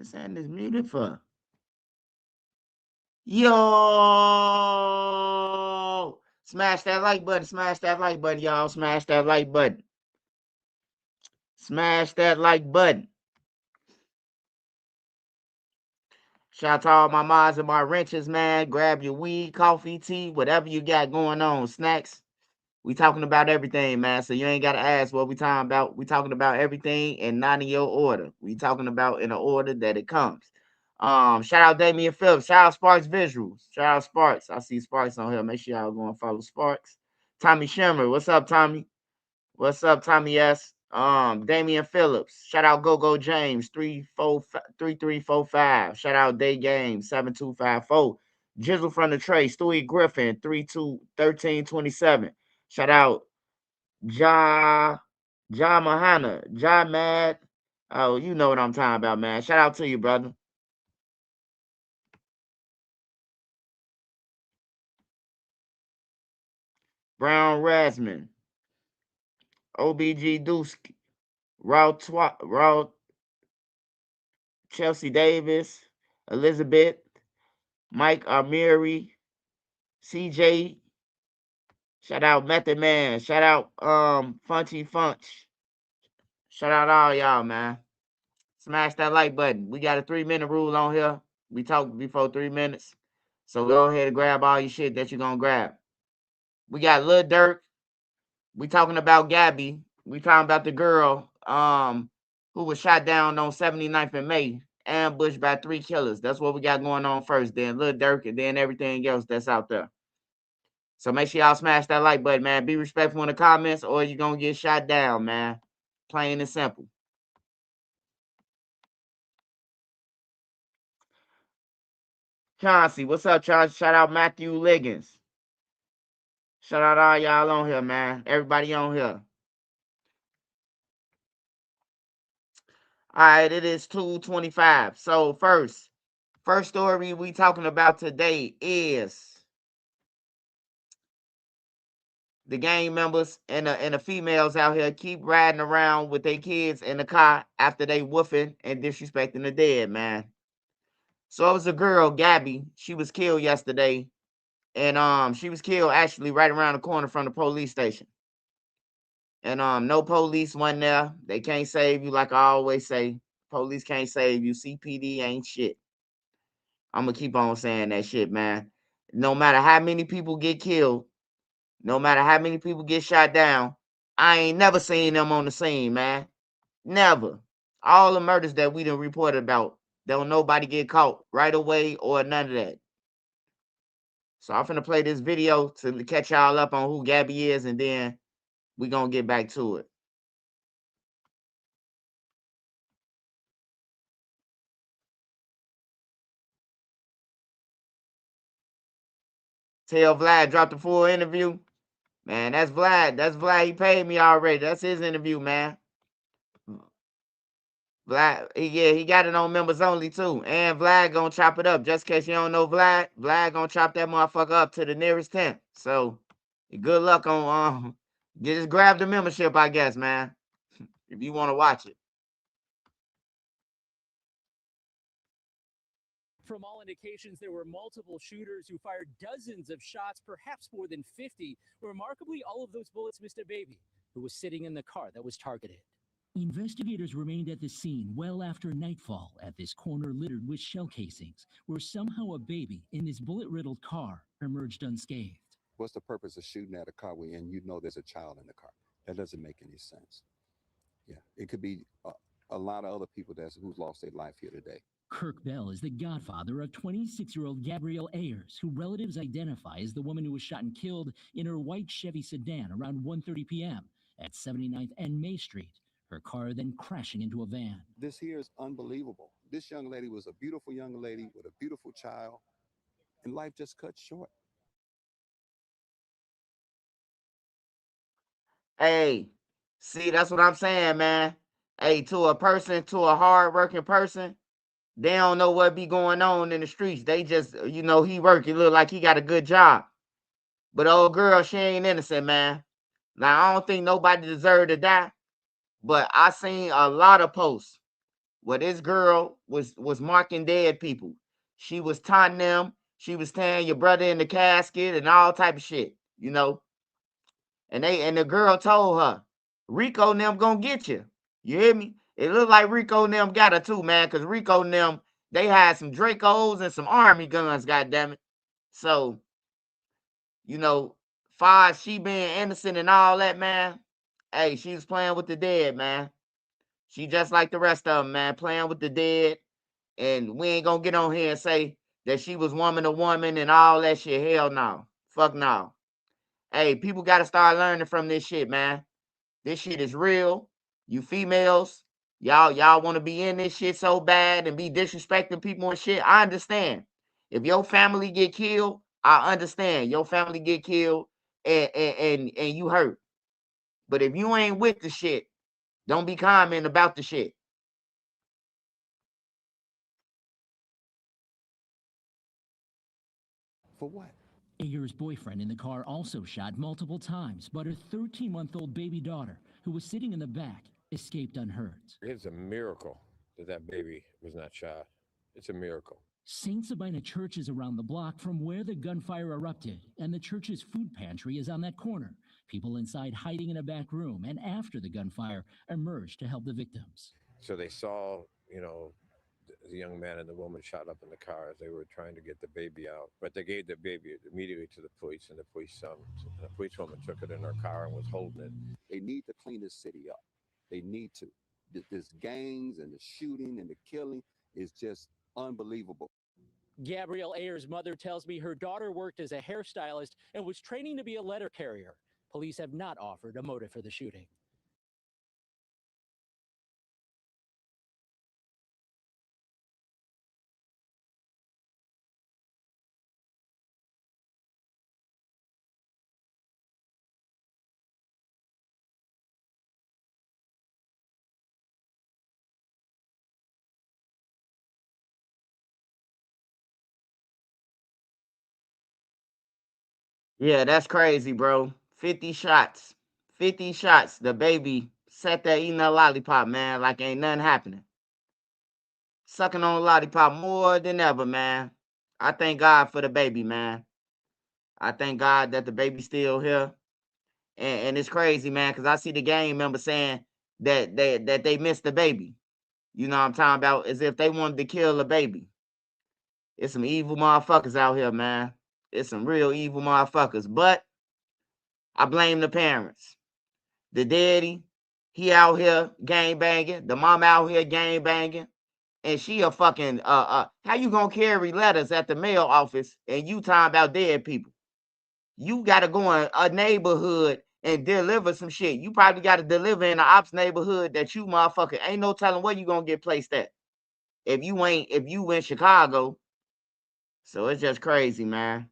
This hand is muted for. Yo! Smash that like button. Smash that like button, y'all. Smash that like button. Smash that like button. Shout out to all my mods and my wrenches, man. Grab your weed, coffee, tea, whatever you got going on. Snacks. We talking about everything, man. So you ain't got to ask what we talking about. We talking about everything and not in your order. We talking about in the order that it comes. Shout out Damian Phillips. Shout out Sparks Visuals. Shout out Sparks. I see Sparks on here. Make sure y'all go and follow Sparks. Tommy Shimmer. What's up, Tommy? What's up, Tommy S? Damian Phillips. Shout out Go James 3345. Shout out Day Game 7254. Jizzle from the Tray. Stewie Griffin 1327. Shout out Ja Mahana. Ja Mad. Oh, you know what I'm talking about, man. Shout out to you, brother. Brown Rasman. OBG Dusky. Raw Chelsea Davis. Elizabeth. Mike Amiri. CJ. Shout out Method Man. Shout out Funchy Funch. Shout out all y'all, man. Smash that like button. We got a 3-minute rule on here. We talked before 3 minutes. So go ahead and grab all your shit that you're gonna grab. We got Lil Durk. We talking about Gabby. We talking about the girl who was shot down on 79th and May, ambushed by 3 killers. That's what we got going on first. Then Lil Durk, and then everything else that's out there. So make sure y'all smash that like button, man. Be respectful in the comments, or you're gonna get shot down, man. Plain and simple. Chauncey, what's up, Chauncey? Shout out Matthew Liggins. Shout out all y'all on here, man. Everybody on here. All right, it is 2:25. So first story we talking about today is the gang members and the females out here keep riding around with their kids in the car after they woofing and disrespecting the dead, man. So it was a girl, Gabby. She was killed yesterday, and she was killed actually right around the corner from the police station. And no police went there. They can't save you, like I always say. Police can't save you. CPD ain't shit. I'm gonna keep on saying that shit, man. No matter how many people get killed, no matter how many people get shot down, I ain't never seen them on the scene, man. Never. All the murders that we done reported about, don't nobody get caught right away or none of that. So I'm finna play this video to catch y'all up on who Gabby is, and then we gonna get back to it. Tell Vlad drop the full interview. Man, that's Vlad. That's Vlad. He paid me already. That's his interview, man. Vlad, he got it on members only too. And Vlad gonna chop it up. Just in case you don't know Vlad, Vlad gonna chop that motherfucker up to the nearest 10th. So good luck on just grab the membership, I guess, man. If you want to watch it. From all indications, there were multiple shooters who fired dozens of shots, perhaps more than 50. Remarkably, all of those bullets missed a baby who was sitting in the car that was targeted. Investigators remained at the scene well after nightfall at this corner littered with shell casings, where somehow a baby in this bullet-riddled car emerged unscathed. What's the purpose of shooting at a car when you know there's a child in the car? That doesn't make any sense. Yeah, it could be a lot of other people who's lost their life here today. Kirk Bell is the godfather of 26-year-old Gabrielle Ayers, who relatives identify as the woman who was shot and killed in her white Chevy sedan around 1:30 p.m. at 79th and May Street, her car then crashing into a van. This here is unbelievable. This young lady was a beautiful young lady with a beautiful child, and life just cut short. Hey, see, that's what I'm saying, man. Hey, to a hard-working person, they don't know what be going on in the streets. They just, he working, look like he got a good job. But old girl, she ain't innocent, man. Now, I don't think nobody deserved to die, but I seen a lot of posts where this girl was marking dead people. She was taunting them. She was tearing your brother in the casket and all type of shit, you know. And the girl told her, Rico and them gonna get you. You hear me? It looked like Rico and them got her too, man, because Rico and them, they had some Dracos and some army guns, goddamn it. So, you know, far as she being innocent and all that, man, hey, she was playing with the dead, man. She just like the rest of them, man, playing with the dead. And we ain't gonna get on here and say that she was woman to woman and all that shit. Hell no. Fuck no. Hey, people gotta start learning from this shit, man. This shit is real. You females, y'all want to be in this shit so bad and be disrespecting people and shit. I understand. If your family get killed, I understand. Your family get killed and you hurt. But if you ain't with the shit, don't be commenting about the shit. For what? Ayers' boyfriend in the car also shot multiple times, but her 13-month-old baby daughter, who was sitting in the back, escaped unhurt. It's a miracle that that baby was not shot. It's a miracle. St. Sabina Church is around the block from where the gunfire erupted, and the church's food pantry is on that corner. People inside hiding in a back room, and after the gunfire, emerged to help the victims. So they saw, the young man and the woman shot up in the car as they were trying to get the baby out. But they gave the baby immediately to the police, and the policewoman took it in her car and was holding it. They need to clean this city up. They need to. This gangs and the shooting and the killing is just unbelievable. Gabrielle Ayers' mother tells me her daughter worked as a hairstylist and was training to be a letter carrier. Police have not offered a motive for the shooting. Yeah, that's crazy, bro. 50 shots. 50 shots. The baby sat there eating a lollipop, man, like ain't nothing happening. Sucking on a lollipop more than ever, man. I thank God for the baby, man. I thank God that the baby's still here. And it's crazy, man, because I see the gang member saying that they missed the baby. You know what I'm talking about? As if they wanted to kill the baby. It's some evil motherfuckers out here, man. It's some real evil motherfuckers. But I blame the parents. The daddy, he out here gang banging. The mom out here gang banging. And she a fucking how you gonna carry letters at the mail office and you talking about dead people? You gotta go in a neighborhood and deliver some shit. You probably gotta deliver in the ops neighborhood that you motherfucker ain't no telling where you gonna get placed at. If you in Chicago. So it's just crazy, man.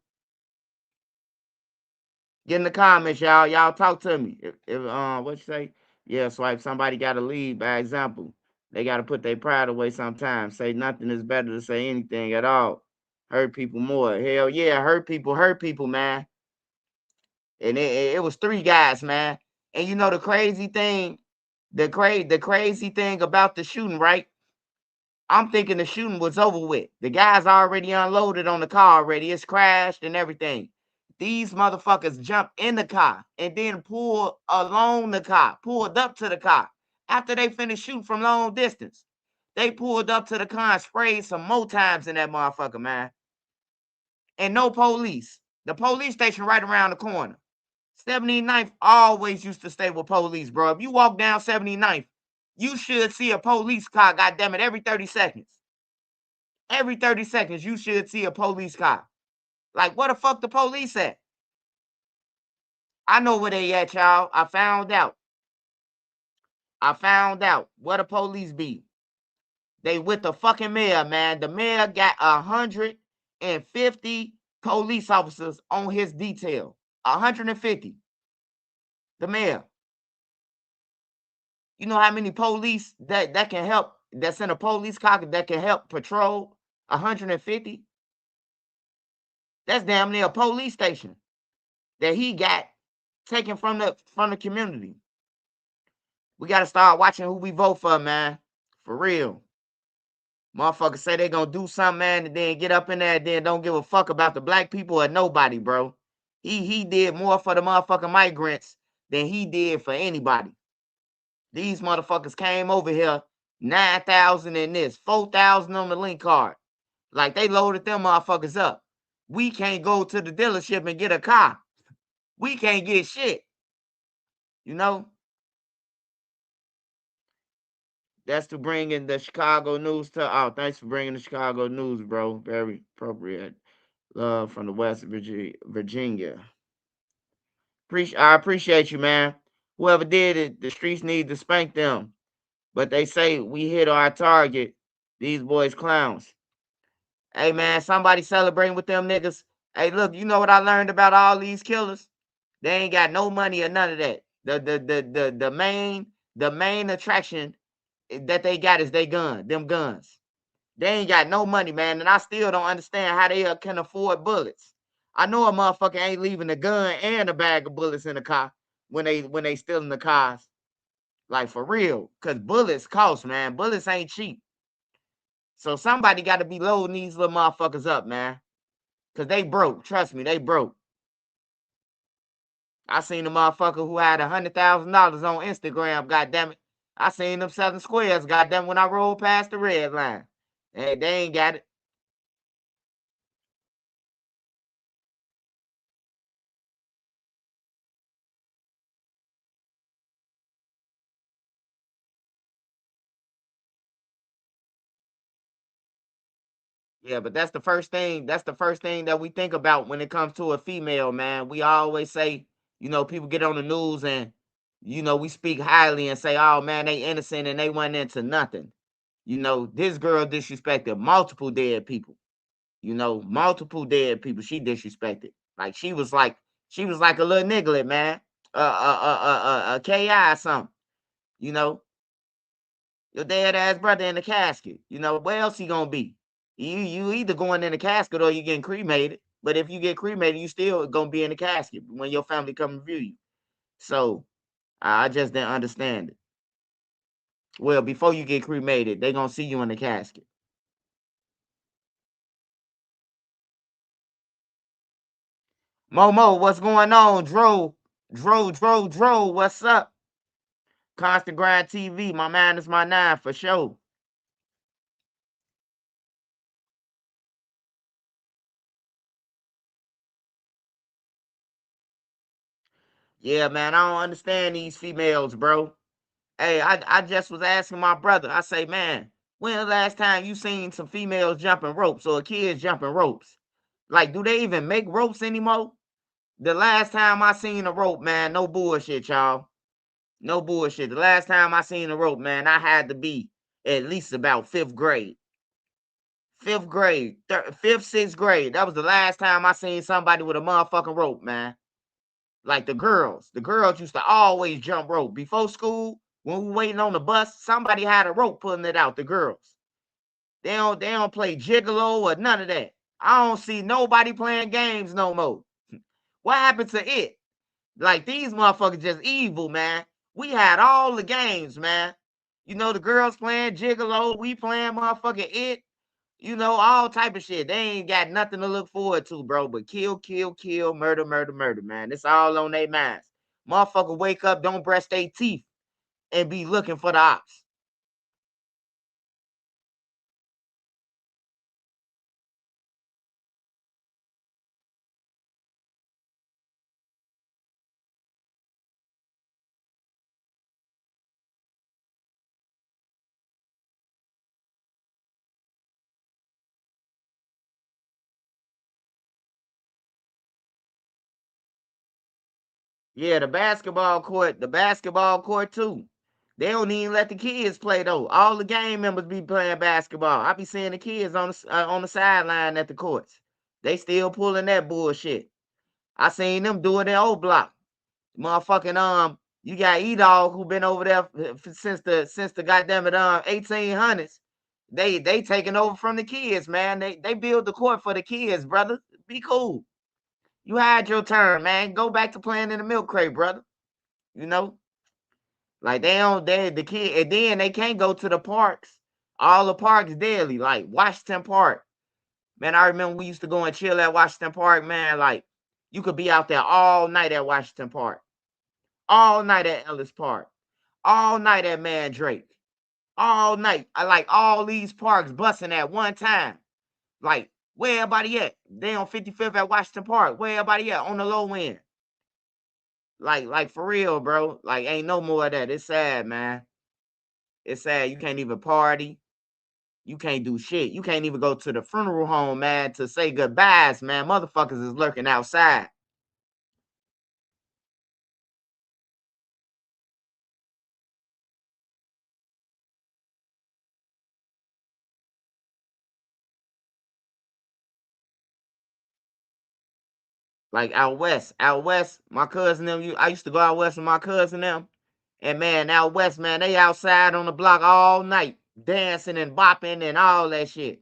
Get in the comments, y'all. Y'all talk to me. If what you say? Yeah, swipe. Somebody gotta lead by example. They gotta put their pride away sometimes. Say nothing is better than say anything at all. Hurt people more. Hell yeah, hurt people, man. And it was 3 guys, man. And you know the crazy thing, the crazy thing about the shooting, right? I'm thinking the shooting was over with. The guys already unloaded on the car already. It's crashed and everything. These motherfuckers jumped in the car and then pulled along the car, pulled up to the car. After they finished shooting from long distance, they pulled up to the car and sprayed some more times in that motherfucker, man. And no police. The police station right around the corner. 79th always used to stay with police, bro. If you walk down 79th, you should see a police car, goddamn it, every 30 seconds. Every 30 seconds, you should see a police car. Like, where the fuck the police at? I know where they at, y'all. I found out. Where the police be. They with the fucking mayor, man. The mayor got 150 police officers on his detail. 150. The mayor. You know how many police that can help, that's in a police car that can help patrol? 150? That's damn near a police station that he got taken from the community. We got to start watching who we vote for, man. For real. Motherfuckers say they gonna do something, man, and then get up in there and then don't give a fuck about the black people or nobody, bro. He did more for the motherfucking migrants than he did for anybody. These motherfuckers came over here, 9,000 in this, 4,000 on the link card. Like they loaded them motherfuckers up. We can't go to the dealership and get a car. We can't get shit. You know? That's to bring in the Chicago news to. Oh, thanks for bringing the Chicago news, bro. Very appropriate. Love from the West Virginia. I appreciate you, man. Whoever did it, the streets need to spank them. But they say we hit our target. These boys clowns. Hey, man, somebody celebrating with them niggas. Hey, look, you know what I learned about all these killers? They ain't got no money or none of that. The main attraction that they got is them guns. They ain't got no money, man, and I still don't understand how they can afford bullets. I know a motherfucker ain't leaving a gun and a bag of bullets in the car when they stealing the cars. Like for real, cause bullets cost, man. Bullets ain't cheap. So somebody got to be loading these little motherfuckers up, man, cause they broke. Trust me, they broke. I seen a motherfucker who had $100,000 on Instagram. Goddamn it, I seen them selling squares. Goddamn, when I rolled past the red line, hey, they ain't got it. Yeah, but that's the first thing. That's the first thing that we think about when it comes to a female, man. We always say, people get on the news and, we speak highly and say, oh man, they innocent and they went into nothing. This girl disrespected multiple dead people. Multiple dead people. She disrespected. Like she was like a little niglet, man. A KI or something. You know, your dead ass brother in the casket. Where else he gonna be? You either going in the casket or you getting cremated. But if you get cremated, you still gonna be in the casket when your family come and view you. So I just didn't understand it. Well, before you get cremated, they gonna see you in the casket. Momo, what's going on? Dro, what's up? Constant Grind TV, my man is my nine for sure. Yeah, man, I don't understand these females, bro. Hey, I just was asking my brother. I say, man, when the last time you seen some females jumping ropes or kids jumping ropes? Like, do they even make ropes anymore? The last time I seen a rope, man, no bullshit, y'all. No bullshit. The last time I seen a rope, man, I had to be at least about fifth grade. Fifth grade, fifth, sixth grade. That was the last time I seen somebody with a motherfucking rope, man. Like the girls used to always jump rope before school. When we waiting on the bus, somebody had a rope pulling it out. The girls, they don't play gigolo or none of that. I don't see nobody playing games no more. What happened to it? Like these motherfuckers just evil, man. We had all the games, man. The girls playing gigolo, we playing motherfucking it. All type of shit. They ain't got nothing to look forward to, bro. But kill, murder, murder, murder, man. It's all on their minds. Motherfucker wake up, don't brush their teeth, and be looking for the ops. Yeah, the basketball court too. They don't even let the kids play though. All the game members be playing basketball. I be seeing the kids on the sideline at the courts. They still pulling that bullshit. I seen them do it in O Block. Motherfucking you got E-Dog who been over there since the goddamn it 1800s. They taking over from the kids, man. They build the court for the kids, brother. Be cool. You had your turn, man. Go back to playing in the milk crate, brother. You know, like they don't they the kid, and then they can't go to the parks All the parks daily, like Washington Park. Man, I remember we used to go and chill at Washington Park, man. Like, you could be out there all night at Washington Park, all night at Ellis Park, all night at Mandrake, all night. I like all these parks busting at one time. Like, where everybody at? They on 55th at Washington Park. Where everybody at? On the low end. Like for real, bro. Like, ain't no more of that. It's sad, man. It's sad. You can't even party. You can't do shit. You can't even go to the funeral home, man, to say goodbyes, man. Motherfuckers is lurking outside. Like out west, my cousin them. I used to go out west with my cousin them, and man, out west, man, they outside on the block all night, dancing and bopping and all that shit.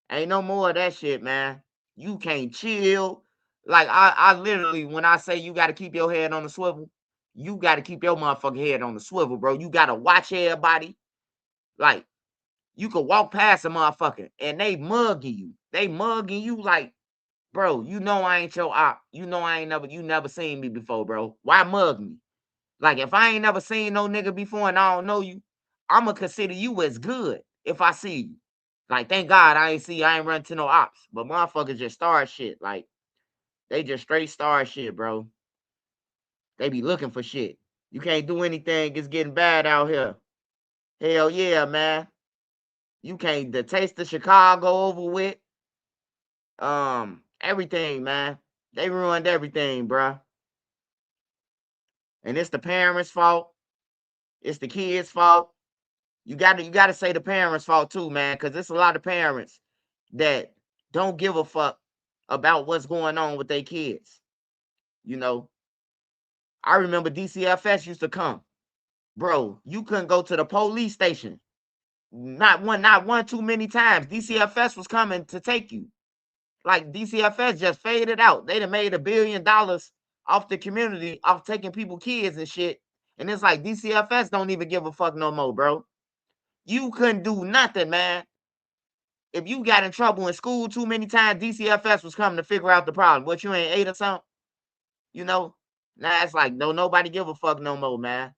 Ain't no more of that shit, man. You can't chill. Like I literally, when I say you got to keep your head on the swivel, you got to keep your motherfucking head on the swivel, bro. You got to watch everybody. Like, you could walk past a motherfucker and they mugging you. They mugging you like, bro, you know I ain't your op. You know you never seen me before, bro. Why mug me? Like, if I ain't never seen no nigga before and I don't know you, I'ma consider you as good if I see you. Like, thank God I ain't run to no ops. But motherfuckers just start shit. Like, they just straight start shit, bro. They be looking for shit. You can't do anything. It's getting bad out here. Hell yeah, man. You can't, the taste of Chicago over with. Everything, man. They ruined everything, bruh. And it's the parents' fault. It's the kids' fault. You gotta say the parents' fault too, man, because it's a lot of parents that don't give a fuck about what's going on with their kids. You know, I remember DCFS used to come. Bro, you couldn't go to the police station. Not one too many times. DCFS was coming to take you. Like, DCFS just faded out. They done made $1 billion off the community, off taking people kids and shit. And it's like DCFS don't even give a fuck no more, bro. You couldn't do nothing, man. If you got in trouble in school too many times, DCFS was coming to figure out the problem. What, you ain't ate or something? You know? Now it's like, no, nobody give a fuck no more, man.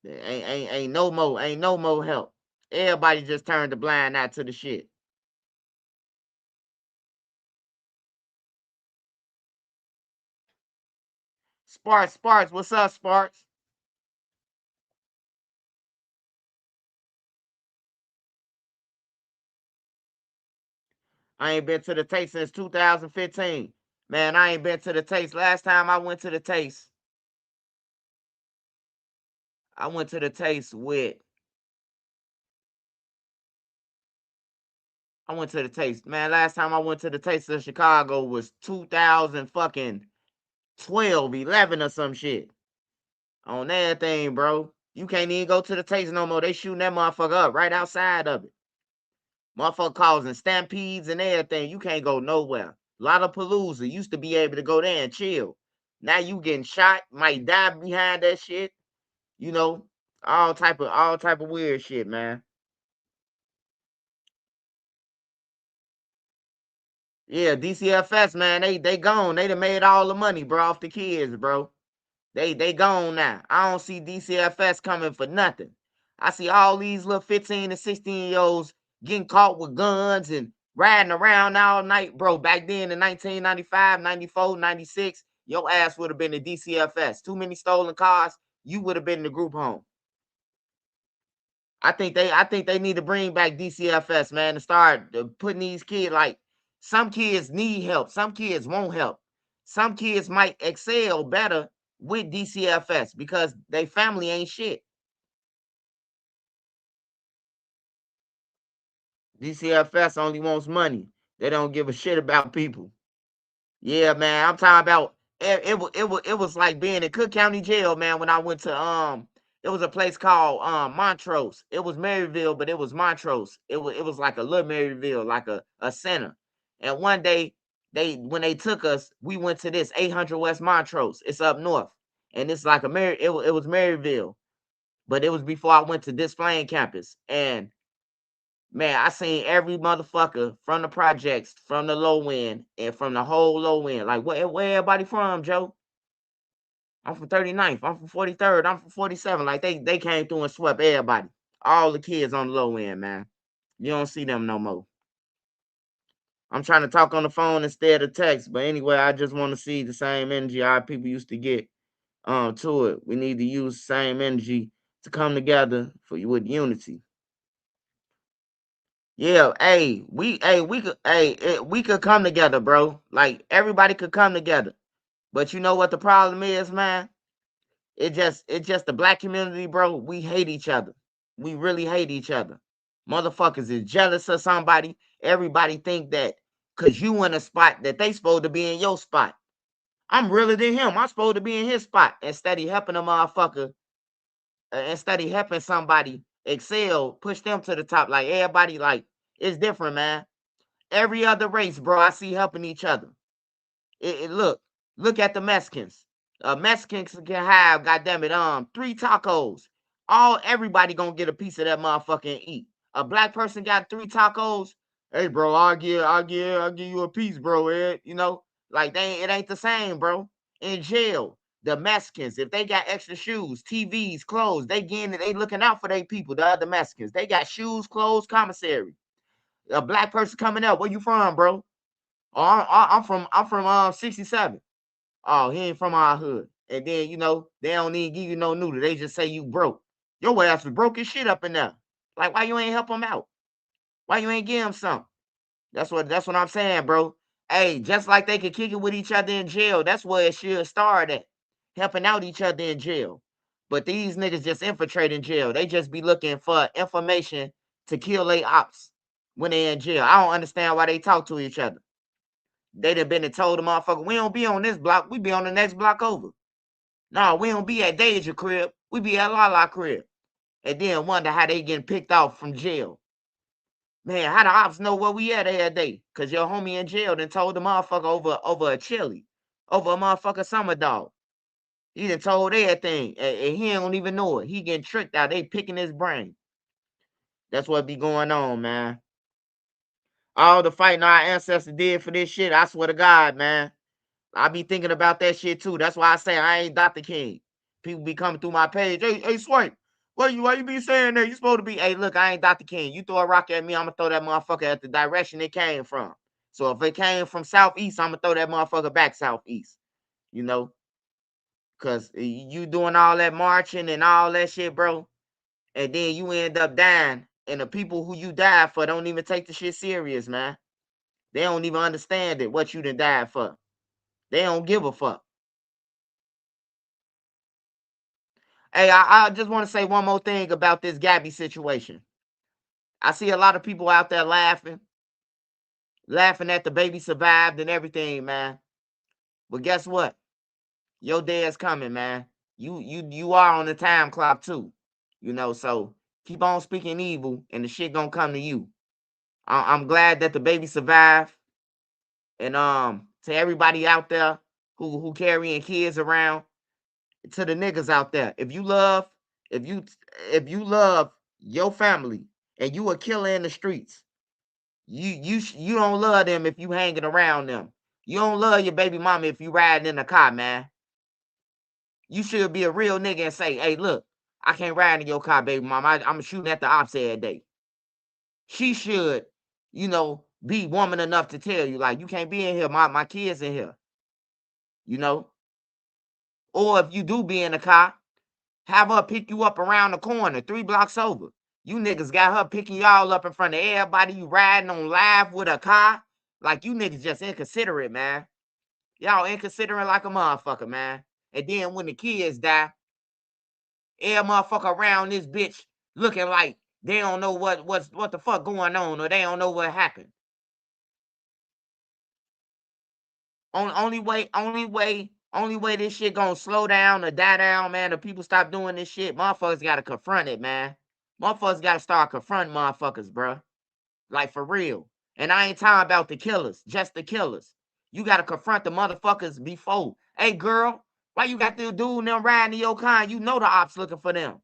Ain't no more help. Everybody just turned the blind eye to the shit. Sparks, what's up, Sparks? I ain't been to the taste since 2015. Man, I ain't been to the taste. Last time I went to the taste, I went to the taste with I went to the taste. Man, last time I went to the taste of Chicago was 2000 fucking 12, 11 or some shit. On everything, bro. You can't even go to the taste no more. They shooting that motherfucker up right outside of it. Motherfucker causing stampedes and everything. You can't go nowhere. Lollapalooza used to be able to go there and chill. Now you getting shot, might die behind that shit. You know, all type of weird shit, man. Yeah, DCFS, man, they gone. They done made all the money, bro, off the kids, bro. They gone now. I don't see DCFS coming for nothing. I see all these little 15 and 16-year-olds getting caught with guns and riding around all night, bro. Back then in 1995, 94, 96, your ass would have been the DCFS. Too many stolen cars, you would have been in the group home. I think they need to bring back DCFS, man, to start putting these kids, like, some kids need help, some kids won't help. Some kids might excel better with DCFS because they family ain't shit. DCFS only wants money. They don't give a shit about people. Yeah, man. I'm talking about it was like being in Cook County Jail, man, when I went to it was a place called Montrose. It was Maryville, but it was Montrose. It was like a little Maryville, like a center. And one day when they took us, we went to this 800 West Montrose. It's up north. And it's like it was Maryville. but it was before I went to Display campus. And man, I seen every motherfucker from the projects, from the low end, and from the whole low end. Like, where everybody from, Joe? I'm from 39th. I'm from 43rd. I'm from 47. Like, they came through and swept everybody. All the kids on the low end, man. You don't see them no more. I'm trying to talk on the phone instead of text. But anyway, I just want to see the same energy our people used to get to it. We need to use the same energy to come together with unity. Yeah, we could come together, bro. Like everybody could come together. But you know what the problem is, man? It's just the black community, bro. We hate each other. We really hate each other. Motherfuckers is jealous of somebody. Everybody think that cause you in a spot that they supposed to be in your spot. I'm realer than him. I'm supposed to be in his spot. Instead of helping a motherfucker, instead of helping somebody excel, push them to the top. Like everybody, like it's different, man. Every other race, bro, I see helping each other. Look at the Mexicans. Mexicans can have, goddamn it, 3 tacos. Everybody gonna get a piece of that motherfucker and eat. A black person got 3 tacos. Hey, bro, I'll give you a piece, bro. Ed. You know, like it ain't the same, bro. In jail, the Mexicans, if they got extra shoes, TVs, clothes, they looking out for their people. The other Mexicans, they got shoes, clothes, commissary. A black person coming up, where you from, bro? Oh, I'm from 67. Oh, he ain't from our hood. And then, they don't even give you no noodle. They just say you broke. Your ass was broke as shit up in there. Like, why you ain't help him out? Why you ain't give him something? That's what I'm saying, bro. Hey, just like they could kick it with each other in jail, that's where it should start at. Helping out each other in jail. But these niggas just infiltrate in jail. They just be looking for information to kill their ops when they in jail. I don't understand why they talk to each other. They done been and told the motherfucker, we don't be on this block, we be on the next block over. No, we don't be at Deja crib, we be at Lala crib. And then wonder how they getting picked off from jail. Man, how the ops know where we at every day? Cause your homie in jail done told the motherfucker over a chili, over a motherfucker summer dog. He done told everything, and he don't even know it. He getting tricked out. They picking his brain. That's what be going on, man. All the fighting our ancestors did for this shit, I swear to God, man. I be thinking about that shit too. That's why I say I ain't Dr. King. People be coming through my page. Hey, Swank, why you be saying that? You supposed to be, hey, look, I ain't Dr. King. You throw a rock at me, I'm gonna throw that motherfucker at the direction it came from. So if it came from southeast, I'm gonna throw that motherfucker back southeast. You know? Cause you doing all that marching and all that shit, bro. And then you end up dying. And the people who you died for don't even take the shit serious, man. They don't even understand it, what you done died for. They don't give a fuck. Hey, I just want to say one more thing about this Gabby situation. I see a lot of people out there laughing at the baby survived and everything, man. But guess what? Your day is coming, man. You are on the time clock too. So keep on speaking evil and the shit gonna come to you. I'm glad that the baby survived. And to everybody out there who carrying kids around, to the niggas out there, if you if you love your family and you a killer in the streets, you don't love them if you hanging around them. You don't love your baby mama if you riding in a car, man. You should be a real nigga and say, hey, look, I can't ride in your car, baby mama. I'm shooting at the ops every day. She should, be woman enough to tell you, like, you can't be in here. My kids in here, you know. Or if you do be in the car, have her pick you up around the corner, 3 blocks over. You niggas got her picking y'all up in front of everybody. You riding on live with a car. Like, you niggas just inconsiderate, man. Y'all inconsiderate like a motherfucker, man. And then when the kids die, every motherfucker around this bitch looking like they don't know what the fuck going on, or they don't know what happened. Only way this shit gonna slow down or die down, man, if people stop doing this shit, motherfuckers gotta confront it, man. Motherfuckers gotta start confronting motherfuckers, bruh. Like, for real. And I ain't talking about the killers, just the killers. You gotta confront the motherfuckers before. Hey, girl, why you got the dude and them riding in your car? You know the ops looking for them.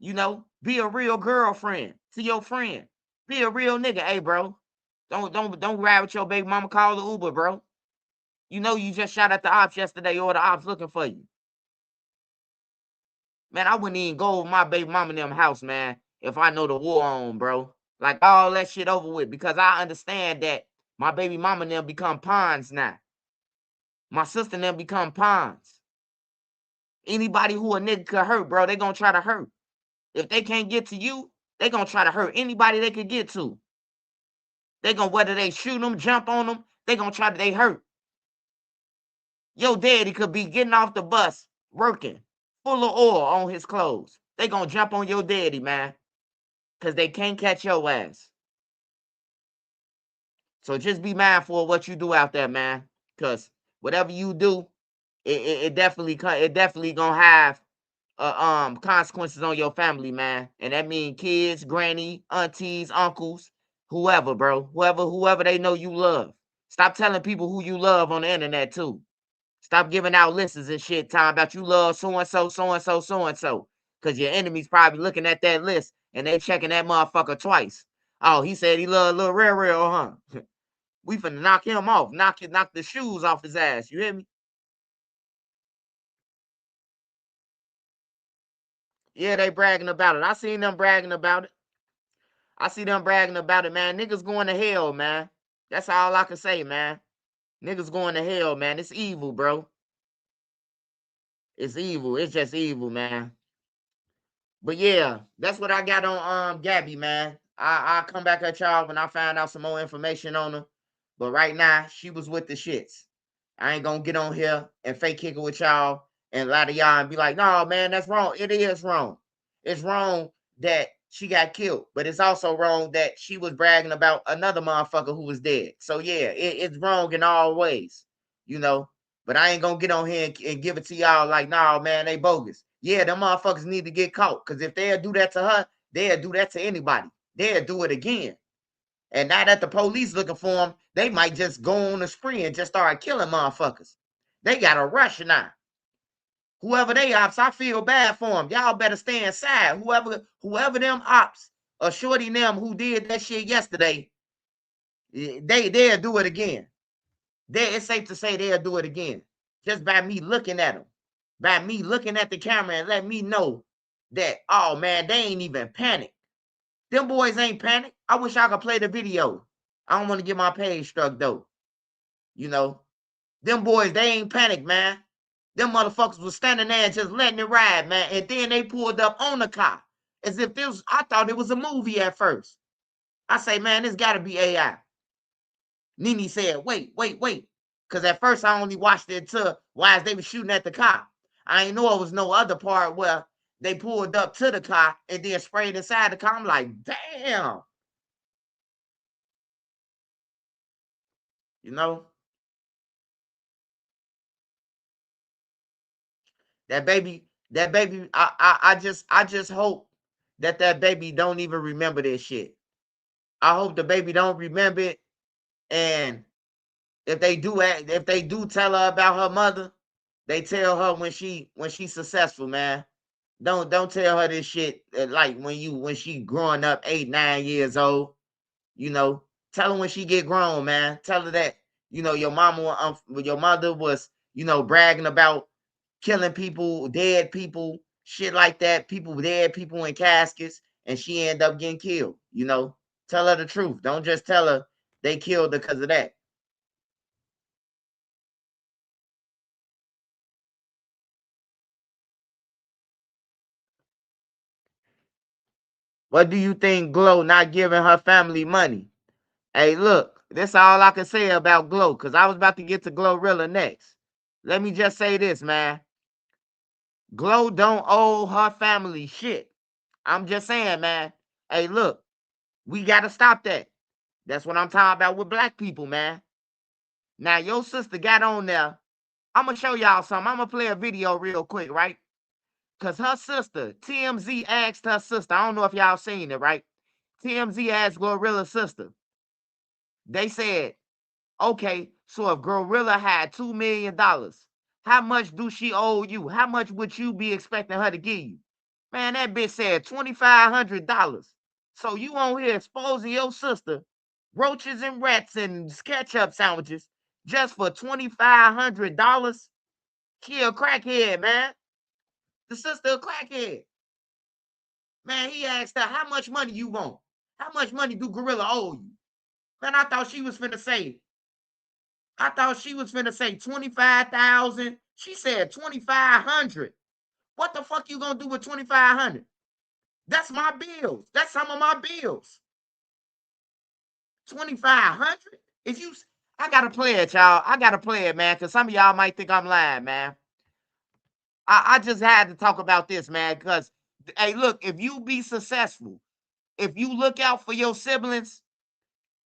You know, be a real girlfriend to your friend. Be a real nigga. Hey, bro, don't ride with your baby mama. Call the Uber, bro. You know you just shot at the ops yesterday, or the ops looking for you. Man, I wouldn't even go over my baby mama in them house, man, if I know the war on, bro. Like, all that shit over with, because I understand that my baby mama and them become pawns now. My sister and them become pawns. Anybody who a nigga could hurt, bro, they gonna try to hurt. If they can't get to you, they gonna try to hurt anybody they could get to. They gonna, whether they shoot them, jump on them, they gonna try to, they hurt. Your daddy could be getting off the bus, working, full of oil on his clothes. They gonna jump on your daddy, man, because they can't catch your ass. So just be mindful of what you do out there, man, because whatever you do, it definitely gonna have consequences on your family, man. And that means kids, granny, aunties, uncles, whoever, bro. Whoever they know you love. Stop telling people who you love on the internet too. Stop giving out lists and shit talking about you love so and so, so and so, so and so. Cause your enemy's probably looking at that list and they checking that motherfucker twice. Oh, he said he loved Lil Real, huh? We finna knock him off. Knock the shoes off his ass. You hear me? Yeah, they bragging about it. I seen them bragging about it. I see them bragging about it, man. Niggas going to hell, man. That's all I can say, man. Niggas going to hell, man. It's evil, bro. It's evil. It's just evil, man. But yeah, that's what I got on Gabby, man. I'll come back at y'all when I find out some more information on her. But right now, she was with the shits. I ain't gonna get on here and fake kick it with y'all and lie to y'all and be like, no, man, that's wrong. It is wrong. It's wrong that she got killed, but it's also wrong that she was bragging about another motherfucker who was dead. So yeah, it's wrong in all ways, you know. But I ain't gonna get on here and give it to y'all like, nah, man, they bogus. Yeah, them motherfuckers need to get caught. Because if they'll do that to her, they'll do that to anybody. They'll do it again. And now that the police looking for them, they might just go on a spree and just start killing motherfuckers. They got a rush now. Whoever they ops, I feel bad for them. Y'all better stay inside. Whoever them ops or shorty them who did that shit yesterday, they'll do it again. It's safe to say they'll do it again. Just by me looking at them. By me looking at the camera and let me know that, oh man, they ain't even panicked. Them boys ain't panicked. I wish I could play the video. I don't want to get my page struck though. You know, them boys, they ain't panicked, man. Them motherfuckers was standing there and just letting it ride, man. And then they pulled up on the car as if this. I thought it was a movie at first. I say, man, this got to be AI. Nene said, wait. Because at first I only watched it until while they were shooting at the car. I ain't know it was no other part where they pulled up to the car and then sprayed inside the car. I'm like, damn. You know? That baby, I just hope that baby don't even remember this shit. I hope the baby don't remember it. And if they do tell her about her mother, they tell her when she's successful, man. Don't tell her this shit like when she growing up 8, 9 years old. You know, tell her when she get grown, man. Tell her that your your mother was bragging about killing people, dead people, shit like that. Dead people in caskets, and she end up getting killed. Tell her the truth. Don't just tell her they killed her because of that. What do you think Glow not giving her family money? Hey, look, that's all I can say about Glow, because I was about to get to Glorilla next. Let me just say this, man. Glow don't owe her family shit. I'm just saying, man. Hey, look, we got to stop that. That's what I'm talking about with black people, man. Now, your sister got on there. I'm going to show y'all something. I'm going to play a video real quick, right? Because her sister, TMZ asked her sister, I don't know if y'all seen it, right? TMZ asked Glorilla's sister. They said, okay, so if Glorilla had $2 million, how much do she owe you? How much would you be expecting her to give you? Man, that bitch said $2,500. So you on here exposing your sister, roaches and rats and ketchup sandwiches just for $2,500? She a crackhead, man. The sister a crackhead. Man, he asked her, how much money you want? How much money do Gorilla owe you? Man, I thought she was finna say 25,000. She said 2,500. What the fuck you gonna do with 2,500? That's my bills. That's some of my bills. 2,500? If you, I gotta play it, y'all. I gotta play it, man, because some of y'all might think I'm lying, man. I just had to talk about this, man, because, hey, look, if you be successful, if you look out for your siblings,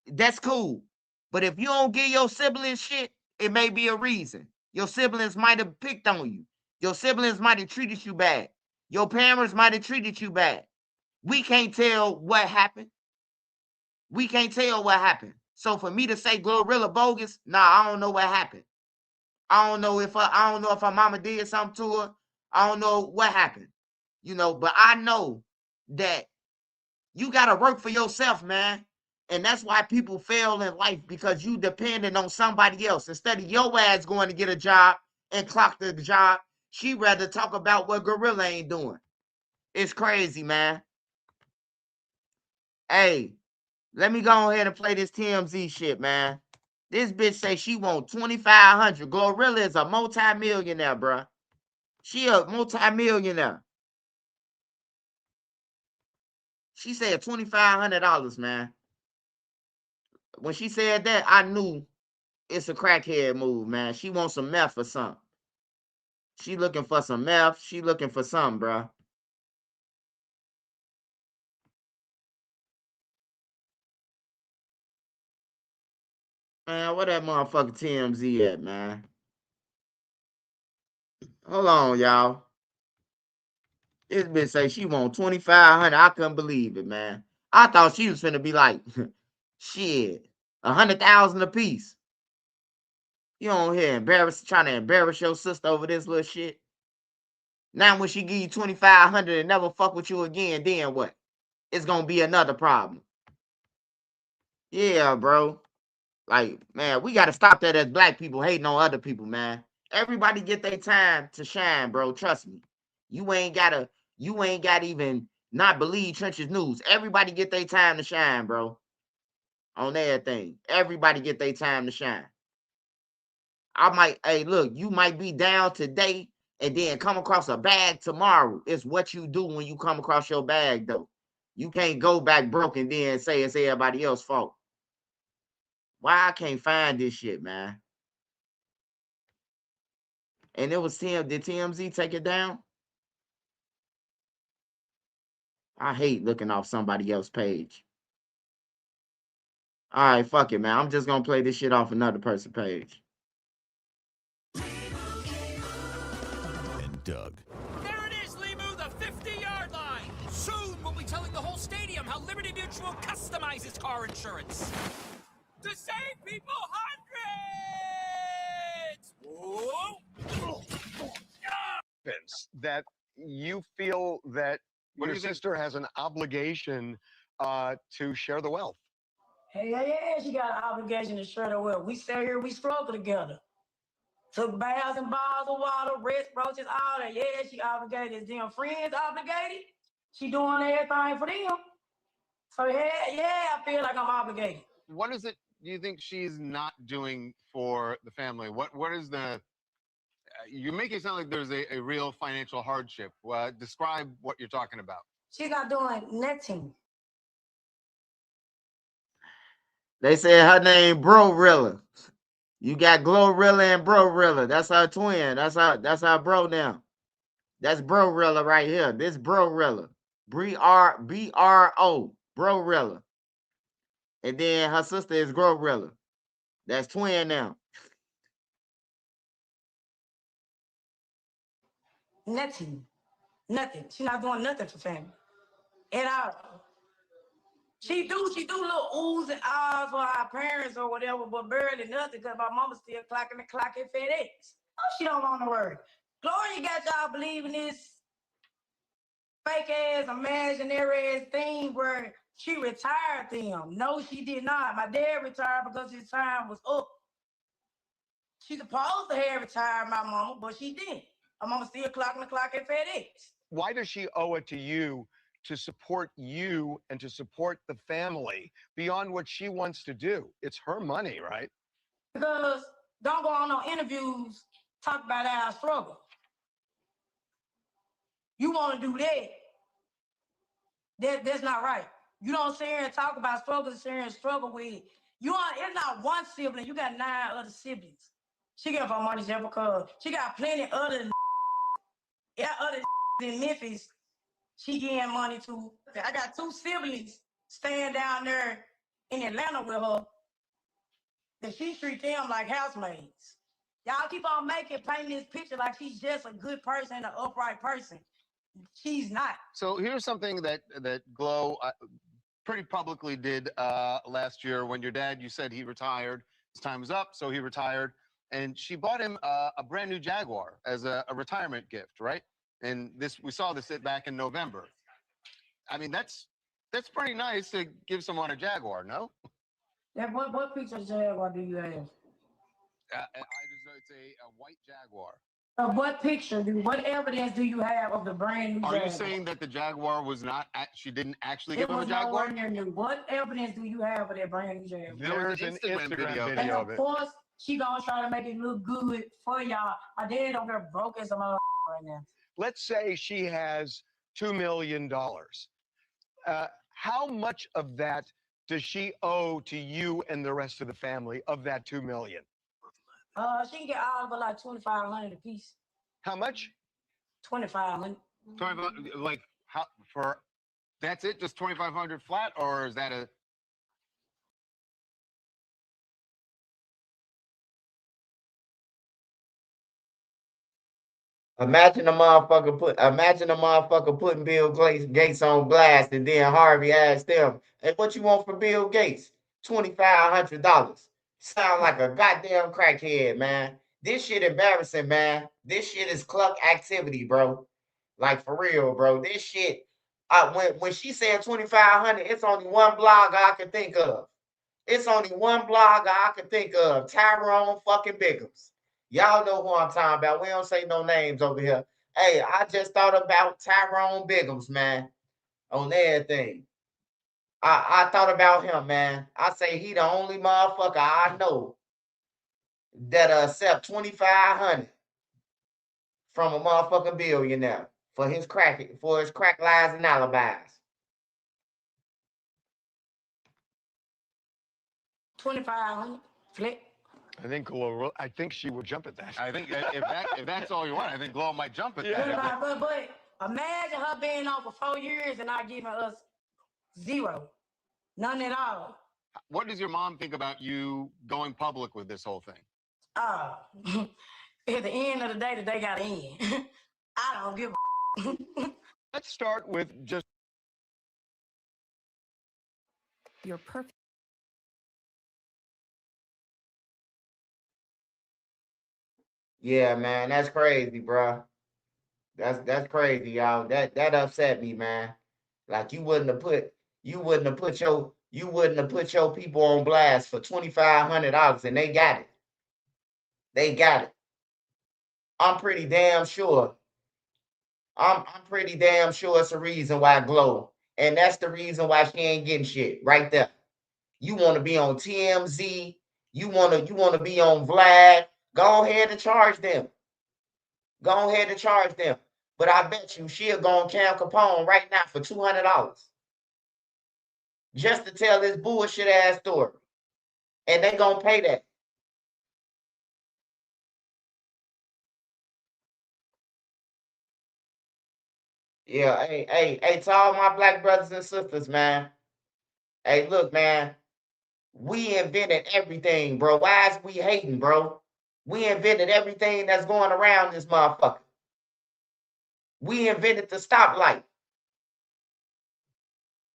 that's cool. But if you don't get your siblings shit, it may be a reason. Your siblings might have picked on you. Your siblings might have treated you bad. Your parents might have treated you bad. We can't tell what happened. We can't tell what happened. So for me to say Glorilla bogus, nah, I don't know what happened. I don't know if her mama did something to her. I don't know what happened. But I know that you gotta work for yourself, man. And that's why people fail in life, because you depending on somebody else. Instead of your ass going to get a job and clock the job, she rather talk about what Gorilla ain't doing. It's crazy, man. Hey, let me go ahead and play this TMZ shit, man. This bitch say she want 2,500. Glorilla is a multi-millionaire, bruh. She a multi-millionaire. She said $2,500, man. When she said that, I knew it's a crackhead move, man. She wants some meth or something. She looking for some meth. She looking for something, bruh. Man, where that motherfucking TMZ at, man? Hold on, y'all. This bitch say she want 2,500. I couldn't believe it, man. I thought she was finna be like, shit, 100,000 a piece. You on here trying to embarrass your sister over this little shit. Now when she give you 2,500 and never fuck with you again, then what? It's gonna be another problem. Yeah, bro. Like, man, we gotta stop that as black people hating on other people, man. Everybody get their time to shine, bro. Trust me. You ain't gotta even not believe Trench's news. Everybody get their time to shine, bro. On everything. Everybody get their time to shine. Hey, look, you might be down today and then come across a bag tomorrow. It's what you do when you come across your bag, though. You can't go back broke and then say it's everybody else's fault. Why I can't find this shit, man? And it was Tim. Did TMZ take it down? I hate looking off somebody else's page. All right, fuck it, man. I'm just gonna play this shit off another person's page. And Doug. There it is, Limu, the 50-yard line. Soon we'll be telling the whole stadium how Liberty Mutual customizes car insurance. To save people hundreds! Whoa! That you feel that your sister has an obligation to share the wealth. Hey, yeah, she got an obligation to share the wealth. We sat here, we struggled together. Took baths and bottles of water, rest roaches, all that. Yeah, she obligated. Is them friends obligated? She doing everything for them. So yeah, I feel like I'm obligated. What is it you think she's not doing for the family? What is the you make it sound like there's a real financial hardship. Describe what you're talking about. She's not doing nothing. They said her name Glorilla. You got Glorilla and Brorilla. That's her twin. That's our bro now. That's Brorilla right here. This Brorilla. B-R-O. Brorilla. And then her sister is Glorilla. That's twin now. Nothing. She's not doing nothing for family. At all. She do little oohs and ahs for our parents or whatever, but barely nothing because my mama still clocking at FedEx. Oh, she don't want to work. Gloria got y'all believing this fake ass, imaginary ass thing where she retired them. No, she did not. My dad retired because his time was up. She's supposed to have retired my mama, but she didn't. My mama still clocking the clock at FedEx. Why does she owe it to you to support you and to support the family beyond what she wants to do? It's her money, right? Because don't go on no interviews, talk about our struggle. You want to do that. That's not right. You don't sit here and talk about struggle, sit here and struggle with. It's not one sibling, you got 9 other siblings. She get her money just because she got plenty other in Memphis she getting money to. I got 2 siblings staying down there in Atlanta with her that she treat them like housemaids. Y'all keep on painting this picture like she's just a good person, an upright person. She's not. So here's something that Glow pretty publicly did last year when your dad, you said he retired. His time was up, so he retired. And she bought him a brand new Jaguar as a retirement gift, right? And we saw this back in November. I mean, that's pretty nice to give someone a Jaguar, no? Yeah, what picture of Jaguar do you have? It's a white Jaguar. What evidence do you have of the brand new Jaguar? Are you saying that the Jaguar was not, she didn't actually give It him a was Jaguar? nowhere near new. What evidence do you have of that brand new Jaguar? There's an Instagram video And of of it. course, she gonna try to make it look good for y'all. My dad over there broke as a mother right now. Let's say she has $2 million. How much of that does she owe to you and the rest of the family of that $2 million? She can get all of like $2,500 a piece. How much? $2,500. Like how for? That's it, just 2,500 flat, or is that a? Imagine a motherfucker putting Bill Gates on blast, and then Harvey asked them, "Hey, what you want for Bill Gates? $2,500." Sound like a goddamn crackhead, man. This shit embarrassing, man. This shit is cluck activity, bro. Like for real, bro. This shit. When she said 2,500, it's only one blogger I can think of. It's only one blogger I can think of. Tyrone fucking Biggums. Y'all know who I'm talking about. We don't say no names over here. Hey, I just thought about Tyrone Biggums, man, on everything. I thought about him, man. I say he the only motherfucker I know that accept 2,500 from a motherfucking billionaire for his crack lies and alibis. 2,500 flip. I think she would jump at that. I think if that's all you want, I think Glow might jump at Yeah. that. But imagine her being on for 4 years and not giving us zero. None at all. What does your mom think about you going public with this whole thing? At the end of the day got to end. I don't give a Let's start with just You're perfect. Yeah, man, that's crazy, bro. That's crazy, y'all. That upset me, man. Like you wouldn't have put your people on blast for $2,500 and they got it. They got it. I'm pretty damn sure. I'm pretty damn sure it's a reason why Glow. And that's the reason why she ain't getting shit right there. You want to be on TMZ, you want to be on Vlad, go ahead and charge them. Go ahead and charge them. But I bet you she'll go on Cam Capone right now for $200 just to tell this bullshit ass story. And they gonna pay that. Yeah, hey, to all my black brothers and sisters, man. Hey, look, man, we invented everything, bro. Why is we hating, bro? We invented everything that's going around this motherfucker. We invented the stoplight.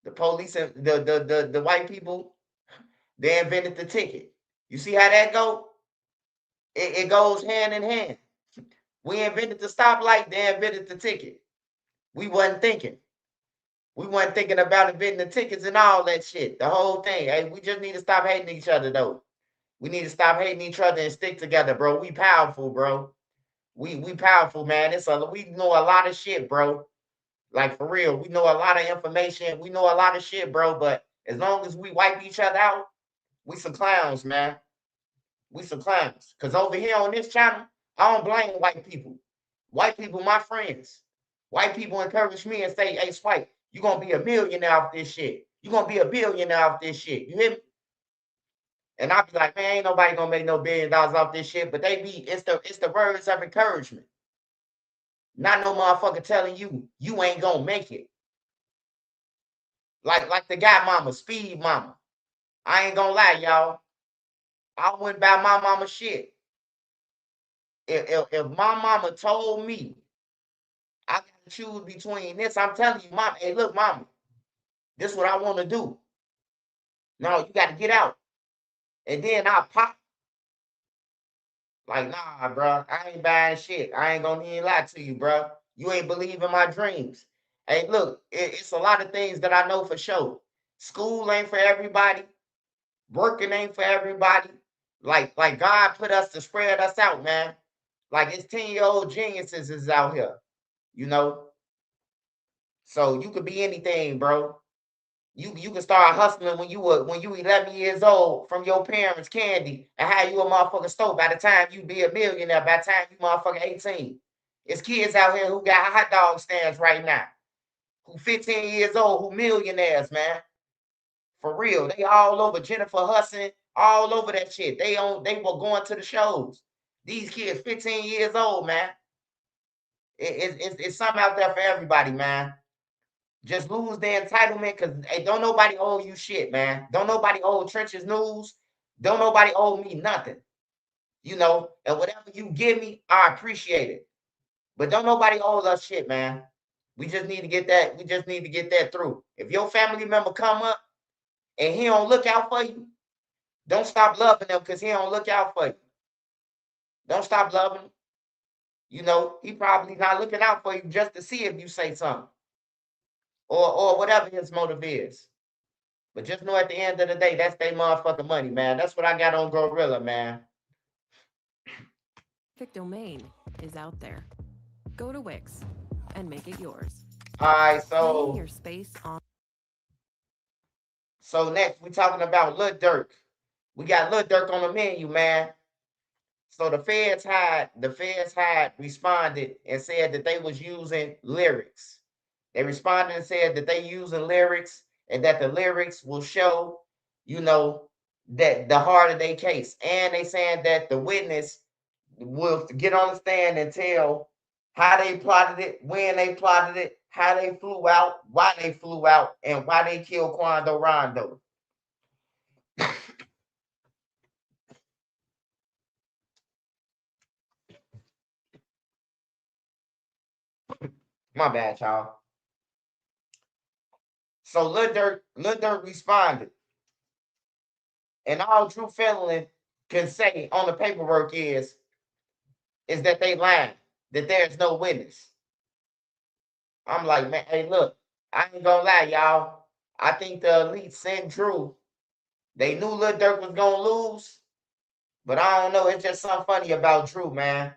The police and the white people, they invented the ticket. You see how that go? It goes hand in hand. We invented the stoplight, they invented the ticket. We wasn't thinking. We weren't thinking about inventing the tickets and all that shit. The whole thing. Hey, we just need to stop hating each other though. We need to stop hating each other and stick together, bro. We powerful, bro. We powerful, man. We know a lot of shit, bro. Like for real, we know a lot of information. We know a lot of shit, bro. But as long as we wipe each other out, we some clowns, man. We some clowns. Cause over here on this channel, I don't blame white people. White people, my friends. White people encourage me and say, "Hey, Swipe, you gonna be a millionaire off this shit. You gonna be a billionaire off this shit." You hear me? And I be like, man, ain't nobody gonna make no $1 billion off this shit. But it's the words of encouragement. Not no motherfucker telling you ain't gonna make it. Like the guy mama, Speed Mama. I ain't gonna lie, y'all. I wouldn't buy my mama shit. If my mama told me I gotta choose between this, I'm telling you, mama, hey, look, mama, this is what I want to do. No, you gotta get out. And then I pop. Like, nah, bro, I ain't buying shit. I ain't gonna even lie to you, bro. You ain't believe in my dreams. Hey, look, it's a lot of things that I know for sure. School ain't for everybody. Working ain't for everybody. Like God put us to spread us out, man. Like it's 10-year-old geniuses is out here, you know. So you could be anything, bro. You can start hustling when you 11 years old from your parents' candy and how you a motherfucking store. By the time you be a millionaire, by the time you motherfucking 18. It's kids out here who got hot dog stands right now, who 15 years old, who millionaires, man. For real. They all over Jennifer Hudson, all over that shit. They were going to the shows. These kids, 15 years old, man. It's something out there for everybody, man. Just lose the entitlement because hey, don't nobody owe you shit, man. Don't nobody owe Trenches News. Don't nobody owe me nothing. You know, and whatever you give me, I appreciate it. But don't nobody owe us shit, man. We just need to get that. We just need to get that through. If your family member come up and he don't look out for you, don't stop loving them because he don't look out for you. Don't stop loving him. You know, he probably not looking out for you just to see if you say something. Or whatever his motive is. But just know at the end of the day, that's their motherfucking money, man. That's what I got on Glorilla, man. Perfect domain is out there. Go to Wix and make it yours. All right, Claim your space on. So next we talking about Lil Durk. We got Lil Durk on the menu, man. So the feds had responded and said that they was using lyrics. They responded and said that they using lyrics and that the lyrics will show, you know, that the heart of their case. And they saying that the witness will get on the stand and tell how they plotted it, when they plotted it, how they flew out, why they flew out, and why they killed Quando Rondo. My bad, y'all. So Lil Durk responded. And all Drew Fenlon can say on the paperwork is that they lying, that there's no witness. I'm like, man, hey, look, I ain't gonna lie, y'all. I think the elite sent Drew. They knew Lil Durk was gonna lose, but I don't know. It's just something funny about Drew, man.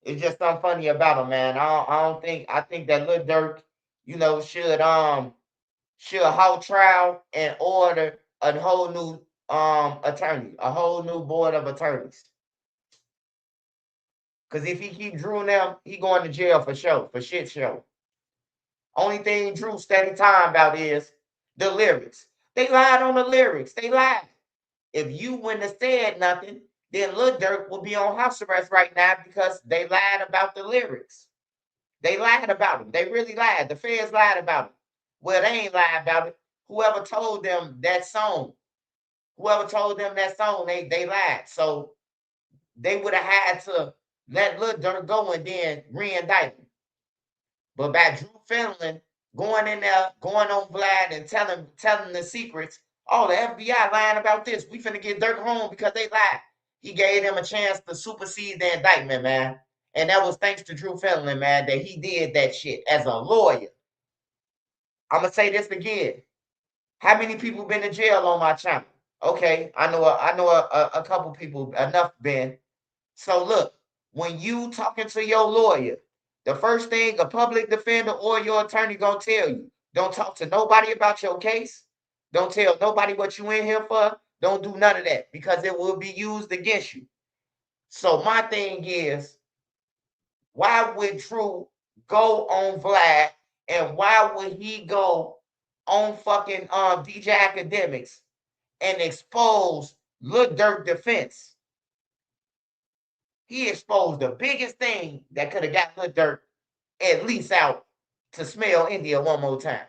It's just something funny about him, man. I don't think. I think that Lil Durk, you know, should hold trial and order a whole new attorney, a whole new board of attorneys. Because if he keep Drew now, he going to jail for sure, for shit show. Only thing Drew steady time about is the lyrics. They lied on the lyrics. They lied. If you wouldn't have said nothing, then Lil Durk will be on house arrest right now because they lied about the lyrics. They lied about him. They really lied. The feds lied about him. Well, they ain't lied about it. Whoever told them that song, they lied. So they would have had to let Lil Durk go and then re-indict him. But by Drew Fenlon going in there, going on Vlad and telling the secrets, oh, the FBI lying about this. We finna get Durk home because they lied. He gave them a chance to supersede the indictment, man. And that was thanks to Drew Fetterman, man, that he did that shit as a lawyer. I'm going to say this again. How many people been in jail on my channel? Okay, I know a couple people, enough been. So look, when you talking to your lawyer, the first thing a public defender or your attorney gonna tell you, don't talk to nobody about your case. Don't tell nobody what you in here for. Don't do none of that because it will be used against you. So my thing is, why would Drew go on Vlad and why would he go on fucking DJ Academics and expose Lil Durk defense? He exposed the biggest thing that could have got Lil Durk at least out to smell India one more time.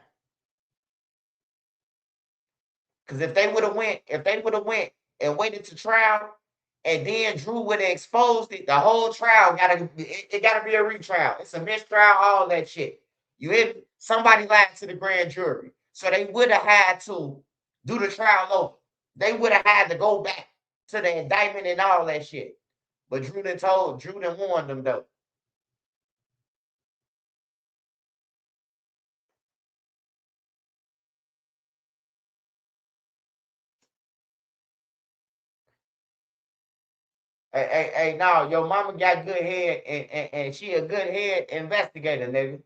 Because if they would have went and waited to trial, and then Drew would have exposed it, the whole trial gotta be a retrial. It's a mistrial, all that shit. You hear me? Somebody lied to the grand jury. So they would have had to do the trial over. They would have had to go back to the indictment and all that shit. But Drew done warned them though. Hey, no, your mama got good head and she a good head investigator, nigga.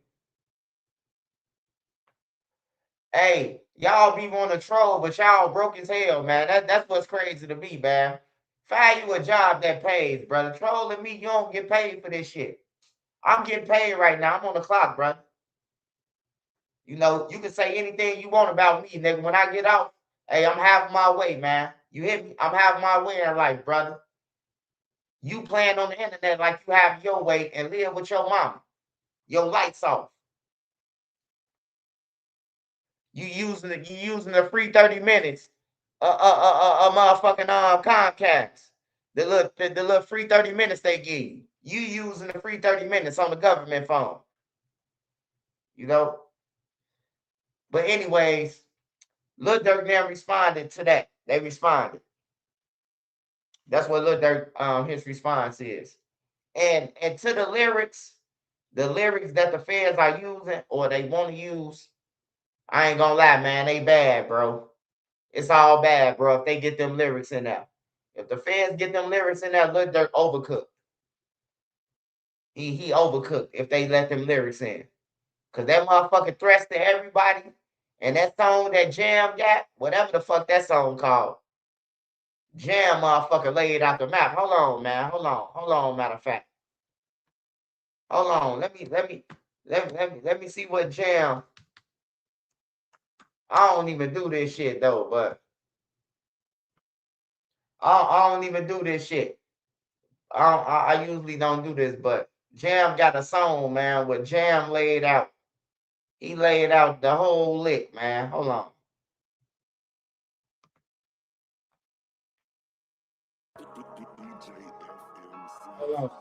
Hey, y'all be wanting to troll, but y'all broke as hell, man. That's what's crazy to me, man. Find you a job that pays, brother. Trolling me, you don't get paid for this shit. I'm getting paid right now. I'm on the clock, brother. You know, you can say anything you want about me, nigga. When I get out, hey, I'm having my way, man. You hear me? I'm having my way in life, brother. You playing on the internet like you have your way and live with your mama. Your lights off. You using the free 30 minutes. Motherfucking Comcast. The little free 30 minutes they give you. You using the free 30 minutes on the government phone. You know? But anyways, Lil Durk now responded to that. They responded. That's what Lil Durk his response is. And to the lyrics that the feds are using or they want to use, I ain't gonna lie, man, they bad, bro. It's all bad, bro, if they get them lyrics in there. If the fans get them lyrics in there, Lil Durk overcooked. He overcooked if they let them lyrics in. Cause that motherfucker threats to everybody. And that song that Jam got, whatever the fuck that song called. Jam motherfucker laid out the map. Hold on, man. Hold on, matter of fact. Hold on. Let me see what Jam. I don't even do this shit though, but I don't even do this shit. I usually don't do this, but Jam got a song, man, with Jam laid out. He laid out the whole lick, man. Hold on. Hold on.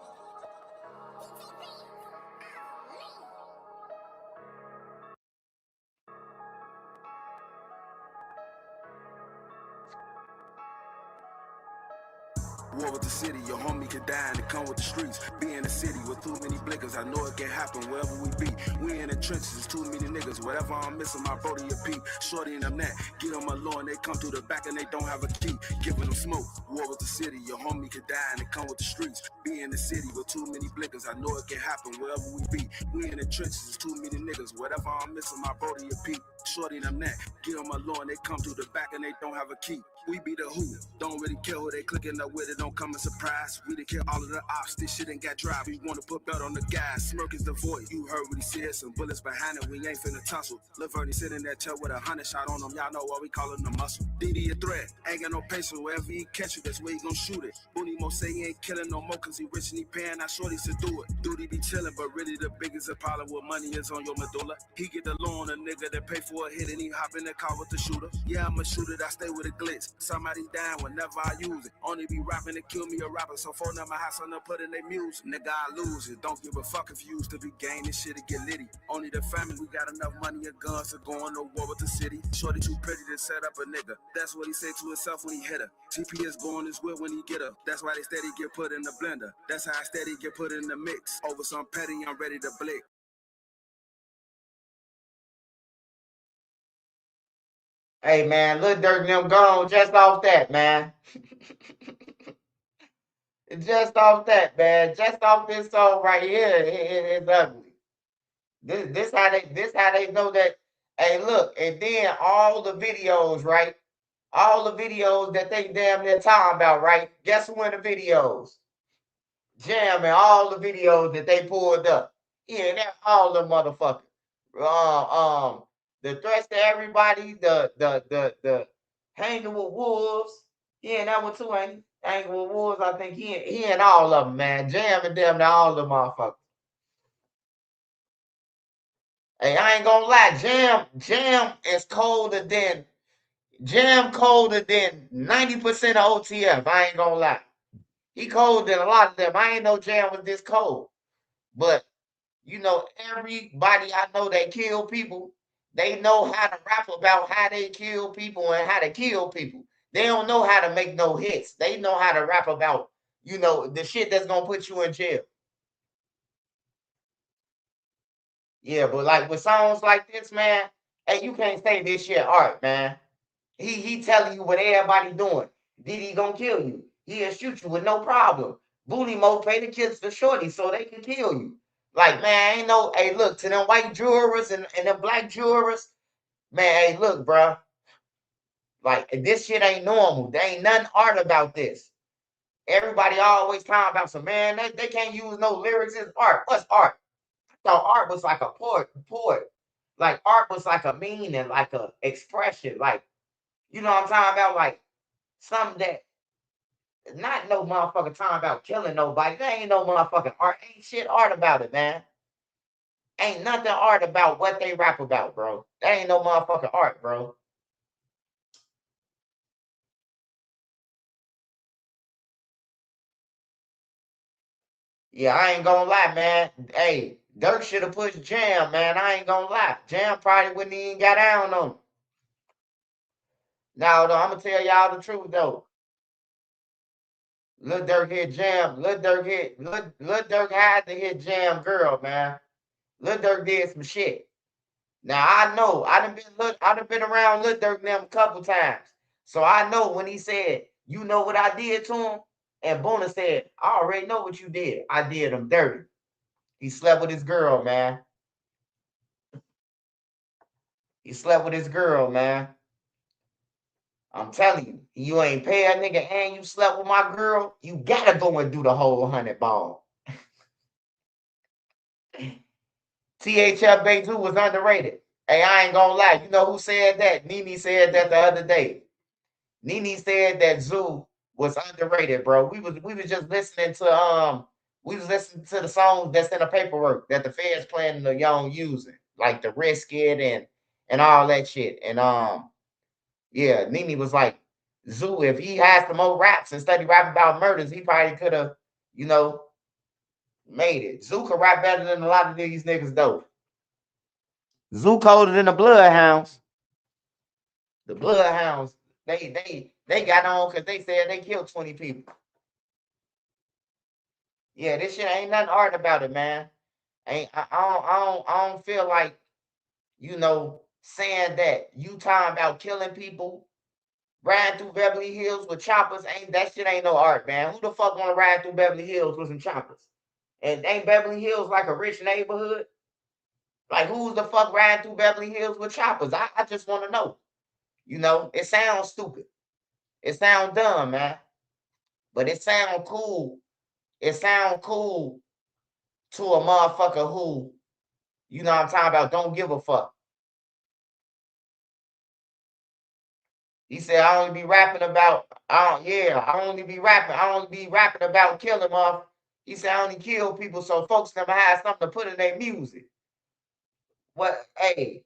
War with the city, your homie could die and it come with the streets. Be in the city with too many blinkers, I know it can happen wherever we be. We in the trenches, it's too many niggas. Whatever I'm missing, my brody a peep. Shorty and I'm that, get on my lawn, they come through the back and they don't have a key. Giving them smoke. War with the city, your homie could die and it come with the streets. Be in the city with too many blinkers, I know it can happen wherever we be. We in the trenches, it's too many niggas. Whatever I'm missing, my brody a peep. Shorty and I'm that, get on my lawn, they come through the back and they don't have a key. We be the who, don't really care who they clicking up with, it don't come as a surprise. We done kill all of the ops, this shit ain't got drive. We wanna put belt on the guys, smirk is the voice. You heard what he said, some bullets behind it, we ain't finna tussle. Lil Vernie sitting that chair with 100 shot on him, y'all know what we callin' the muscle. DD a threat, ain't got no patience, wherever he catch you, that's where he gon' shoot it. Booney Mo say he ain't killing no more, cause he rich and he paying, I shorty to do it. Duty be chillin', but really the biggest problem with money is on your medulla. He get the loan, a nigga that pay for a hit and he hop in the car with the shooter. Yeah, I'm a shooter, I stay with a glitz. Somebody dying whenever I use it. Only be rapping to kill me a rapper, so phone number house on the put in their music. Nigga, I lose it. Don't give a fuck if you used to be gang, this shit'll get litty. Only the family, we got enough money and guns to go on no war with the city. Shorty too pretty to set up a nigga. That's what he said to himself when he hit her. TP is going Turbo on his whip when he get up. That's why they steady get put in the blender. That's how I steady get put in the mix. Over some petty, I'm ready to blick. Hey man, Lil Durk and them gone just off that, man. Just off that, man. Just off this song right here, it's ugly. This how they know that. Hey, look, and then all the videos, right? All the videos that they damn near talking about, right? Guess who in the videos? Jam and all the videos that they pulled up. Yeah, that all the motherfuckers. The threats to everybody, the hanging with wolves. Yeah, that one too, ain't he? Hanging with wolves. I think he and all of them, man. Jam and them, all the motherfuckers. Hey, I ain't gonna lie, Jam is colder than 90% of OTF. I ain't gonna lie. He colder than a lot of them. I ain't know Jam was this cold. But everybody I know that kill people, they know how to rap about how they kill people and how to kill people. They don't know how to make no hits. They know how to rap about, the shit that's gonna put you in jail. Yeah, but like with songs like this, man, hey, you can't say this shit art, man. He telling you what everybody doing. Diddy gonna kill you. He'll shoot you with no problem. Booty Mo pay the kids for shorty so they can kill you. Like, man, ain't no, hey, look, to them white jurors and them black jurors, man, hey, look, bruh. Like, this shit ain't normal. There ain't nothing art about this. Everybody always talking about some, man, they can't use no lyrics as art. What's art? I thought art was like a poet. Like, art was like a meaning, like a expression. Like, you know what I'm talking about? Like, something that not no motherfucker talking about killing nobody. There ain't no motherfucking art. Ain't shit art about it, man. Ain't nothing art about what they rap about, bro. That ain't no motherfucking art, bro. Yeah, I ain't gonna lie, man. Hey, Dirk should have pushed Jam, man. I ain't gonna lie. Jam probably wouldn't even got down on him. Now, though, I'm gonna tell y'all the truth, though. Lil Durk hit Jam. Lil Durk had to hit Jam girl, man. Lil Durk did some shit. Now I know I done been around Lil Durk them a couple times. So I know when he said, you know what I did to him? And Bona said, I already know what you did. I did him dirty. He slept with his girl, man. He slept with his girl, man. I'm telling you, you ain't pay a nigga and you slept with my girl, you gotta go and do the whole 100 ball. THF Beitu was underrated. Hey, I ain't gonna lie. You know who said that? Nene said that the other day. Nene said that Zoo was underrated, bro. We was just listening to the songs that's in the paperwork that the feds planning to young using, like the risk it and all that shit. And yeah, Nene was like, Zoo, if he had some more raps and study rapping about murders, he probably could have, you know, made it. Zoo could rap better than a lot of these niggas though. Zoo colder than the Bloodhounds. The Bloodhounds, they got on because they said they killed 20 people. Yeah, this shit ain't nothing art about it, man. Ain't I don't feel like, saying that you talking about killing people, riding through Beverly Hills with choppers, ain't that shit ain't no art, man. Who the fuck wanna ride through Beverly Hills with some choppers? And ain't Beverly Hills like a rich neighborhood? Like who's the fuck riding through Beverly Hills with choppers? I just wanna know. It sounds stupid. It sounds dumb, man. But it sound cool. It sound cool to a motherfucker who, you know what I'm talking about, don't give a fuck. He said, I only be rapping about, I only be rapping about killing off. He said, I only kill people so folks never have something to put in their music. What, hey,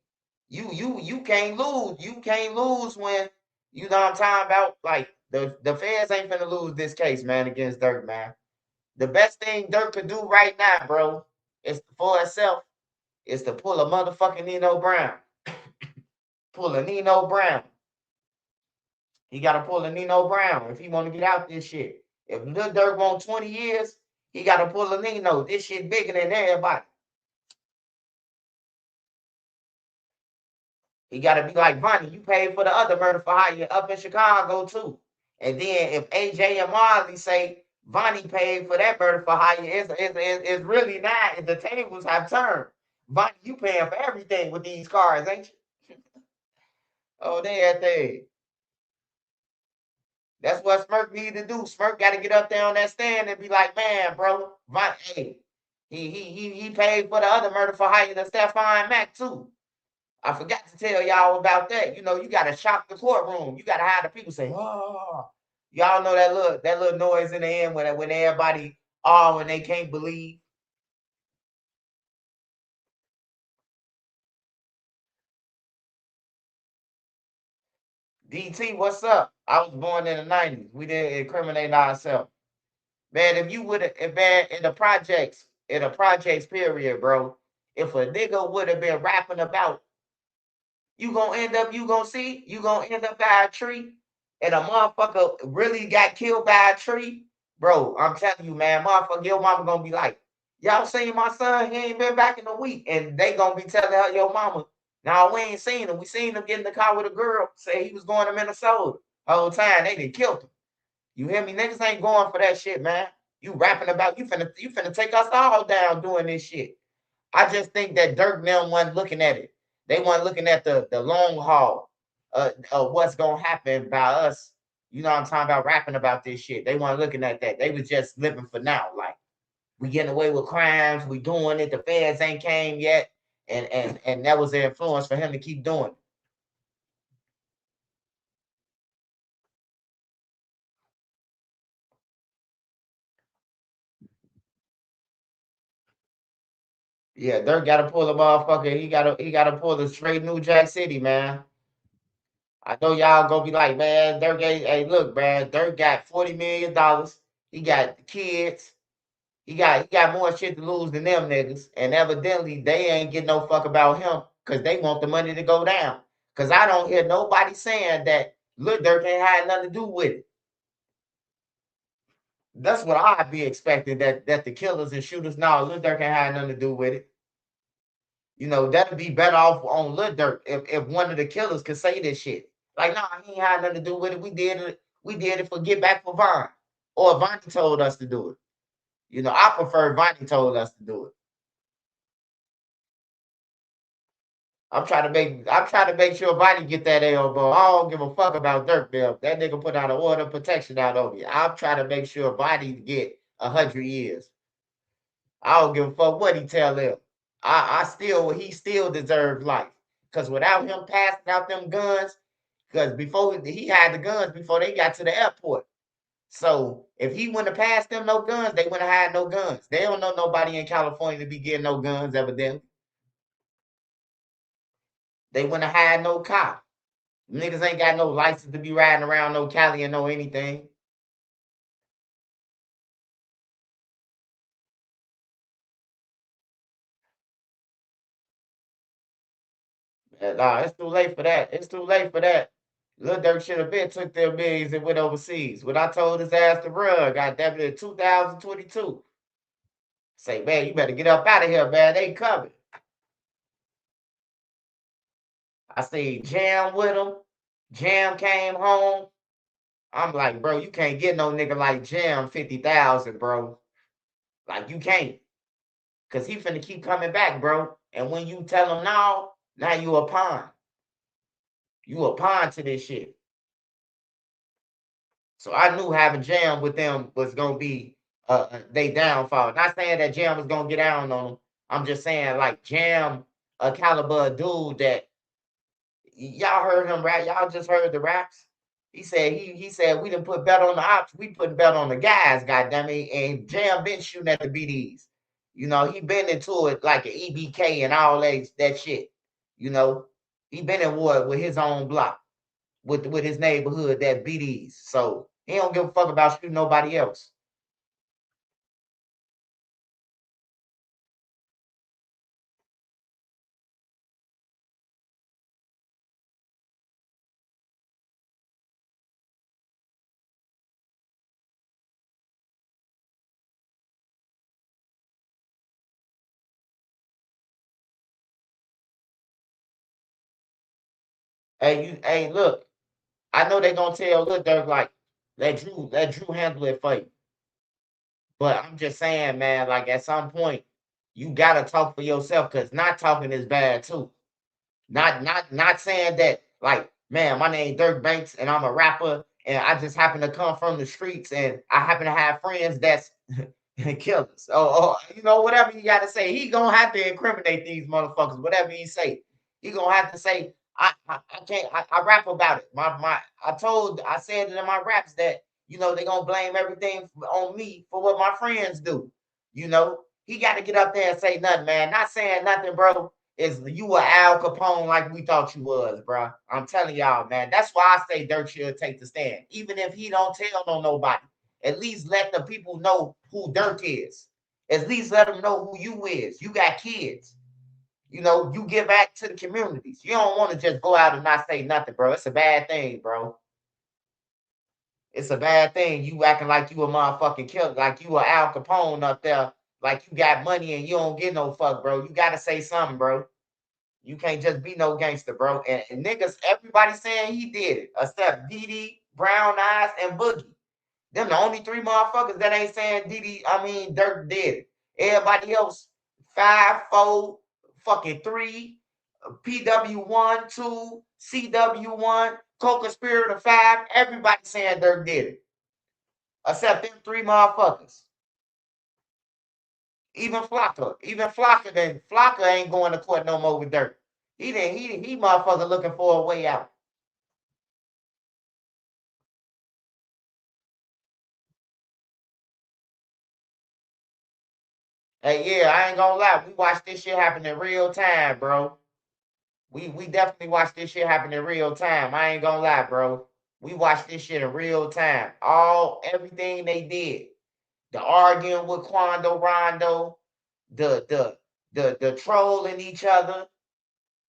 you can't lose. You can't lose when, you know what I'm talking about? Like, the feds ain't finna lose this case, man, against Dirk, man. The best thing Dirk could do right now, bro, is for itself, is to pull a motherfucking Nino Brown. Pull a Nino Brown. He got to pull a Nino Brown if he want to get out this shit. If Lil Durk want 20 years, he got to pull a Nino. This shit bigger than everybody. He got to be like Vonnie. You paid for the other murder for hire up in Chicago too. And then if AJ and Marley say Vonnie paid for that murder for hire, it's really not. The tables have turned. Vonnie, you paying for everything with these cars, ain't you? Oh, they at there. That's what Smirk need to do. Smirk got to get up there on that stand and be like, man, bro, hey, he paid for the other murder for hire the Stefan Mac too. I forgot to tell y'all about that. You know, you gotta shock the courtroom. You gotta have the people say, "Oh." Y'all know that little noise in the end when everybody when they can't believe. DT, what's up? I was born in the 90s. We didn't incriminate ourselves. Man, if you would have, man, in the projects period, bro, if a nigga would have been rapping about, you gonna end up by a tree, and a motherfucker really got killed by a tree, bro. I'm telling you, man, motherfucker, your mama gonna be like, y'all seen my son? He ain't been back in a week, and they gonna be telling her, your mama, no, we ain't seen him. We seen him get in the car with a girl, say he was going to Minnesota. The whole time they didn't kill him. You hear me? Niggas ain't going for that shit, man. You rapping about you finna take us all down doing this shit. I just think that Dirk and them wasn't looking at it. They weren't looking at the long haul of what's gonna happen by us. You know what I'm talking about, rapping about this shit. They weren't looking at that. They was just living for now. Like, we getting away with crimes, we doing it, the feds ain't came yet. And that was the influence for him to keep doing it. Yeah, Dirk gotta pull a motherfucker. He gotta pull the straight New Jack City, man. I know y'all gonna be like, man, Dirk ain't, hey, look, man, Dirk got $40 million. He got kids. He got more shit to lose than them niggas. And evidently they ain't getting no fuck about him because they want the money to go down. Cause I don't hear nobody saying that Lil Durk ain't had nothing to do with it. That's what I'd be expecting, that the killers and shooters, no, Lil Durk ain't had nothing to do with it. You know, that'd be better off on Lil Durk if one of the killers could say this shit. Like, nah, he ain't had nothing to do with it. We did it for Get Back for Vaughn. Or Vonnie told us to do it. You know, I prefer Vonnie told us to do it. I'm trying to make sure Vonnie get that elbow. I don't give a fuck about Dirk Bill. That nigga put out an order of protection out over you. I'm trying to make sure Vonnie get 100 years. I don't give a fuck what he tell them. He still deserves life. Cause without him passing out them guns, because before he had the guns before they got to the airport. So if he wouldn't have passed them no guns, they wouldn't have had no guns. They don't know nobody in California to be getting no guns, evidently. They wouldn't have had no cop. Niggas ain't got no license to be riding around no Cali and no anything. Nah, it's too late for that. It's too late for that. Lil Durk should have been took their millions and went overseas. When I told his ass to run, goddamn it, in 2022. Say, man, you better get up out of here, man. They coming. I see Jam with him. Jam came home. I'm like, bro, you can't get no nigga like Jam 50,000, bro. Like, you can't. Cause he finna keep coming back, bro. And when you tell him no, now you a pawn. You a pawn to this shit. So I knew having Jam with them was gonna be they downfall. Not saying that Jam was gonna get down on them. I'm just saying like Jam, a caliber dude that y'all heard him rap. Y'all just heard the raps. He said we didn't put bet on the ops. We put bet on the guys. Goddamn it! And Jam been shooting at the BDs. You know he been into it like an EBK and all that shit. You know he been in war with his own block, with his neighborhood that BDs. So he don't give a fuck about shooting nobody else. Hey, look, I know they gonna tell Lil Durk like, let Drew handle it for you. But I'm just saying, man, like at some point, you gotta talk for yourself because not talking is bad too. Not saying that like, man, my name Dirk Banks and I'm a rapper and I just happen to come from the streets and I happen to have friends that's killers. You know, whatever you gotta say. He gonna have to incriminate these motherfuckers, whatever he say. He gonna have to say, I can't I rap about it. I said it in my raps that, you know, they gonna blame everything on me for what my friends do. You know, he gotta get up there and say nothing, man. Not saying nothing, bro, is you were Al Capone like we thought you was, bro. I'm telling y'all, man. That's why I say Dirk should take the stand. Even if he don't tell on nobody, at least let the people know who Dirk is. At least let them know who you is. You got kids. You know, you give back to the communities. You don't want to just go out and not say nothing, bro. It's a bad thing, bro. It's a bad thing. You acting like you a motherfucking killer, like you a Al Capone up there, like you got money and you don't get no fuck, bro. You gotta say something, bro. You can't just be no gangster, bro. And niggas, everybody saying he did it, except Didi, Brown Eyes, and Boogie. Them the only three motherfuckers that ain't saying Dirk did it. Everybody else, 5, 4, fucking 3, PW1, 2, CW1, Co-Conspirator 5. Everybody saying Dirk did it, except them three motherfuckers. Flocka ain't going to court no more with Dirk. He motherfucker looking for a way out. Hey, yeah, I ain't gonna lie. We watched this shit happen in real time, bro. We definitely watched this shit happen in real time. I ain't gonna lie, bro. We watched this shit in real time. Everything they did. The arguing with Quando Rondo, the the trolling each other,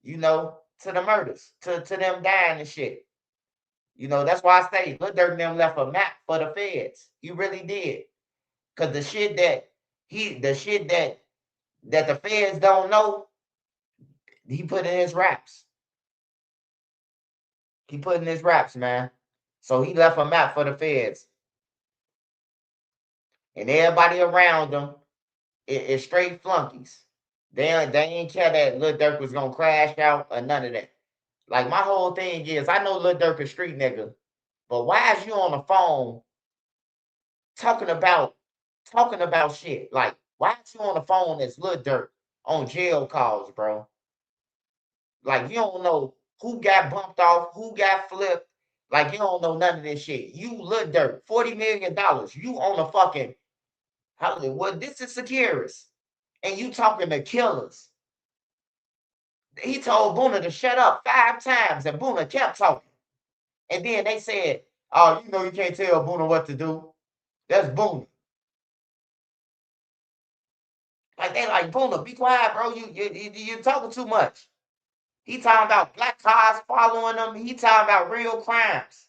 you know, to the murders, to them dying and shit. You know, that's why I say Lil Durk and them left a map for the feds. He really did. Cause the shit that the feds don't know, he put in his raps. He put in his raps, man. So he left a map for the feds. And everybody around him is straight flunkies. They ain't care that Lil Durk was gonna crash out or none of that. Like my whole thing is, I know Lil Durk a street nigga, but why is you on the phone talking about shit? Like, why is you on the phone as Lil Durk on jail calls, bro? Like you don't know who got bumped off, who got flipped. Like you don't know none of this shit. You Lil Durk, $40 million. You on a fucking Hollywood. This is Securus. And you talking to killers. He told Boona to shut up 5 times, and Boona kept talking. And then they said, "Oh, you know you can't tell Boona what to do." That's Boona. Like they like Boona, be quiet, bro. You talking too much. He talking about black cars following him. He talking about real crimes.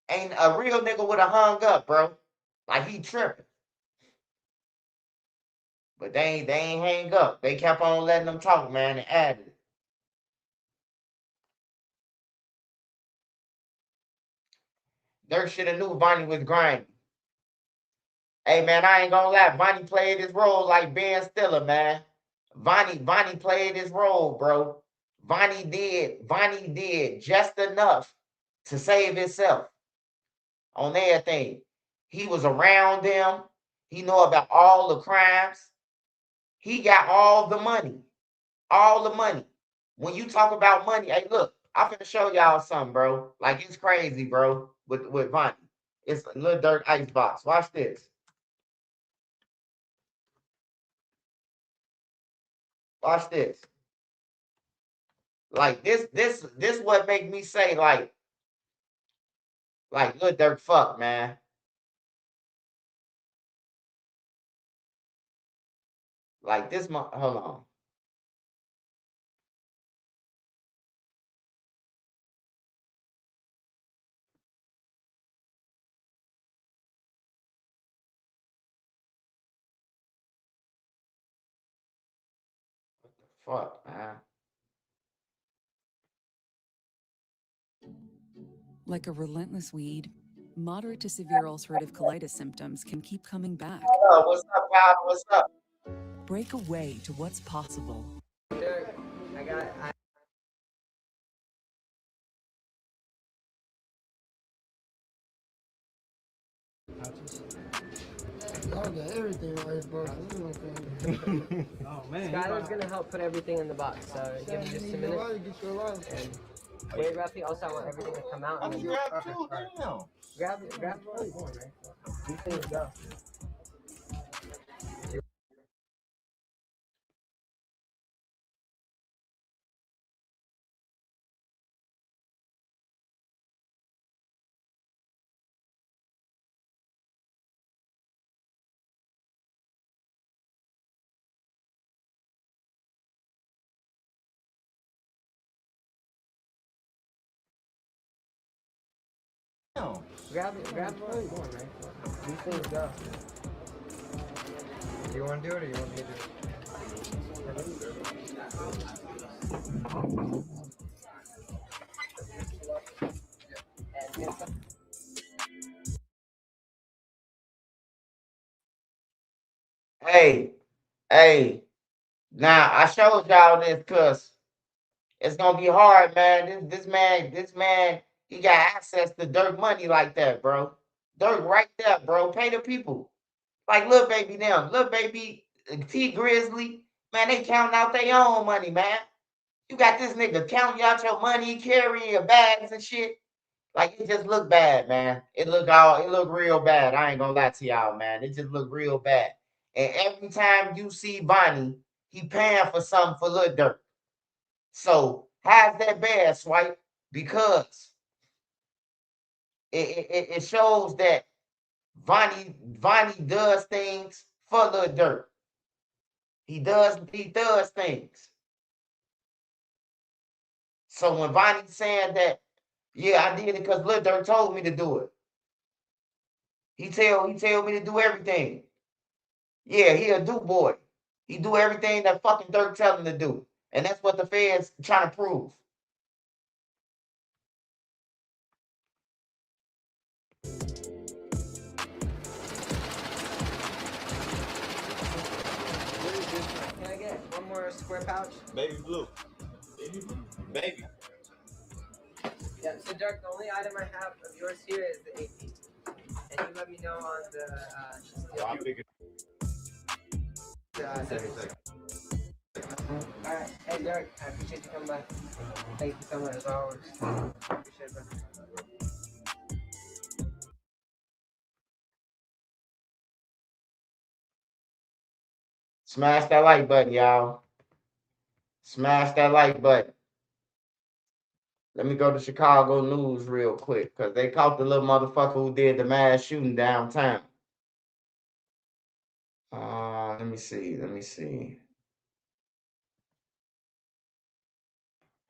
Ain't a real nigga would have hung up, bro. Like he tripping. But they ain't hang up. They kept on letting them talk, man, and added it. Dirk should have knew Vonnie was grinding. Hey man, I ain't gonna lie. Vonnie played his role like Ben Stiller, man. Vonnie played his role, bro. Vonnie did just enough to save himself on everything. He was around them. He know about all the crimes. He got all the money. All the money. When you talk about money, hey, look, I'm gonna show y'all something, bro. Like it's crazy, bro. With Vonnie, it's a Lil Durk Icebox. Watch this. Watch this. Like this what make me say like Lil Durk fuck, man. Like this hold on. Fuck, man. Like a relentless weed, moderate to severe ulcerative colitis symptoms can keep coming back. What's up, Bob? What's up? Break away to what's possible. Y'all got everything right, bro. Oh man. Skylar's gonna help put everything in the box, so give me just a minute. Get your life. And wait, Rafi, also I want everything to come out. And grab two, damn. Grab one. These things go. Grab one, right? These things go. Do you want to do it or you want me to do it? Hey. Now I showed y'all this because it's gonna be hard, man. This man, he got access to Dirk money like that, bro. Dirk right there, bro. Pay the people. Like Lil Baby them. Lil Baby, T Grizzly, man, they counting out their own money, man. You got this nigga counting out your money, carrying your bags and shit. Like it just look bad, man. It look real bad. I ain't gonna lie to y'all, man. It just look real bad. And every time you see Bonnie, he paying for something for Lil Durk. So how's that bad, Swipe? Because it shows that Vonnie does things for Lil Durk. He does things. So when Vonnie's saying that, yeah, I did it because Lil Durk told me to do it. He tell me to do everything. Yeah, he a do boy. He do everything that fucking Durk tell him to do. And that's what the feds trying to prove. Can I get one more square pouch? Baby blue. Baby. Yeah, so Dirk, the only item I have of yours here is the AP. And you let me know on the I'll pick it. Alright, hey Dirk, I appreciate you coming by. Thank you so much as always. Appreciate it, bro. Smash that like button, y'all. Smash that like button. Let me go to Chicago News real quick, because they caught the little motherfucker who did the mass shooting downtown. Let me see.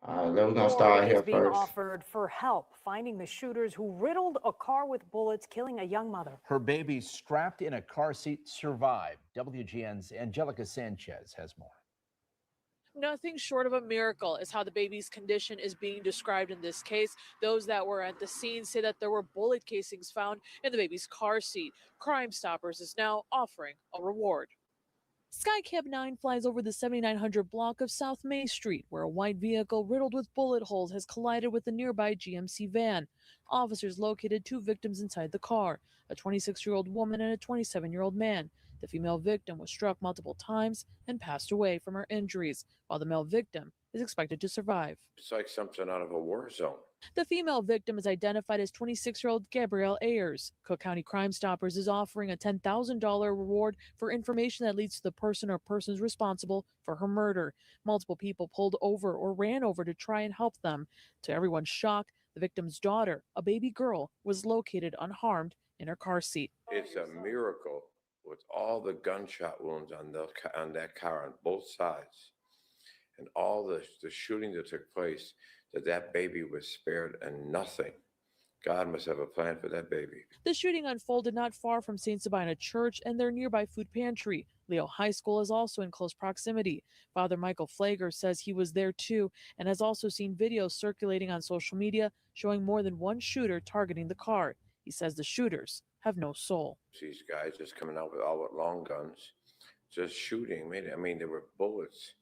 All right, we're gonna start here being first. offered for help finding the shooters who riddled a car with bullets, killing a young mother. Her baby strapped in a car seat survived. WGN's Angelica Sanchez has more. Nothing short of a miracle is how the baby's condition is being described in this case. Those that were at the scene say that there were bullet casings found in the baby's car seat. Crime Stoppers is now offering a reward. Skycab 9 flies over the 7900 block of South May Street, where a white vehicle riddled with bullet holes has collided with a nearby GMC van. Officers located two victims inside the car, a 26-year-old woman and a 27-year-old man. The female victim was struck multiple times and passed away from her injuries, while the male victim is expected to survive. It's like something out of a war zone. The female victim is identified as 26-year-old Gabrielle Ayers. Cook County Crime Stoppers is offering a $10,000 reward for information that leads to the person or persons responsible for her murder. Multiple people pulled over or ran over to try and help them. To everyone's shock, the victim's daughter, a baby girl, was located unharmed in her car seat. It's a miracle with all the gunshot wounds on that car on both sides and all the shooting that took place, that baby was spared and nothing. God must have a plan for that baby. The shooting unfolded not far from St. Sabina Church and their nearby food pantry. Leo High School is also in close proximity. Father Michael Flager says he was there too and has also seen videos circulating on social media showing more than one shooter targeting the car. He says the shooters have no soul. These guys just coming out with all with long guns, just shooting. I mean, there were bullets,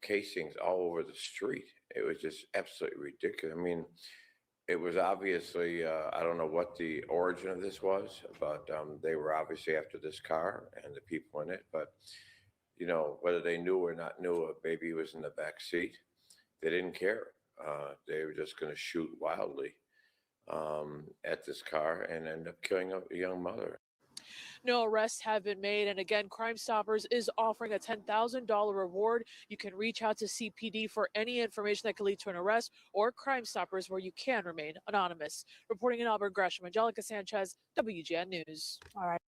casings all over the street. It was just absolutely ridiculous. I mean, it was obviously, I don't know what the origin of this was, but they were obviously after this car and the people in it. But, you know, whether they knew or not knew a baby was in the back seat, they didn't care. They were just going to shoot wildly at this car and end up killing a young mother. No arrests have been made. And again, Crime Stoppers is offering a $10,000 reward. You can reach out to CPD for any information that could lead to an arrest, or Crime Stoppers, where you can remain anonymous. Reporting in Albert Gresham, Angelica Sanchez, WGN News. All right.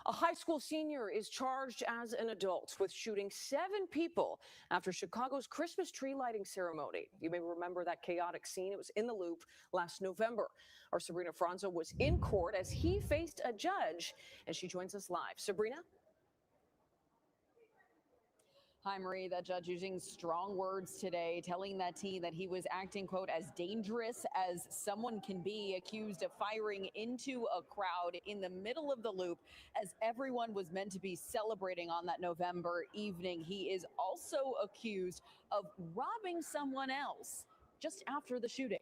A high school senior is charged as an adult with shooting 7 people after Chicago's Christmas tree lighting ceremony. You may remember that chaotic scene. It was in the Loop last November. Our Sabrina Franzo was in court as he faced a judge, and she joins us live. Sabrina? Hi, Marie. That judge using strong words today, telling that teen that he was acting, quote, as dangerous as someone can be, accused of firing into a crowd in the middle of the Loop as everyone was meant to be celebrating on that November evening. He is also accused of robbing someone else just after the shooting.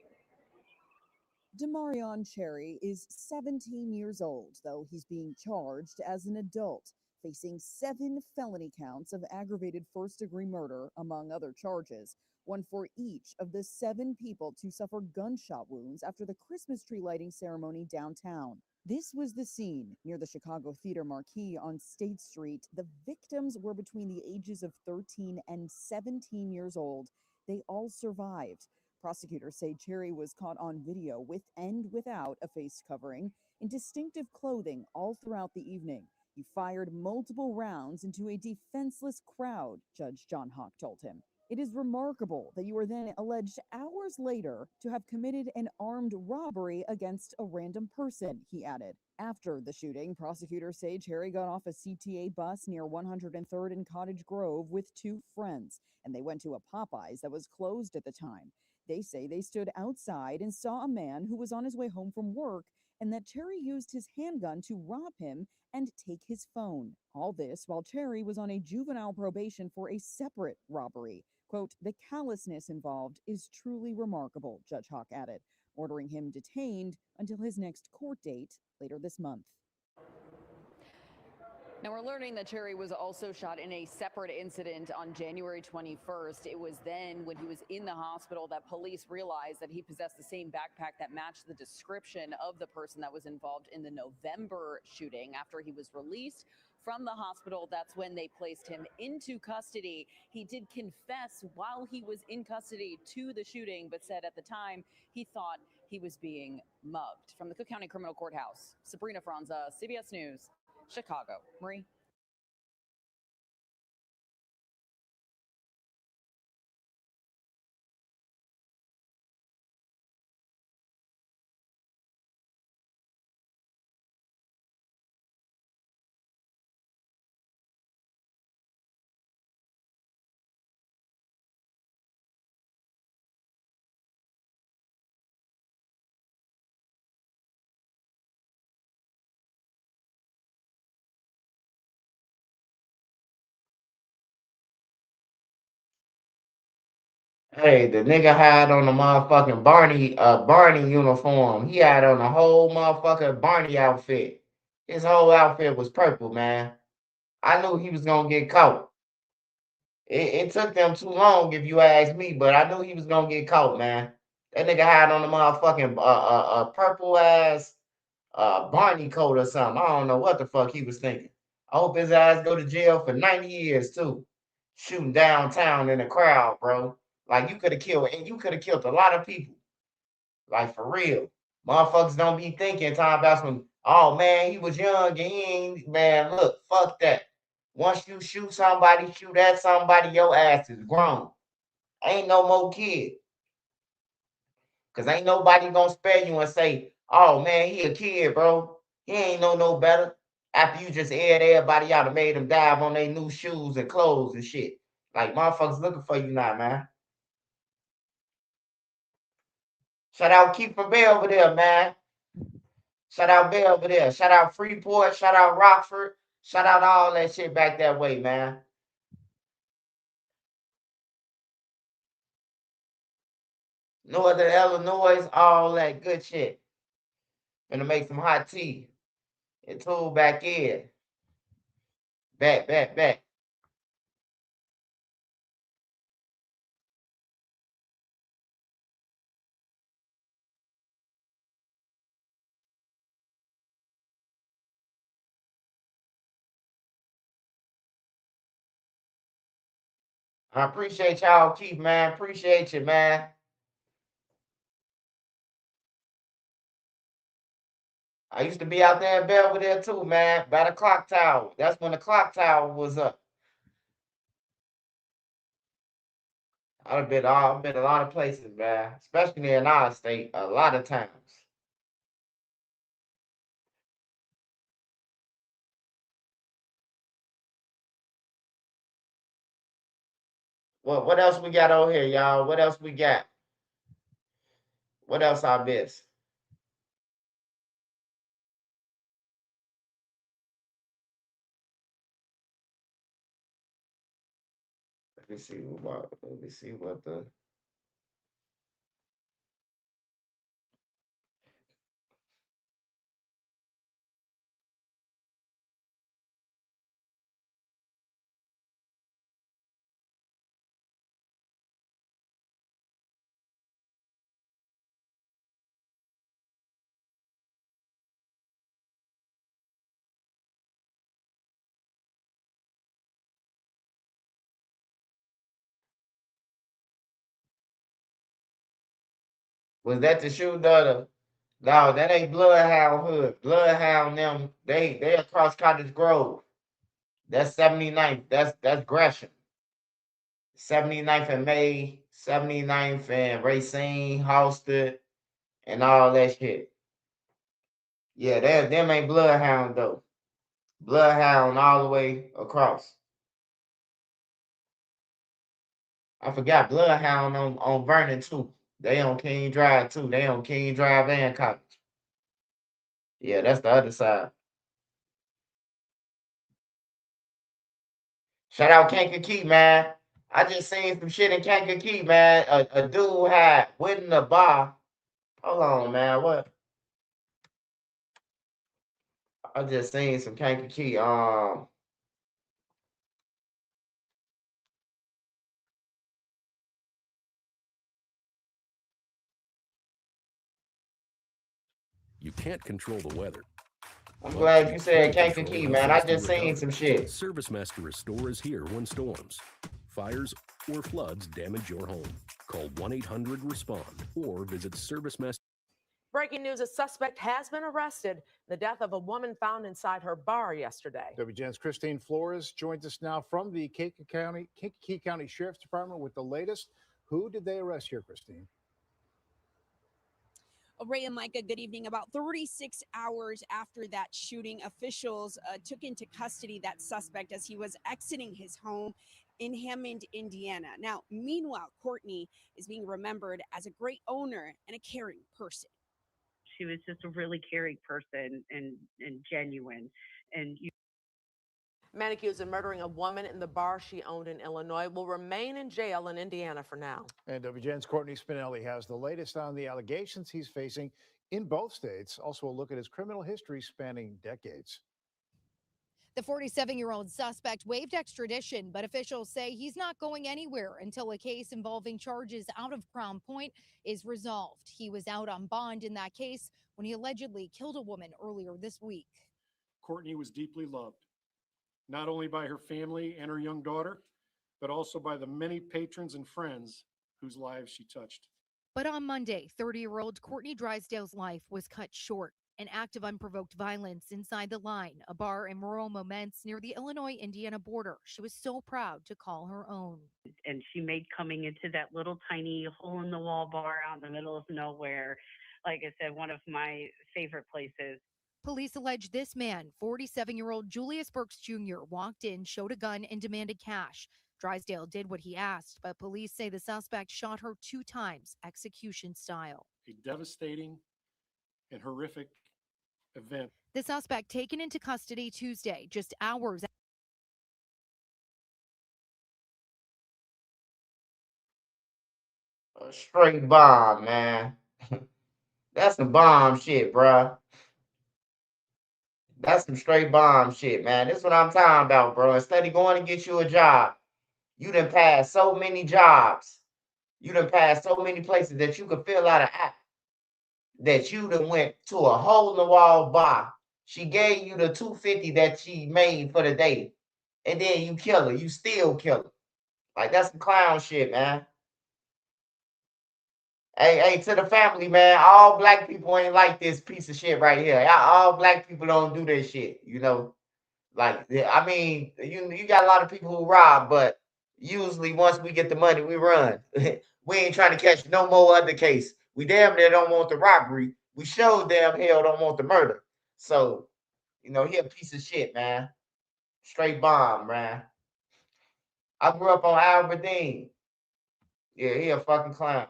Demarion Cherry is 17 years old, though he's being charged as an adult, facing 7 felony counts of aggravated first-degree murder, among other charges, one for each of the 7 people to suffer gunshot wounds after the Christmas tree lighting ceremony downtown. This was the scene near the Chicago Theater Marquee on State Street. The victims were between the ages of 13 and 17 years old. They all survived. Prosecutors say Cherry was caught on video with and without a face covering in distinctive clothing all throughout the evening. He fired multiple rounds into a defenseless crowd, Judge John Hawk told him. It is remarkable that you are then alleged hours later to have committed an armed robbery against a random person, he added. After the shooting, prosecutors say Cherry got off a CTA bus near 103rd and Cottage Grove with 2 friends, and they went to a Popeyes that was closed at the time. They say they stood outside and saw a man who was on his way home from work, and that Cherry used his handgun to rob him and take his phone. All this while Cherry was on a juvenile probation for a separate robbery. Quote, the callousness involved is truly remarkable, Judge Hawk added, ordering him detained until his next court date later this month. Now, we're learning that Cherry was also shot in a separate incident on January 21st. It was then, when he was in the hospital, that police realized that he possessed the same backpack that matched the description of the person that was involved in the November shooting. After he was released from the hospital, that's when they placed him into custody. He did confess while he was in custody to the shooting, but said at the time he thought he was being mugged. From the Cook County Criminal Courthouse, Sabrina Franza, CBS News, Chicago. Marie? Hey, the nigga had on the motherfucking Barney uniform. He had on the whole motherfucking Barney outfit. His whole outfit was purple, man. I knew he was gonna get caught. It took them too long, if you ask me, but I knew he was gonna get caught, man. That nigga had on the motherfucking purple ass Barney coat or something. I don't know what the fuck he was thinking. I hope his ass go to jail for 90 years too. Shooting downtown in the crowd, bro. Like you could have killed, and you could have killed a lot of people. Like for real. Motherfuckers don't be thinking talking about some, oh man, he was young and he ain't, man, look, fuck that. Once you shoot somebody, shoot at somebody, your ass is grown. Ain't no more kid. Cause ain't nobody gonna spare you and say, oh man, he a kid, bro. He ain't know no better. After you just aired everybody out and made them dive on their new shoes and clothes and shit. Like motherfuckers looking for you now, man. Shout out Keith from Bay over there, man. Shout out Bay over there. Shout out Freeport. Shout out Rockford. Shout out all that shit back that way, man. Northern Illinois, all that good shit. Gonna make some hot tea and tune back in. Back. I appreciate y'all, Keith, man. Appreciate you, man. I used to be out there in Belvedere too, man, by the clock tower. That's when the clock tower was up. I've been a lot of places, man, especially in our state, a lot of times. What else we got over here, y'all? What else we got? What else I missed? Let me see what the was that the shoe daughter? No, that ain't Bloodhound Hood. Bloodhound them, they across Cottage Grove. That's 79th. That's Gresham. 79th and May, 79th and Racine, Halsted, and all that shit. Yeah, them ain't Bloodhound though. Bloodhound all the way across. I forgot Bloodhound on Vernon too. They on King Drive too. They on King Drive and College. Yeah, that's the other side. Shout out Kankakee, man. I just seen some shit in Kankakee, man. A dude had went in the bar. Hold on, man. What? I just seen some Kankakee. You can't control the weather. I'm but glad you said can control Kankakee, how man. I fast you just seen recover. some shit. ServiceMaster Restore is here when storms, fires, or floods damage your home. Call 1-800-RESPOND or visit ServiceMaster. Breaking news, a suspect has been arrested. The death of a woman found inside her bar yesterday. WGN's Christine Flores joins us now from the Kankakee County Sheriff's Department with the latest. Who did they arrest here, Christine? Ray and Micah, good evening. About 36 hours after that shooting, officials took into custody that suspect as he was exiting his home in Hammond, Indiana. Now, meanwhile, Courtney is being remembered as a great owner and a caring person. She was just a really caring person and genuine. And Man accused of murdering a woman in the bar she owned in Illinois will remain in jail in Indiana for now. And WGN's Courtney Spinelli has the latest on the allegations he's facing in both states. Also, a look at his criminal history spanning decades. The 47-year-old suspect waived extradition, but officials say he's not going anywhere until a case involving charges out of Crown Point is resolved. He was out on bond in that case when he allegedly killed a woman earlier this week. Courtney was deeply loved, not only by her family and her young daughter, but also by the many patrons and friends whose lives she touched. But on Monday, 30-year-old Courtney Drysdale's life was cut short. An act of unprovoked violence inside the Line, a bar in rural Moments near the Illinois-Indiana border. She was so proud to call her own. And she made coming into that little tiny hole in the wall bar out in the middle of nowhere, like I said, one of my favorite places. Police allege this man, 47-year-old Julius Burks Jr., walked in, showed a gun, and demanded cash. Drysdale did what he asked, but police say the suspect shot her 2 times, execution style. A devastating and horrific event. The suspect taken into custody Tuesday, just hours. A straight bomb, man. That's some bomb shit, bruh. That's some straight bomb shit, man. This is what I'm talking about, bro. Instead of going to get you a job, you done passed so many jobs. You done passed so many places that you could fill out an app that you done went to a hole in the wall bar. She gave you the 250 that she made for the day. And then you kill her. You still kill her. Like, that's some clown shit, man. Hey, to the family, man. All black people ain't like this piece of shit right here. All black people don't do this shit, you know. Like, I mean, you got a lot of people who rob, but usually once we get the money, we run. We ain't trying to catch no more other case. We damn near don't want the robbery. We sure damn hell don't want the murder. So, he a piece of shit, man. Straight bomb, man. I grew up on Alberdeen. Yeah, he a fucking clown.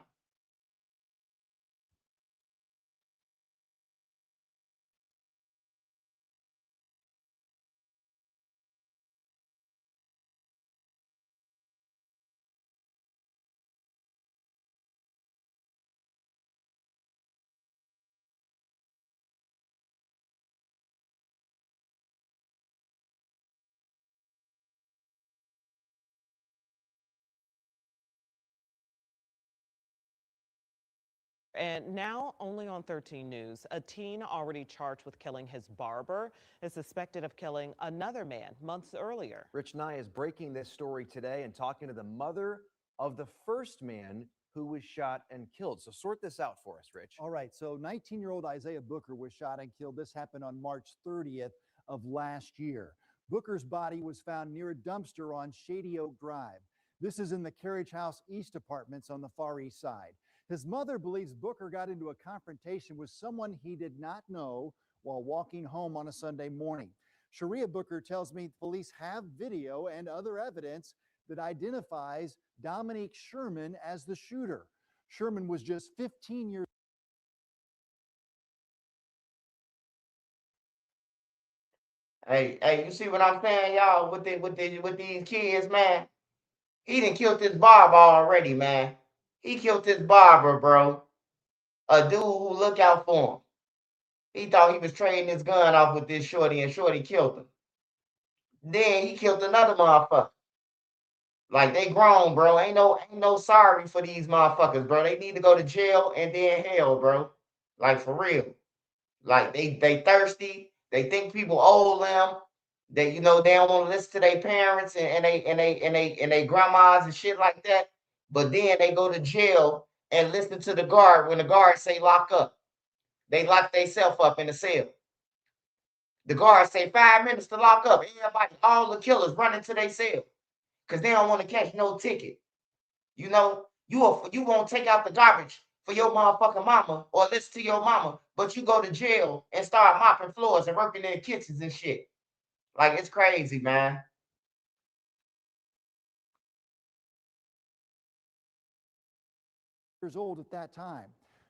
And now, only on 13 News, a teen already charged with killing his barber is suspected of killing another man months earlier. Rich Nye is breaking this story today and talking to the mother of the first man who was shot and killed. So sort this out for us, Rich. All right. So 19-year-old Isaiah Booker was shot and killed. This happened on March 30th of last year. Booker's body was found near a dumpster on Shady Oak Drive. This is in the Carriage House East Apartments on the Far East Side. His mother believes Booker got into a confrontation with someone he did not know while walking home on a Sunday morning. Sharia Booker tells me police have video and other evidence that identifies Dominique Sherman as the shooter. Sherman was just 15 years. Hey, you see what I'm saying, y'all? With these kids, man. He done killed this barber already, man. He killed this barber, bro. A dude who look out for him. He thought he was trading his gun off with this shorty, and shorty killed him. Then he killed another motherfucker. Like, they grown, bro. Ain't no sorry for these motherfuckers, bro. They need to go to jail and then hell, bro. Like, for real. Like, they thirsty. They think people owe them. They they don't want to listen to their parents and they grandmas and shit like that. But then they go to jail and listen to the guard when the guard say lock up. They lock themselves up in the cell. The guard say 5 minutes to lock up. Everybody, all the killers running to their cell because they don't want to catch no ticket. You won't take out the garbage for your motherfucking mama or listen to your mama, but you go to jail and start mopping floors and working in kitchens and shit. Like, it's crazy, man. Years old at that time.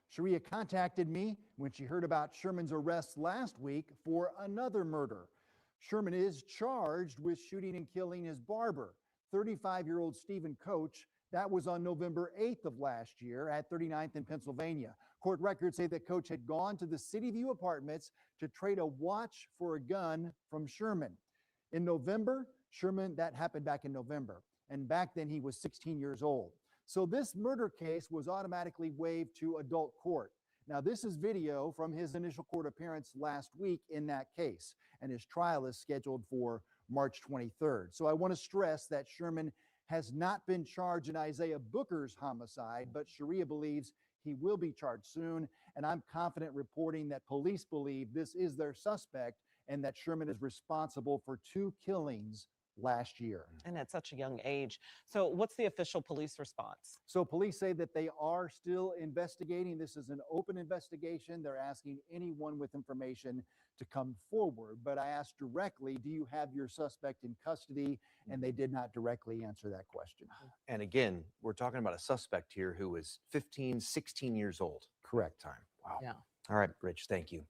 Sharia contacted me when she heard about Sherman's arrest last week for another murder. Sherman is charged with shooting and killing his barber, 35-year-old Stephen Coach. That was on November 8th of last year at 39th in Pennsylvania. Court records say that Coach had gone to the City View Apartments to trade a watch for a gun from Sherman. In November, that happened back in November, and back then he was 16 years old. So this murder case was automatically waived to adult court. Now, this is video from his initial court appearance last week in that case, and his trial is scheduled for March 23rd. So I want to stress that Sherman has not been charged in Isaiah Booker's homicide, but Sharia believes He will be charged soon, and I'm confident reporting that police believe this is their suspect and that Sherman is responsible for 2 killings last year. And at such a young age. So what's the official police response? So police say that they are still investigating. This is an open investigation. They're asking anyone with information to come forward. But I asked directly, do you have your suspect in custody? And they did not directly answer that question. And again, we're talking about a suspect here who was 15, 16 years old. Correct. Time. Wow. Yeah. All right, Rich, thank you.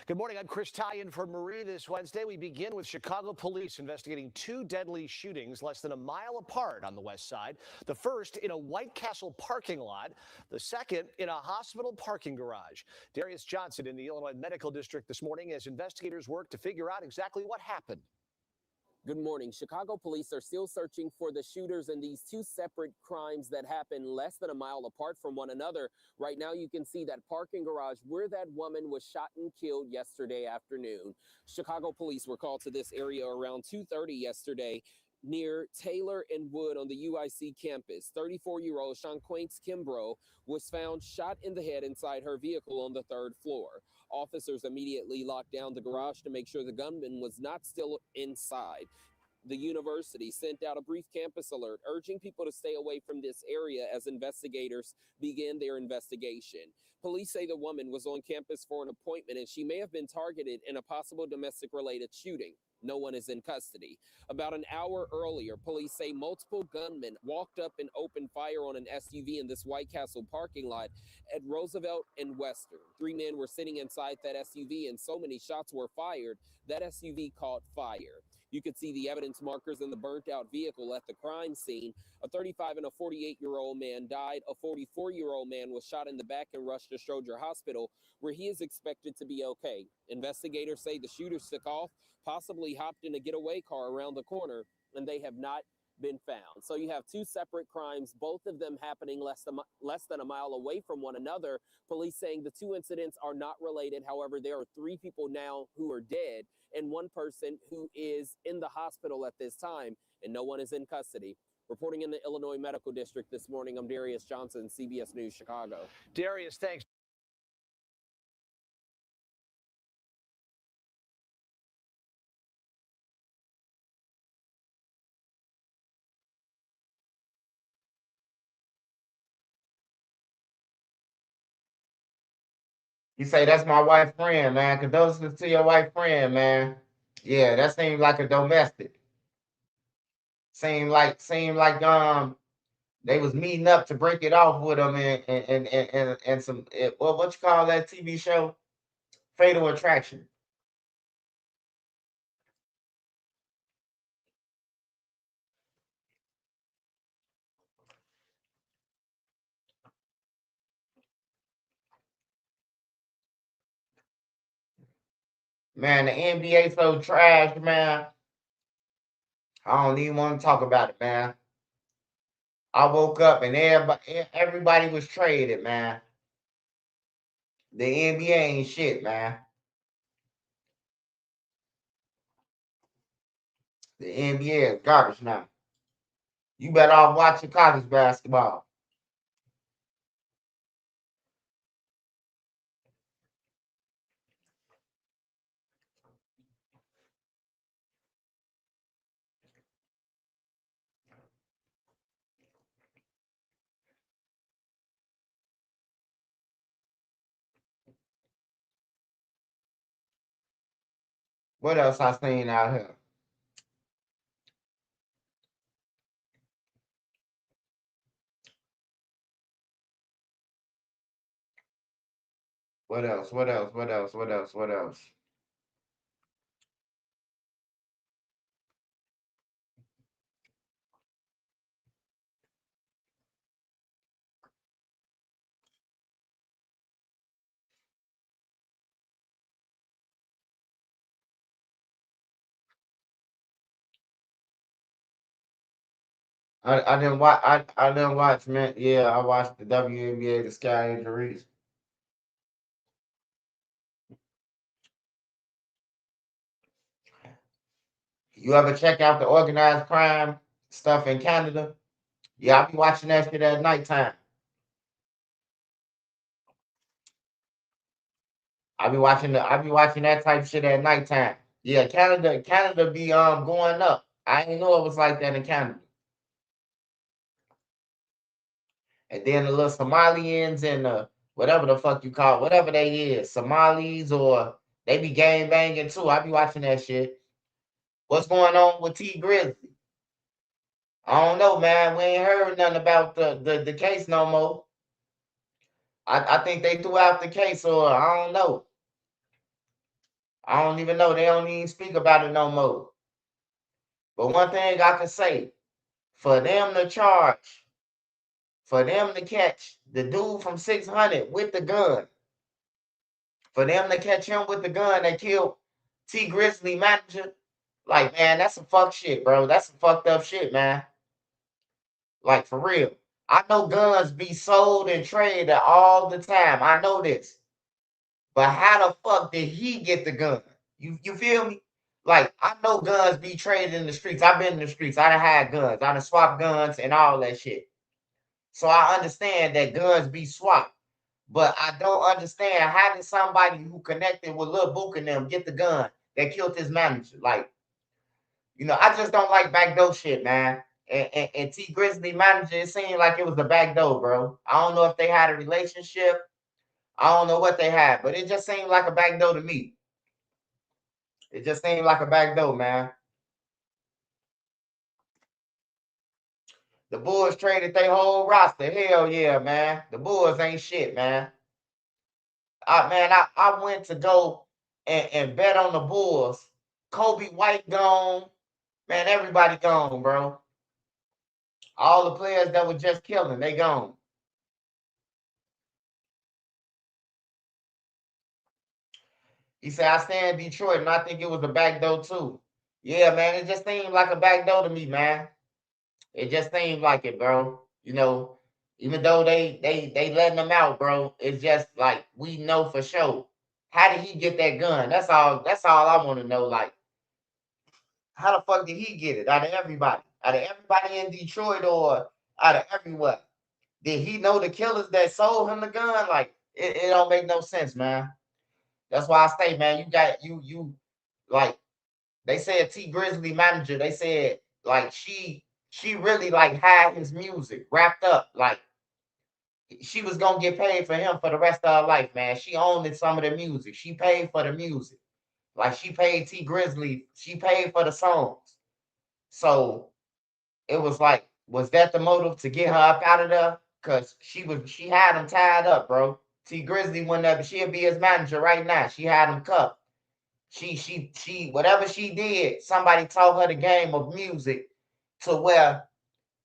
Good morning. I'm Chris Tyen for Marie. This Wednesday, we begin with Chicago police investigating 2 deadly shootings less than a mile apart on the west side. The first in a White Castle parking lot, the second in a hospital parking garage. Darius Johnson in the Illinois Medical District this morning as investigators work to figure out exactly what happened. Good morning. Chicago police are still searching for the shooters in these 2 separate crimes that happened less than a mile apart from one another. Right now, you can see that parking garage where that woman was shot and killed yesterday afternoon. Chicago police were called to this area around 2:30 yesterday near Taylor and Wood on the UIC campus. 34-year-old Shanquaints Kimbrough was found shot in the head inside her vehicle on the 3rd floor. Officers immediately locked down the garage to make sure the gunman was not still inside. The university sent out a brief campus alert urging people to stay away from this area as investigators begin their investigation. Police say the woman was on campus for an appointment and she may have been targeted in a possible domestic-related shooting. No one is in custody. About an hour earlier, police say multiple gunmen walked up and opened fire on an SUV in this White Castle parking lot at Roosevelt and Western. 3 men were sitting inside that SUV and so many shots were fired, that SUV caught fire. You could see the evidence markers in the burnt-out vehicle at the crime scene. A 35 and a 48-year-old man died. A 44-year-old man was shot in the back and rushed to Stroger Hospital, where he is expected to be okay. Investigators say the shooters took off, possibly hopped in a getaway car around the corner, and they have not been found. So you have 2 separate crimes, both of them happening less than a mile away from one another. Police saying the 2 incidents are not related. However, there are 3 people now who are dead and 1 person who is in the hospital at this time, and no one is in custody. Reporting in the Illinois Medical District this morning, I'm Darius Johnson, CBS News, Chicago. Darius, thanks. You say that's my white friend, man. Condolences to your white friend, man. Yeah, that seemed like a domestic. Seemed like they was meeting up to break it off with him and some what you call that TV show? Fatal Attraction. Man, the NBA so trash, man. I don't even want to talk about it, man. I woke up and everybody was traded, man. The NBA ain't shit, man. The NBA is garbage now. You better off watching college basketball. What else I seen out here? What else? What else? What else? What else? What else? I didn't watch. I didn't watch. Man, yeah, I watched the WNBA, the Sky injuries. You ever check out the organized crime stuff in Canada? Yeah, I be watching that shit at nighttime. I be watching that type shit at nighttime. Yeah, Canada be going up. I didn't know it was like that in Canada. And then the little Somalians and whatever the fuck you call it, whatever they is, Somalis or they be gang banging too. I be watching that shit. What's going on with T Grizzly? I don't know, man. We ain't heard nothing about the case no more. I think they threw out the case, or I don't know. I don't even know. They don't even speak about it no more. But one thing I can say, for them to charge, for them to catch the dude from 600 with the gun, for them to catch him with the gun that killed T Grizzly manager, like, man, that's some fuck shit, bro. That's some fucked up shit, man. Like, for real. I know guns be sold and traded all the time. I know this. But how the fuck did he get the gun? You feel me? Like, I know guns be traded in the streets. I've been in the streets. I done had guns. I done swapped guns and all that shit. So I understand that guns be swapped. But I don't understand how did somebody who connected with Lil Book and them get the gun that killed his manager? Like, I just don't like backdoor shit, man. And T Grizzly manager, it seemed like it was a backdoor, bro. I don't know if they had a relationship. I don't know what they had, but it just seemed like a backdoor to me. It just seemed like a backdoor, man. The Bulls traded their whole roster. Hell yeah, man. The Bulls ain't shit, man. I went to go and bet on the Bulls. Kobe White gone. Man, everybody gone, bro. All the players that were just killing, they gone. He said, I stay in Detroit, and I think it was a backdoor too. Yeah, man, it just seemed like a backdoor to me, man. It just seemed like it, bro. Even though they letting them out, bro, it's just like we know for sure. How did he get that gun? That's all I want to know. Like, how the fuck did he get it? Out of everybody. Out of everybody in Detroit or out of everywhere. Did he know the killers that sold him the gun? Like, it don't make no sense, man. That's why I say, man, you got you like they said T Grizzly manager, they said like she really like had his music wrapped up. Like she was gonna get paid for him for the rest of her life, man. She owned some of the music. She paid for the music. Like she paid T Grizzly, she paid for the songs. So it was like, was that the motive to get her up out of there? Cause she had him tied up, bro. T Grizzly wouldn't have, she'll be his manager right now. She had him cuffed. She whatever she did, somebody taught her the game of music to where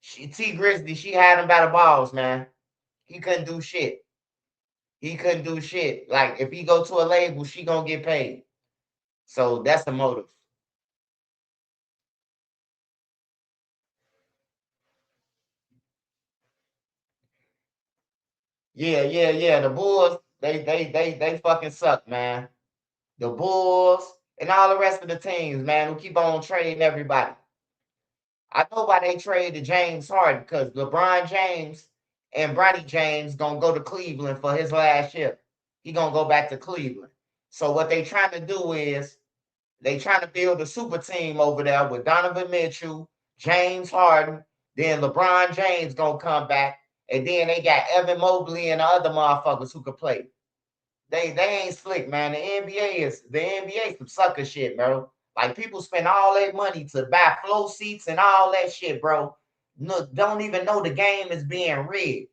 T Grizzly, she had him by the balls, man. He couldn't do shit. He couldn't do shit. Like if he go to a label, she gonna get paid. So that's the motive. Yeah, yeah, yeah. The Bulls, they fucking suck, man. The Bulls and all the rest of the teams, man, who keep on trading everybody. I know why they traded James Harden because LeBron James and Bronny James gonna go to Cleveland for his last year. He gonna go back to Cleveland. So what they trying to do is they trying to build a super team over there with Donovan Mitchell, James Harden, then LeBron James gonna come back, and then they got Evan Mobley and the other motherfuckers who could play. They ain't slick, man. The NBA some sucker shit, bro. Like people spend all their money to buy flow seats and all that shit, bro. No, don't even know the game is being rigged.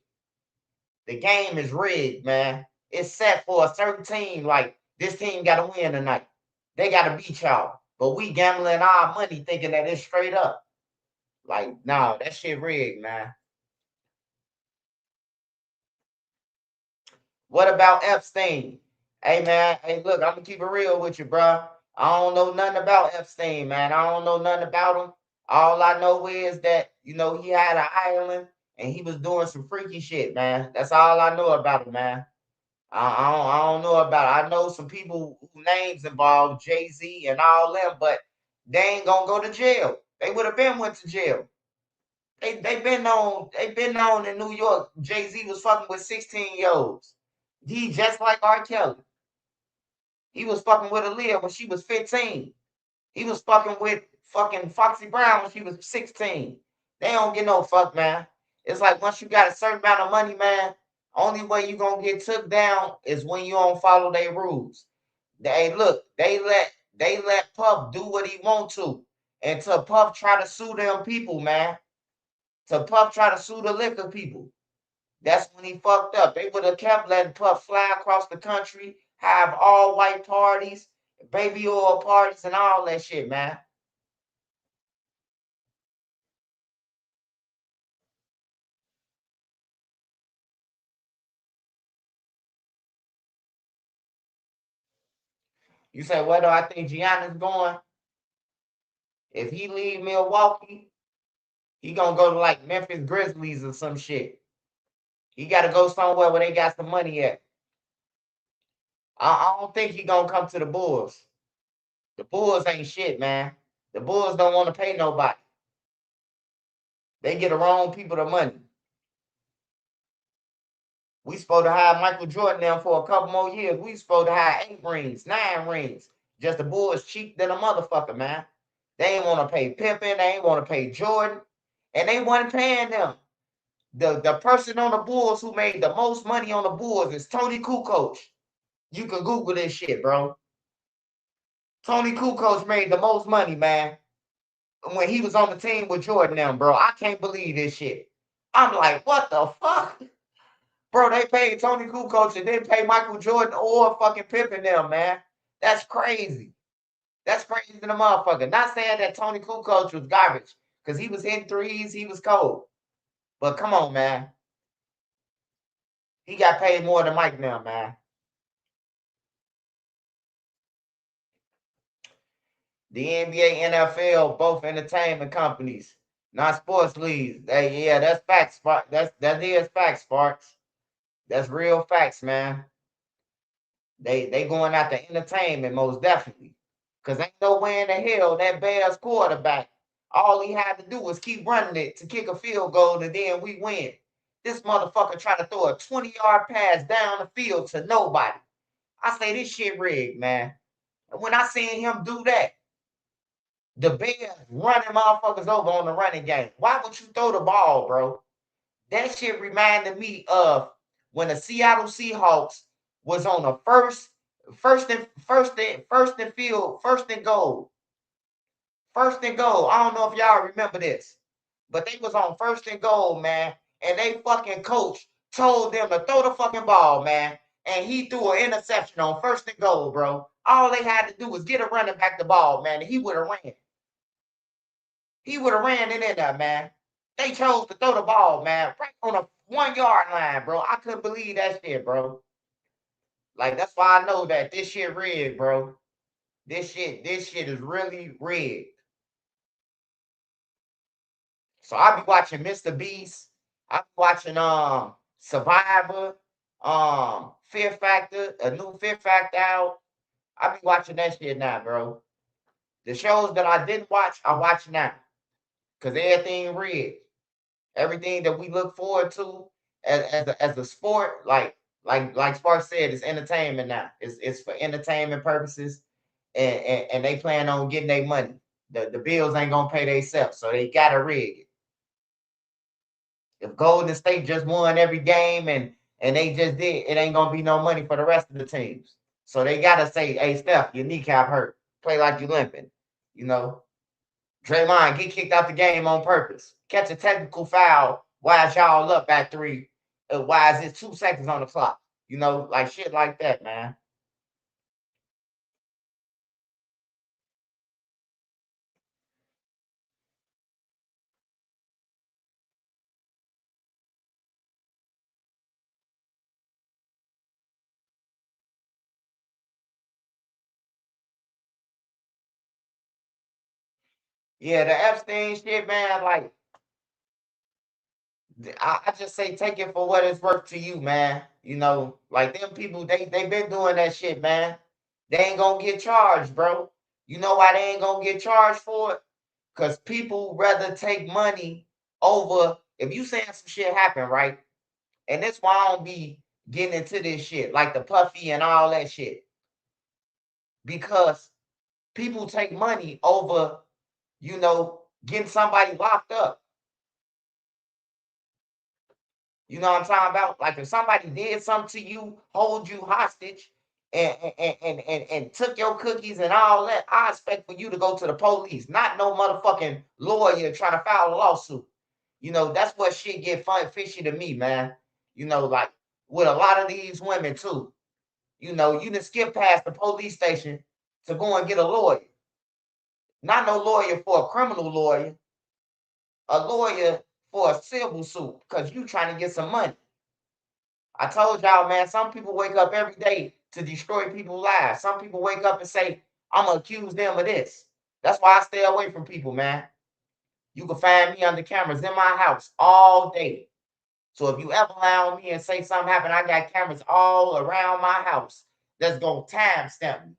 The game is rigged, man. it's set for a certain team. Like this team got to win tonight. They got to beat y'all. But we gambling our money thinking that it's straight up. Like, nah, that shit rigged, man. What about Epstein? Hey, man. Hey, look, I'm going to keep it real with you, bro. I don't know nothing about Epstein, man. I don't know nothing about him. All I know is that, he had an island and he was doing some freaky shit, man. That's all I know about him, man. I don't know about it. I know some people whose names involved, Jay-Z and all them, but they ain't gonna go to jail. They would have been went to jail. They been known in New York. Jay-Z was fucking with 16-year-olds. He just like R. Kelly. He was fucking with Aaliyah when she was 15. He was fucking with fucking Foxy Brown when she was 16. They don't get no fuck, man. It's like once you got a certain amount of money, man, only way you gonna get took down is when you don't follow their rules. They let Puff do what he want to. And to Puff try to sue them people, man. To Puff try to sue the liquor people. That's when he fucked up. They would have kept letting Puff fly across the country, have all white parties, baby oil parties, and all that shit, man. You say, where do I think Giannis going? If he leave Milwaukee, he gonna go to like Memphis Grizzlies or some shit. He gotta go somewhere where they got some money at. I don't think he gonna come to the Bulls. The Bulls ain't shit, man. The Bulls don't want to pay nobody. They get the wrong people the money. We supposed to have Michael Jordan there for a couple more years. We supposed to have 8 rings, 9 rings. Just the Bulls cheap than a motherfucker, man. They ain't want to pay Pippen. They ain't want to pay Jordan. And they wasn't paying them. The person on the Bulls who made the most money on the Bulls is Tony Kukoc. You can Google this shit, bro. Tony Kukoc made the most money, man, when he was on the team with Jordan now, bro. I can't believe this shit. I'm like, what the fuck? Bro, they paid Tony Kukoc and didn't pay Michael Jordan or fucking Pippen them, man. That's crazy. That's crazy to the motherfucker. Not saying that Tony Kukoc was garbage, because he was hitting threes, he was cold. But come on, man. He got paid more than Mike now, man. The NBA, NFL, both entertainment companies, not sports leagues. Yeah, that's facts, Sparks. That is facts, Sparks. That's real facts, man. They going after entertainment most definitely. Cause ain't no way in the hell that Bears quarterback, all he had to do was keep running it to kick a field goal and then we win. This motherfucker tried to throw a 20-yard pass down the field to nobody. I say this shit rigged, man. And when I seen him do that, the Bears running motherfuckers over on the running game. Why would you throw the ball, bro? That shit reminded me of when the Seattle Seahawks was on a first and goal. First and goal. I don't know if y'all remember this, but they was on first and goal, man, and they fucking coach told them to throw the fucking ball, man, and he threw an interception on first and goal, bro. All they had to do was get a running back the ball, man, and he would have ran. He would have ran it in there, man. They chose to throw the ball, man, right on a 1-yard line, bro. I couldn't believe that shit, bro. Like, that's why I know that this shit rigged, bro. This shit is really rigged. So I be watching Mr. Beast. I be watching Survivor, Fear Factor, a new Fear Factor out. I be watching that shit now, bro. The shows that I didn't watch, I watch now. Cause everything rigged. Everything that we look forward to as a sport, like Spark said, it's entertainment now. It's for entertainment purposes, and they plan on getting their money. The bills ain't gonna pay themselves, so they gotta rig it. If Golden State just won every game and they just did, it ain't gonna be no money for the rest of the teams. So they gotta say, "Hey Steph, your kneecap hurt. Play like you limping." You know, Draymond get kicked out the game on purpose. Catch a technical foul. Why is y'all up at 3? Why is it 2 seconds on the clock? You know, like shit like that, man. Yeah, the Epstein shit, man. Like, I just say take it for what it's worth to you, man. You know, like them people, they been doing that shit, man. They ain't gonna get charged, bro. You know why they ain't gonna get charged for it? Cause people rather take money over. If you saying some shit happen, right? And that's why I don't be getting into this shit, like the puffy and all that shit. Because people take money over, you know, getting somebody locked up. You know what I'm talking about? Like if somebody did something to you, hold you hostage, and took your cookies and all that, I expect for you to go to the police, not no motherfucking lawyer trying to file a lawsuit. You know, that's what shit get fun fishy to me, man. You know, like with a lot of these women too. You know, you done skip past the police station to go and get a lawyer. Not no lawyer for a criminal lawyer, a lawyer for a civil suit, because you trying to get some money. I told y'all, man, some people wake up every day to destroy people's lives. Some people wake up and say, I'm going to accuse them of this. That's why I stay away from people, man. You can find me under cameras in my house all day. So if you ever lie on me and say something happened, I got cameras all around my house that's going to timestamp me.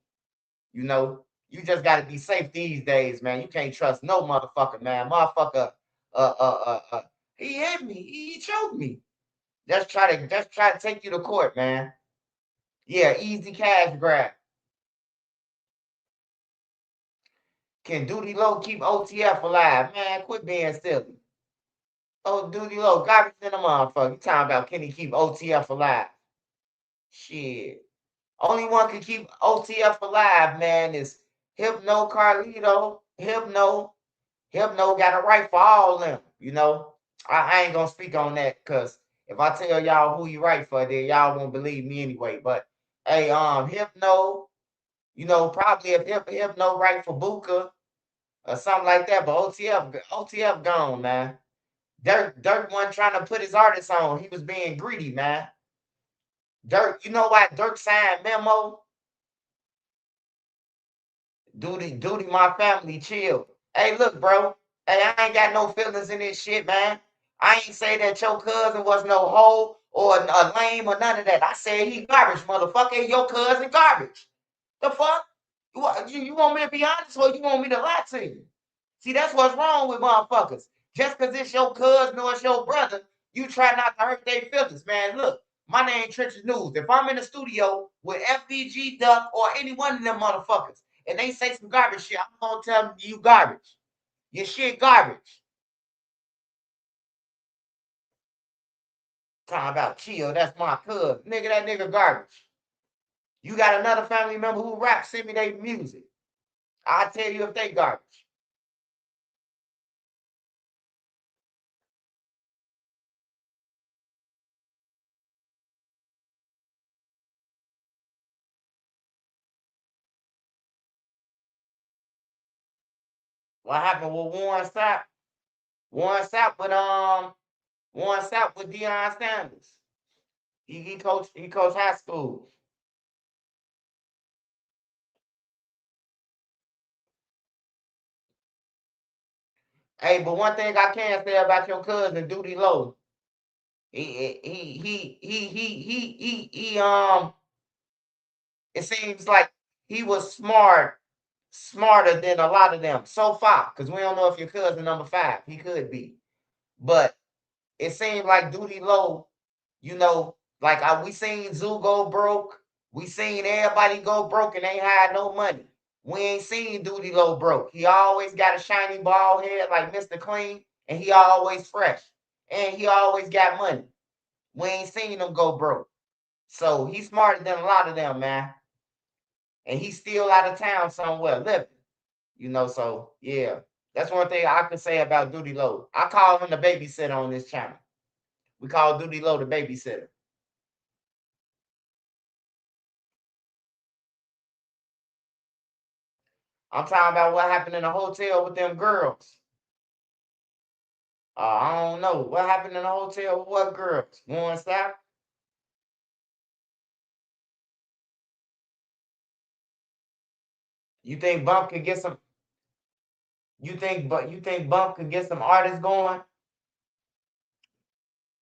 You know, you just got to be safe these days, man. You can't trust no motherfucker, man. Motherfucker, he hit me. He choked me. Just try to take you to court, man. Yeah, easy cash grab. Can Duty Low keep OTF alive? Man, quit being silly. Oh, Duty Low, garbage in the motherfucker. You talking about can he keep OTF alive? Shit. Only one can keep OTF alive, man, is Hypno Carlito. Hypno got a right for all them, you know. I ain't gonna speak on that because if I tell y'all who you right for, then y'all won't believe me anyway. But hey, Hypno, you know, probably if Hypno right for Buka or something like that, but OTF gone, man. Dirk wasn't trying to put his artists on. He was being greedy, man. Dirk, you know why Dirk signed Memo? Duty, my family, chill. Hey, look, bro. Hey, I ain't got no feelings in this shit, man. I ain't say that your cousin was no hoe or a lame or none of that. I said he garbage, motherfucker. Your cousin garbage. The fuck? You want me to be honest or you want me to lie to you? See, that's what's wrong with motherfuckers. Just because it's your cousin or it's your brother, you try not to hurt their feelings, man. Look, my name Trenches News. If I'm in the studio with FBG Duck or any one of them motherfuckers, and they say some garbage shit, I'm gonna tell them you garbage. Your shit garbage. Talking about chill, that's my cousin. Nigga, that nigga garbage. You got another family member who rap, send me their music. I'll tell you if they garbage. What happened with Warren Sapp? Warren Sapp with Deion Sanders. He coached high school. Hey, but one thing I can say about your cousin, Duty Low, he it seems like he was smarter than a lot of them so far. Because we don't know if your cousin number 5, he could be, but it seemed like Duty Low, you know, like we seen Zoo go broke, we seen everybody go broke and they had no money. We ain't seen Duty Low broke. He always got a shiny bald head like Mr. Clean, and he always fresh, and he always got money. We ain't seen him go broke. So he's smarter than a lot of them, man. And he's still out of town somewhere living. You know, so yeah. That's one thing I could say about Duty Low. I call him the babysitter on this channel. We call Duty Low the babysitter. I'm talking about what happened in the hotel with them girls. I don't know. What happened in the hotel with what girls? One stop? You think Bump could get some you think Bump could get some artists going?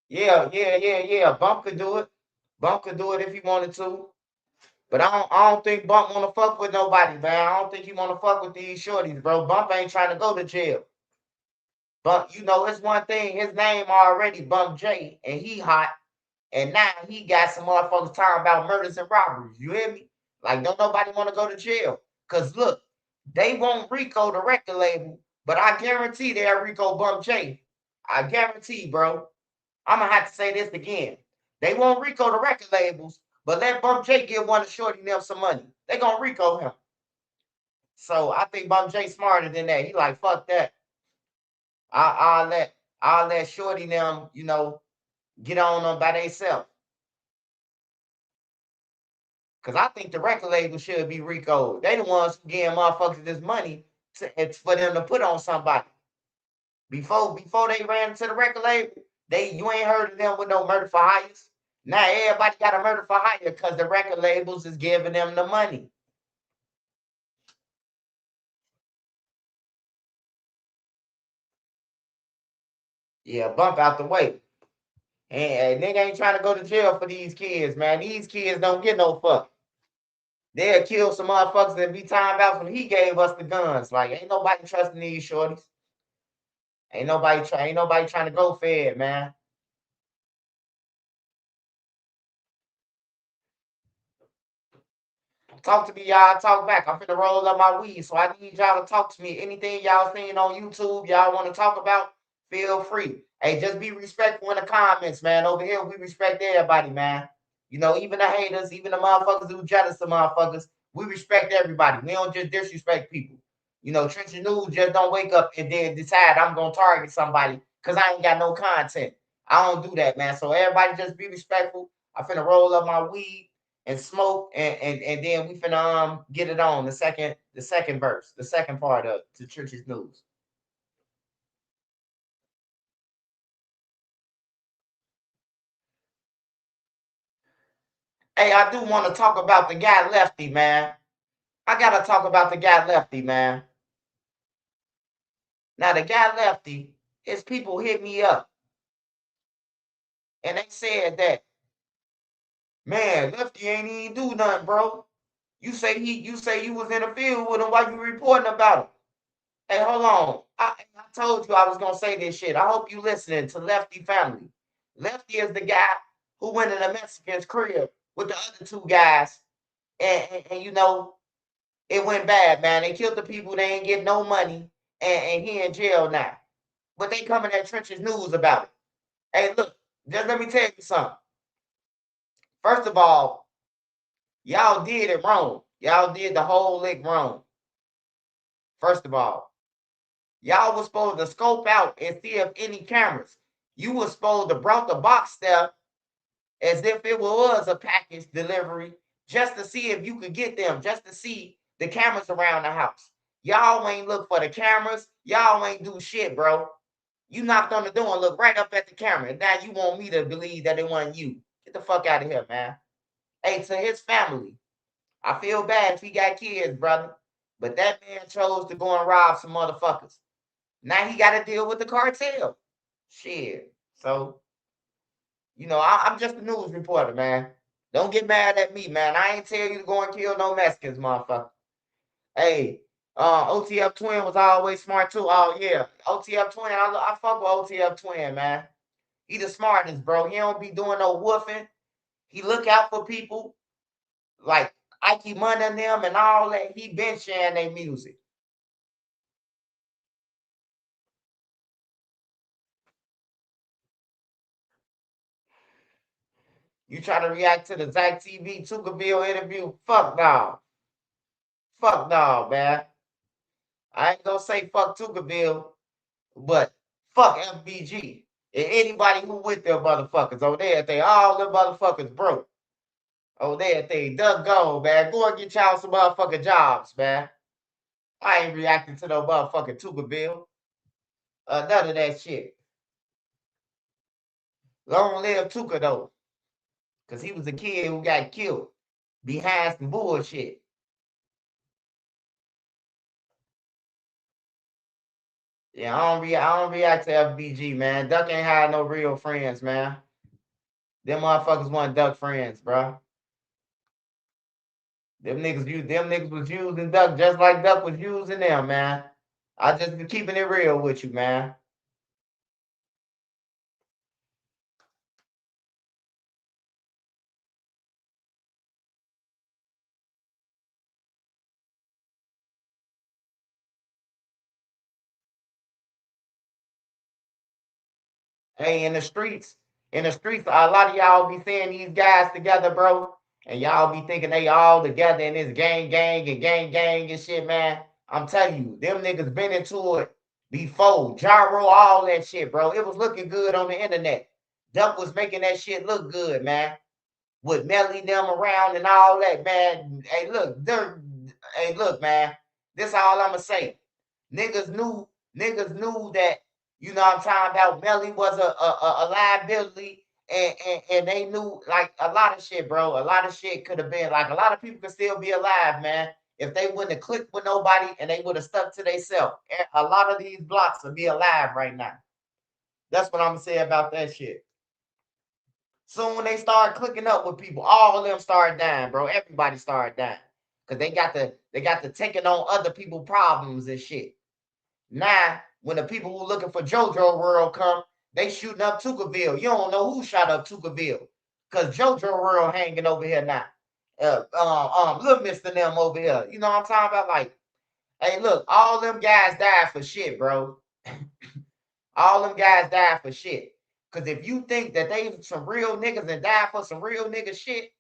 Yeah. Bump could do it. Bump could do it if he wanted to. But I don't think Bump wanna fuck with nobody, man. I don't think he wanna fuck with these shorties, bro. Bump ain't trying to go to jail. But you know, it's one thing, his name already Bump J, and he hot. And now he got some motherfuckers talking about murders and robberies. You hear me? Like, don't nobody want to go to jail. Cause look, they won't Rico the record label, but I guarantee they'll Rico Bump J. I guarantee, bro. I'm gonna have to say this again. They won't Rico the record labels, but let Bump J give one of Shorty them some money. They gonna Rico him. So I think Bump J smarter than that. He like, fuck that. I'll let Shorty them, you know, get on them by themselves. Cause I think the record label should be Rico. They the ones who giving motherfuckers this money it's for them to put on somebody. Before they ran to the record label, you ain't heard of them with no murder for hires. Now everybody got a murder for hire because the record labels is giving them the money. Yeah, Bump out the way. And nigga ain't trying to go to jail for these kids, man. These kids don't get no fuck. They'll kill some motherfuckers and be time out when he gave us the guns. Like, ain't nobody trusting these shorties. Ain't nobody trying to go fed, man. Talk to me, y'all. Talk back. I'm finna roll up my weed, so I need y'all to talk to me. Anything y'all seen on YouTube, y'all want to talk about, feel free. Hey, just be respectful in the comments, man. Over here, we respect everybody, man. You know, even the haters, even the motherfuckers who jealous of motherfuckers, we respect everybody. We don't just disrespect people. You know, Trenchard News just don't wake up and then decide I'm gonna target somebody because I ain't got no content. I don't do that, man. So everybody just be respectful. I'm finna roll up my weed and smoke and then we finna get it on the second verse, the second part of the Church's News. Hey, I do want to talk about the guy Lefty, man. I gotta talk about the guy Lefty, man. Now the guy Lefty, his people hit me up and they said that, man, Lefty ain't even do nothing, bro. You say you was in the field with him while you reporting about him. Hey, hold on. I told you I was gonna say this shit. I hope you listening to Lefty family. Lefty is the guy who went in the Mexican's crib with the other two guys, and you know it went bad, man. They killed the people. They ain't get no money, and he in jail now. But they coming at Trench's News about it. Hey, look, just let me tell you something. First of all, y'all did it wrong. Y'all did the whole lick wrong. First of all, y'all was supposed to scope out and see if any cameras. You was supposed to brought the box there as if it was a package delivery just to see if you could get them, just to see the cameras around the house. Y'all ain't look for the cameras. Y'all ain't do shit, bro. You knocked on the door and looked right up at the camera. And now you want me to believe that it wasn't you. Get the fuck out of here, man. Hey, to his family, I feel bad if he got kids, brother. But that man chose to go and rob some motherfuckers. Now he got to deal with the cartel. Shit. So, you know, I'm just a news reporter, man. Don't get mad at me, man. I ain't tell you to go and kill no Mexicans, motherfucker. Hey, OTF Twin was always smart too. Oh yeah, OTF Twin. I fuck with OTF Twin, man. He the smartest, bro. He don't be doing no woofing. He look out for people like Ike Money and them and all that. He been sharing their music. You try to react to the Zach TV Tuckerville interview? Fuck no. Fuck no, man. I ain't gonna say fuck Tuckerville, but fuck FBG. And anybody who with them motherfuckers over there, they all them motherfuckers broke. Oh, they duck go, man. Go and get y'all some motherfucking jobs, man. I ain't reacting to no motherfucking Tuka bill. None of that shit. Long live Tuka though. Cause he was a kid who got killed behind some bullshit. Yeah, I don't react to FBG, man. Duck ain't had no real friends, man. Them motherfuckers want Duck friends, bro. Them niggas was using Duck just like Duck was using them, man. I just been keeping it real with you, man. Hey, in the streets, a lot of y'all be seeing these guys together, bro. And y'all be thinking they all together in this gang and shit, man. I'm telling you, them niggas been into it before. Gyro, all that shit, bro. It was looking good on the internet. Duck was making that shit look good, man. With Melly them around and all that, man. Hey, look, man. This all I'ma say. Niggas knew that, you know what I'm talking about, Melly was a liability, and they knew like a lot of shit, bro. A lot of shit could have been like a lot of people could still be alive, man, if they wouldn't have clicked with nobody and they would have stuck to themselves. A lot of these blocks would be alive right now. That's what I'm gonna say about that shit. Soon when they start clicking up with people, all of them start dying, bro. Everybody started dying. Cause they got the taking on other people's problems and shit. Now, when the people who looking for JoJo World come, they shooting up Tukaville. You don't know who shot up Tukaville. Cause JoJo World hanging over here now. Little Mr. them over here. You know what I'm talking about? Like, hey, look, all them guys died for shit, bro. All them guys died for shit. Cause if you think that they some real niggas and died for some real nigga shit,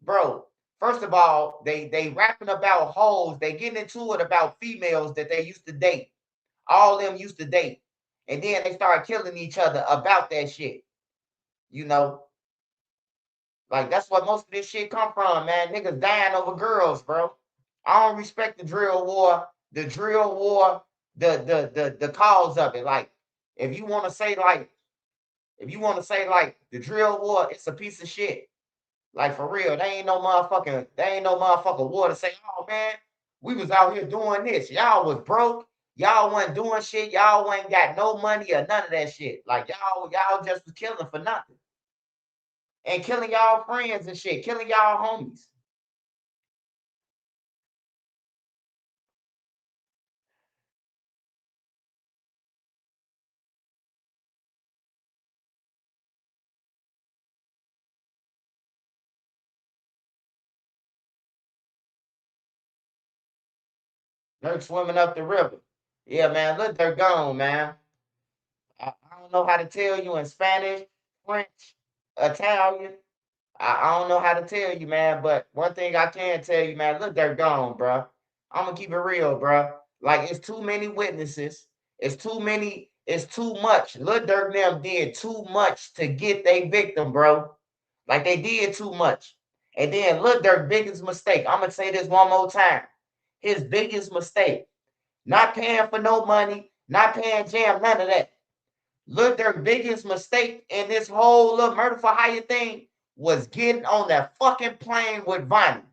bro, first of all, they rapping about hoes. They getting into it about females that they used to date. All them used to date. And then they started killing each other about that shit. You know? Like that's what most of this shit come from, man. Niggas dying over girls, bro. I don't respect the drill war, the cause of it. Like, if you want to say like the drill war, it's a piece of shit. Like for real, they ain't no motherfucking war to say, oh man, we was out here doing this. Y'all was broke. Y'all wasn't doing shit. Y'all ain't got no money or none of that shit. Like y'all just was killing for nothing. And killing y'all friends and shit, killing y'all homies. They're swimming up the river. Yeah, man, look, they're gone, man. I don't know how to tell you in Spanish, French, Italian. I don't know how to tell you, man, but one thing I can tell you, man, look, they're gone, bro. I'm gonna keep it real, bro. Like it's too many witnesses. It's too much. Lil Durk them did too much to get their victim, bro. Like they did too much. And then Lil Durk biggest mistake. I'm gonna say this one more time. His biggest mistake. Not paying for no money, not paying jam, none of that. Look, their biggest mistake in this whole little murder for hire thing was getting on that fucking plane with Vonnie.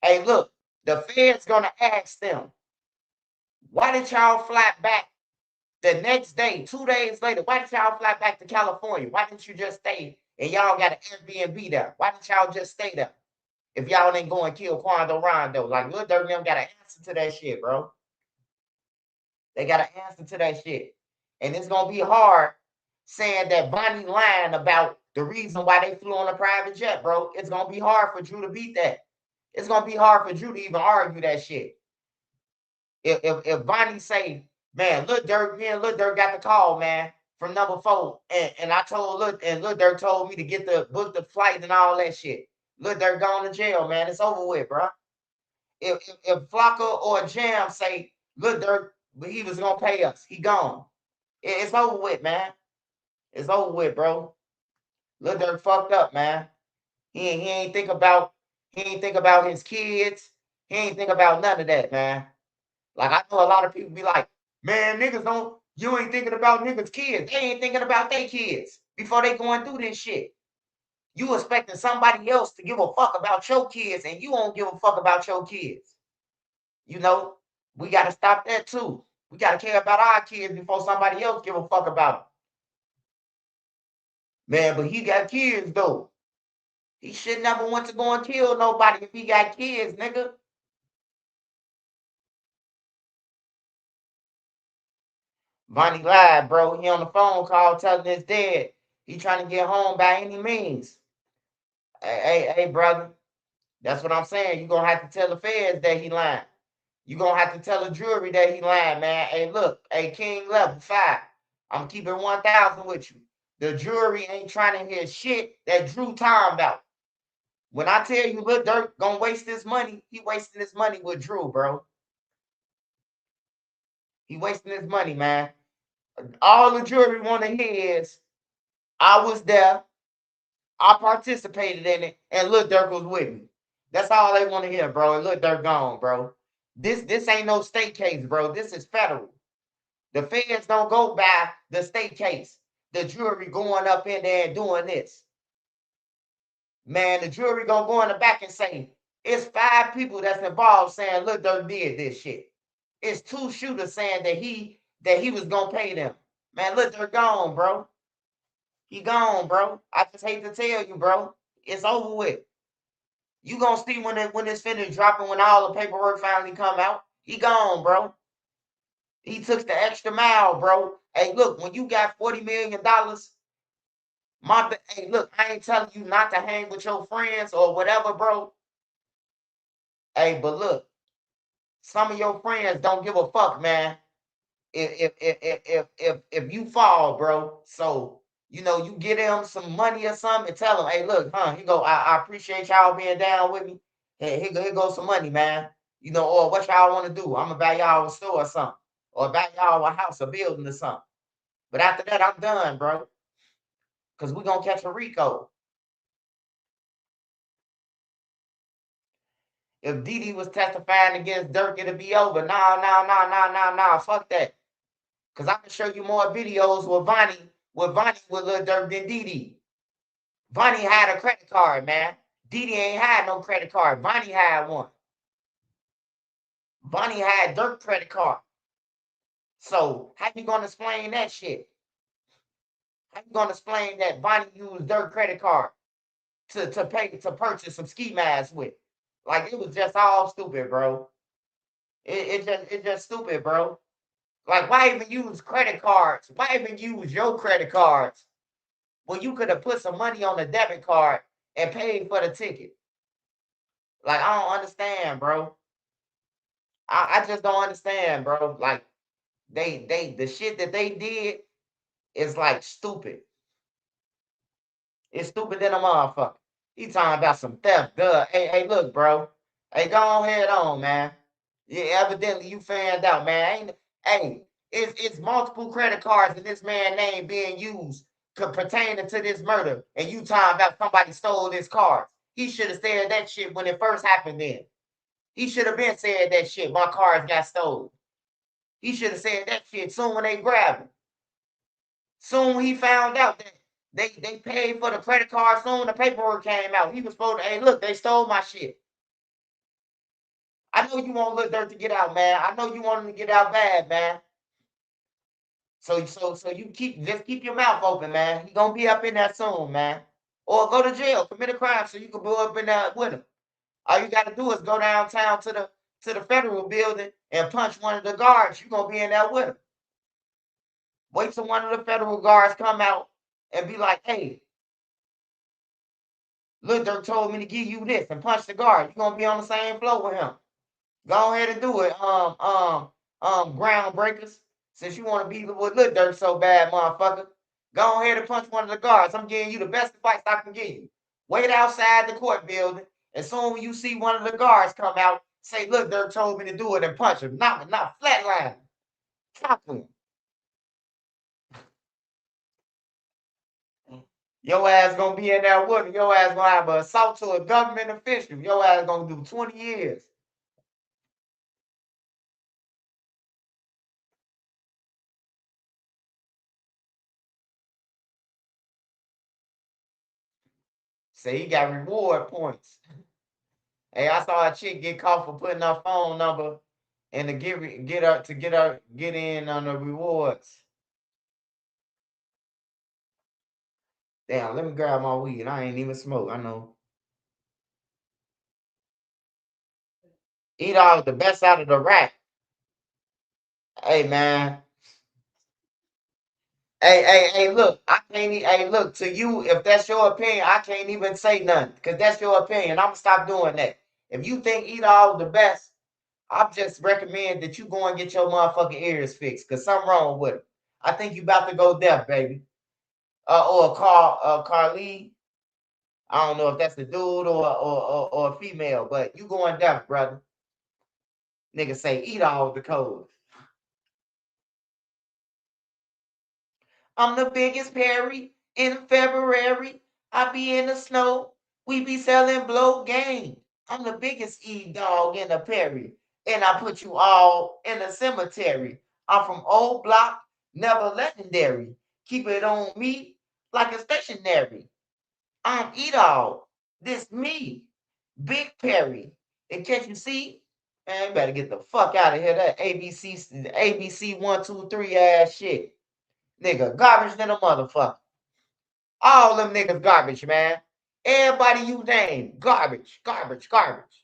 Hey, look, the Fed's gonna ask them, why did y'all fly back the next day, 2 days later? Why did y'all fly back to California? Why didn't you just stay and y'all got an Airbnb there? Why didn't y'all just stay there? If y'all ain't going to kill Quando Rondo, like Lil Durk them got an answer to that shit, bro. They got an answer to that shit. And it's gonna be hard saying that Vonnie lying about the reason why they flew on a private jet, bro. It's gonna be hard for Drew to beat that. It's gonna be hard for Drew to even argue that shit. If Vonnie say, man, Lil Durk got the call, man, from number 4, and I told Lil Durk told me to get the book the flight and all that shit. Lil Durk gone to jail, man. It's over with, bro. If Flocka or Jam say Lil Durk, he was gonna pay us, he gone. It's over with, man. It's over with, bro. Lil Durk fucked up, man. He ain't think about his kids. He ain't think about none of that, man. Like, I know a lot of people be like, man, niggas don't, you ain't thinking about niggas' kids. They ain't thinking about their kids before they going through this shit. You expecting somebody else to give a fuck about your kids, and you won't give a fuck about your kids. You know, we got to stop that too. We got to care about our kids before somebody else give a fuck about them. Man, but he got kids though. He should never want to go and kill nobody if he got kids, nigga. Vonnie lied, bro. He on the phone call telling his dad he trying to get home by any means. Hey, brother. That's what I'm saying. You gonna have to tell the feds that he lying. You gonna have to tell the jury that he lying, man. Hey, look, hey, King level 5. I'm keeping 1,000 with you. The jury ain't trying to hear shit that Drew talking about. When I tell you Lil Durk gonna waste his money, he wasting his money with Drew, bro. He wasting his money, man. All the jury want to hear is, I was there, I participated in it, and Lil Durk was with me. That's all they want to hear, bro. And Lil Durk gone, bro. This ain't no state case, bro. This is federal. The feds don't go by the state case. The jury going up in there and doing this. Man, the jury gonna go in the back and say, it's 5 people that's involved saying Lil Durk did this shit. It's 2 shooters saying that he was gonna pay them. Man, Lil Durk gone, bro. He gone, bro. I just hate to tell you, bro. It's over with. You gonna see when it's finished dropping, when all the paperwork finally come out. He gone, bro. He took the extra mile, bro. Hey, look, when you got $40 million, hey, look, I ain't telling you not to hang with your friends or whatever, bro. Hey, but look, some of your friends don't give a fuck, man. If you fall, bro. So, you know, you get them some money or something and tell them, hey, look, here go. I appreciate y'all being down with me. Hey, here goes some money, man. You know, or what y'all want to do? I'm gonna buy y'all a store or something, or buy y'all a house, a building or something. But after that, I'm done, bro. Cause we gonna catch a Rico. If Didi was testifying against Durk, it'll be over. Nah. Fuck that. Cause I can show you more videos with Vonnie with Lil Durk than Didi. Vonnie had a credit card, man. Didi ain't had no credit card. Vonnie had one. Vonnie had Durk credit card. So how you gonna explain that shit? How you gonna explain that Vonnie used Durk credit card to purchase some ski masks with? Like, it was just all stupid, bro. It's just stupid, bro. Like, why even use credit cards? Why even use your credit cards? Well, you could have put some money on a debit card and paid for the ticket. Like, I don't understand, bro. I just don't understand, bro. Like, the shit that they did is like stupid. It's stupid than a motherfucker. He talking about some theft, duh. Hey, look, bro. Hey, go ahead on, man. Yeah, evidently you found out, man. Hey, it's multiple credit cards in this man's name being used pertaining to this murder, and you talking about somebody stole his cards. He should have said that shit when it first happened then. He should have been said that shit. My cards got stolen. He should have said that shit soon when they grabbed him. Soon he found out that they paid for the credit card. Soon the paperwork came out. He was supposed to, hey, look, they stole my shit. I know you want Lil Durk to get out, man. I know you want him to get out bad, man. So you keep your mouth open, man. He gonna be up in there soon, man. Or go to jail, commit a crime, so you can go up in there with him. All you gotta do is go downtown to the federal building and punch one of the guards. You gonna be in there with him. Wait till one of the federal guards come out and be like, hey, Lil Durk told me to give you this, and punch the guard. You gonna be on the same floor with him. Go ahead and do it. Groundbreakers. Since you want to be with Lil Durk so bad, motherfucker. Go ahead and punch one of the guards. I'm giving you the best advice I can give you. Wait outside the court building. As soon as you see one of the guards come out, say, Lil Durk told me to do it, and punch him. Not flatline. Chop him. Your ass gonna be in there with him. Your ass gonna have an assault to a government official. Your ass gonna do 20 years. Say he got reward points. Hey, I saw a chick get caught for putting her phone number and to get in on the rewards. Damn, let me grab my weed. I ain't even smoke. I know. Eat all the best out of the rack. Hey man. Hey, look, I can't hey, look, to you, if that's your opinion, I can't even say nothing. Because that's your opinion. I'm gonna stop doing that. If you think eat all the best, I just recommend that you go and get your motherfucking ears fixed. Cause something wrong with it. I think you about to go deaf, baby. Or Carly. I don't know if that's a dude or a female, but you going deaf, brother. Nigga say eat all the code. I'm the biggest Perry in February. I be in the snow. We be selling blow game. I'm the biggest dog in the Perry. And I put you all in the cemetery. I'm from old block, never legendary. Keep it on me like a stationary. I'm all. This me. Big Perry. And can't you see? Man, you better get the fuck out of here. That ABC 123 ass shit. Nigga, garbage than a motherfucker. All them niggas garbage, man. Everybody you name, garbage, garbage, garbage.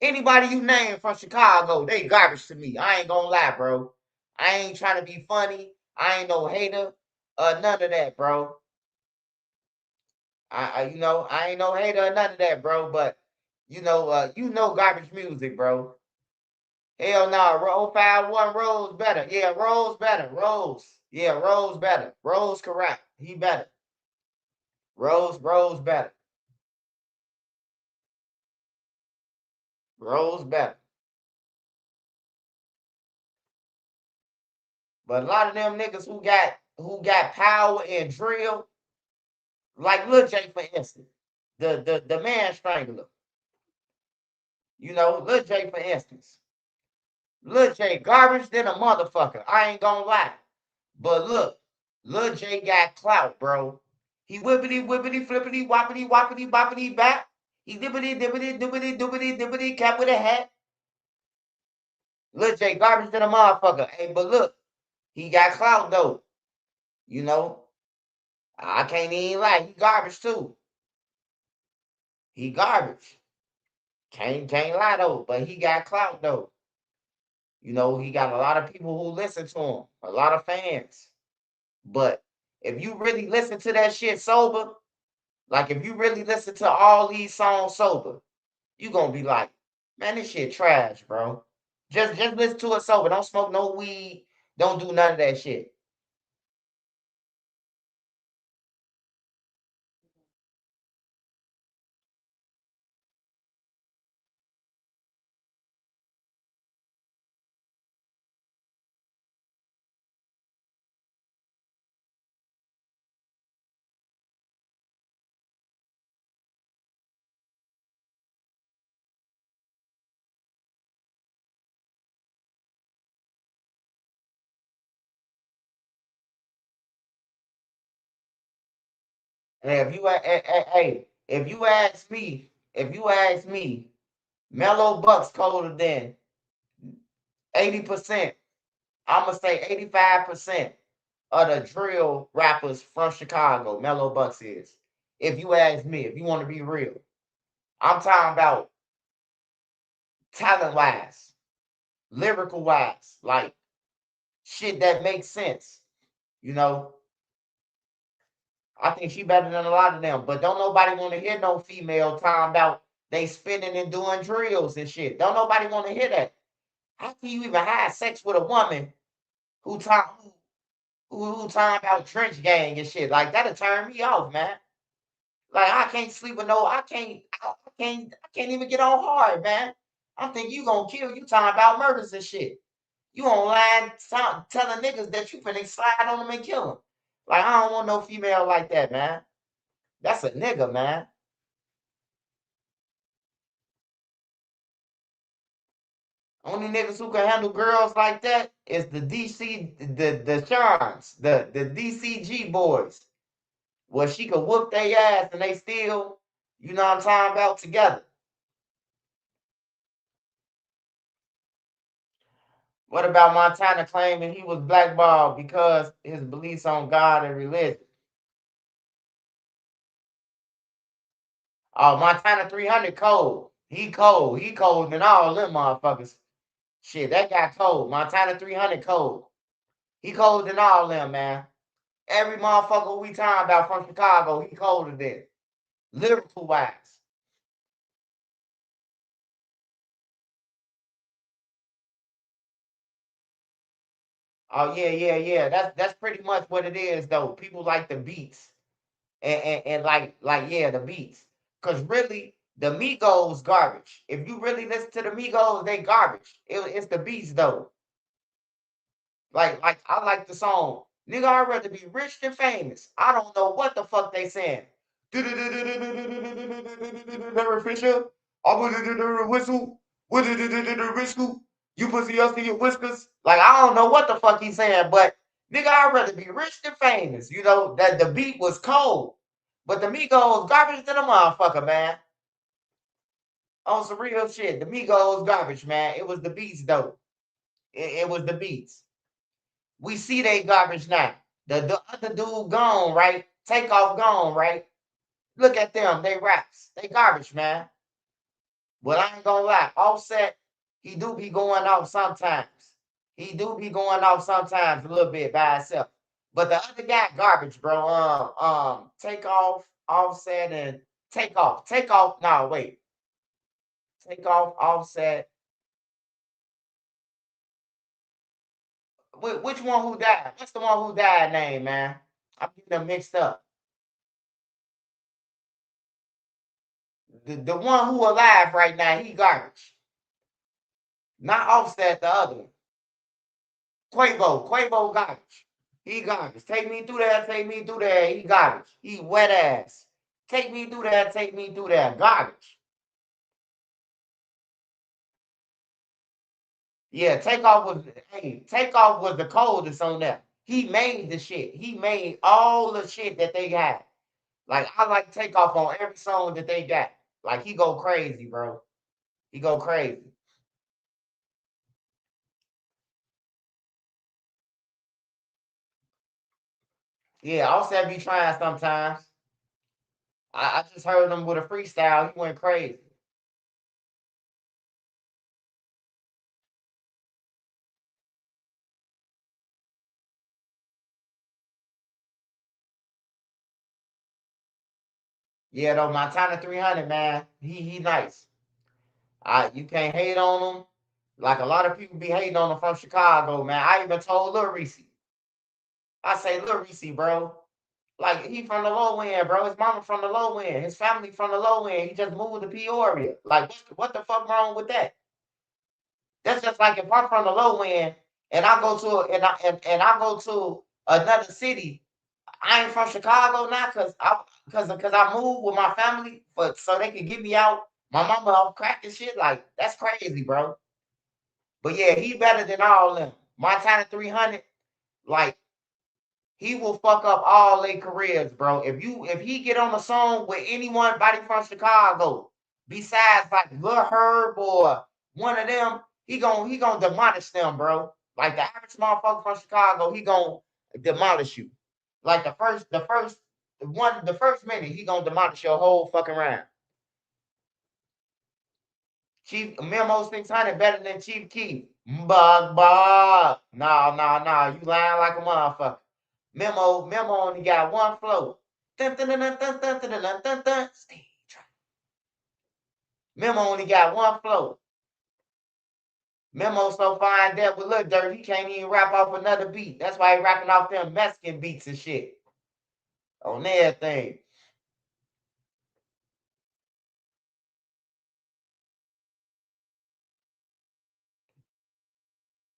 Anybody you name from Chicago, they garbage to me. I ain't gonna lie, bro. I ain't trying to be funny. I ain't no hater. None of that, bro. I ain't no hater or none of that, bro. But you know garbage music, bro. Hell no, roll 5-1 Rose better. Yeah, Rose better. Rose. Yeah, Rose better. Rose correct. He better. Rose better. Rose better. But a lot of them niggas who got power and drill, like Lil J for instance, the man strangler. Lil J for instance. Lil J garbage than a motherfucker. I ain't gonna lie. But look, Lil J got clout, bro. He whippity whippity flippity whoppity whoppity boppity bap. He dippity dippity dippity dippity dippity cap with a hat. Lil J garbage than a motherfucker. Hey, but look, he got clout though. I can't even lie. He garbage too. He garbage. Can't lie though. But he got clout though. He got a lot of people who listen to him. A lot of fans. But if you really listen to that shit sober, like if you really listen to all these songs sober, you gonna be like, man, this shit trash, bro. Just listen to it sober. Don't smoke no weed. Don't do none of that shit. And if you ask me, Mellow Bucks colder than 80%. I'm gonna say 85% of the drill rappers from Chicago, Mellow Bucks is. If you ask me, if you want to be real, I'm talking about talent wise, lyrical wise, like shit that makes sense. You know, I think she better than a lot of them. But don't nobody want to hear no female talking about they spinning and doing drills and shit. Don't nobody want to hear that. How can you even have sex with a woman who talking about trench gang and shit? Like that'll turn me off, man. Like I can't sleep with no, I can't even get on hard, man. I'm thinking you gonna kill. You talking about murders and shit. You online telling niggas that you finna slide on them and kill them. Like I don't want no female like that, man. That's a nigga, man. Only niggas who can handle girls like that is the the Shons, the DCG boys. Where she could whoop their ass and they still You know what I'm talking about? Together. What about Montana claiming he was blackballed because his beliefs on God and religion? Oh, Montana 300 cold. He cold. He cold than all them motherfuckers. Shit, that guy cold. Montana 300 cold. He cold than all them, man. Every motherfucker we talking about from Chicago, he colder than. Lyrical wise. Oh yeah. That's pretty much what it is though. People like the beats. And like yeah, the beats. Cause really, the Migos garbage. If you really listen to the Migos, they garbage. It's the beats though. Like I like the song. Nigga, I'd rather be rich than famous. I don't know what the fuck they saying. Never Fisher. I would whistle. Whistle. You pussy us to your whiskers. Like I don't know what the fuck he's saying, but nigga, I'd rather be rich than famous. You know that the beat was cold, but the Migos garbage than a motherfucker, man. On some real shit, the Migos garbage, man. It was the beats though. It was the beats. We see they garbage now. The other dude gone, right? Take off gone, right? Look at them. They raps. They garbage, man. But I ain't gonna lie. Offset, he do be going off sometimes. He do be going off sometimes a little bit by himself. But the other guy garbage, bro. Take off, offset, and take off. Take off. No, wait. Take off, offset. Which one who died? What's the one who died name, man? I'm getting them mixed up. The one who alive right now, he garbage. Not Offset, the other one. Quavo garbage. He garbage. Take me through that, take me through there. He garbage. He wet ass. Take me through that, take me through there. Garbage. Yeah, Takeoff was the coldest on that. He made the shit. He made all the shit that they had. Like I like Takeoff on every song that they got. Like he go crazy, bro. He go crazy. Yeah, Offset be trying sometimes. I just heard him with a freestyle. He went crazy. Yeah, though Montana 300, man, he nice. You can't hate on him. Like a lot of people be hating on him from Chicago, man. I even told Lil Reese. I say, Lil Reese, bro. Like he from the low end, bro. His mama from the low end. His family from the low end. He just moved to Peoria. Like what the fuck wrong with that? That's just like if I'm from the low end and I go to and I go to another city. I ain't from Chicago now because I moved with my family, but so they could get me out. My mama off crack and shit. Like that's crazy, bro. But yeah, he better than all of them. Montana 300, like he will fuck up all their careers, bro. If he get on a song with anybody from Chicago, besides like Lil Herb or one of them, he gonna demolish them, bro. Like the average motherfucker from Chicago, he gonna demolish you. Like the first minute, he gonna demolish your whole fucking round. Chief Memo 600 better than Chief Keef. Bug. No. You lying like a motherfucker. Memo only got one flow. Memo only got one flow. Memo so fine that with Lil Durk, he can't even rap off another beat. That's why he rapping off them Mexican beats and shit. On everything.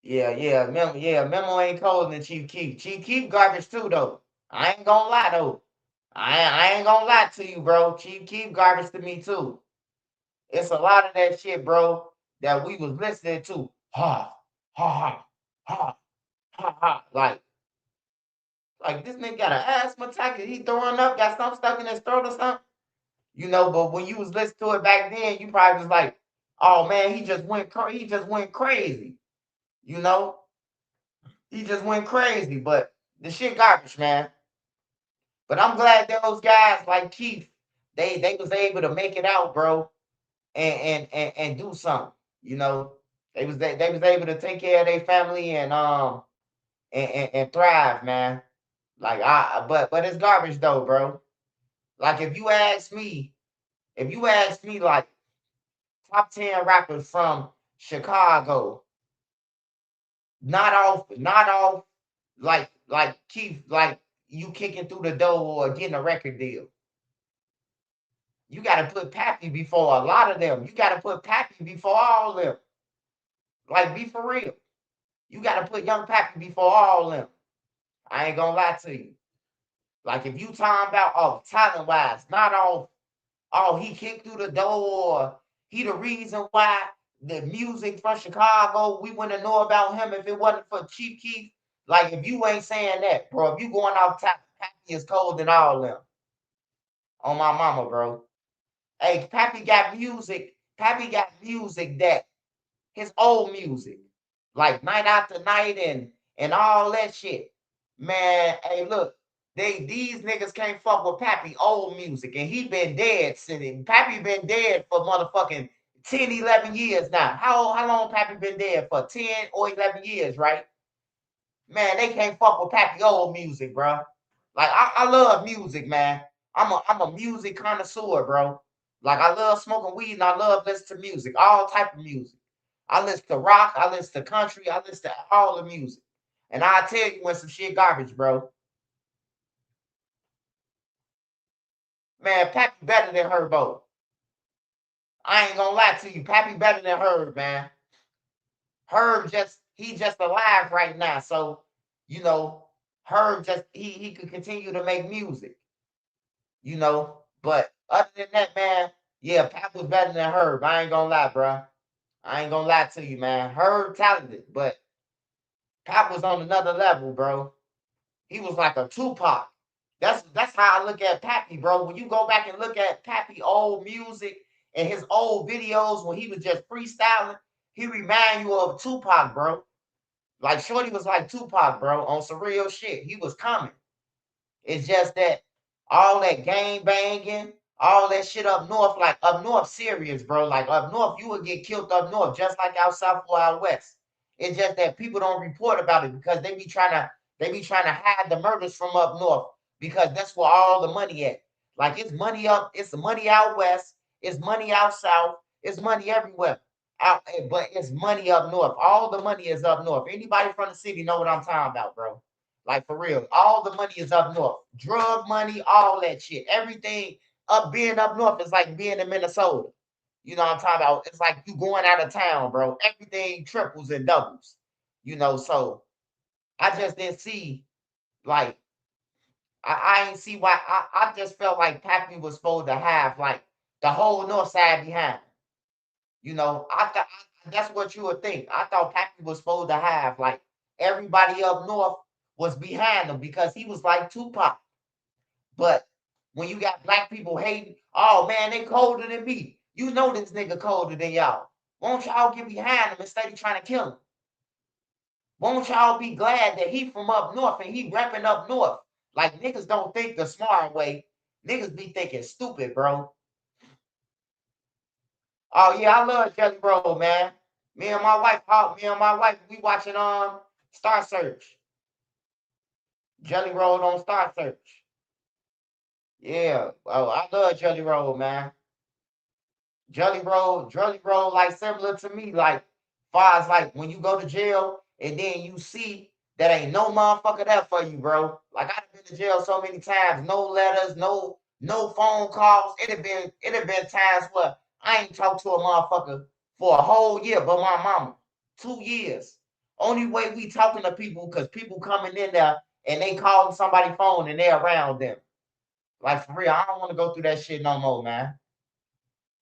Memo ain't colder than Chief Keef. Chief Keef garbage too, though. I ain't gonna lie, though. I ain't gonna lie to you, bro. Chief Keef garbage to me, too. It's a lot of that shit, bro, that we was listening to. Ha, ha, ha, ha, ha. Like this nigga got an asthma attack. He throwing up, got something stuck in his throat or something. You know, but when you was listening to it back then, you probably was like, oh man, he just went crazy. You know, he just went crazy. But the shit garbage, man. But I'm glad those guys like Keith, they was able to make it out, bro, and do something. You know, they was able to take care of their family and thrive, man. Like but it's garbage though, bro. Like if you ask me like top 10 rappers from Chicago, not off like Keith, like you kicking through the door or getting a record deal. You gotta put Pappy before a lot of them. You gotta put Pappy before all of them. Like be for real. You gotta put young Pappy before all of them. I ain't gonna lie to you. Like if you talking about talent wise, not all he kicked through the door, he the reason why the music from Chicago, we wouldn't know about him if it wasn't for Chief Keef. Like if you ain't saying that, bro, if you going off top, Pappy is cold than all of them. On my mama, bro. Hey, Pappy got music. Pappy got music that his old music, like Night After Night and all that shit. Man, hey, look, these niggas can't fuck with Pappy old music, and he been dead since Pappy been dead for motherfucking 10, 11 years now. How long Pappy been dead for? 10 or 11 years, right? Man, they can't fuck with Pappy old music, bro. Like I love music, man. I'm a music connoisseur, bro. Like I love smoking weed and I love listening to music, all type of music. I listen to rock, I listen to country, I listen to all the music. And I tell you when some shit garbage, bro. Man, Pappy better than Herbo. I ain't gonna lie to you, Pappy better than Herb, man. Herb he just alive right now, so you know Herb just he could continue to make music, you know. But other than that, man, yeah, Pap was better than Herb. I ain't gonna lie, bro. I ain't gonna lie to you, man. Herb talented, but Pap was on another level, bro. He was like a Tupac. That's how I look at Pappy, bro. When you go back and look at Pappy old music and his old videos when he was just freestyling, he remind you of Tupac, bro. Like Shorty was like Tupac, bro, on some real shit. He was coming. It's just that all that gang banging, all that shit up north, like up north serious, bro. Like up north, you would get killed up north, just like out south or out west. It's just that people don't report about it because they be trying to hide the murders from up north because that's where all the money at. Like it's money out west, it's money out south, it's money everywhere. But it's money up north. All the money is up north. Anybody from the city know what I'm talking about, bro. Like for real, all the money is up north. Drug money, all that shit. Everything being up north is like being in Minnesota. You know what I'm talking about? It's like you going out of town, bro. Everything triples and doubles. You know, so I just didn't see like I ain't see why I just felt like Pappy was supposed to have like the whole north side behind. You know, I thought that's what you would think. I thought Pappy was supposed to have like everybody up north was behind him because he was like Tupac. But when you got black people hating, oh man, they colder than me. You know this nigga colder than y'all. Won't y'all get behind him instead of trying to kill him? Won't y'all be glad that he from up north and he repping up north? Like niggas don't think the smart way. Niggas be thinking stupid, bro. Oh yeah, I love Jelly Roll, man. Me and my wife, we watching Star Search. Jelly Roll on Star Search. Yeah. Oh, I love Jelly Roll, man. Jelly Roll, like similar to me, like far as like when you go to jail and then you see that ain't no motherfucker there for you, bro. Like I've been to jail so many times, no letters, no phone calls. It have been times where I ain't talked to a motherfucker for a whole year, but my mama, 2 years. Only way we talking to people because people coming in there and they calling somebody's phone and they around them. Like for real, I don't want to go through that shit no more, man.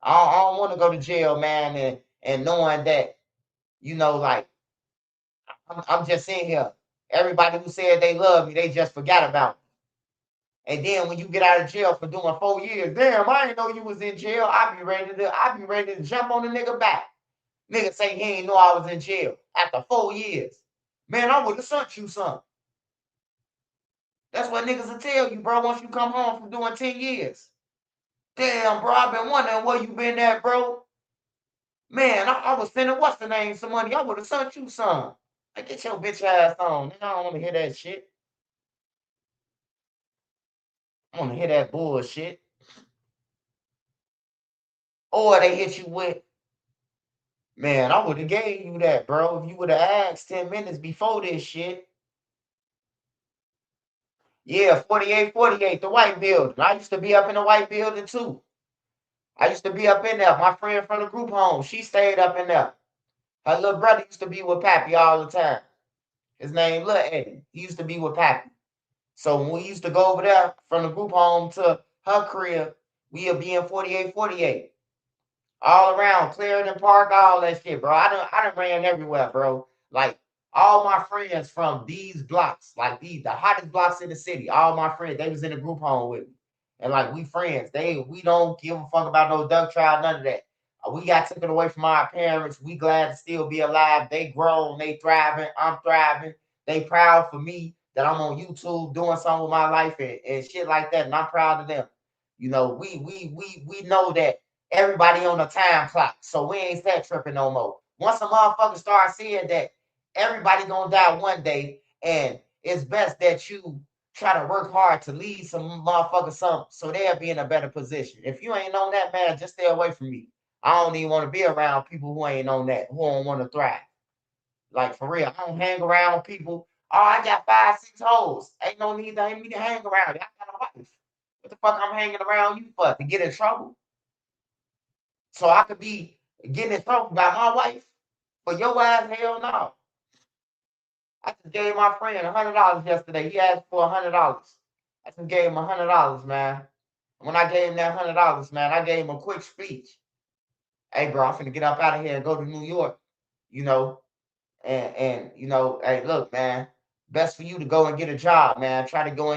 I don't want to go to jail, man, and knowing that, you know, like I'm just sitting here. Everybody who said they love me, they just forgot about me. And then when you get out of jail for doing 4 years, damn, I didn't know you was in jail. I be ready to jump on the nigga back. Nigga say he ain't know I was in jail after 4 years. Man, I would have sent you something. That's what niggas will tell you, bro, once you come home from doing 10 years. Damn, bro, I've been wondering where you been at, bro. Man, I was sending what's the name some money. I would have sent you some. Like, get your bitch ass on. Nigga, I don't want to hear that shit. I want to hear that bullshit. Or they hit you with, man, I would have gave you that, bro. If you would have asked 10 minutes before this shit. Yeah, 48, the white building. I used to be up in the white building too. I used to be up in there. My friend from the group home, she stayed up in there. Her little brother used to be with Pappy all the time. His name Lil Eddie. He used to be with Pappy. So when we used to go over there from the group home to her crib, we'd be in 48. All around Clarendon Park, all that shit, bro. I done ran everywhere, bro. Like all my friends from these blocks, like the hottest blocks in the city, all my friends, they was in the group home with me. And like we friends. We don't give a fuck about no duck trial, none of that. We got taken away from our parents. We glad to still be alive. They grown, they thriving, I'm thriving. They proud for me that I'm on YouTube doing something with my life and shit like that. And I'm proud of them. You know, we know that everybody on the time clock. So we ain't that tripping no more. Once a motherfucker start seeing that everybody gonna die one day, and it's best that you try to work hard to lead some motherfuckers some so they'll be in a better position. If you ain't on that, man, just stay away from me. I don't even want to be around people who ain't on that, who don't want to thrive. Like for real, I don't hang around people. Oh, I got 5, 6 hoes. Ain't no need to me to hang around. I got a wife. What the fuck I'm hanging around you for? To get in trouble? So I could be getting in trouble by my wife? For your ass, hell no. I just gave my friend $100 yesterday. He asked for $100. I just gave him $100, man. When I gave him that $100, man, I gave him a quick speech. Hey, bro, I'm finna get up out of here and go to New York, you know, and you know, hey, look, man, best for you to go and get a job, man. Try to go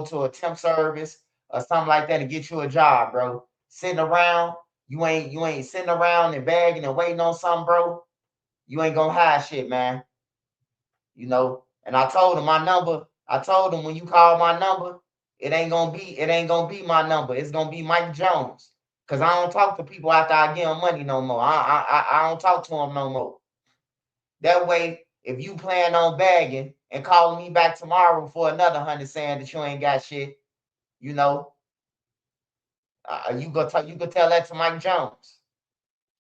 to a temp service or something like that and get you a job, bro. Sitting around, you ain't sitting around and begging and waiting on something, bro. You ain't gonna hide shit, man. You know. And I told him my number. I told him when you call my number, it ain't gonna be my number. It's gonna be Mike Jones. Cause I don't talk to people after I give them money no more. I don't talk to them no more. That way, if you plan on bagging and calling me back tomorrow for another 100 saying that you ain't got shit, you know, you could tell that to Mike Jones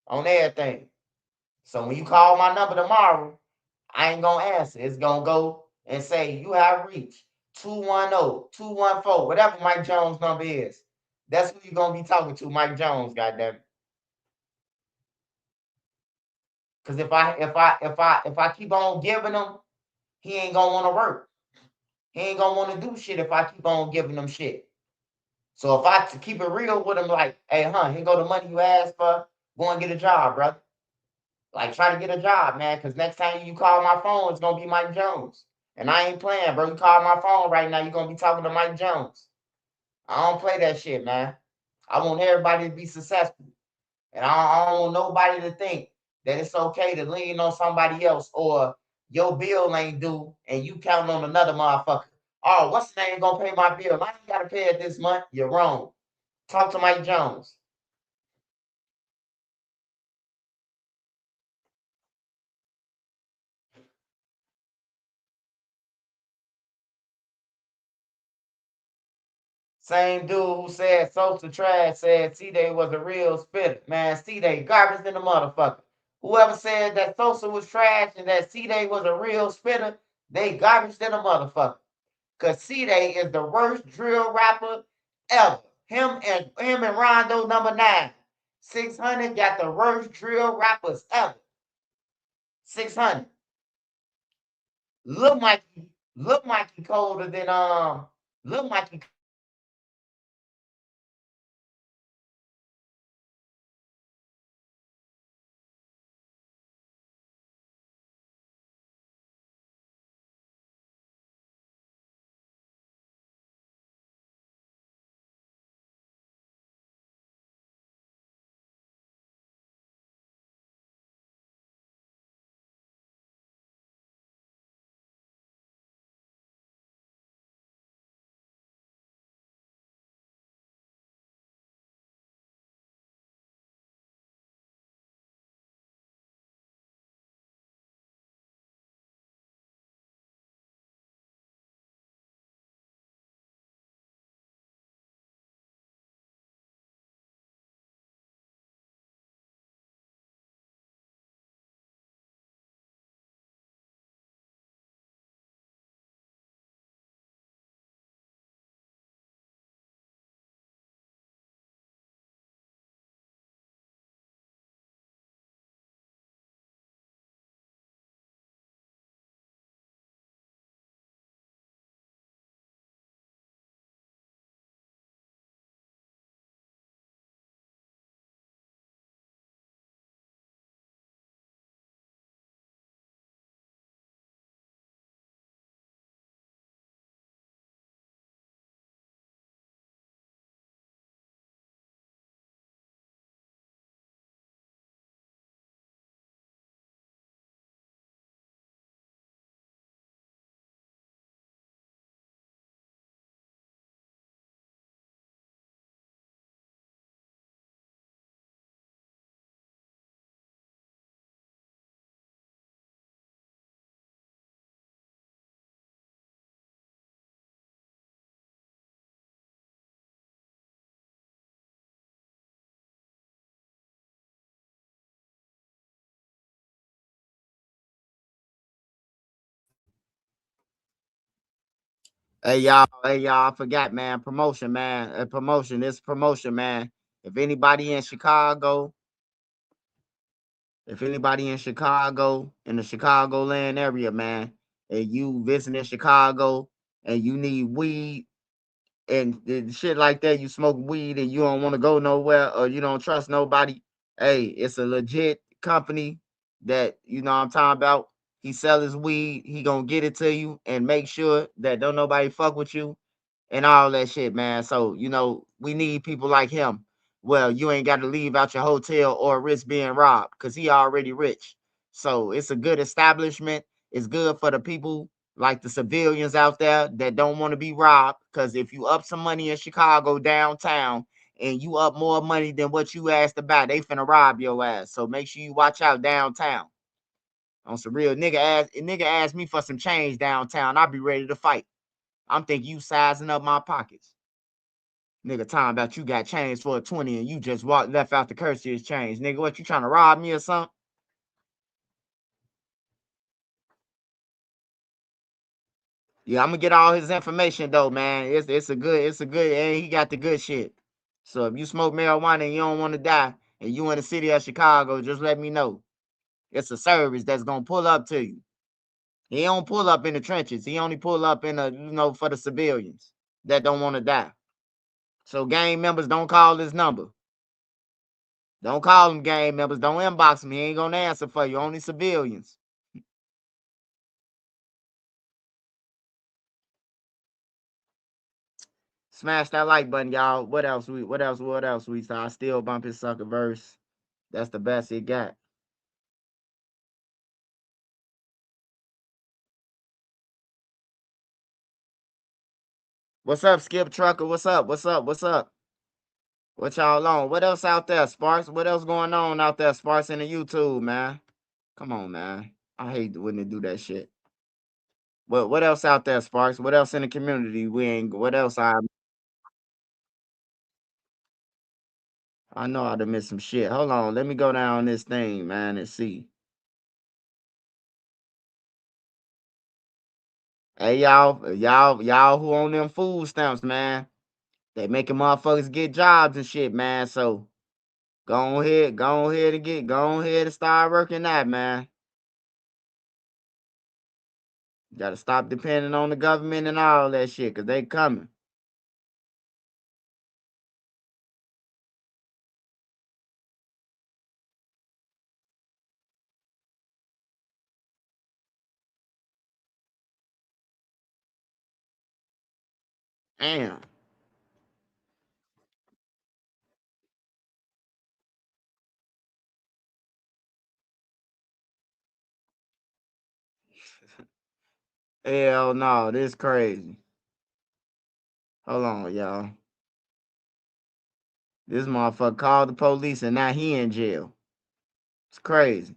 on everything. So when you call my number tomorrow, I ain't gonna answer. It's gonna go and say you have reached 210-214, whatever Mike Jones number is. That's who you're gonna be talking to, Mike Jones, goddamn. Because if I keep on giving him, he ain't gonna want to work. He ain't gonna want to do shit if I keep on giving him shit. So if I keep it real with him, like, hey, here go the money you asked for, go and get a job, brother. Like, try to get a job, man, because next time you call my phone, it's gonna be Mike Jones. And I ain't playing, bro. You call my phone right now, you're gonna be talking to Mike Jones. I don't play that shit, man. I want everybody to be successful. And I don't want nobody to think that it's okay to lean on somebody else or your bill ain't due and you counting on another motherfucker. Oh, what's the name gonna pay my bill? I ain't gotta pay it this month. You're wrong. Talk to Mike Jones. Same dude who said Sosa trash said C-Day was a real spitter. Man, C-Day garbage in the motherfucker. Whoever said that Sosa was trash and that C-Day was a real spitter, they garbage in a motherfucker. Cause C-Day is the worst drill rapper ever. Him and Rondo number 9. 600 got the worst drill rappers ever. 600. Lil Mikey colder than Lil Mikey Hey y'all, I forgot, man. Promotion, man. Promotion. This promotion, man. If anybody in Chicago, if anybody in Chicago, in the Chicagoland area, man, and you visiting Chicago and you need weed and shit like that, you smoke weed and you don't want to go nowhere or you don't trust nobody. Hey, it's a legit company that you know what I'm talking about. He sell his weed, he gonna get it to you and make sure that don't nobody fuck with you and all that shit, man. So, you know, we need people like him. Well, you ain't got to leave out your hotel or risk being robbed because he already rich. So it's a good establishment. It's good for the people like the civilians out there that don't want to be robbed. Because if you up some money in Chicago downtown and you up more money than what you asked about, they finna rob your ass. So make sure you watch out downtown. On some real nigga asked me for some change downtown. I'll be ready to fight. I'm thinking you sizing up my pockets. Nigga talking about you got change for a 20 and you just left out the cursive change. Nigga, what you trying to rob me or something? Yeah, I'm gonna get all his information though, man. It's a good, and he got the good shit. So if you smoke marijuana and you don't want to die, and you in the city of Chicago, just let me know. It's a service that's gonna pull up to you. He don't pull up in the trenches. He only pull up in for the civilians that don't want to die. So gang members don't call this number. Don't call him gang members. Don't inbox him. He ain't gonna answer for you. Only civilians. Smash that like button, y'all. What else? I still bump his sucker verse. That's the best he got. What's up, Skip Trucker? What's up? What y'all on? What else out there, Sparks? What else going on out there, Sparks, in the YouTube, man? Come on, man. I hate when they do that shit. What else out there, Sparks? What else in the community? We ain't what else I know I done missed some shit. Hold on, let me go down this thing, man, and see. Hey y'all who on them food stamps, man. They making motherfuckers get jobs and shit, man. So go ahead and start working that, man. You gotta stop depending on the government and all that shit, cause they coming. Damn. Hell no, this crazy. Hold on, y'all. This motherfucker called the police and now he in jail. It's crazy.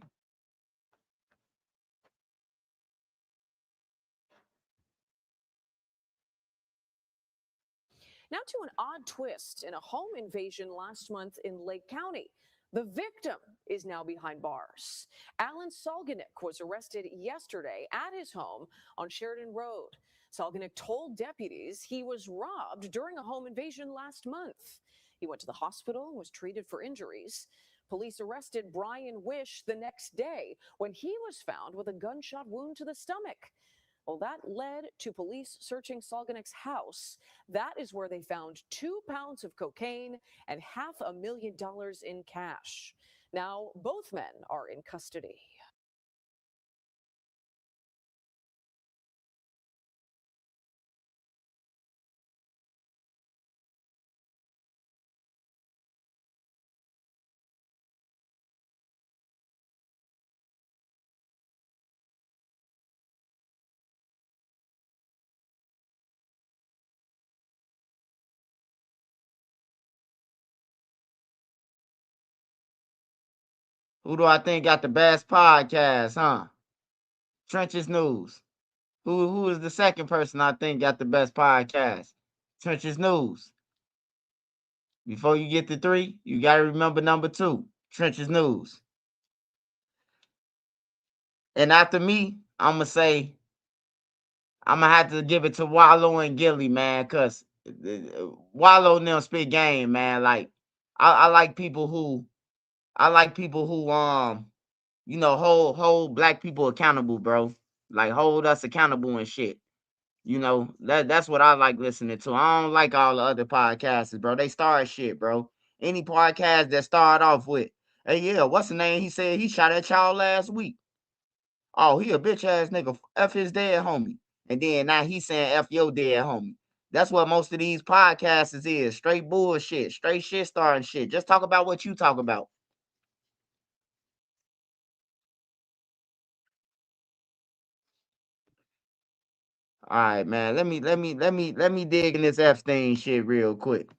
Now to an odd twist in a home invasion last month in Lake County. The victim is now behind bars. Alan Salganik was arrested yesterday at his home on Sheridan Road. Salganik told deputies he was robbed during a home invasion last month. He went to the hospital and was treated for injuries. Police arrested Brian Wish the next day when he was found with a gunshot wound to the stomach. Well, that led to police searching Salganik's house. That is where they found 2 pounds of cocaine and $500,000 in cash. Now, both men are in custody. Who do I think got the best podcast, huh? Trenches News. Who is the second person I think got the best podcast? Trenches News. Before you get to 3, you gotta remember number 2. Trenches News. And after me, I'ma say I'm gonna have to give it to Wallow and Gilly, man, cause Wallow and them spit game, man. Like I like people who hold black people accountable, bro. Like hold us accountable and shit. That's what I like listening to. I don't like all the other podcasts, bro. They start shit, bro. Any podcast that start off with, hey, yeah, what's the name? He said he shot at y'all last week. Oh, he a bitch ass nigga. F his dead homie. And then now he saying F your dead homie. That's what most of these podcasts is. Straight bullshit. Straight shit starting shit. Just talk about what you talk about. All right, man. Let me dig in this Epstein shit real quick.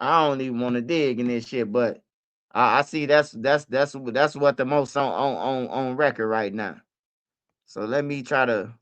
I don't even want to dig in this shit, but I see that's what the most on record right now. So let me try to.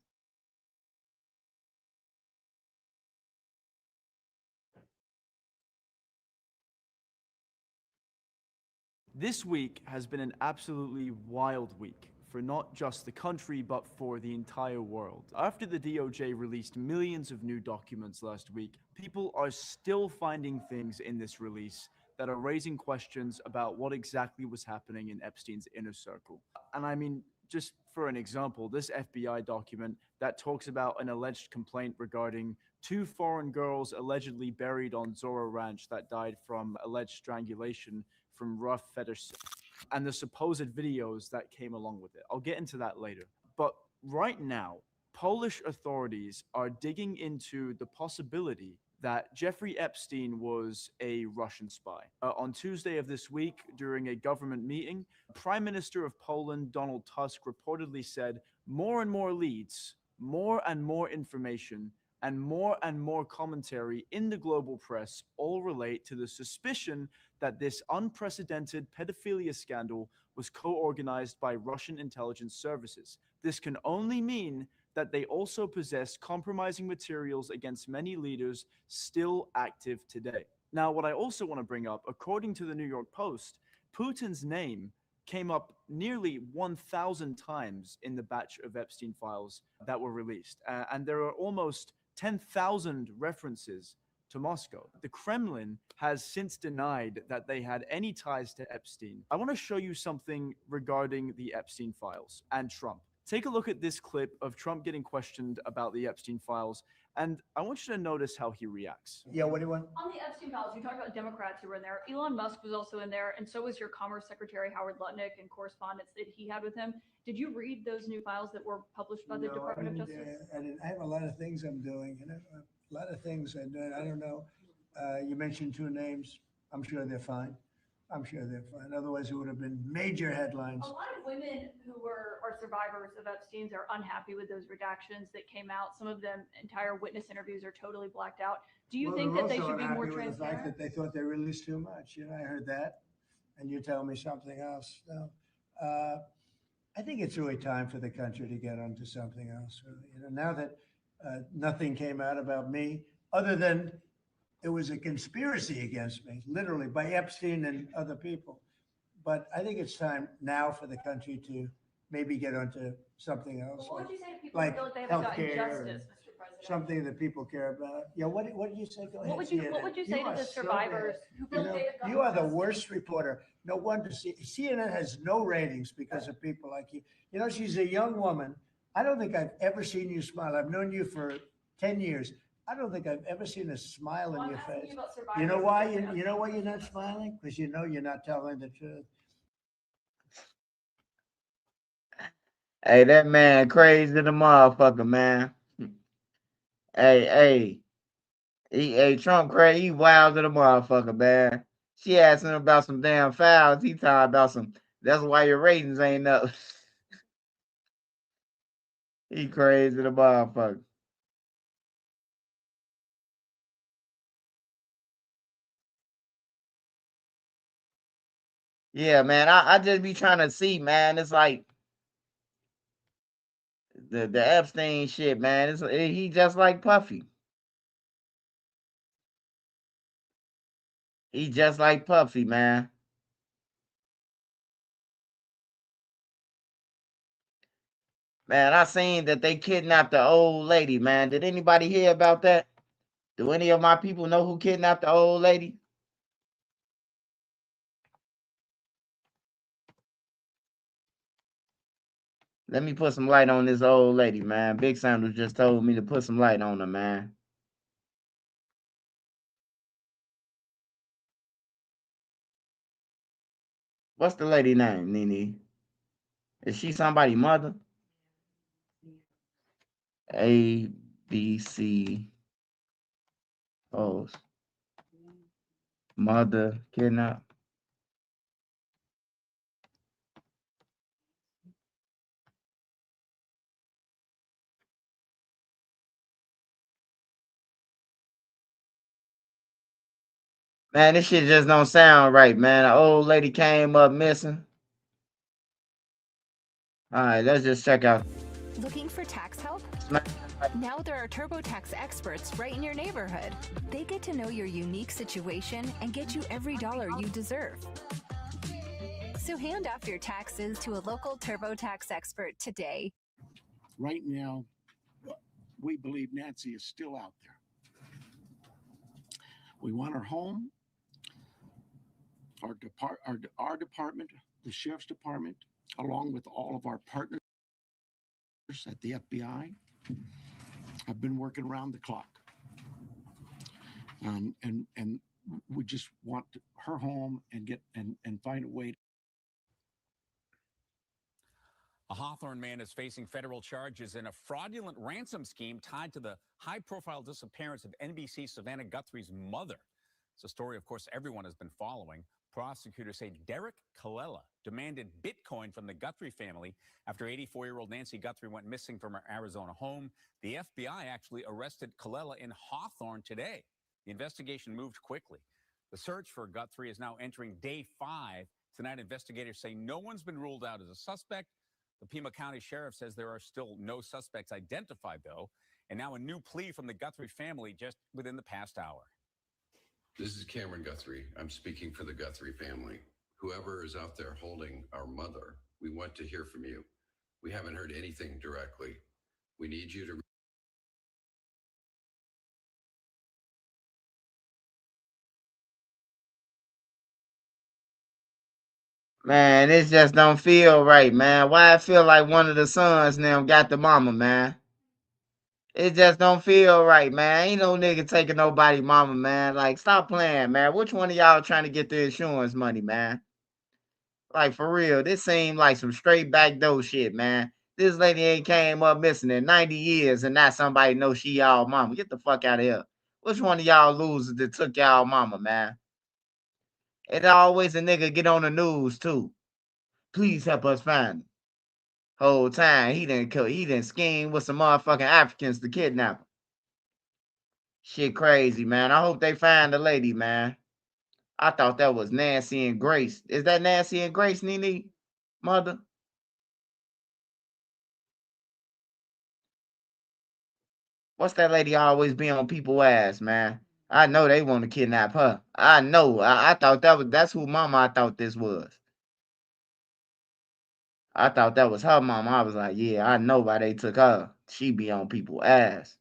This week has been an absolutely wild week for not just the country, but for the entire world. After the DOJ released millions of new documents last week, people are still finding things in this release that are raising questions about what exactly was happening in Epstein's inner circle. And I mean, just for an example, this FBI document that talks about an alleged complaint regarding two foreign girls allegedly buried on Zorro Ranch that died from alleged strangulation from rough fetish and the supposed videos that came along with it. I'll get into that later. But right now, Polish authorities are digging into the possibility that Jeffrey Epstein was a Russian spy. On Tuesday of this week, during a government meeting, Prime Minister of Poland, Donald Tusk, reportedly said more and more leads, more and more information, and more commentary in the global press all relate to the suspicion that this unprecedented pedophilia scandal was co-organized by Russian intelligence services. This can only mean that they also possess compromising materials against many leaders still active today. Now, what I also want to bring up, according to the New York Post, Putin's name came up nearly 1,000 times in the batch of Epstein files that were released. And there are almost 10,000 references to Moscow. The Kremlin has since denied that they had any ties to Epstein. I want to show you something regarding the Epstein files and Trump. Take a look at this clip of Trump getting questioned about the Epstein files, and I want you to notice how he reacts. Yeah, what do you want? On the Epstein files, you talked about Democrats who were in there. Elon Musk was also in there, and so was your Commerce Secretary Howard Lutnick and correspondence that he had with him. Did you read those new files that were published by the Department of Justice? I have a lot of things I'm doing, a lot of things I'm doing. I don't know. You mentioned two names. I'm sure they're fine. I'm sure they're fine. Otherwise, it would have been major headlines. A lot of women who are survivors of Epstein's are unhappy with those redactions that came out. Some of them, entire witness interviews are totally blacked out. Do you think that they should be more transparent? The fact that they thought they released too much. I heard that, and you tell me something else. No, I think it's really time for the country to get onto something else. Really. Now that nothing came out about me, other than it was a conspiracy against me, literally by Epstein and other people. But I think it's time now for the country to maybe get onto something else. What would you say to people who feel like they haven't gotten justice, Mr. President? Something that people care about. Yeah, what did you say? Go ahead. What would you say to the survivors who feel like they have gotten You are the justice? worst reporter. No wonder CNN has no ratings because of people like you. She's a young woman. I don't think I've ever seen you smile. I've known you for 10 years. I don't think I've ever seen a smile on your face. You know why? You know why you're not smiling? Because you know you're not telling the truth. Hey, that man crazy the motherfucker, man. Hey, Trump crazy. He wild to the motherfucker, man. She asked him about some damn fouls. He talking about some. That's why your ratings ain't up. He crazy the motherfucker. Yeah, man. I just be trying to see, man. It's like the Epstein shit, man. He just like Puffy. He just like Puffy, man. Man, I seen that they kidnapped the old lady, man. Did anybody hear about that? Do any of my people know who kidnapped the old lady? Let me put some light on this old lady, man. Big Sanders just told me to put some light on her, man. What's the lady name, Nene? Is she somebody's mother? A B C O's mother kidnapped. Man, this shit just don't sound right, man. An old lady came up missing. All right, let's just check out. Looking for tax help? Now there are TurboTax experts right in your neighborhood. They get to know your unique situation and get you every dollar you deserve. So hand off your taxes to a local TurboTax expert today. Right now, we believe Nancy is still out there. We want her home. Our department, the sheriff's department, along with all of our partners at the FBI, have been working around the clock. And we just want her home and find a way. A Hawthorne man is facing federal charges in a fraudulent ransom scheme tied to the high-profile disappearance of NBC Savannah Guthrie's mother. It's a story, of course, everyone has been following. Prosecutors say Derek Colella demanded Bitcoin from the Guthrie family after 84-year-old Nancy Guthrie went missing from her Arizona home. The FBI actually arrested Colella in Hawthorne today. The investigation moved quickly. The search for Guthrie is now entering day 5. Tonight, investigators say no one's been ruled out as a suspect. The Pima County Sheriff says there are still no suspects identified, though, and now a new plea from the Guthrie family just within the past hour. This is Cameron Guthrie. I'm speaking for the Guthrie family. Whoever is out there holding our mother, we want to hear from you. We haven't heard anything directly. We need you to. Man, this just don't feel right, man. Why I feel like one of the sons now got the mama, man? It just don't feel right, man. Ain't no nigga taking nobody mama, man. Like, stop playing, man. Which one of y'all trying to get the insurance money, man? Like, for real, this seemed like some straight backdoor shit, man. This lady ain't came up missing in 90 years and not somebody know she y'all mama. Get the fuck out of here. Which one of y'all losers that took y'all mama, man? It always a nigga get on the news, too. Please help us find him. Whole time, he didn't scheme with some motherfucking Africans to kidnap him. Shit crazy, man. I hope they find the lady, man. I thought that was Nancy and Grace. Is that Nancy and Grace, Nene? Mother? What's that lady always be on people's ass, man? I know they want to kidnap her. I know. I thought that's who mama I thought this was. I thought that was her mama. I was like, yeah, I know why they took her. She be on people's ass.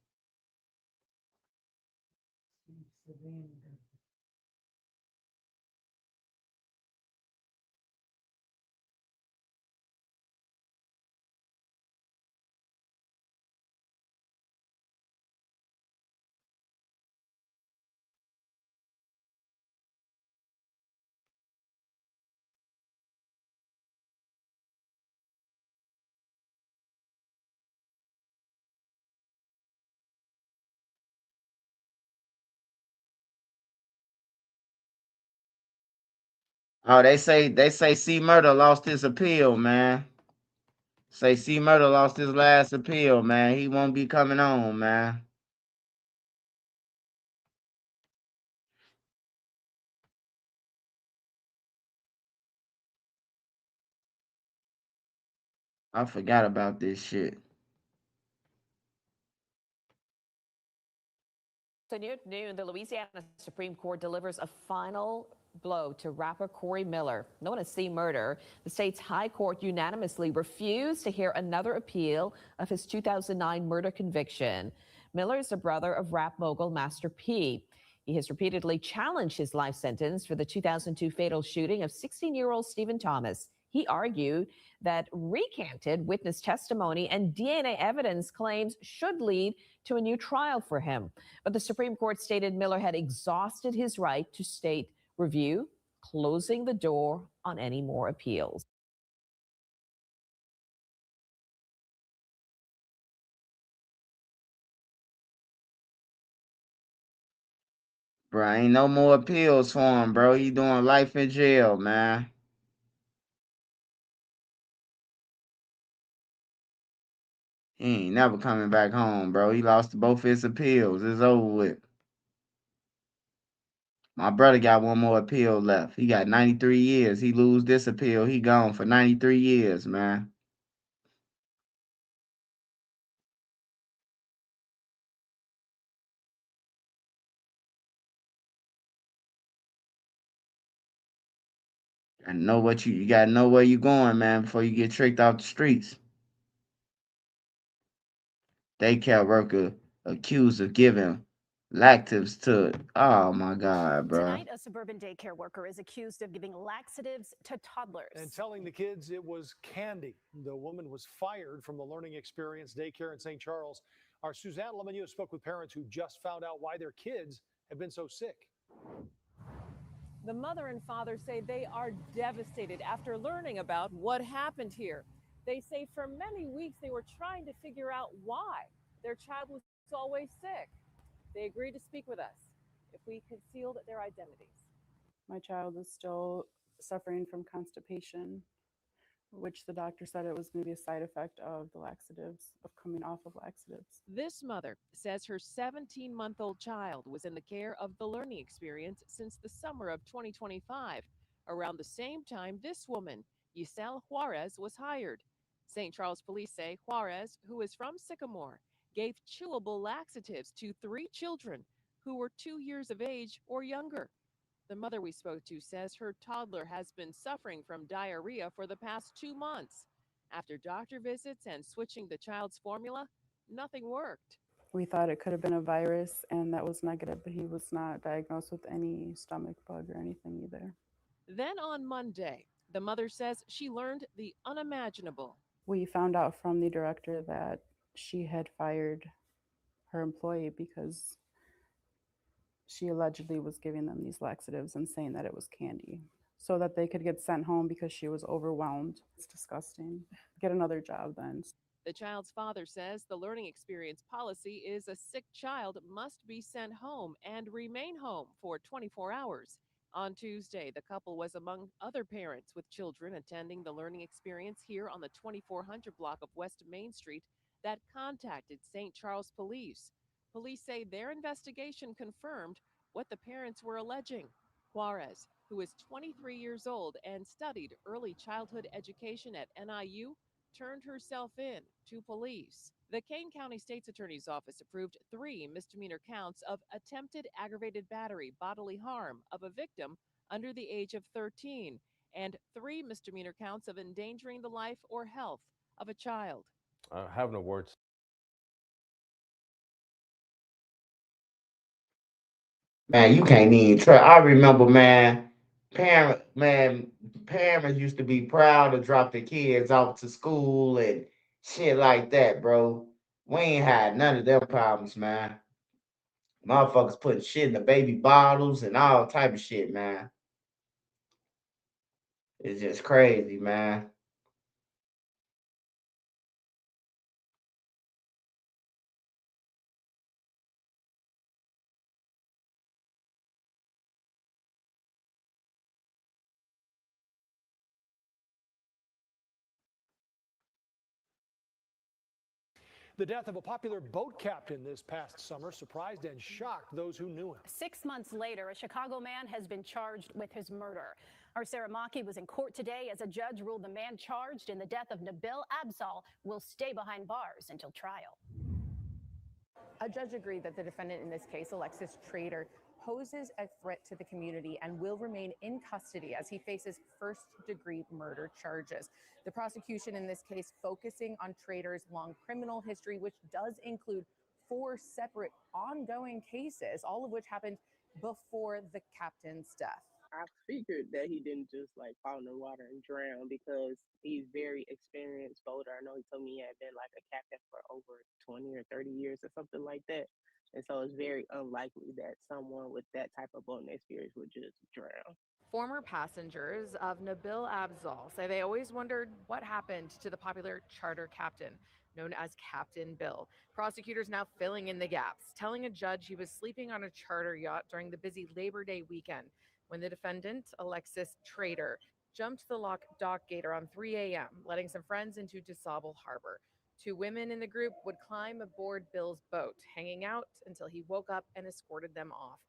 Oh, they say C Murder lost his appeal, man. Say C Murder lost his last appeal, man. He won't be coming on, man. I forgot about this shit. So near noon, the Louisiana Supreme Court delivers a final blow to rapper Corey Miller, known as C Murder. The state's high court unanimously refused to hear another appeal of his 2009 murder conviction. Miller is the brother of rap mogul Master P. He has repeatedly challenged his life sentence for the 2002 fatal shooting of 16-year-old Stephen Thomas. He argued that recanted witness testimony and DNA evidence claims should lead to a new trial for him. But the Supreme Court stated Miller had exhausted his right to state review, closing the door on any more appeals. Bro, ain't no more appeals for him, bro. He doing life in jail, man. He ain't never coming back home, bro. He lost both his appeals. It's over with. My brother got one more appeal left. He got 93 years. He lose this appeal, he gone for 93 years, man. And know what you gotta know where you going, man, before you get tricked off the streets. Daycare worker accused of giving laxatives to, oh my God, bro. Tonight, a suburban daycare worker is accused of giving laxatives to toddlers. And telling the kids it was candy. The woman was fired from the Learning Experience daycare in St. Charles. Our Suzanne Lemonnier spoke with parents who just found out why their kids have been so sick. The mother and father say they are devastated after learning about what happened here. They say for many weeks they were trying to figure out why their child was always sick. They agreed to speak with us if we concealed their identities. My child is still suffering from constipation, which the doctor said it was going to be a side effect of the laxatives, of coming off of laxatives. This mother says her 17-month-old child was in the care of the Learning Experience since the summer of 2025. Around the same time, this woman, Giselle Juarez, was hired. St. Charles police say Juarez, who is from Sycamore, gave chewable laxatives to 3 children who were 2 years of age or younger. The mother we spoke to says her toddler has been suffering from diarrhea for the past 2 months. After doctor visits and switching the child's formula, nothing worked. We thought it could have been a virus, and that was negative, but he was not diagnosed with any stomach bug or anything either. Then on Monday, the mother says she learned the unimaginable. We found out from the director that she had fired her employee because she allegedly was giving them these laxatives and saying that it was candy so that they could get sent home because she was overwhelmed. It's disgusting. Get another job then. The child's father says the Learning Experience policy is a sick child must be sent home and remain home for 24 hours. On Tuesday, the couple was among other parents with children attending the Learning Experience here on the 2400 block of West Main Street that contacted St. Charles Police. Police say their investigation confirmed what the parents were alleging. Juarez, who is 23 years old and studied early childhood education at NIU, turned herself in to police. The Kane County State's Attorney's Office approved 3 misdemeanor counts of attempted aggravated battery, bodily harm of a victim under the age of 13, and 3 misdemeanor counts of endangering the life or health of a child. I have no words. Man, you can't even try. I remember, man, parents used to be proud to drop their kids off to school and shit like that, bro. We ain't had none of them problems, man. Motherfuckers putting shit in the baby bottles and all type of shit, man. It's just crazy, man. The death of a popular boat captain this past summer surprised and shocked those who knew him. 6 months later, a Chicago man has been charged with his murder. Our Sarah Maki was in court today as a judge ruled the man charged in the death of Nabil Abzal will stay behind bars until trial. A judge agreed that the defendant in this case, Alexis Trader, poses a threat to the community and will remain in custody as he faces first-degree murder charges. The prosecution in this case focusing on Trader's long criminal history, which does include 4 separate ongoing cases, all of which happened before the captain's death. I figured that he didn't just like fall in the water and drown because he's very experienced boater. I know he told me he had been like a captain for over 20 or 30 years or something like that. And so it's very unlikely that someone with that type of boating experience would just drown. Former passengers of Nabil Abzal say they always wondered what happened to the popular charter captain, known as Captain Bill. Prosecutors now filling in the gaps, telling a judge he was sleeping on a charter yacht during the busy Labor Day weekend when the defendant, Alexis Trader, jumped the dock gate around 3 a.m., letting some friends into DeSable Harbor. 2 women in the group would climb aboard Bill's boat, hanging out until he woke up and escorted them off.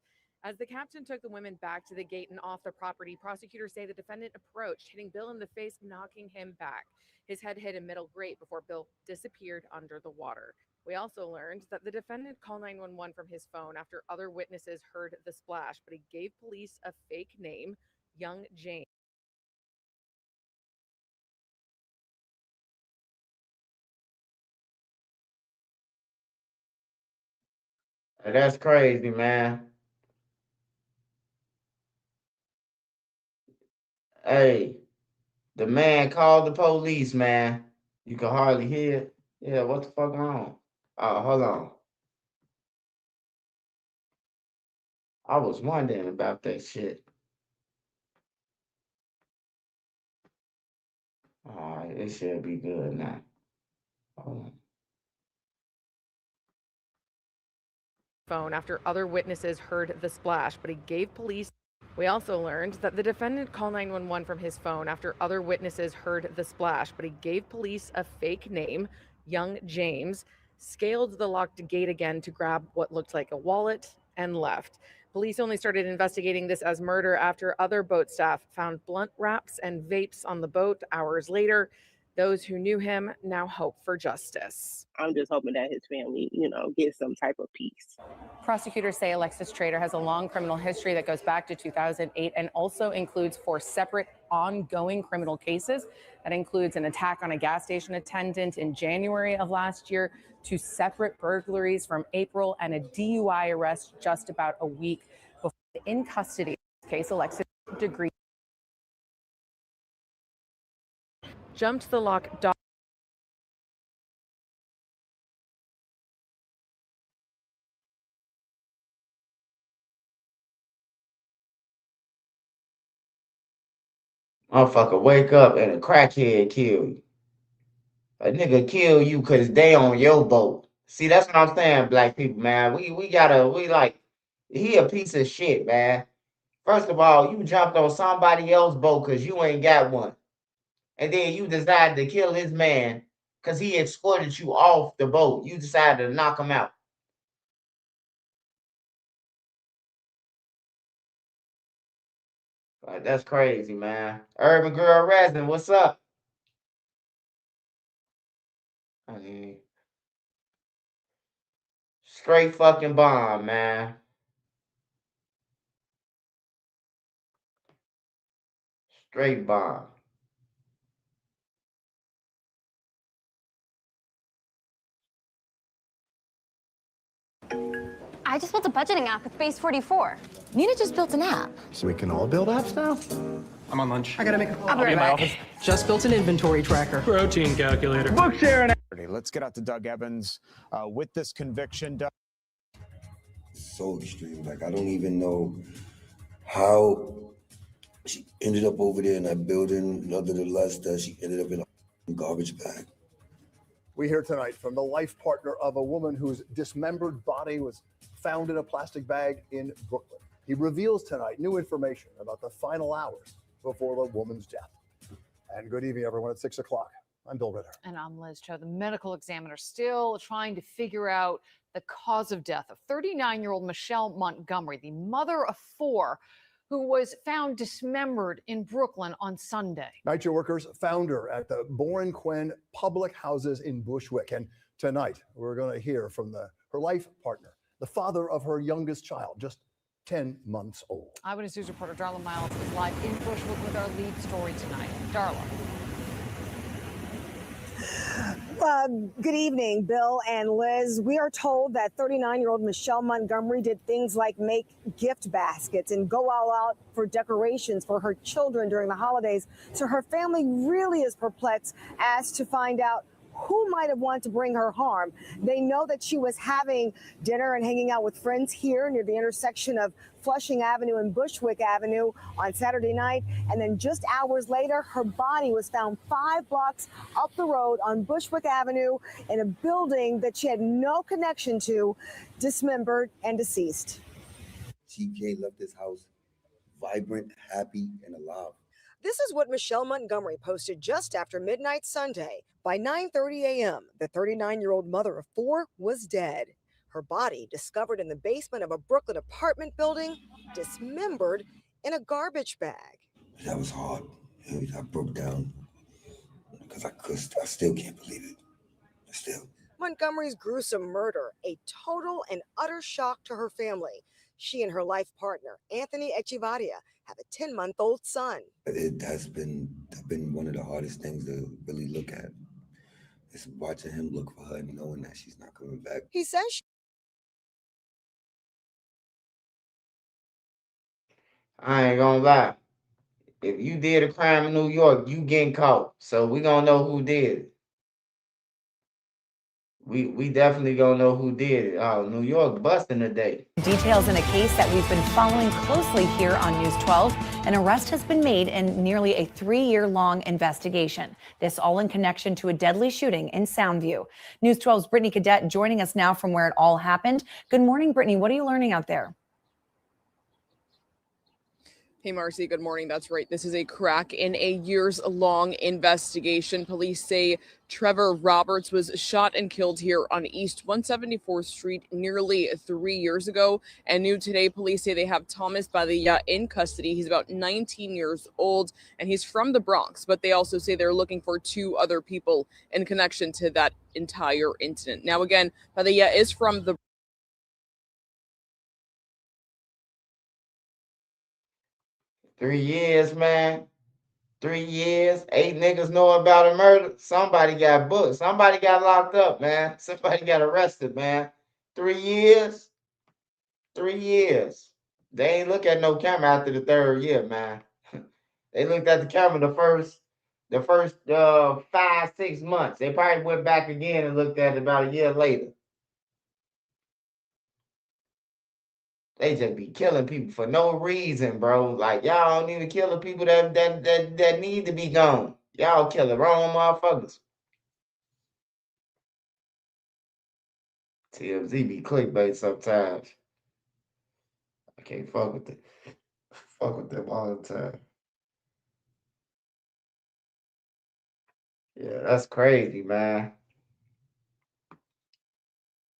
As the captain took the women back to the gate and off the property, prosecutors say the defendant approached, hitting Bill in the face, knocking him back. His head hit a metal grate before Bill disappeared under the water. We also learned that the defendant called 911 from his phone after other witnesses heard the splash, but he gave police a fake name, Young James. Hey, that's crazy, man. Hey, the man called the police, man. You can hardly hear it. Yeah, what the fuck on? Oh, hold on. I was wondering about that shit. All right, it should be good now. Hold on. Phone after other witnesses heard the splash, but he gave police. We also learned that the defendant called 911 from his phone after other witnesses heard the splash, but he gave police a fake name, Young James, scaled the locked gate again to grab what looked like a wallet, and left. Police only started investigating this as murder after other boat staff found blunt wraps and vapes on the boat hours later. Those who knew him now hope for justice. I'm just hoping that his family, gets some type of peace. Prosecutors say Alexis Trader has a long criminal history that goes back to 2008 and also includes 4 separate ongoing criminal cases. That includes an attack on a gas station attendant in January of last year, 2 separate burglaries from April, and a DUI arrest just about a week before. In custody in this case, Alexis degree jumped the lock dock. Motherfucker, wake up and a crackhead kill you. A nigga kill you because they on your boat. See, that's what I'm saying, black people, man. We like, he a piece of shit, man. First of all, you jumped on somebody else's boat because you ain't got one. And then you decided to kill his man because he escorted you off the boat. You decided to knock him out. Like, that's crazy, man. Urban Girl Resin, what's up? I mean, straight fucking bomb, man. Straight bomb. I just built a budgeting app with Base 44. Nina just built an app. So we can all build apps now? I'm on lunch. I gotta make a call. I'll be in right my back. office. Just built an inventory tracker. Protein calculator. Book sharing. Let's get out to Doug Evans with this conviction. Doug. So extreme. Like, I don't even know how she ended up over there in that building, nonetheless, that she ended up in a garbage bag. We hear tonight from the life partner of a woman whose dismembered body was found in a plastic bag in Brooklyn. He reveals tonight new information about the final hours before the woman's death. And good evening, everyone. At 6 o'clock, I'm Bill Ritter. And I'm Liz Cho. The medical examiner still trying to figure out the cause of death of 39-year-old Michelle Montgomery, the mother of 4, who was found dismembered in Brooklyn on Sunday. Night Shift Workers found her at the Boren Quinn Public Houses in Bushwick. And tonight, we're going to hear from her life partner, the father of her youngest child, just 10 months old. Eyewitness News reporter Darla Miles is live in Bushwick with our lead story tonight. Darla. Good evening, Bill and Liz. We are told that 39-year-old Michelle Montgomery did things like make gift baskets and go all out for decorations for her children during the holidays. So her family really is perplexed as to find out who might have wanted to bring her harm. They know that she was having dinner and hanging out with friends here near the intersection of Flushing Avenue and Bushwick Avenue on Saturday night. And then just hours later, her body was found 5 blocks up the road on Bushwick Avenue in a building that she had no connection to, dismembered and deceased. TK left this house vibrant, happy, and alive. This is what Michelle Montgomery posted just after midnight Sunday. By 9:30 a.m., the 39-year-old mother of 4 was dead. Her body discovered in the basement of a Brooklyn apartment building, dismembered in a garbage bag. That was hard. I broke down because I still can't believe it. Still. Montgomery's gruesome murder, a total and utter shock to her family. She and her life partner, Anthony Echevarria, have a 10-month-old son. It has been one of the hardest things to really look at. It's watching him look for her and knowing that she's not coming back. He says I ain't gonna lie. If you did a crime in New York, you getting caught. So we gonna know who did it. We definitely gonna know who did it. Oh, New York busting today. Details in a case that we've been following closely here on News 12. An arrest has been made in nearly a 3-year-long investigation. This all in connection to a deadly shooting in Soundview. News 12's Brittany Cadet joining us now from where it all happened. Good morning, Brittany. What are you learning out there? Hey, Marcy, good morning. That's right. This is a crack in a years-long investigation. Police say Trevor Roberts was shot and killed here on East 174th Street nearly 3 years ago. And new today, police say they have Thomas Padilla in custody. He's about 19 years old, and he's from the Bronx. But they also say they're looking for 2 other people in connection to that entire incident. Now, again, Padilla is from the 3 years, man. 3 years. 8 niggas know about a murder. Somebody got booked. Somebody got locked up, man. Somebody got arrested, man. 3 years. 3 years. They ain't look at no camera after the 3rd year, man. They looked at the camera the first 5-6 months. They probably went back again and looked at it about a year later. They just be killing people for no reason, bro. Like, y'all don't even kill the people that need to be gone. Y'all kill the wrong motherfuckers. TMZ be clickbait sometimes. I can't fuck with it. Fuck with them all the time. Yeah, that's crazy, man.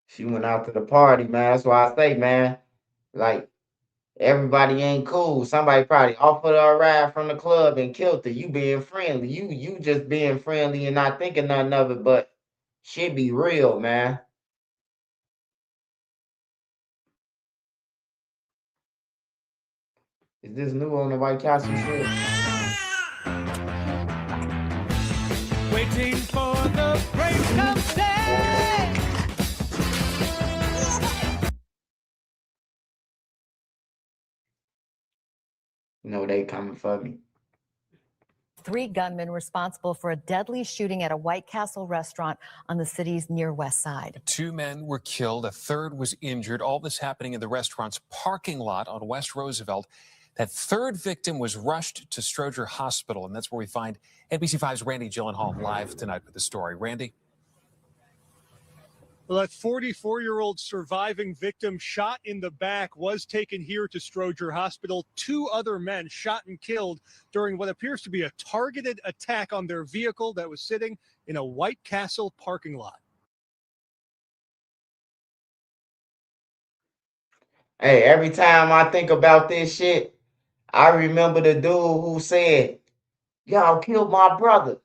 She went out to the party, man. That's why I say, man, like, everybody ain't cool. Somebody probably offered her a ride from the club and killed her. You being friendly. You just being friendly and not thinking nothing of it, but shit be real, man. Is this new on the White Castle shit? Waiting for the break of day. You know they coming for me. 3 gunmen responsible for a deadly shooting at a White Castle restaurant on the city's near west side. 2 men were killed. A 3rd was injured. All this happening in the restaurant's parking lot on West Roosevelt. That 3rd victim was rushed to Stroger Hospital, and that's where we find NBC5's Randy Gyllenhaal live tonight with the story. Randy? Well, that 44-year-old surviving victim shot in the back was taken here to Stroger Hospital. 2 other men shot and killed during what appears to be a targeted attack on their vehicle that was sitting in a White Castle parking lot. Hey, every time I think about this shit, I remember the dude who said, y'all killed my brother.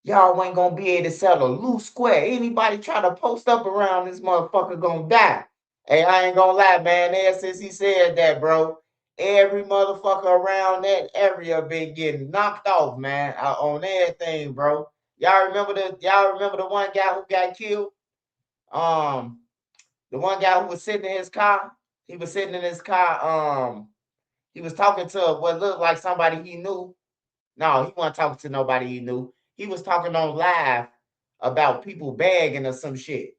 Y'all ain't gonna be able to sell a loose square. Anybody try to post up around this motherfucker gonna die. Hey, I ain't gonna lie, man. Ever since he said that, bro, every motherfucker around that area been getting knocked off, man, on everything, bro. Y'all remember the one guy who got killed? The one guy who was sitting in his car. He was sitting in his car. He was talking to what looked like somebody he knew. No, he wasn't talking to nobody he knew. He was talking on live about people begging or some shit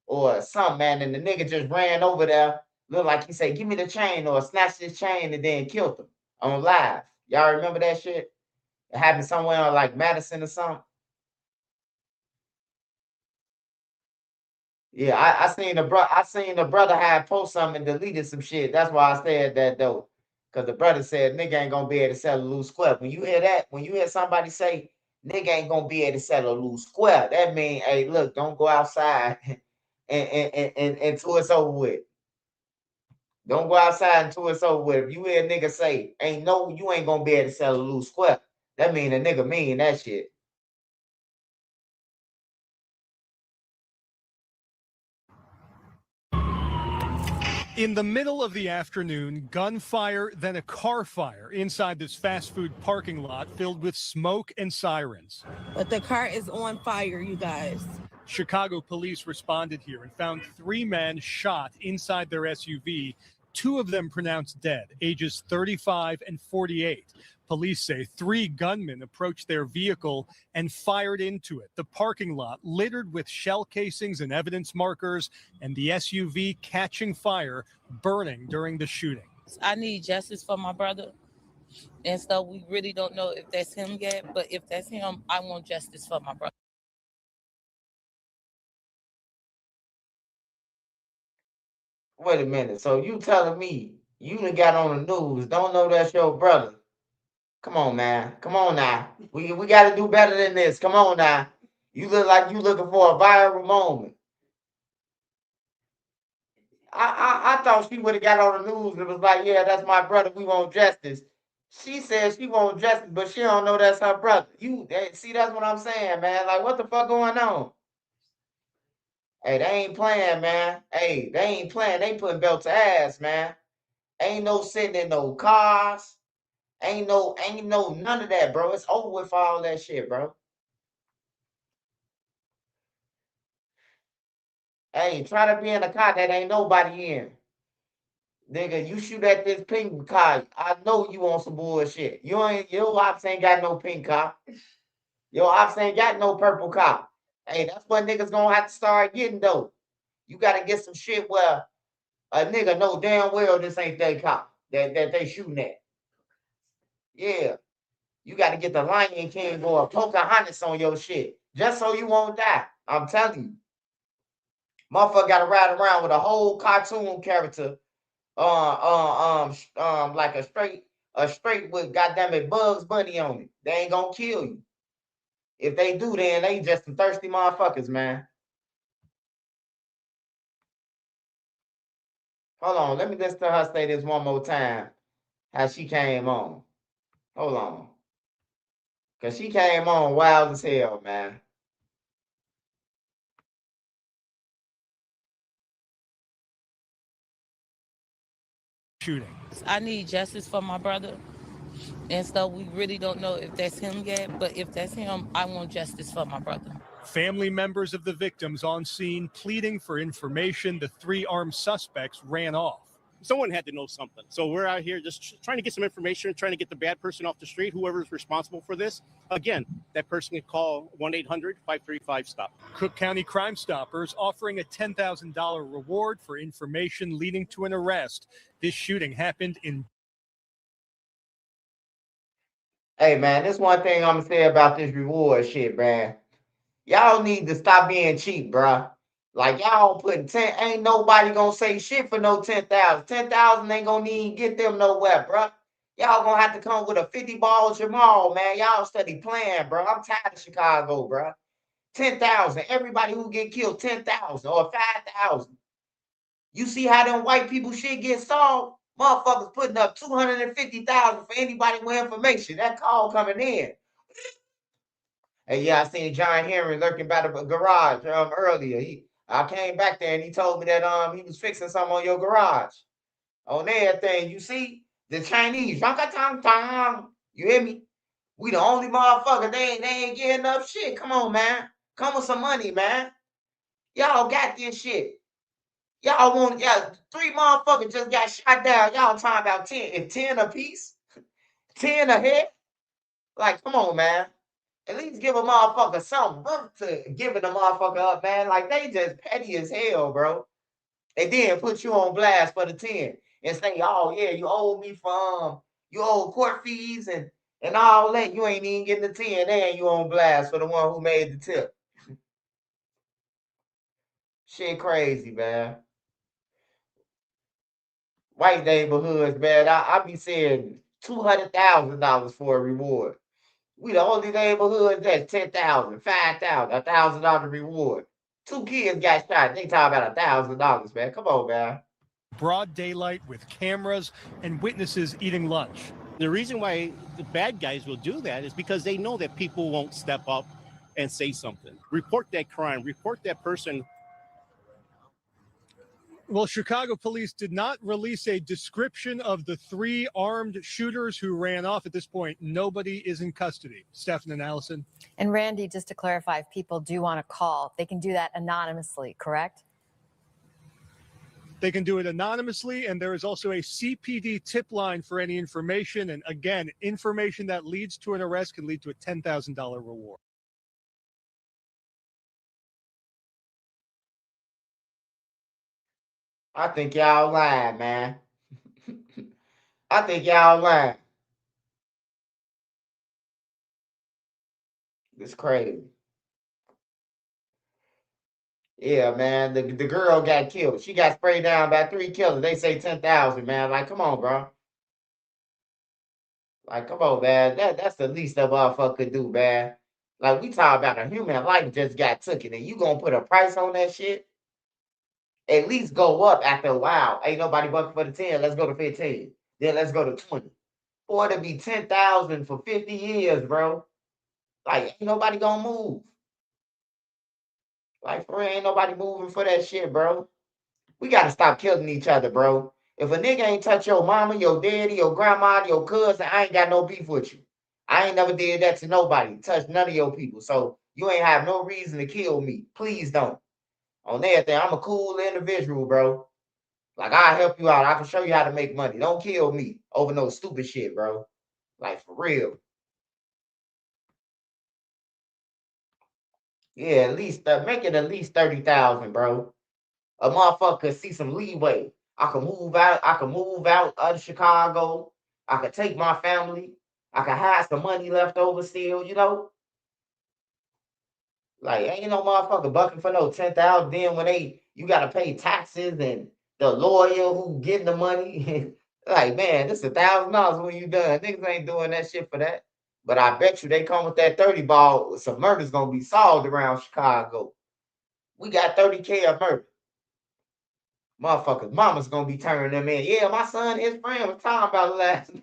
or something, man. And the nigga just ran over there, looked like he said, "Give me the chain," or snatched his chain and then killed him on live. Y'all remember that shit? It happened somewhere on like Madison or something. Yeah, I seen the brother had post something and deleted some shit. That's why I said that though. Cause the brother said nigga ain't gonna be able to sell a loose square. When you hear that, when you hear somebody say nigga ain't gonna be able to sell a loose square, that mean, hey, look, don't go outside and until it's over with. Don't go outside until it's over with. If you hear a nigga say, you ain't gonna be able to sell a loose square, that mean a nigga mean that shit. In the middle of the afternoon, gunfire, then a car fire inside this fast food parking lot filled with smoke and sirens. But the car is on fire, you guys. Chicago police responded here and found 3 men shot inside their SUV. 2 of them pronounced dead, ages 35 and 48. Police say 3 gunmen approached their vehicle and fired into it. The parking lot littered with shell casings and evidence markers, and the SUV catching fire, burning during the shooting. I need justice for my brother. And so we really don't know if that's him yet, but if that's him, I want justice for my brother. Wait a minute. So you telling me you done got on the news, don't know that's your brother? Come on, man. Come on now. We got to do better than this. Come on now. You look like you looking for a viral moment. I thought she would have got on the news and was like, yeah, that's my brother. We want justice. She says she want justice, but she don't know that's her brother. See, that's what I'm saying, man. Like, what the fuck going on? Hey, they ain't playing, man. Hey, they ain't playing. They putting belt to ass, man. Ain't no sitting in no cars. Ain't no none of that, bro. It's over with for all that shit, bro. Hey, try to be in a car that ain't nobody in. Nigga, you shoot at this pink car. I know you on some bullshit. Your ops ain't got no pink car. Your ops ain't got no purple car. Hey, that's what niggas gonna have to start getting though. You gotta get some shit where a nigga know damn well this ain't their car that they shooting at. Yeah. You got to get the Lion King or Pocahontas on your shit just so you won't die. I'm telling you. Motherfucker got to ride around with a whole cartoon character, like a straight with goddamn it Bugs Bunny on it. They ain't gonna kill you. If they do, then they just some thirsty motherfuckers, man. Hold on, let me listen to her say this one more time. How she came on. Hold on. Cause she came on wild as hell, man. Shooting. I need justice for my brother. And so we really don't know if that's him yet, but if that's him, I want justice for my brother. Family members of the victims on scene pleading for information. The 3 armed suspects ran off. Someone had to know something. So we're out here just trying to get some information, trying to get the bad person off the street, whoever's responsible for this. Again, that person can call 1-800-535-STOP. Cook County Crime Stoppers offering a $10,000 reward for information leading to an arrest. This shooting happened in... Hey, man, this one thing I'm going to say about this reward shit, man. Y'all need to stop being cheap, bruh. Like, y'all putting 10, ain't nobody gonna say shit for no 10,000. 10,000 ain't gonna even get them nowhere, bruh. Y'all gonna have to come with a 50 ball Jamal, man. Y'all study playing, bro. I'm tired of Chicago, bruh. 10,000. Everybody who get killed, 10,000 or 5,000. You see how them white people shit get solved? Motherfuckers putting up 250,000 for anybody with information. That call coming in. Hey, yeah, I seen John Henry lurking by the garage earlier. I came back there and he told me that he was fixing something on your garage. On everything, you see the Chinese, you hear me? We the only motherfucker. They ain't getting enough shit. Come on, man. Come with some money, man. Y'all got this shit. Y'all want 3 motherfuckers just got shot down. Y'all talking about 10. If 10 a piece, 10 a head. Like, come on, man. At least give a motherfucker something to giving the motherfucker up, man. Like they just petty as hell, bro. And then put you on blast for the 10 and say, oh yeah, you owe me for you owe court fees and all that. You ain't even getting the 10 and you on blast for the one who made the tip. Shit crazy, man. White neighborhoods, man. I be saying $200,000 for a reward. We the only neighborhood that's 10,000, 5,000, $1,000 reward. 2 kids got shot. They talking about $1,000, man. Come on, man. Broad daylight with cameras and witnesses eating lunch. The reason why the bad guys will do that is because they know that people won't step up and say something. Report that crime, report that person. Well, Chicago police did not release a description of the 3 armed shooters who ran off. At this point, nobody is in custody. Stephen and Allison. And Randy, just to clarify, if people do want to call, they can do that anonymously, correct? They can do it anonymously, and there is also a CPD tip line for any information. And again, information that leads to an arrest can lead to a $10,000 reward. I think y'all lying, man. I think y'all lying. It's crazy. Yeah, man. The girl got killed. She got sprayed down by 3 killers. They say 10,000, man. Like, come on, bro. Like, come on, man. That's the least a motherfucker could do, man. Like, we talk about a human life just got taken, and you gonna put a price on that shit? At least go up after a while. Ain't nobody bucking for the 10. Let's go to 15. Then let's go to 20. Or to be 10,000 for 50 years, bro. Like, ain't nobody gonna move. Like, for real, ain't nobody moving for that shit, bro. We gotta stop killing each other, bro. If a nigga ain't touch your mama, your daddy, your grandma, your cousin, I ain't got no beef with you. I ain't never did that to nobody. Touch none of your people. So you ain't have no reason to kill me. Please don't. On everything, I'm a cool individual, bro. Like, I'll help you out. I can show you how to make money. Don't kill me over no stupid shit, bro. Like, for real. Yeah, at least make it at least 30,000, bro. A motherfucker could see some leeway. I can move out. I can move out of Chicago. I could take my family. I could have some money left over still, you know? Like, ain't no motherfucker bucking for no 10,000. Then when you gotta pay taxes and the lawyer who getting the money. Like, man, this $1,000 when you done. Niggas ain't doing that shit for that. But I bet you they come with that 30 ball. Some murder's gonna be solved around Chicago. We got 30K of murder. Motherfuckers, mama's gonna be turning them in. Yeah, my son, his friend was talking about it last night.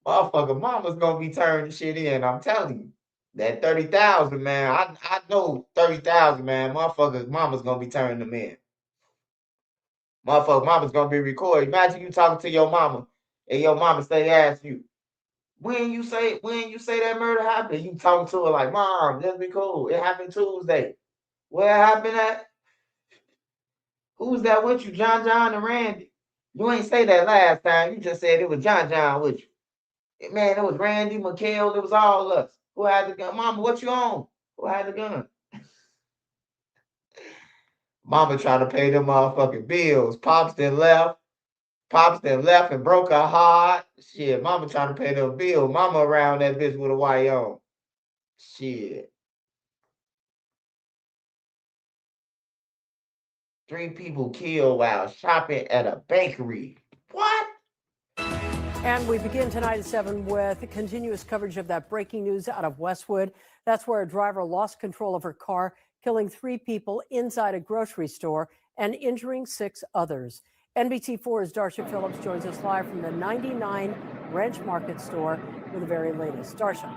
Motherfucker, mama's gonna be turning shit in. I'm telling you. That 30,000, man. I know 30,000, man. Motherfuckers, mama's gonna be turning them in. Motherfucker, mama's gonna be recorded. Imagine you talking to your mama, and your mama ask you, when you say that murder happened, you talking to her like, Mom, just be cool. It happened Tuesday. Where happened at? Who's that with you? John and Randy. You ain't say that last time. You just said it was John with you. Man, it was Randy, McHale, it was all us. Who had the gun? Mama, what you on? Who had the gun? Mama trying to pay them motherfucking bills. Pops then left. And broke her heart. Shit, mama trying to pay them bills. Mama around that bitch with a white on. Shit. 3 people killed while shopping at a bakery. What? And we begin tonight at 7 with continuous coverage of that breaking news out of Westwood. That's where a driver lost control of her car, killing 3 people inside a grocery store and injuring 6 others. NBC4's Darsha Phillips joins us live from the 99 Ranch Market store with the very latest. Darsha.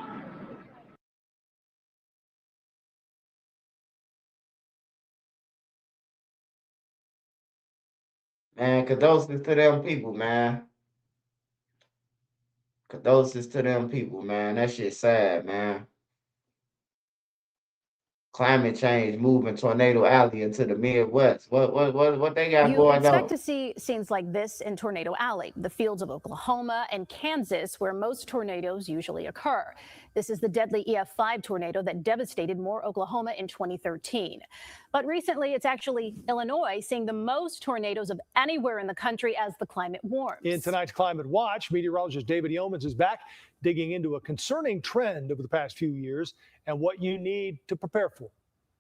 Man, condolences to them people, man. Condolences to them people, man. That shit sad, man. Climate change moving Tornado Alley into the Midwest. What they got You going expect on? to see scenes like this in Tornado Alley, the fields of Oklahoma and Kansas, where most tornadoes usually occur. This is the deadly EF5 tornado that devastated Moore, Oklahoma in 2013. But recently, it's actually Illinois seeing the most tornadoes of anywhere in the country as the climate warms. In tonight's Climate Watch, meteorologist David Yeomans is back, digging into a concerning trend over the past few years and what you need to prepare for.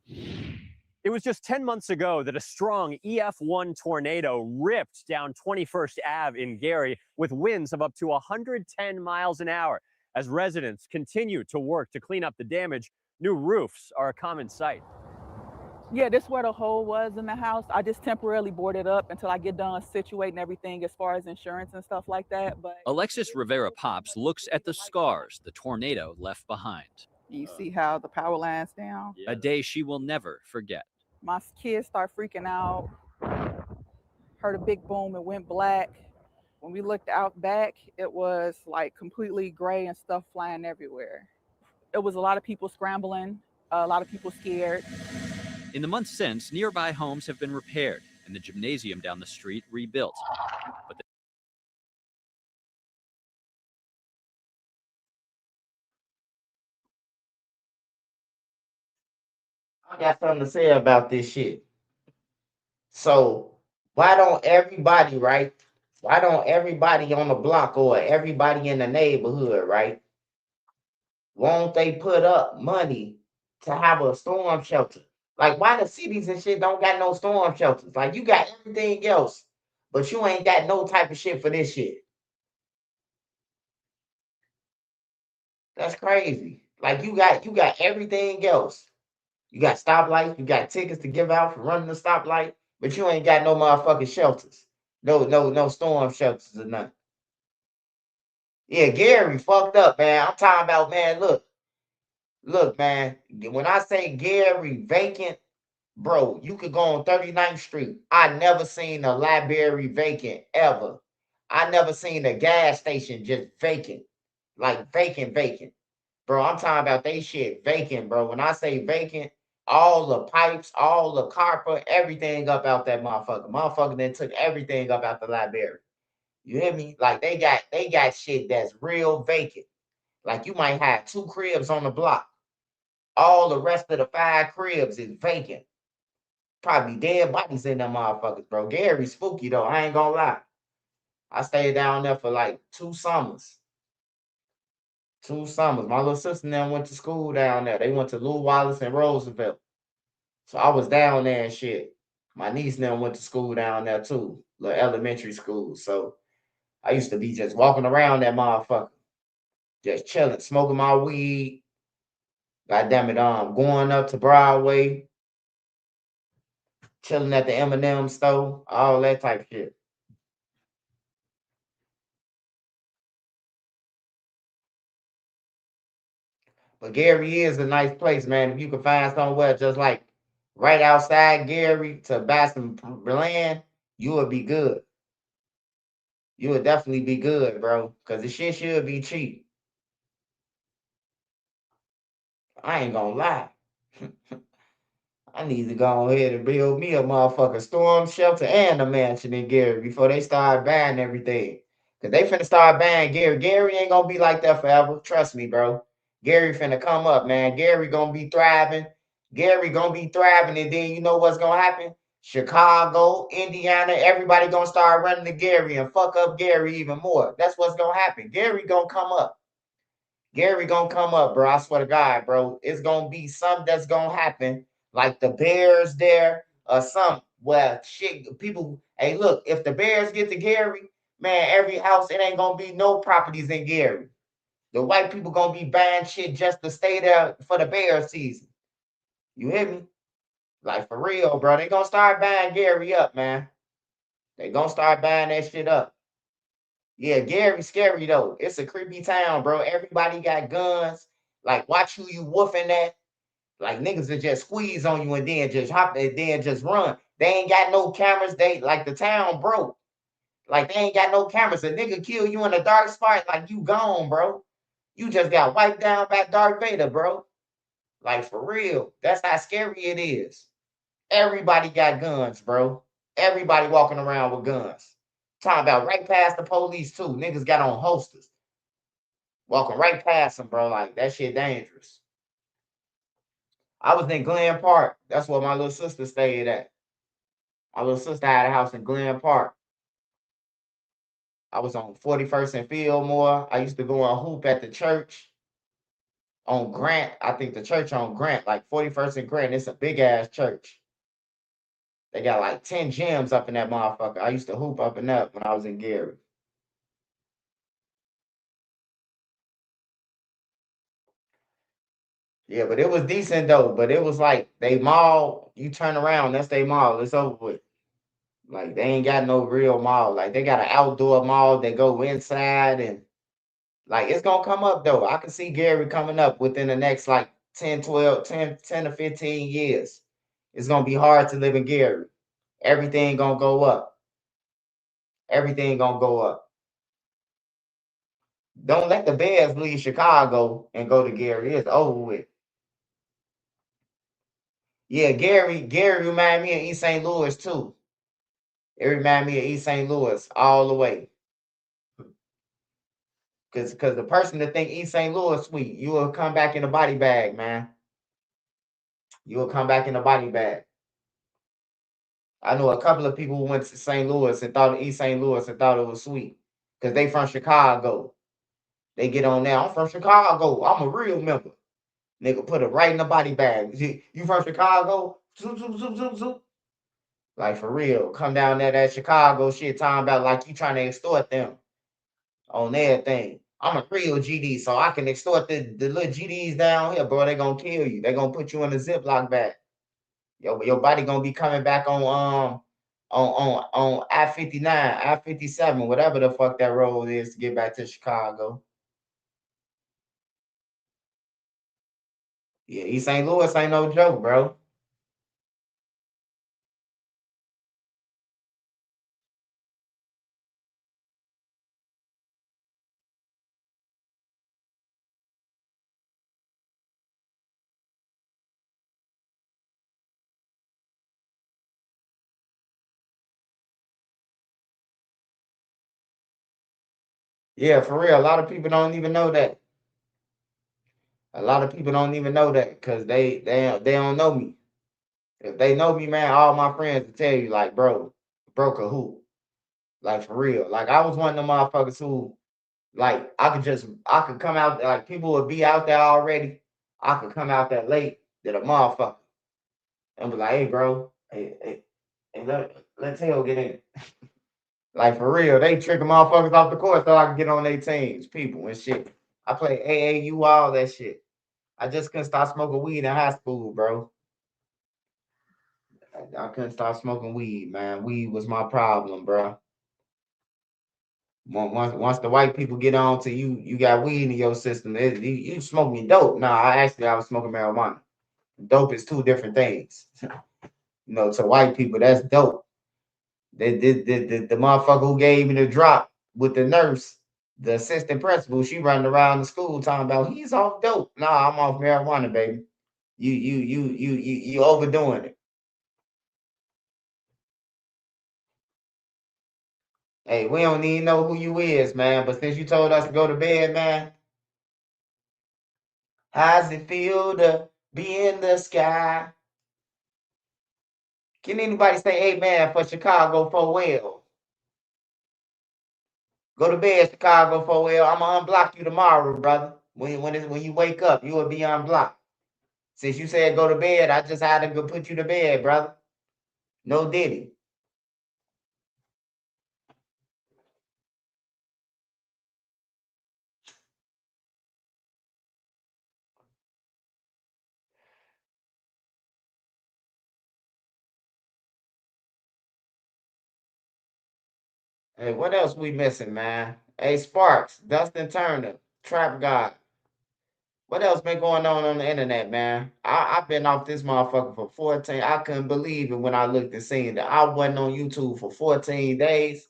It was just 10 months ago that a strong EF1 tornado ripped down 21st Ave in Gary with winds of up to 110 miles an hour. As residents continue to work to clean up the damage, new roofs are a common sight. Yeah, this is where the hole was in the house. I just temporarily boarded up until I get done situating everything as far as insurance and stuff like that. But Alexis Rivera Pops looks at the scars the tornado left behind. you see how the power line's down. A day she will never forget. My kids start freaking out. Heard a big boom, it went black. When we looked out back, it was like completely gray and stuff flying everywhere. It was a lot of people scrambling, a lot of people scared. In the months since, nearby homes have been repaired and the gymnasium down the street rebuilt. But I got something to say about this shit. So why don't everybody, right? Why don't everybody on the block or everybody in the neighborhood, right? Won't they put up money to have a storm shelter? Like, why the cities and shit don't got no storm shelters? Like, you got everything else, but you ain't got no type of shit for this shit. That's crazy. Like, you got everything else. You got stoplights, you got tickets to give out for running the stoplight, but you ain't got no motherfucking shelters. No storm shelters or nothing. Yeah, Gary fucked up, man. I'm talking about, man, look, man. When I say Gary vacant, bro, you could go on 39th Street. I never seen a library vacant ever. I never seen a gas station just vacant. Like vacant. Bro, I'm talking about they shit vacant, bro. When I say vacant, all the pipes, all the carpet, everything up out that motherfucker. Motherfucker then took everything up out the library. You hear me? Like they got shit that's real vacant. Like you might have 2 cribs on the block. All the rest of the 5 cribs is vacant. Probably dead bodies in them motherfuckers, bro. Gary's spooky though. I ain't gonna lie. I stayed down there for like 2 summers. 2 summers. My little sister and them went to school down there. They went to Lew Wallace and Roosevelt. So I was down there and shit. My niece and them went to school down there too. Little elementary school. So I used to be just walking around that motherfucker. Just chilling, smoking my weed. God damn it, going up to Broadway, chilling at the M&M store, all that type of shit. But Gary is a nice place, man. If you can find somewhere just like right outside Gary to buy some land, you would be good. You would definitely be good, bro. Because the shit should be cheap. I ain't gonna lie. I need to go ahead and build me a motherfucking storm shelter and a mansion in Gary before they start buying everything. Cause they finna start buying Gary. Gary ain't gonna be like that forever. Trust me, bro. Gary finna come up, man. Gary gonna be thriving. Gary gonna be thriving, and then you know what's gonna happen? Chicago, Indiana, everybody gonna start running to Gary and fuck up Gary even more. That's what's gonna happen. Gary gonna come up. Gary gonna come up, bro. I swear to God, bro. It's gonna be something that's gonna happen, like the Bears there or something. Well, shit, people. Hey, look, if the Bears get to Gary, man, every house it ain't gonna be no properties in Gary. The white people gonna be buying shit just to stay there for the Bears season. You hear me? Like for real, bro. They gonna start buying Gary up, man. They gonna start buying that shit up. Yeah, Gary's scary though. It's a creepy town, bro. Everybody got guns. Like, watch who you woofing at. Like niggas will just squeeze on you and then just hop and then just run. They ain't got no cameras. They like the town broke. Like they ain't got no cameras. A nigga kill you in a dark spot, like you gone, bro. You just got wiped down by Darth Vader, bro. Like for real. That's how scary it is. Everybody got guns, bro. Everybody walking around with guns. Talking about right past the police too. Niggas got on holsters. Walking right past them, bro. Like that shit dangerous. I was in Glen Park. That's where my little sister stayed at. My little sister had a house in Glen Park. I was on 41st and Fillmore. I used to go and hoop at the church on Grant. I think the church on Grant, like 41st and Grant. It's a big ass church. They got like 10 gyms up in that motherfucker. I used to hoop up and up when I was in Gary. Yeah, but it was decent though. But it was like they mall, you turn around, that's their mall. It's over with. Like they ain't got no real mall. Like they got an outdoor mall. They go inside and like it's gonna come up though. I can see Gary coming up within the next like 10, 12, 10 to 15 years. It's gonna be hard to live in Gary. Everything gonna go up. Everything gonna go up. Don't let the Bears leave Chicago and go to Gary. It's over with. Yeah, Gary remind me of East St. Louis too. It remind me of East St. Louis all the way. Cause the person that think East St. Louis sweet, you will come back in a body bag, man. You will come back in a body bag. I know a couple of people who went to St. Louis and thought East St. Louis and thought it was sweet. Cause they from Chicago. They get on there. I'm from Chicago. I'm a real member. Nigga put it right in the body bag. You from Chicago? Zoop, zoop, zoop, zoop, zoop. Like for real. Come down there that Chicago shit talking about like you trying to extort them on everything. I'm a real GD, so I can extort the little GDs down here, bro. They gonna kill you. They gonna put you in a Ziploc bag. Your body gonna be coming back on I-59, I-57, whatever the fuck that road is to get back to Chicago. Yeah, East St. Louis ain't no joke, bro. Yeah, for real. A lot of people don't even know that. A lot of people don't even know that because they don't know me. If they know me, man, all my friends will tell you, like, bro, broke a hoop. Like for real. Like I was one of them motherfuckers who, like, I could come out like people would be out there already. I could come out there late than a motherfucker and be like, hey, bro, hey, let Tail get in. Like for real, they tricking motherfuckers off the court so I can get on their teams, people and shit. I play AAU, all that shit. I just couldn't stop smoking weed in high school, bro. I couldn't stop smoking weed, man. Weed was my problem, bro. Once the white people get on to you, you got weed in your system. You smoking dope. Nah, I was smoking marijuana. Dope is two different things. To white people, that's dope. The motherfucker who gave me the drop with the nurse, the assistant principal, she running around the school talking about he's off dope. Nah, I'm off marijuana, baby. You overdoing it. Hey, we don't even know who you is, man. But since you told us to go to bed, man, how's it feel to be in the sky? Can anybody say amen for Chicago for well? Go to bed, Chicago for well. I'm gonna unblock you tomorrow, brother. When you wake up, you will be unblocked. Since you said go to bed, I just had to go put you to bed, brother. No diddy. Hey, what else we missing, man? Hey, Sparks, Dustin Turner, Trap God. What else been going on the internet, man? I've been off this motherfucker for 14. I couldn't believe it when I looked and seen that I wasn't on YouTube for 14 days.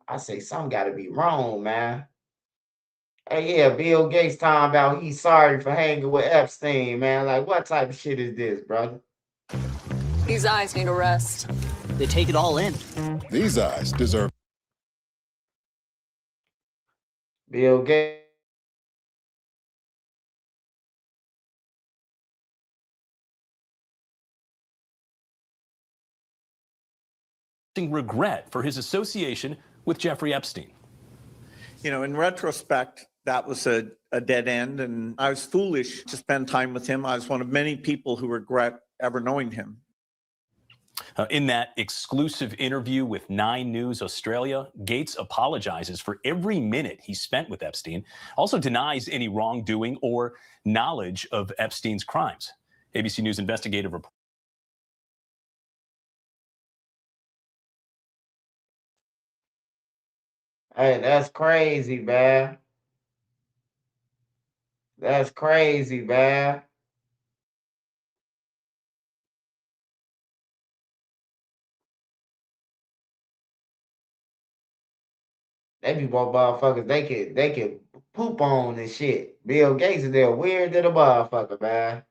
I say something got to be wrong, man. Hey, yeah, Bill Gates talking about he's sorry for hanging with Epstein, man. Like, what type of shit is this, brother? These eyes need a rest. They take it all in. These eyes deserve. Bill Gates. Regret for his association with Jeffrey Epstein. You know, in retrospect, that was a dead end, and I was foolish to spend time with him. I was one of many people who regret ever knowing him. In that exclusive interview with 9 News Australia, Gates apologizes for every minute he spent with Epstein, also denies any wrongdoing or knowledge of Epstein's crimes. ABC News investigative reporter. Hey, that's crazy, man. That's crazy, man. They be more motherfuckers they can poop on and shit. Bill Gates is there weird than a motherfucker, man.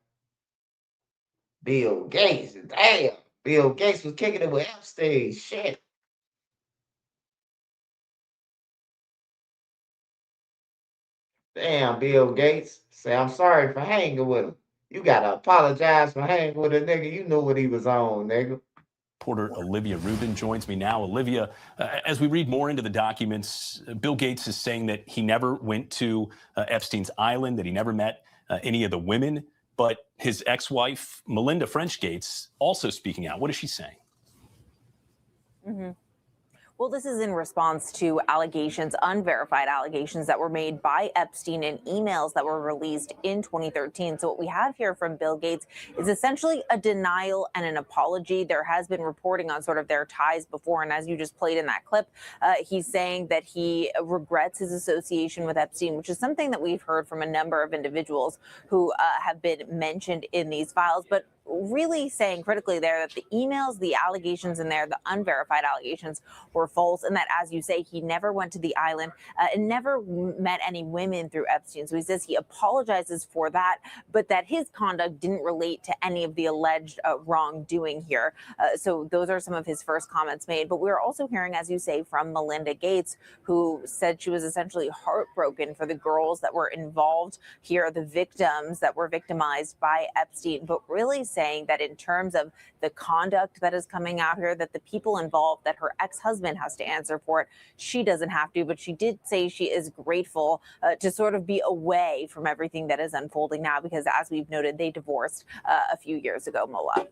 Bill Gates, damn. Bill Gates was kicking it with Epstein. Shit. Damn, Bill Gates. Say, I'm sorry for hanging with him. You gotta apologize for hanging with a nigga. You knew what he was on, nigga. Reporter Olivia Rubin joins me now. Olivia, as we read more into the documents, Bill Gates is saying that he never went to Epstein's island, that he never met any of the women, but his ex-wife, Melinda French Gates, also speaking out. What is she saying? Mm-hmm. Well, this is in response to allegations, unverified allegations that were made by Epstein in emails that were released in 2013. So what we have here from Bill Gates is essentially a denial and an apology. There has been reporting on sort of their ties before. And as you just played in that clip, he's saying that he regrets his association with Epstein, which is something that we've heard from a number of individuals who have been mentioned in these files. But really saying critically there that the emails, the allegations in there, the unverified allegations were false, and that, as you say, he never went to the island and never met any women through Epstein. So he says he apologizes for that, but that his conduct didn't relate to any of the alleged wrongdoing here. So those are some of his first comments made. But we're also hearing, as you say, from Melinda Gates, who said she was essentially heartbroken for the girls that were involved here, the victims that were victimized by Epstein, but really saying that in terms of the conduct that is coming out here, that the people involved, that her ex-husband has to answer for it. She doesn't have to, but she did say she is grateful to sort of be away from everything that is unfolding now, because as we've noted, they divorced a few years ago, Mola.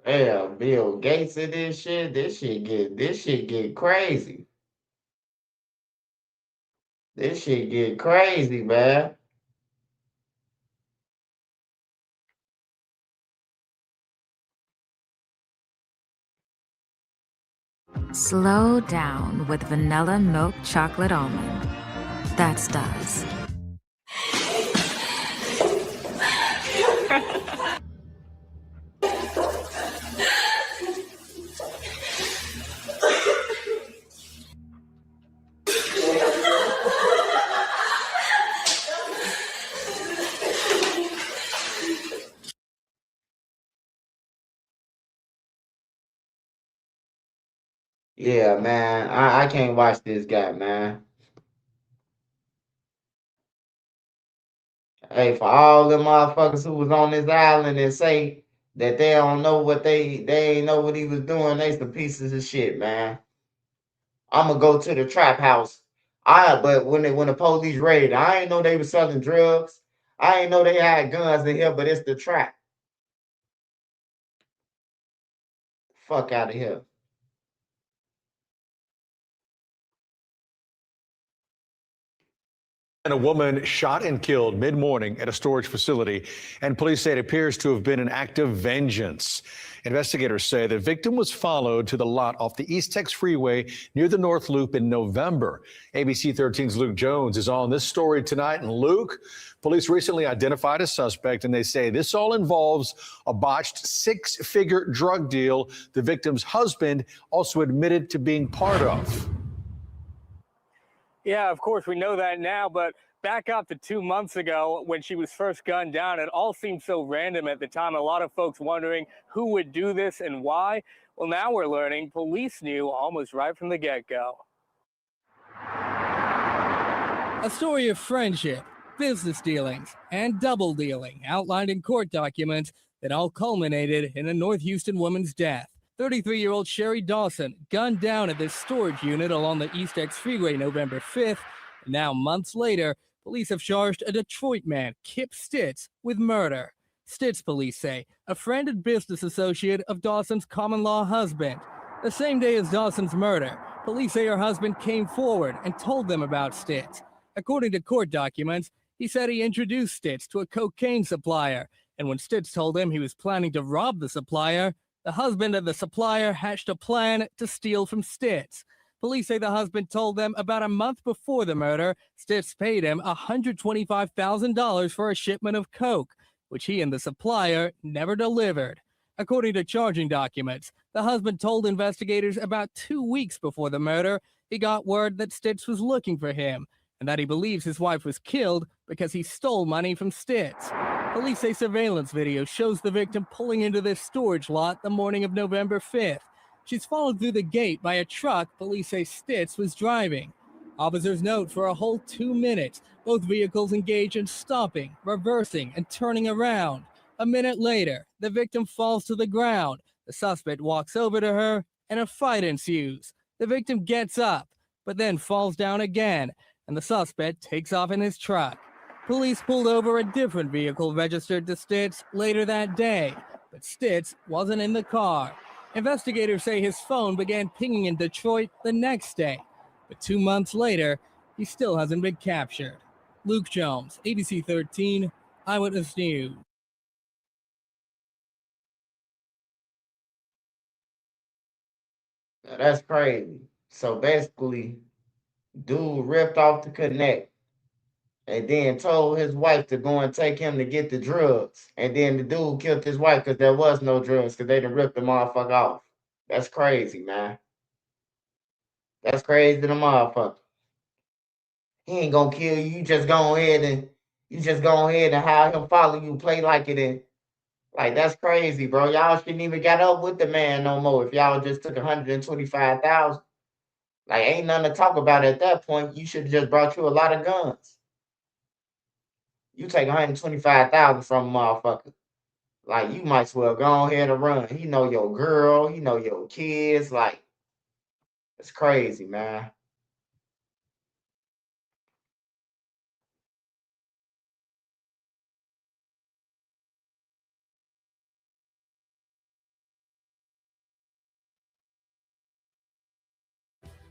Damn, Bill Gates in this shit. This shit get crazy. This shit get crazy, man. Slow down with vanilla milk chocolate almond. That's does. Yeah, man. I can't watch this guy, man. Hey, for all them motherfuckers who was on this island and say that they don't know what they ain't know what he was doing, they some pieces of shit, man. I'ma go to the trap house. But when the police raided, I ain't know they was selling drugs. I ain't know they had guns in here, but it's the trap. Fuck out of here. And a woman shot and killed mid-morning at a storage facility, and police say it appears to have been an act of vengeance. Investigators say the victim was followed to the lot off the East Tex Freeway near the North Loop in November. ABC 13's Luke Jones is on this story tonight. And Luke, police recently identified a suspect, and they say this all involves a botched six-figure drug deal the victim's husband also admitted to being part of. Yeah, of course, we know that now, but back up to 2 months ago when she was first gunned down, it all seemed so random at the time. A lot of folks wondering who would do this and why. Well, now we're learning police knew almost right from the get-go. A story of friendship, business dealings, and double dealing outlined in court documents that all culminated in a North Houston woman's death. 33-year-old Sherry Dawson gunned down at this storage unit along the East X Freeway November 5th. Now, months later, police have charged a Detroit man, Kip Stitz, with murder. Stitz, police say, a friend and business associate of Dawson's common-law husband. The same day as Dawson's murder, police say her husband came forward and told them about Stitz. According to court documents, he said he introduced Stitz to a cocaine supplier, and when Stitz told him he was planning to rob the supplier, the husband of the supplier hatched a plan to steal from Stitz. Police say the husband told them about a month before the murder, Stitz paid him $125,000 for a shipment of coke, which he and the supplier never delivered. According to charging documents, the husband told investigators about 2 weeks before the murder he got word that Stitz was looking for him, and that he believes his wife was killed because he stole money from Stitz. Police say surveillance video shows the victim pulling into this storage lot the morning of November 5th. She's followed through the gate by a truck police say Stitz was driving. Officers note for a whole 2 minutes, both vehicles engage in stopping, reversing, and turning around. A minute later, the victim falls to the ground. The suspect walks over to her, and a fight ensues. The victim gets up, but then falls down again, and the suspect takes off in his truck. Police pulled over a different vehicle registered to Stitz later that day, but Stitz wasn't in the car. Investigators say his phone began pinging in Detroit the next day, but 2 months later, he still hasn't been captured. Luke Jones, ABC 13, Eyewitness News. Now, that's crazy. So basically, dude ripped off the connect and then told his wife to go and take him to get the drugs. And then the dude killed his wife because there was no drugs because they done ripped the motherfucker off. That's crazy, man. That's crazy to the motherfucker. He ain't gonna kill you. You just go ahead and have him follow you, play like it in. Like, that's crazy, bro. Y'all shouldn't even got up with the man no more if y'all just took 125,000. Like, ain't nothing to talk about at that point. You should have just brought you a lot of guns. You take 125,000 from a motherfucker. Like, you might as well go ahead and run. He know your girl, he know your kids. Like, it's crazy, man.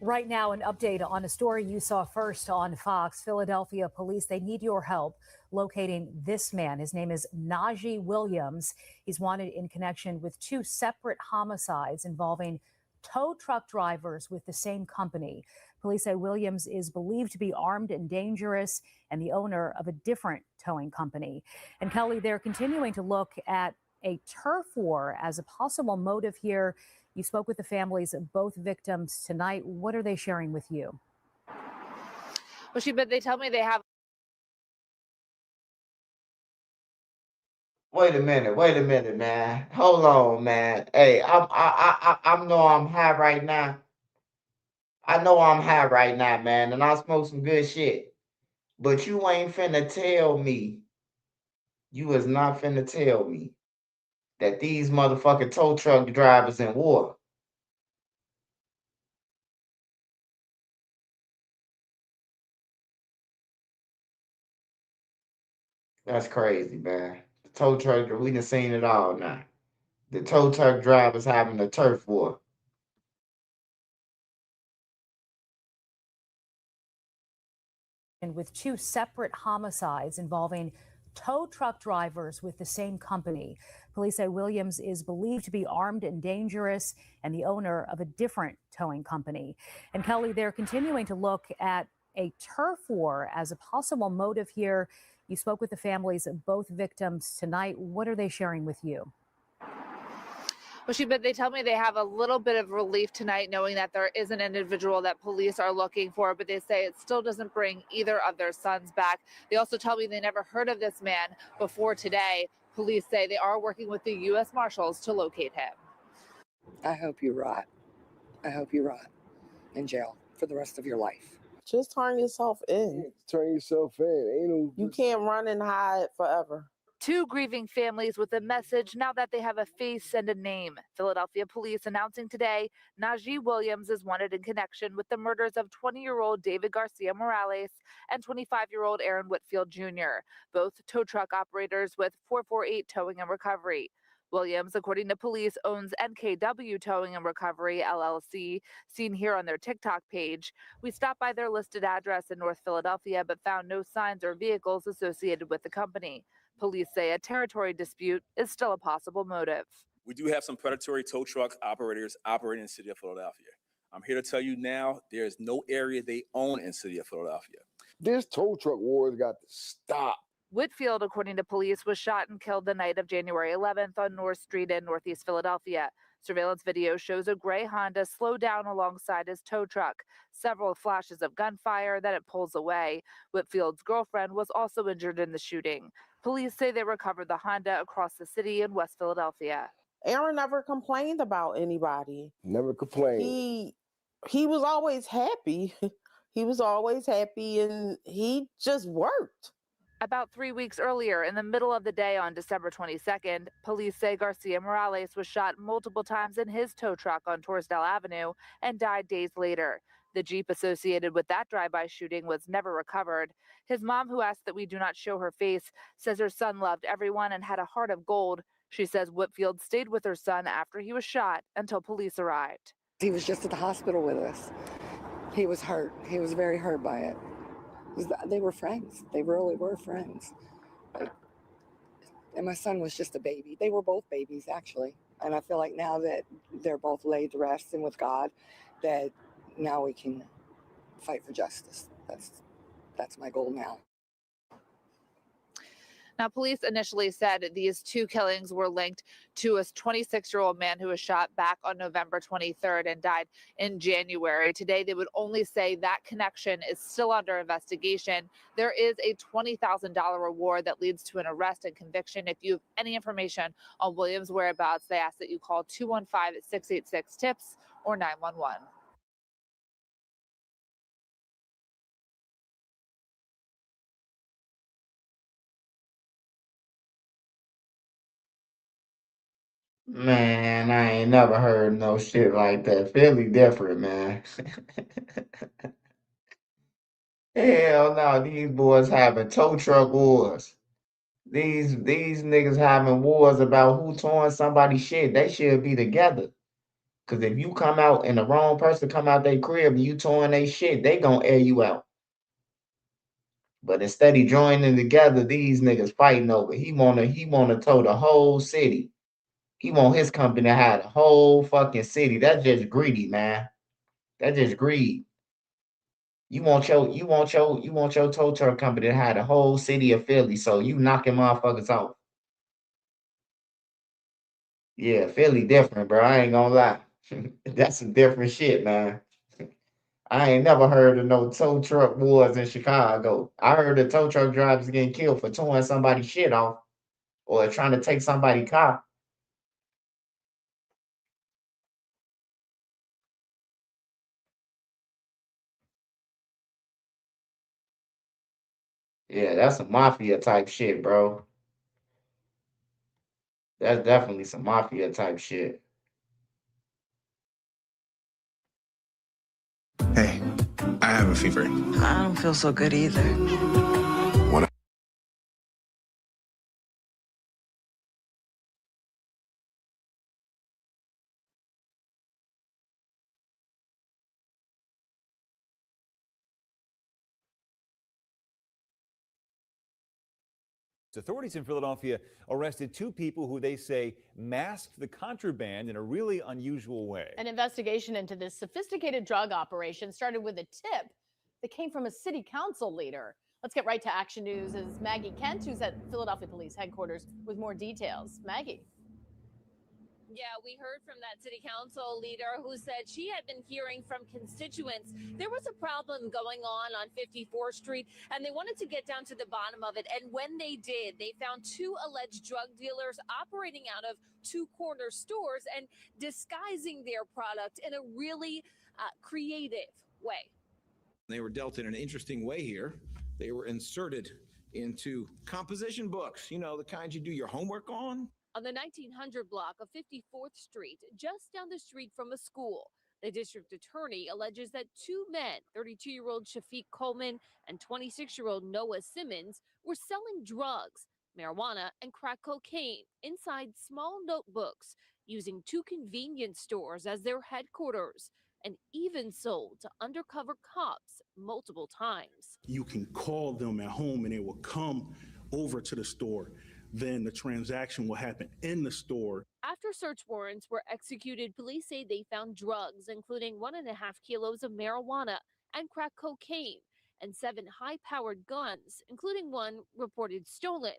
Right now, an update on a story you saw first on Fox. Philadelphia police, they need your help locating this man. His name is Najee Williams. He's wanted in connection with 2 separate homicides involving tow truck drivers with the same company. Police say Williams is believed to be armed and dangerous and the owner of a different towing company. And Kelly, they're continuing to look at a turf war as a possible motive here. You spoke with the families of both victims tonight. What are they sharing with you? Well, but they tell me they have. Wait a minute, man. Hold on, man. Hey, I know I'm high right now. I know I'm high right now, man, and I smoke some good shit. But you ain't finna tell me, you is not finna tell me that these motherfucking tow truck drivers in war. That's crazy, man. The tow truck, we done seen it all now. The tow truck drivers having a turf war. with two separate homicides involving tow truck drivers with the same company. Police say Williams is believed to be armed and dangerous and the owner of a different towing company. And Kelly, they're continuing to look at a turf war as a possible motive here. You spoke with the families of both victims tonight. What are they sharing with you? Well, but they tell me they have a little bit of relief tonight knowing that there is an individual that police are looking for, but they say it still doesn't bring either of their sons back. They also tell me they never heard of this man before today. Police say they are working with the U.S. Marshals to locate him. I hope you rot. I hope you rot in jail for the rest of your life. Just turn yourself in. Turn yourself in. You can't run and hide forever. Two grieving families with a message now that they have a face and a name. Philadelphia police announcing today Najee Williams is wanted in connection with the murders of 20-year-old David Garcia Morales and 25-year-old Aaron Whitfield Jr., both tow truck operators with 448 Towing and Recovery. Williams, according to police, owns NKW Towing and Recovery, LLC, seen here on their TikTok page. We stopped by their listed address in North Philadelphia but found no signs or vehicles associated with the company. Police say a territory dispute is still a possible motive. We do have some predatory tow truck operators operating in the city of Philadelphia. I'm here to tell you now, there is no area they own in the city of Philadelphia. This tow truck war has got to stop. Whitfield, according to police, was shot and killed the night of January 11th on North Street in Northeast Philadelphia. Surveillance video shows a gray Honda slow down alongside his tow truck. Several flashes of gunfire, then it pulls away. Whitfield's girlfriend was also injured in the shooting. Police say they recovered the Honda across the city in West Philadelphia. Aaron never complained about anybody. Never complained. He was always happy. He was always happy and he just worked. About 3 weeks earlier, in the middle of the day on December 22nd, police say Garcia Morales was shot multiple times in his tow truck on Torresdale Avenue and died days later. The Jeep associated with that drive-by shooting was never recovered. His mom, who asked that we do not show her face, says her son loved everyone and had a heart of gold. She says Whitfield stayed with her son after he was shot until police arrived. He was just at the hospital with us. He was hurt. He was very hurt by it. They were friends. They really were friends. And my son was just a baby. They were both babies, actually. And I feel like now that they're both laid to rest and with God, that now we can fight for justice. That's my goal now. Now, police initially said these two killings were linked to a 26-year-old man who was shot back on November 23rd and died in January. Today, they would only say that connection is still under investigation. There is a $20,000 reward that leads to an arrest and conviction. If you have any information on Williams' whereabouts, they ask that you call 215-686-TIPS or 911. Man, I ain't never heard no shit like that. Philly different, man. Hell no, these boys having tow truck wars. These niggas having wars about who towing somebody's shit. They should be together. Cause if you come out and the wrong person come out their crib and you towing their shit, they gonna air you out. But instead of joining together, these niggas fighting over. He wanna tow the whole city. He want his company to have the whole fucking city. That's just greedy, man. That's just greed. You want your tow truck company to have the whole city of Philly, so you knocking motherfuckers off. Yeah, Philly different, bro. I ain't gonna lie. That's some different shit, man. I ain't never heard of no tow truck wars in Chicago. I heard of tow truck drivers getting killed for towing somebody's shit off or trying to take somebody's car. Yeah, that's some mafia type shit, bro. That's definitely some mafia type shit. Hey, I have a fever. I don't feel so good either. Authorities in Philadelphia arrested 2 people who they say masked the contraband in a really unusual way. An investigation into this sophisticated drug operation started with a tip that came from a city council leader. Let's get right to Action News as Maggie Kent, who's at Philadelphia Police Headquarters, with more details. Maggie. Yeah, we heard from that city council leader who said she had been hearing from constituents there was a problem going on 54th Street, and they wanted to get down to the bottom of it. And when they did, they found 2 alleged drug dealers operating out of 2 corner stores and disguising their product in a really creative way. They were dealt in an interesting way here. They were inserted into composition books, you know, the kinds you do your homework on. On the 1900 block of 54th Street, just down the street from a school, the district attorney alleges that 2 men, 32-year-old Shafiq Coleman and 26-year-old Noah Simmons, were selling drugs, marijuana, and crack cocaine inside small notebooks, using 2 convenience stores as their headquarters, and even sold to undercover cops multiple times. You can call them at home and they will come over to the store. Then the transaction will happen in the store. After search warrants were executed, police say they found drugs, including 1.5 kilos of marijuana and crack cocaine, and 7 high-powered guns, including one reported stolen.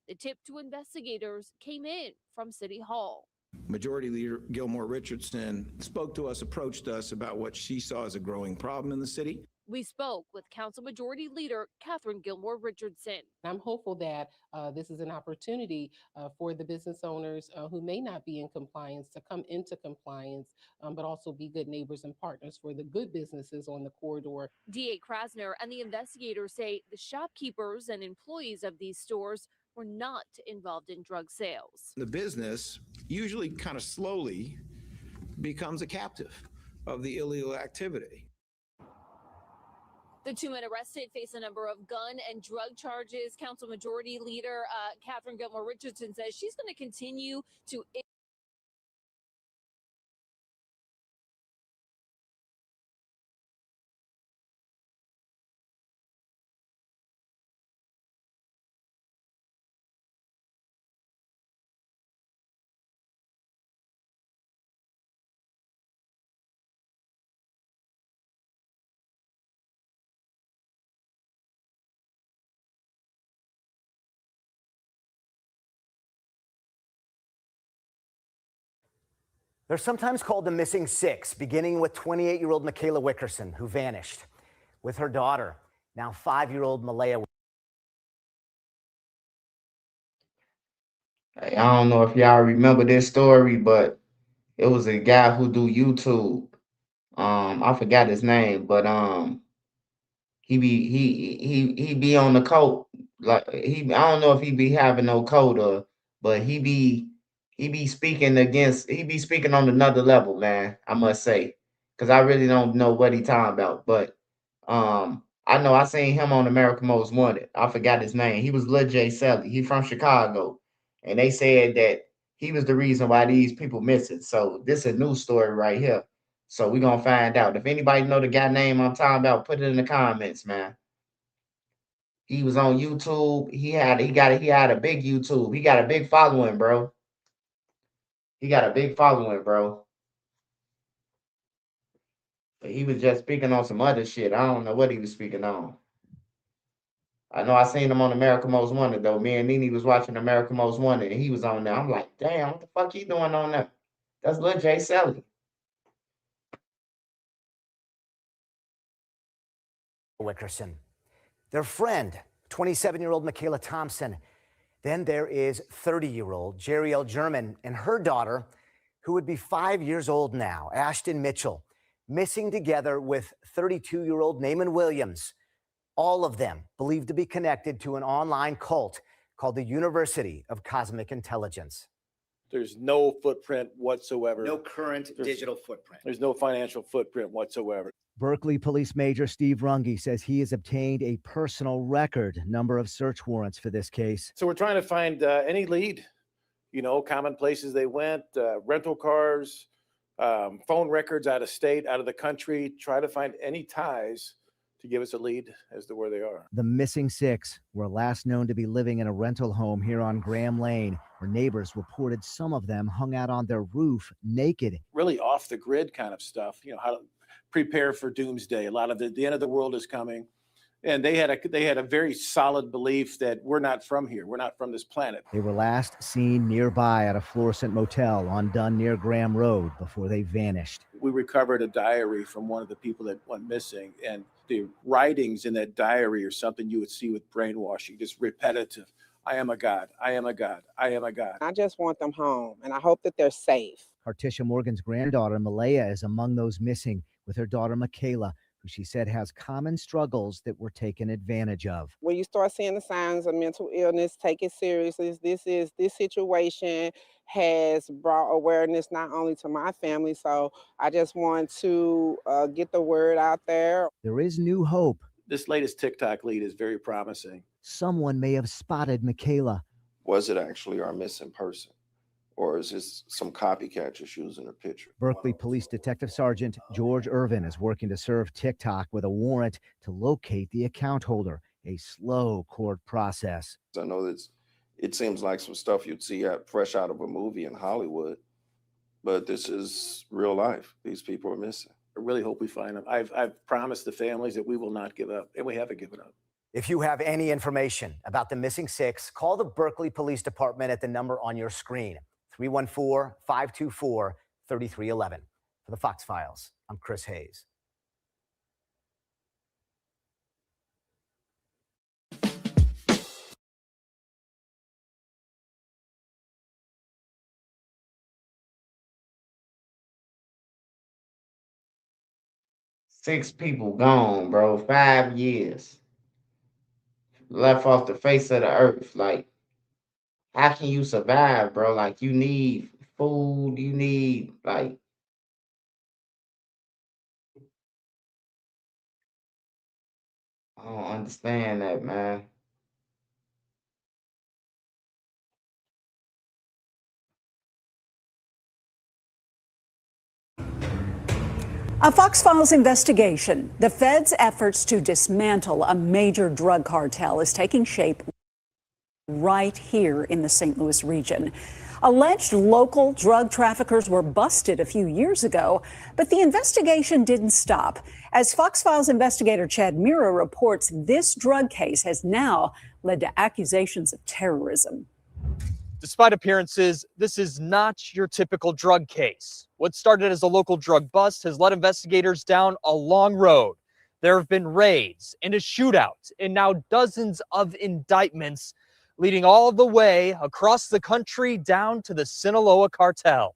The tip to investigators came in from City Hall. Majority Leader Gilmore Richardson spoke to us, approached us about what she saw as a growing problem in the city. We spoke with Council Majority Leader Catherine Gilmore Richardson. I'm hopeful that this is an opportunity for the business owners who may not be in compliance to come into compliance, but also be good neighbors and partners for the good businesses on the corridor. DA Krasner and the investigators say the shopkeepers and employees of these stores were not involved in drug sales. The business usually kind of slowly becomes a captive of the illegal activity. The 2 men arrested face a number of gun and drug charges. Council Majority Leader Catherine Gilmore Richardson says she's going to continue to. They're sometimes called the missing 6, beginning with 28-year-old Michaela Wickerson, who vanished with her daughter, now 5-year-old Malaya. Hey, I don't know if y'all remember this story, but it was a guy who do YouTube. I forgot his name, but he be on the coat. Like I don't know if he be having no coat but he be speaking on another level, man, I must say. Cause I really don't know what he talking about. But I know I seen him on America Most Wanted. I forgot his name. He was Lil J Selly. He from Chicago. And they said that he was the reason why these people missing. So this is a news story right here. So we're gonna find out. If anybody know the guy name I'm talking about, put it in the comments, man. He was on YouTube. He had a big YouTube. He got a big following, bro. He got a big following, bro. But he was just speaking on some other shit. I don't know what he was speaking on. I know I seen him on America Most Wanted, though. Me and Nene was watching America Most Wanted, and he was on there. I'm like, damn, what the fuck he doing on there? That's Lil J Selly. Wickerson. Their friend, 27-year-old Michaela Thompson. Then there is 30-year-old Jeriel German and her daughter, who would be 5 years old now, Ashton Mitchell, missing together with 32-year-old Naaman Williams. All of them believed to be connected to an online cult called the University of Cosmic Intelligence. There's no footprint whatsoever. No current digital footprint. There's no financial footprint whatsoever. Berkeley Police Major Steve Runge says he has obtained a personal record number of search warrants for this case. So we're trying to find any lead, common places they went, rental cars, phone records out of state, out of the country, try to find any ties to give us a lead as to where they are. The missing six were last known to be living in a rental home here on Graham Lane, where neighbors reported some of them hung out on their roof naked. Really off the grid kind of stuff, how to prepare for doomsday. A lot of the end of the world is coming. And they had a very solid belief that we're not from here. We're not from this planet. They were last seen nearby at a Florissant motel on Dunn near Graham Road before they vanished. We recovered a diary from one of the people that went missing, and the writings in that diary are something you would see with brainwashing, just repetitive. I am a God. I am a God. I am a God. I just want them home, and I hope that they're safe. Hartisha Morgan's granddaughter, Malaya, is among those missing, with her daughter, Michaela, who she said has common struggles that were taken advantage of. When you start seeing the signs of mental illness, take it seriously. This situation has brought awareness not only to my family, so I just want to get the word out there. There is new hope. This latest TikTok lead is very promising. Someone may have spotted Michaela. Was it actually our missing person? Or is this some copycat just using a picture? Berkeley Police Detective Sergeant George Irvin is working to serve TikTok with a warrant to locate the account holder, a slow court process. I know that it seems like some stuff you'd see fresh out of a movie in Hollywood, but this is real life. These people are missing. I really hope we find them. I've promised the families that we will not give up, and we haven't given up. If you have any information about the missing six, call the Berkeley Police Department at the number on your screen. 314-524-3311. For the Fox Files, I'm Chris Hayes. Six people gone, bro. 5 years. Left off the face of the earth. Like, how can you survive, bro? Like, you need food, you need, like, I don't understand that, man. A Fox Files investigation. The Fed's efforts to dismantle a major drug cartel is taking shape right here in the St. Louis region. Alleged local drug traffickers were busted a few years ago, but the investigation didn't stop. As Fox Files investigator Chad Mira reports, this drug case has now led to accusations of terrorism. Despite appearances, this is not your typical drug case. What started as a local drug bust has led investigators down a long road. There have been raids and a shootout, and now dozens of indictments leading all the way across the country down to the Sinaloa cartel.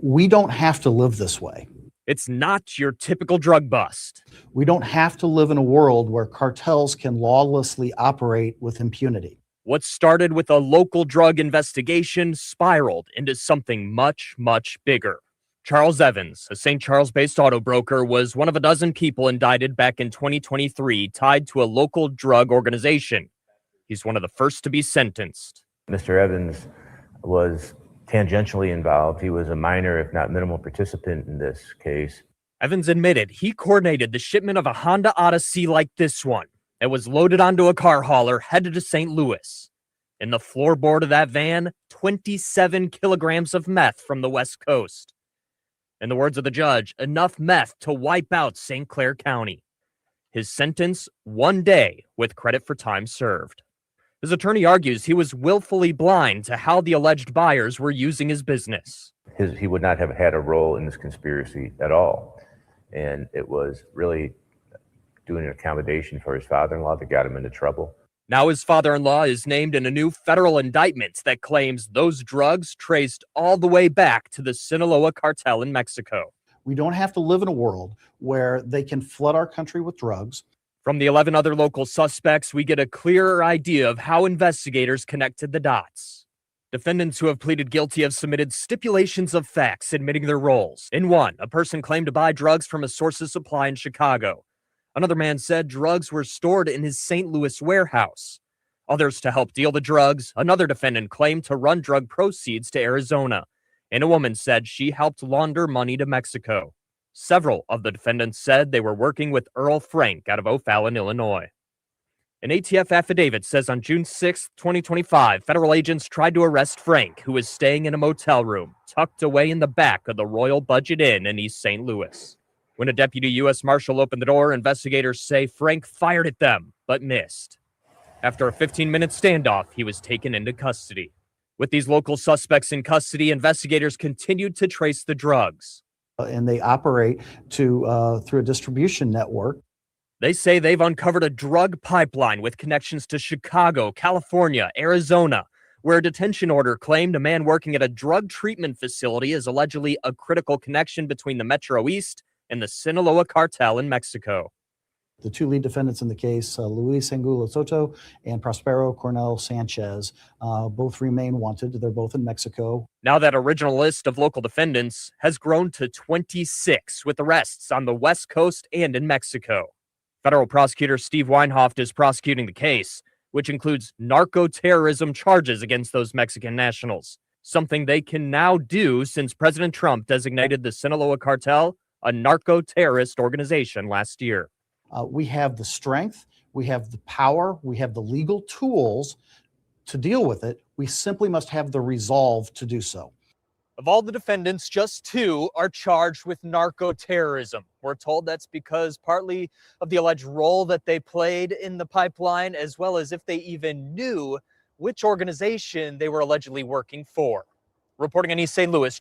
We don't have to live this way. It's not your typical drug bust. We don't have to live in a world where cartels can lawlessly operate with impunity. What started with a local drug investigation spiraled into something much, much bigger. Charles Evans, a St. Charles-based auto broker, was one of a dozen people indicted back in 2023 tied to a local drug organization. He's one of the first to be sentenced. Mr. Evans was tangentially involved. He was a minor, if not minimal, participant in this case. Evans admitted he coordinated the shipment of a Honda Odyssey like this one. It was loaded onto a car hauler headed to St. Louis. In the floorboard of that van, 27 kilograms of meth from the West Coast. In the words of the judge, enough meth to wipe out St. Clair County. His sentence, 1 day with credit for time served. His attorney argues he was willfully blind to how the alleged buyers were using his business. He would not have had a role in this conspiracy at all. And it was really doing an accommodation for his father-in-law that got him into trouble. Now his father-in-law is named in a new federal indictment that claims those drugs traced all the way back to the Sinaloa cartel in Mexico. We don't have to live in a world where they can flood our country with drugs. From the 11 other local suspects, we get a clearer idea of how investigators connected the dots. Defendants who have pleaded guilty have submitted stipulations of facts admitting their roles. In one, a person claimed to buy drugs from a source of supply in Chicago. Another man said drugs were stored in his St. Louis warehouse. Others to help deal the drugs. Another defendant claimed to run drug proceeds to Arizona. And a woman said she helped launder money to Mexico. Several of the defendants said they were working with Earl Frank out of O'Fallon, Illinois. An ATF affidavit says on June 6, 2025, federal agents tried to arrest Frank, who was staying in a motel room tucked away in the back of the Royal Budget Inn in East St. Louis. When a deputy U.S. Marshal opened the door, investigators say Frank fired at them, but missed. After a 15-minute standoff, he was taken into custody. With these local suspects in custody, investigators continued to trace the drugs. And they operate through a distribution network. They say they've uncovered a drug pipeline with connections to Chicago, California, Arizona, where a detention order claimed a man working at a drug treatment facility is allegedly a critical connection between the Metro East and the Sinaloa cartel in Mexico. The two lead defendants in the case, Luis Angulo Soto and Prospero Cornel Sanchez, both remain wanted. They're both in Mexico. Now that original list of local defendants has grown to 26, with arrests on the West Coast and in Mexico. Federal prosecutor Steve Weinhoft is prosecuting the case, which includes narco-terrorism charges against those Mexican nationals, something they can now do since President Trump designated the Sinaloa cartel a narco-terrorist organization last year. We have the strength, we have the power, we have the legal tools to deal with it. We simply must have the resolve to do so. Of all the defendants, just 2 are charged with narco-terrorism. We're told that's because partly of the alleged role that they played in the pipeline, as well as if they even knew which organization they were allegedly working for. Reporting in East St. Louis.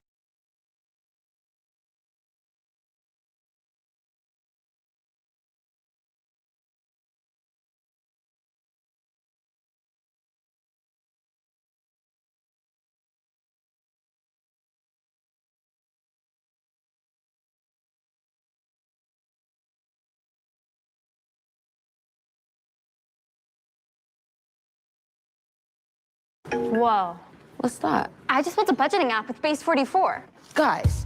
Whoa. What's that? I just built a budgeting app with Base 44. Guys,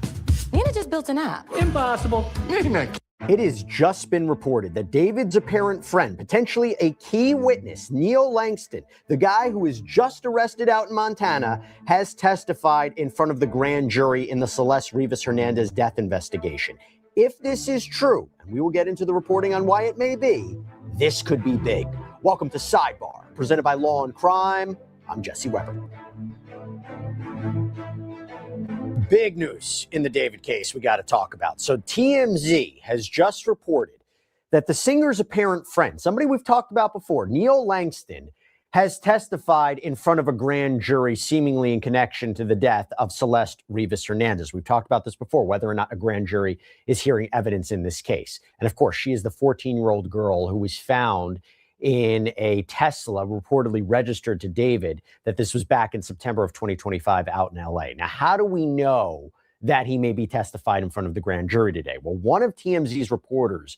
Nina just built an app. Impossible. It has just been reported that David's apparent friend, potentially a key witness, Neil Langston, the guy who was just arrested out in Montana, has testified in front of the grand jury in the Celeste Rivas Hernandez death investigation. If this is true, and we will get into the reporting on why it may be, this could be big. Welcome to Sidebar, presented by Law and Crime. I'm Jesse Weber. Big news in the David case we got to talk about. So TMZ has just reported that the singer's apparent friend, somebody we've talked about before, Neil Langston, has testified in front of a grand jury seemingly in connection to the death of Celeste Rivas Hernandez. We've talked about this before, whether or not a grand jury is hearing evidence in this case. And of course, she is the 14-year-old girl who was found in a Tesla reportedly registered to David, that this was back in September of 2025 out in LA. Now, how do we know that he may be testified in front of the grand jury today? Well, one of TMZ's reporters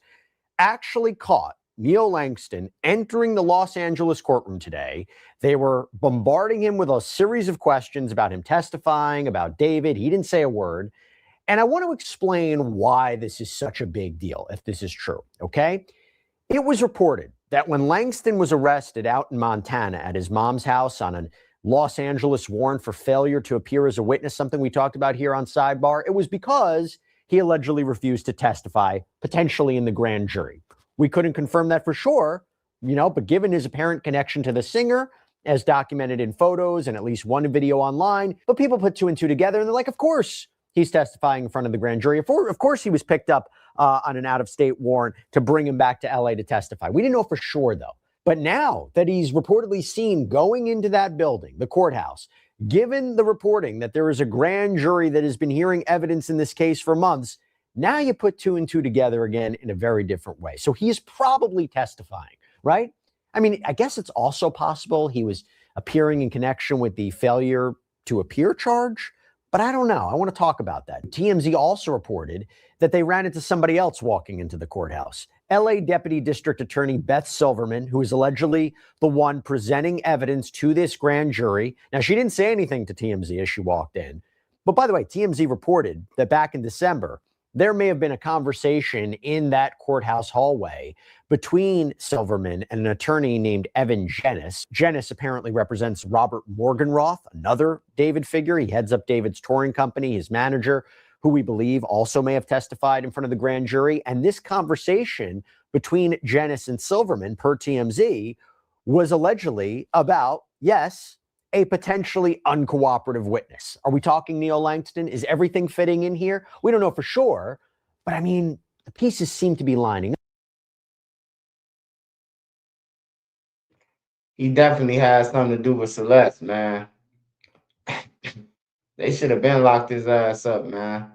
actually caught Neil Langston entering the Los Angeles courtroom today. They were bombarding him with a series of questions about him testifying, about David. He didn't say a word. And I want to explain why this is such a big deal, if this is true, okay? It was reported that when Langston was arrested out in Montana at his mom's house on a Los Angeles warrant for failure to appear as a witness, something we talked about here on Sidebar, it was because he allegedly refused to testify, potentially in the grand jury. We couldn't confirm that for sure, but given his apparent connection to the singer, as documented in photos and at least one video online, but people put 2 and 2 together and they're like, of course he's testifying in front of the grand jury. Of course he was picked up on an out-of-state warrant to bring him back to LA to testify. We didn't know for sure, though. But now that he's reportedly seen going into that building, the courthouse, given the reporting that there is a grand jury that has been hearing evidence in this case for months, now you put 2 and 2 together again in a very different way. So he's probably testifying, right? I mean, I guess it's also possible he was appearing in connection with the failure to appear charge, but I don't know. I want to talk about that. TMZ also reported that they ran into somebody else walking into the courthouse. LA Deputy District Attorney Beth Silverman, who is allegedly the one presenting evidence to this grand jury. Now, she didn't say anything to TMZ as she walked in. But by the way, TMZ reported that back in December, there may have been a conversation in that courthouse hallway between Silverman and an attorney named Evan Jennis. Jennis apparently represents Robert Morgenroth, another David figure. He heads up David's touring company, his manager, who we believe also may have testified in front of the grand jury. And this conversation between Janice and Silverman, per TMZ, was allegedly about, yes, a potentially uncooperative witness. Are we talking Neil Langston? Is everything fitting in here? We don't know for sure, but I mean, the pieces seem to be lining up. He definitely has something to do with Celeste, man. They should have been locked his ass up, man.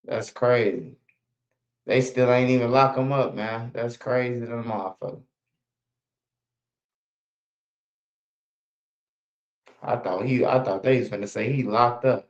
That's crazy. They still ain't even lock him up, man. That's crazy to the motherfucker. I thought they was gonna say he locked up.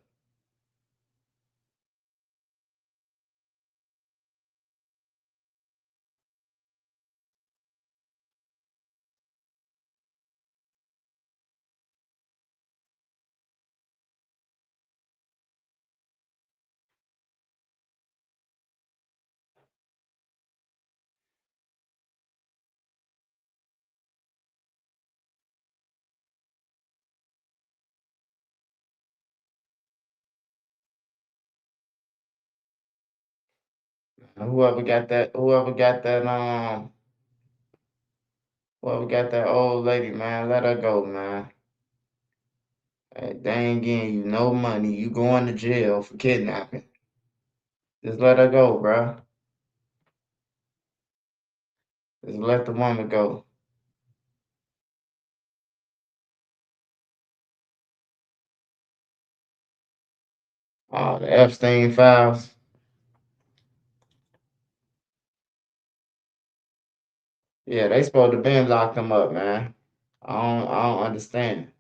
Whoever got that old lady, man, let her go, man. Hey, they ain't getting you no money. You going to jail for kidnapping. Just let her go, bro. Just let the woman go. Oh, the Epstein files. Yeah, they supposed to been locked them up, man. I don't understand.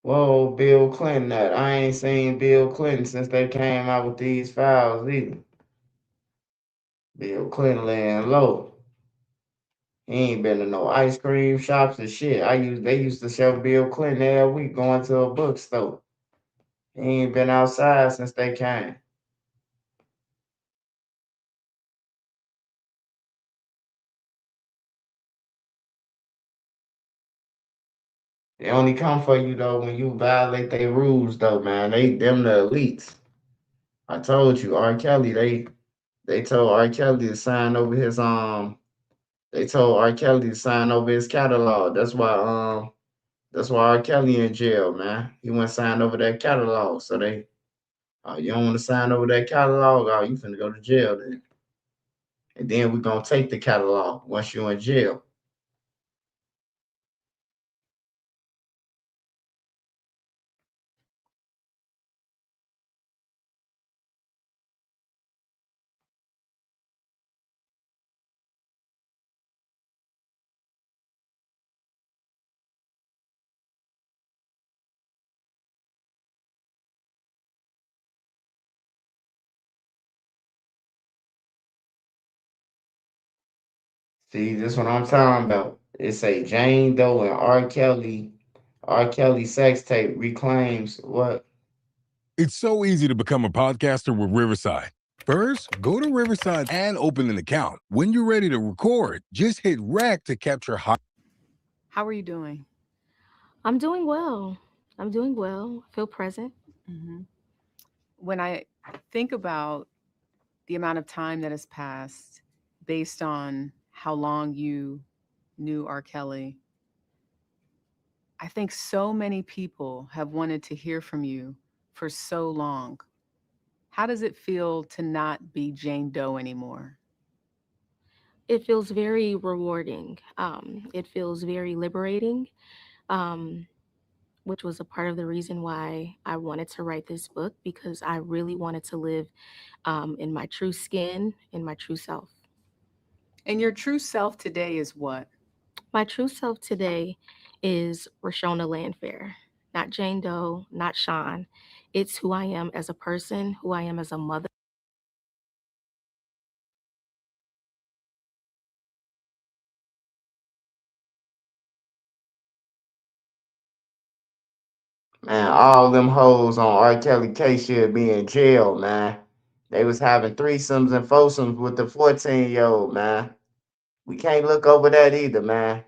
Whoa, Bill Clinton that. I ain't seen Bill Clinton since they came out with these files either. Bill Clinton laying low. He ain't been to no ice cream shops and shit. They used to show Bill Clinton every week going to a bookstore. He ain't been outside since they came. They only come for you though when you violate their rules though, man. Them the elites. I told you, R. Kelly, they told R. Kelly to sign over his they told R. Kelly to sign over his catalog. That's why R. Kelly in jail, man. He went sign over that catalog. So you don't want to sign over that catalog, oh, you finna go to jail then. And then we're gonna take the catalog once you're in jail. See, this what I'm talking about. It's a Jane Doe and R. Kelly sex tape reclaims what? It's so easy to become a podcaster with Riverside. First, go to Riverside and open an account. When you're ready to record, just hit rec to capture hot. How are you doing? I'm doing well. Feel present. When I think about the amount of time that has passed based on how long you knew R. Kelly, I think so many people have wanted to hear from you for so long. How does it feel to not be Jane Doe anymore? It feels very rewarding. It feels very liberating. Um, which was a part of the reason why I wanted to write this book, because I really wanted to live in my true skin, in my true self. And your true self today is what? My true self today is Rashona Landfair, not Jane Doe, not Sean. It's who I am as a person, who I am as a mother. Man, all them hoes on R. Kelly case should be in jail, man. They was having threesomes and foursomes with the 14-year-old, man. We can't look over that either, man.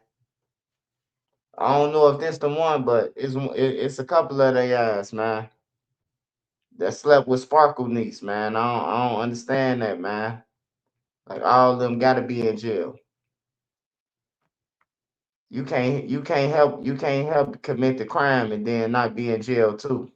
I don't know if this the one, but it's a couple of they ass, man. That slept with Sparkle niece, man. I don't understand that, man. Like all of them gotta be in jail. You can't help commit the crime and then not be in jail too.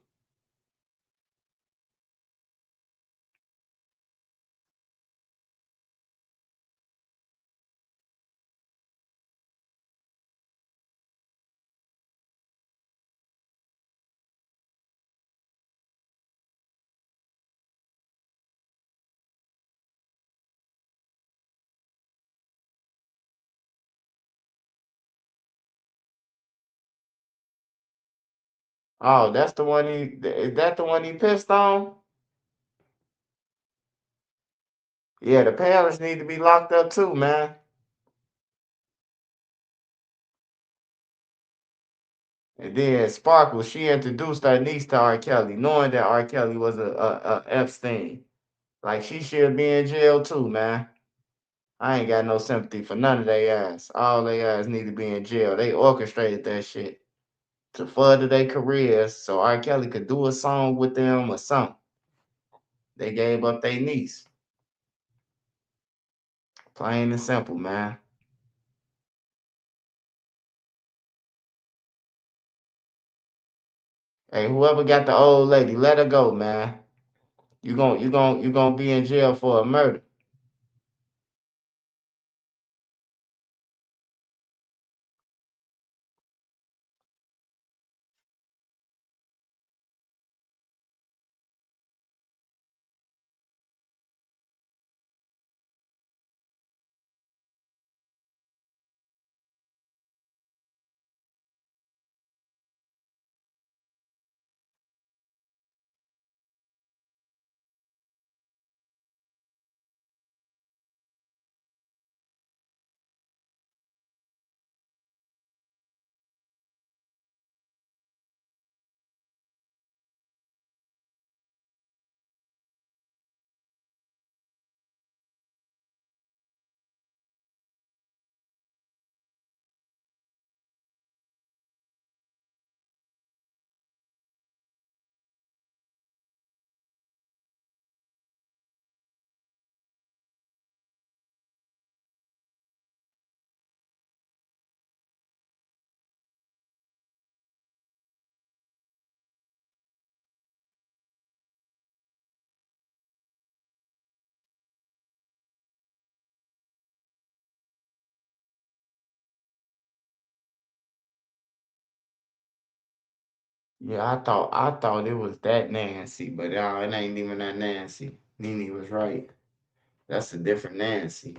Oh, that's the one is that the one he pissed on? Yeah, the parents need to be locked up too, man. And then Sparkle, she introduced her niece to R. Kelly, knowing that R. Kelly was a Epstein. Like she should be in jail too, man. I ain't got no sympathy for none of they ass. All they ass need to be in jail. They orchestrated that shit to further their careers so R. Kelly could do a song with them or something. They gave up their niece. Plain and simple, man. Hey, whoever got the old lady, let her go, man. You gonna be in jail for a murder. Yeah, I thought it was that Nancy, but it ain't even that Nancy. Nene was right. That's a different Nancy.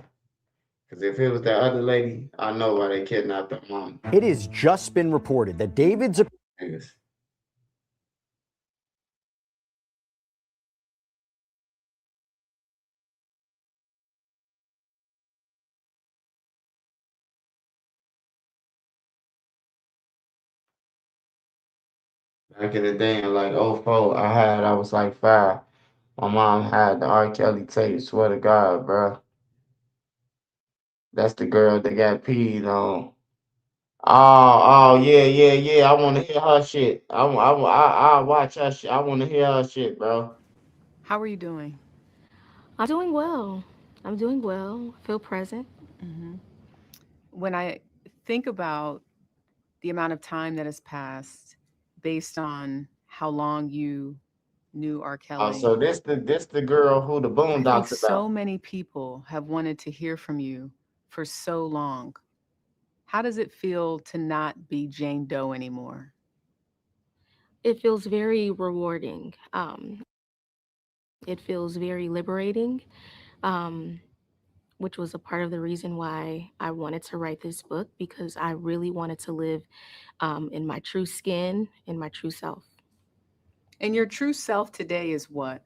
Because if it was that other lady, I know why they kidnapped her mom. It has just been reported that David's Niggas. Back in the day, in like '04, I was like 5. My mom had the R. Kelly tape. Swear to God, bro. That's the girl that got peed on. Oh, yeah, yeah, yeah. I want to hear her shit. I watch her shit. I want to hear her shit, bro. How are you doing? I'm doing well. I'm doing well. Feel present. Hmm. When I think about the amount of time that has passed based on how long you knew R. Oh, Kelly, so this the girl who the I think Boondocks so about. many people have wanted to hear from you for so long. How does it feel to not be Jane Doe anymore? It feels very rewarding. It feels very liberating, um, which was a part of the reason why I wanted to write this book, because I really wanted to live in my true skin, in my true self. And your true self today is what?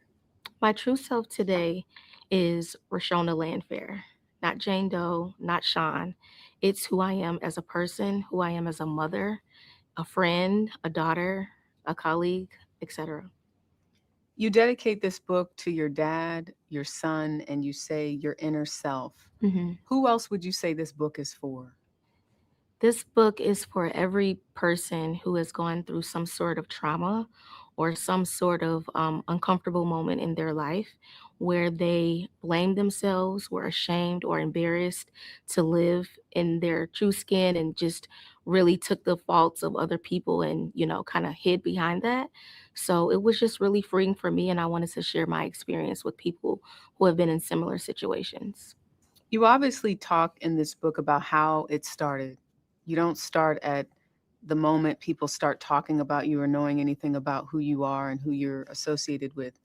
My true self today is Rashona Landfair, not Jane Doe, not Sean. It's who I am as a person, who I am as a mother, a friend, a daughter, a colleague, etc. You dedicate this book to your dad, your son, and you say your inner self. Mhm. Who else would you say this book is for? This book is for every person who has gone through some sort of trauma or some sort of uncomfortable moment in their life where they blamed themselves, were ashamed or embarrassed to live in their true skin, and just really took the faults of other people and, kind of hid behind that. So it was just really freeing for me, and I wanted to share my experience with people who have been in similar situations. You obviously talk in this book about how it started. You don't start at the moment people start talking about you or knowing anything about who you are and who you're associated with.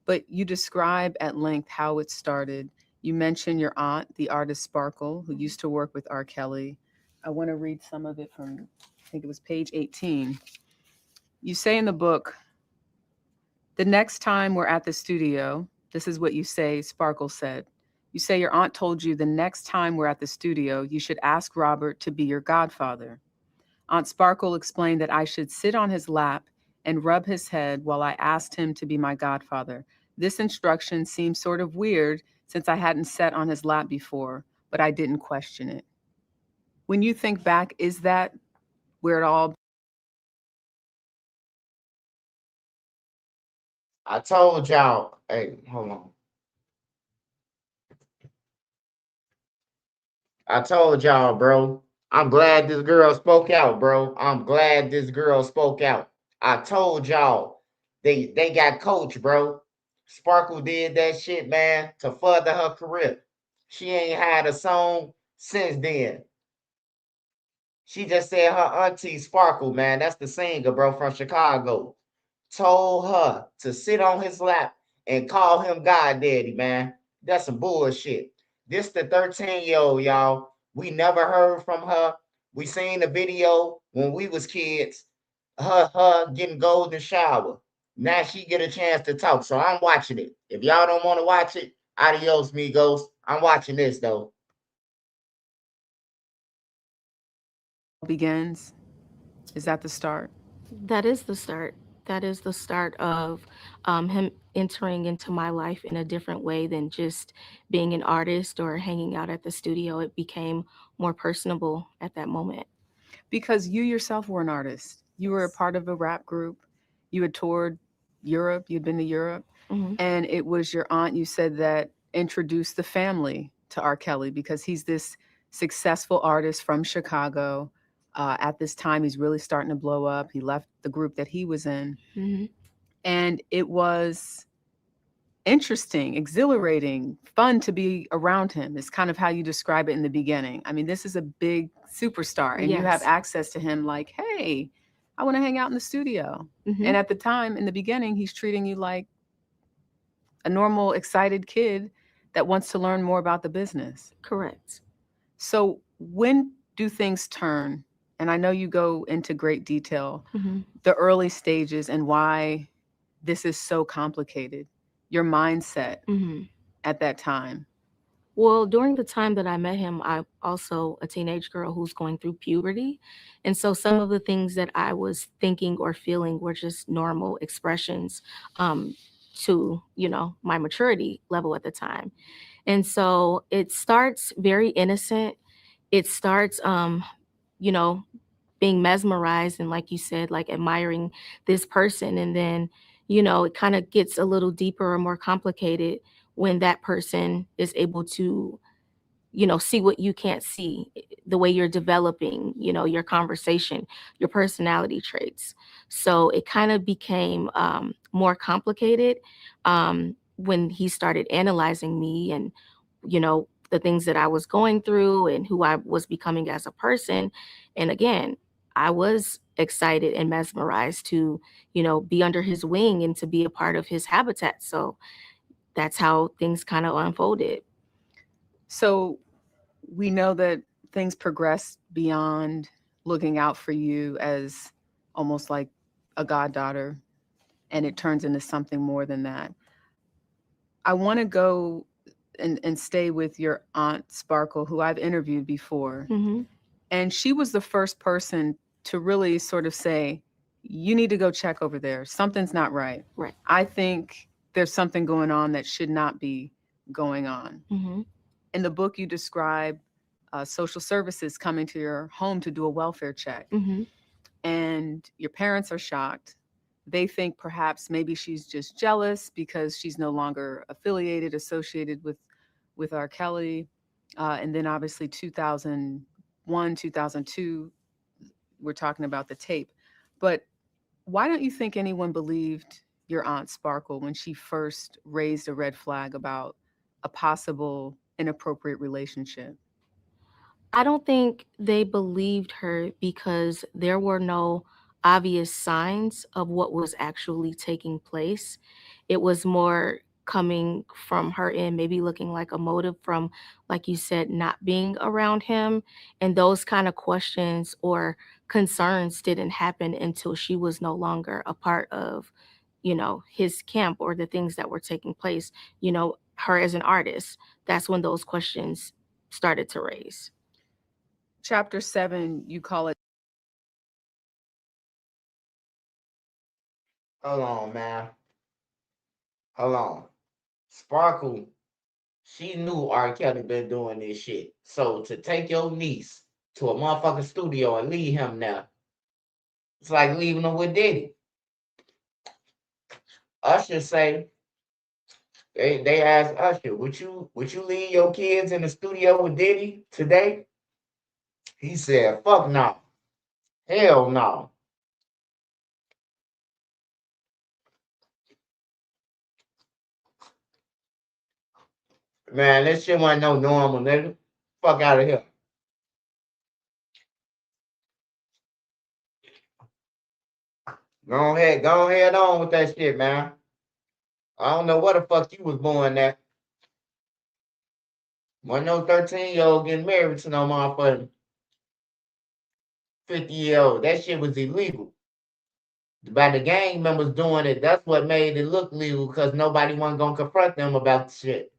But you describe at length how it started. You mention your aunt, the artist Sparkle, who used to work with R. Kelly. I want to read some of it from, I think it was page 18. You say in the book, the next time we're at the studio, this is what you say, Sparkle said. You say your aunt told you the next time we're at the studio, you should ask Robert to be your godfather. Aunt Sparkle explained that I should sit on his lap and rub his head while I asked him to be my godfather. This instruction seemed sort of weird since I hadn't sat on his lap before, but I didn't question it. When you think back, is that where it all... I told y'all, hey, hold on. I told y'all, bro. I'm glad this girl spoke out, bro. I'm glad this girl spoke out. I told y'all they got coach, bro. Sparkle did that shit, man, to further her career. She ain't had a song since then. She just said her auntie Sparkle, man, that's the singer, bro, from Chicago, told her to sit on his lap and call him God Daddy, man. That's some bullshit. This the 13-year-old, y'all. We never heard from her. We seen the video when we was kids. Her getting golden shower. Now she get a chance to talk. So I'm watching it. If y'all don't want to watch it, adios, migos. I'm watching this though. begins? Is that the start? That is the start. That is the start of him entering into my life in a different way than just being an artist or hanging out at the studio. It became more personable at that moment. Because you yourself were an artist. You were a part of a rap group. You had toured Europe. You'd been to Europe. Mhm. And it was your aunt, you said, that introduced the family to R. Kelly because he's this successful artist from Chicago. At this time, he's really starting to blow up. He left the group that he was in. Mhm. And it was interesting, exhilarating, fun to be around him. Is kind of how you describe it in the beginning. I mean, this is a big superstar, and you have Yes. access to him like, hey, I want to hang out in the studio. Mhm. And at the time, in the beginning, he's treating you like a normal, excited kid that wants to learn more about the business. Correct. So when do things turn? And I know you go into great detail, Mhm. the early stages and why this is so complicated, your mindset Mhm. at that time. Well, during the time that I met him, I'm also a teenage girl who's going through puberty. And so some of the things that I was thinking or feeling were just normal expressions to, my maturity level at the time. And so it starts very innocent. It starts, you know, being mesmerized and, like you said, like admiring this person. And then, it kind of gets a little deeper or more complicated when that person is able to, see what you can't see, the way you're developing, your conversation, your personality traits. So it kind of became more complicated when he started analyzing me and, the things that I was going through and who I was becoming as a person. And again, I was excited and mesmerized to, be under his wing and to be a part of his habitat. So that's how things kind of unfolded. So we know that things progress beyond looking out for you as almost like a goddaughter, and it turns into something more than that. I want to go and stay with your aunt Sparkle, who I've interviewed before. Mm-hmm. And she was the first person to really sort of say, you need to go check over there. Something's not right. Right. I think there's something going on that should not be going on. Mm-hmm. In the book, you describe social services coming to your home to do a welfare check. Mm-hmm. And your parents are shocked. They think perhaps maybe she's just jealous because she's no longer associated with R. Kelly. And then obviously 2001, 2002, we're talking about the tape. But why don't you think anyone believed your Aunt Sparkle when she first raised a red flag about a possible inappropriate relationship? I don't think they believed her because there were no obvious signs of what was actually taking place. It was more coming from her end, maybe looking like a motive from, like you said, not being around him. And those kind of questions or concerns didn't happen until she was no longer a part of, his camp or the things that were taking place, her as an artist. That's when those questions started to raise. Chapter 7, you call it. Hold on, man. Hold on. Sparkle, she knew R. Kelly been doing this shit. So to take your niece to a motherfucking studio and leave him there, it's like leaving him with Diddy. Usher say, they asked Usher, would you leave your kids in the studio with Diddy today? He said, fuck no. Hell no. Man, this shit wasn't no normal, nigga. Fuck out of here. Go ahead on with that shit, man. I don't know what the fuck you was born at. Wasn't no 13-year-old getting married to no motherfucking 50-year-old. That shit was illegal. By the gang members doing it, that's what made it look legal because nobody wasn't gonna confront them about the shit.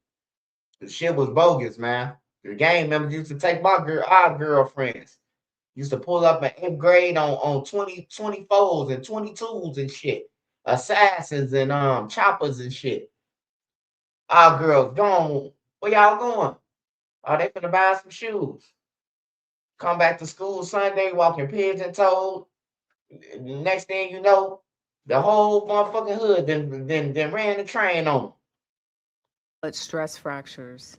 The shit was bogus, man. The gang members used to take our girlfriends. Used to pull up an 8th grade on 24s and 22s and shit. Assassins and choppers and shit. Our girls gone. Where y'all going? Oh, they finna buy some shoes. Come back to school Sunday, walking pigeon-toed. Next thing you know, the whole motherfucking hood then ran the train on them. It's stress fractures.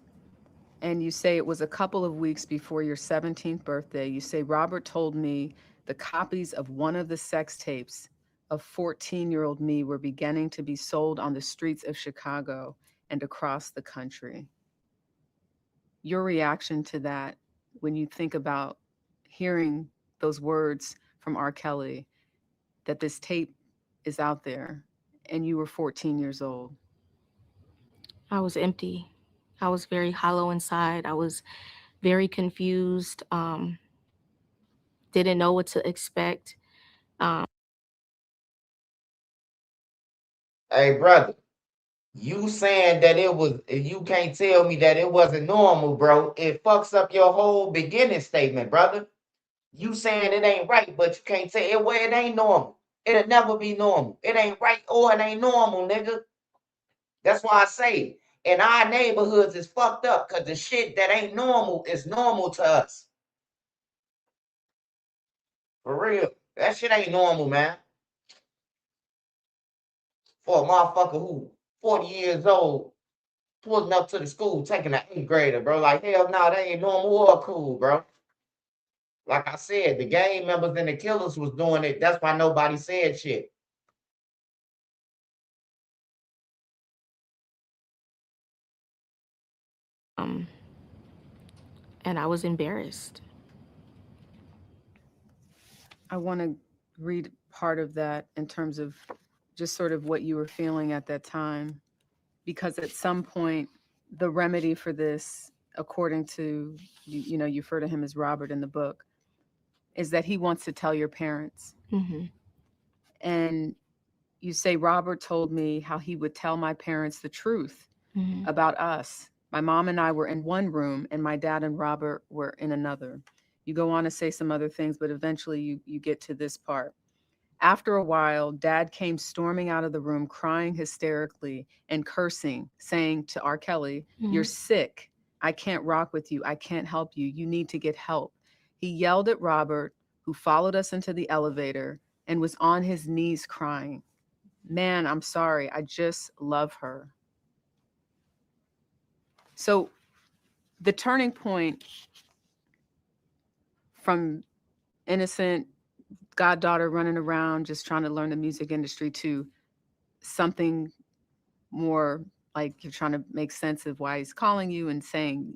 And you say it was a couple of weeks before your 17th birthday. You say, Robert told me the copies of one of the sex tapes of 14-year-old me were beginning to be sold on the streets of Chicago and across the country. Your reaction to that when you think about hearing those words from R. Kelly, that this tape is out there and you were 14 years old? I was empty. I was very hollow inside. I was very confused. Didn't know what to expect. Hey, brother, you saying that you can't tell me that it wasn't normal, bro. It fucks up your whole beginning statement, brother. You saying it ain't right, but you can't say it where it ain't normal. It'll never be normal. It ain't right or it ain't normal, nigga. That's why I say in our neighborhoods it's fucked up because the shit that ain't normal is normal to us. For real. That shit ain't normal, man. For a motherfucker who 40 years old pulling up to the school taking an 8th grader, bro. Like, hell no, that ain't normal or cool, bro. Like I said, the gang members and the killers was doing it. That's why nobody said shit. And I was embarrassed. I want to read part of that in terms of just sort of what you were feeling at that time, because at some point, the remedy for this, according to, you refer to him as Robert in the book, is that he wants to tell your parents. Mm-hmm. And you say, Robert told me how he would tell my parents the truth Mhm. about us. My mom and I were in one room, and my dad and Robert were in another. You go on to say some other things, but eventually you get to this part. After a while, Dad came storming out of the room, crying hysterically and cursing, saying to R. Kelly, "You're Mhm. sick. I can't rock with you. I can't help you. You need to get help." He yelled at Robert, who followed us into the elevator and was on his knees crying. "Man, I'm sorry. I just love her." So the turning point from innocent goddaughter running around just trying to learn the music industry to something more like you're trying to make sense of why he's calling you and saying,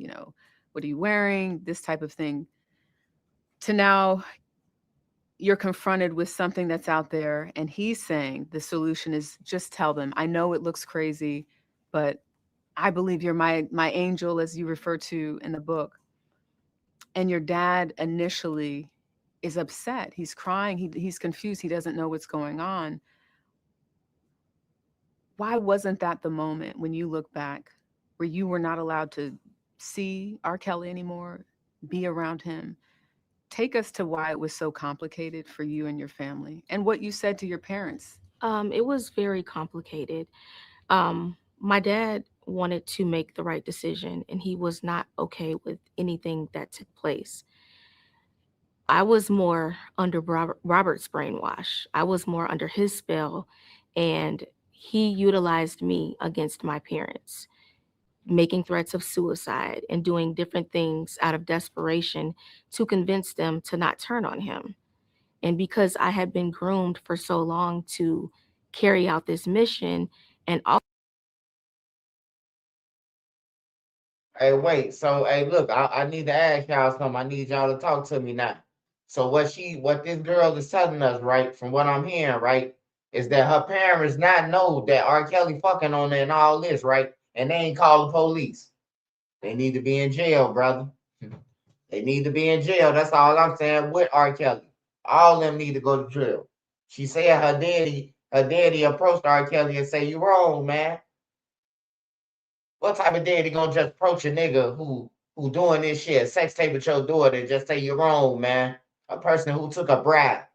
what are you wearing? This type of thing. To now you're confronted with something that's out there, and he's saying the solution is just tell them. I know it looks crazy, but I believe you're my angel, as you refer to in the book. And your dad initially is upset. He's crying. He's confused. He doesn't know what's going on. Why wasn't that the moment when you look back where you were not allowed to see R. Kelly anymore, be around him? Take us to why it was so complicated for you and your family and what you said to your parents. It was very complicated. My dad wanted to make the right decision, and he was not okay with anything that took place. I was more under Robert's brainwash. I was more under his spell, and he utilized me against my parents, making threats of suicide and doing different things out of desperation to convince them to not turn on him. And because I had been groomed for so long to carry out this mission, and Hey, wait. So, hey, look, I need to ask y'all something. I need y'all to talk to me now. So, what this girl is telling us, right, from what I'm hearing, right, is that her parents not know that R. Kelly fucking on her and all this, right, and they ain't call the police. They need to be in jail, brother. They need to be in jail. That's all I'm saying with R. Kelly. All of them need to go to jail. She said her daddy approached R. Kelly and say, "You wrong, man." What type of daddy gonna just approach a nigga who doing this shit, sex tape with your daughter, and just say you're wrong, man? A person who took a bribe.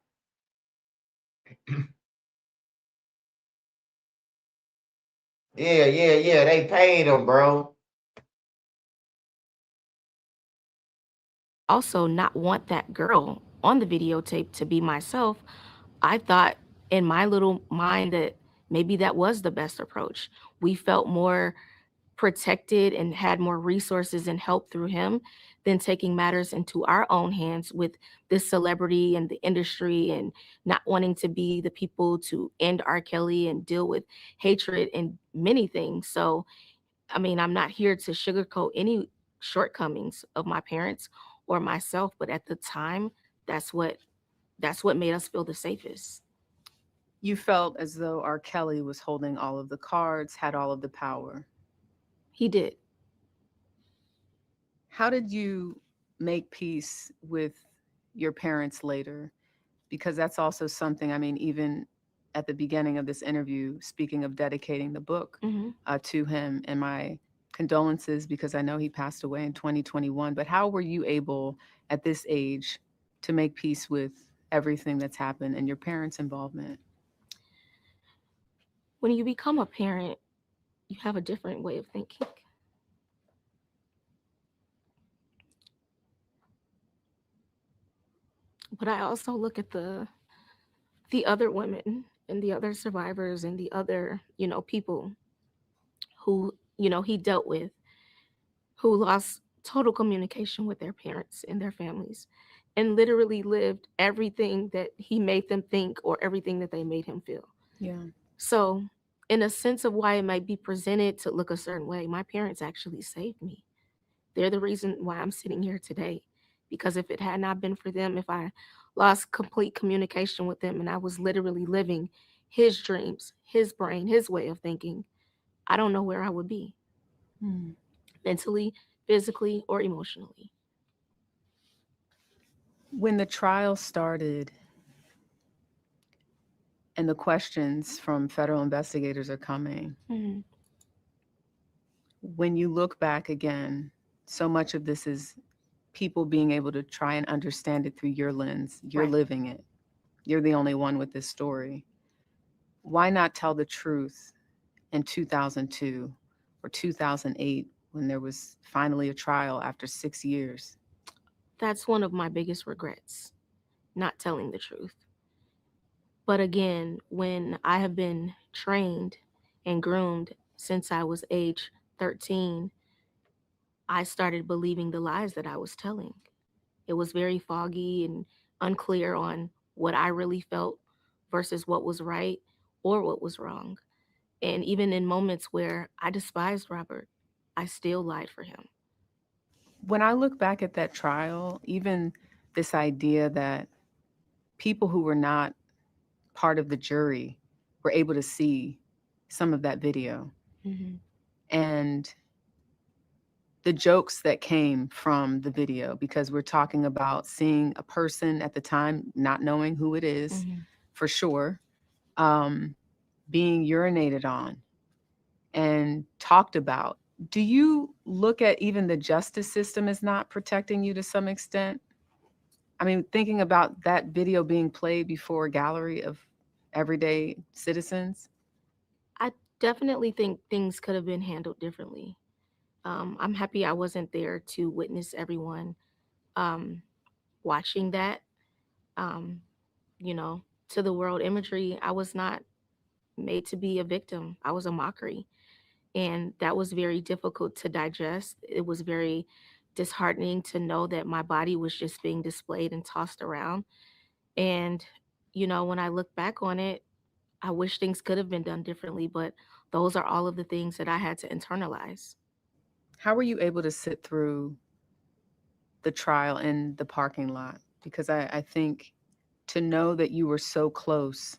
Yeah. They paid him, bro. also not want that girl on the videotape to be myself, I thought in my little mind that maybe that was the best approach. We felt more protected and had more resources and help through him than taking matters into our own hands with this celebrity and the industry and not wanting to be the people to end R. Kelly and deal with hatred and many things. So, I mean, I'm not here to sugarcoat any shortcomings of my parents or myself, but at the time, that's what that's what made us feel the safest. You felt as though R. Kelly was holding all of the cards, had all of the power. He did. How did you make peace with your parents later? Because that's also something, I mean, even at the beginning of this interview, speaking of dedicating the book Mhm. to him, and my condolences because I know he passed away in 2021. But how were you able at this age to make peace with everything that's happened and your parents' involvement? When you become a parent, you have a different way of thinking. But I also look at the other women and the other survivors and the other, people who, he dealt with, who lost total communication with their parents and their families and literally lived everything that he made them think or everything that they made him feel. Yeah. So, in a sense of why it might be presented to look a certain way, my parents actually saved me. They're the reason why I'm sitting here today. Because if it had not been for them, if I lost complete communication with him, and I was literally living his dreams, his brain, his way of thinking, I don't know where I would be mentally, physically, or emotionally. When the trial started and the questions from federal investigators are coming, when you look back again, so much of this is people being able to try and understand it through your lens. You're Right. living it. You're the only one with this story. Why not tell the truth in 2002 or 2008 when there was finally a trial after 6 years? That's one of my biggest regrets, not telling the truth. But again, when I have been trained and groomed since I was age 13, I started believing the lies that I was telling. It was very foggy and unclear on what I really felt versus what was right or what was wrong. And even in moments where I despised Robert, I still lied for him. When I look back at that trial, even this idea that people who were not part of the jury were able to see some of that video, and the jokes that came from the video, because we're talking about seeing a person at the time, not knowing who it is for sure, being urinated on and talked about. Do you look at even the justice system as not protecting you to some extent? I mean, thinking about that video being played before a gallery of everyday citizens. I definitely think things could have been handled differently. I'm happy I wasn't there to witness everyone watching that. Um, you know, to the world imagery, I was not made to be a victim. I was a mockery. And that was very difficult to digest. It was very disheartening to know that my body was just being displayed and tossed around. And, when I look back on it, I wish things could have been done differently, but those are all of the things that I had to internalize. How were you able to sit through the trial in the parking lot? Because I think to know that you were so close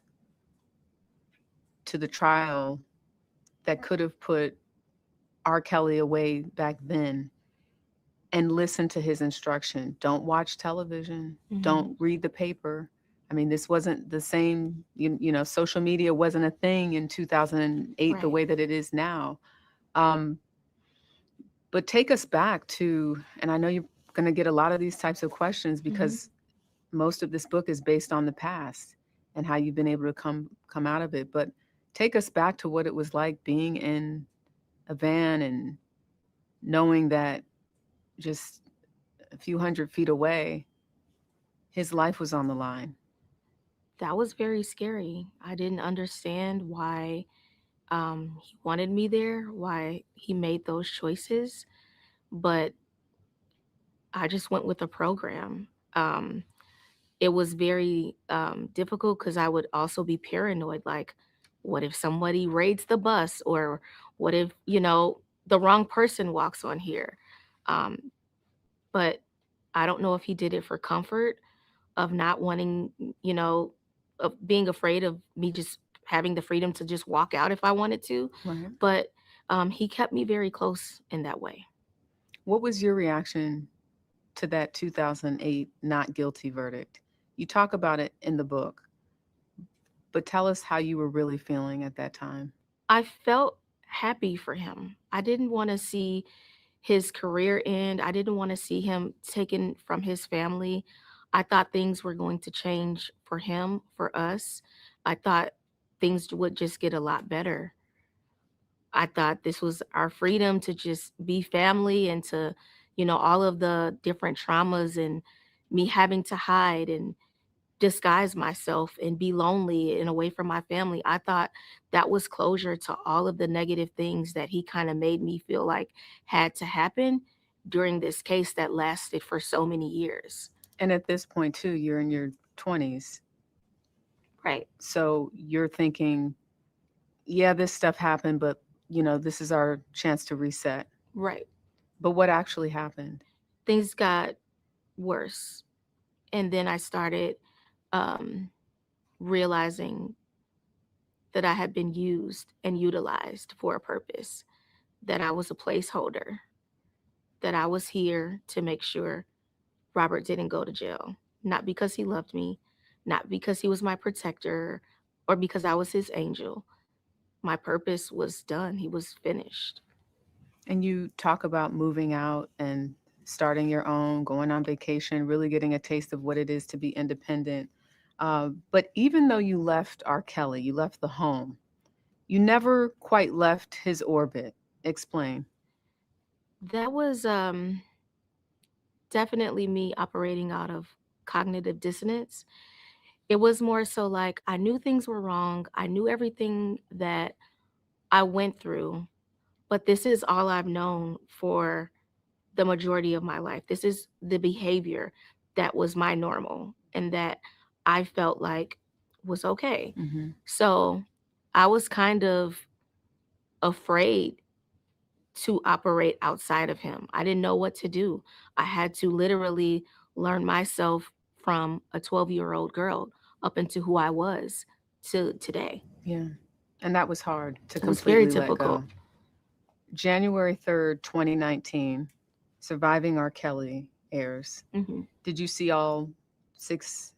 to the trial that could have put R. Kelly away back then, and listen to his instruction. Don't watch television. Don't read the paper. I mean, this wasn't the same, social media wasn't a thing in 2008 the Right. way that it is now. But take us back to, and I know you're going to get a lot of these types of questions because most of this book is based on the past and how you've been able to come out of it. But take us back to what it was like being in a van and knowing that just a few hundred feet away, his life was on the line. That was very scary. I didn't understand why he wanted me there, why he made those choices, but I just went with the program. It was very difficult because I would also be paranoid. Like, what if somebody raids the bus, or what if the wrong person walks on here? But I don't know if he did it for comfort, of not wanting, of being afraid of me just having the freedom to just walk out if I wanted to. Right. But he kept me very close in that way. What was your reaction to that 2008 not guilty verdict? You talk about it in the book, but tell us how you were really feeling at that time. I felt happy for him. I didn't want to see his career end. I didn't want to see him taken from his family. I thought things were going to change for him, for us. I thought things would just get a lot better. I thought this was our freedom to just be family and to, all of the different traumas and me having to hide and disguise myself and be lonely and away from my family. I thought that was closure to all of the negative things that he kind of made me feel like had to happen during this case that lasted for so many years. And at this point too, you're in your 20s. Right. So you're thinking, yeah, this stuff happened, but this is our chance to reset. Right. But what actually happened? Things got worse. And then I started realizing that I had been used and utilized for a purpose, that I was a placeholder, that I was here to make sure Robert didn't go to jail. Not because he loved me, not because he was my protector, or because I was his angel. My purpose was done. He was finished. And you talk about moving out and starting your own, going on vacation, really getting a taste of what it is to be independent. But even though you left R. Kelly, you left the home, you never quite left his orbit. Explain. That was definitely me operating out of cognitive dissonance. It was more so like I knew things were wrong. I knew everything that I went through, but this is all I've known for the majority of my life. This is the behavior that was my normal and that I felt like was okay. So I was kind of afraid to operate outside of him. I didn't know what to do. I had to literally learn myself from a 12-year-old girl up into who I was to today. Yeah. And that was hard to It was very completely let difficult. go. January 3rd, 2019, Surviving R. Kelly airs. Mhm. Did you see all six?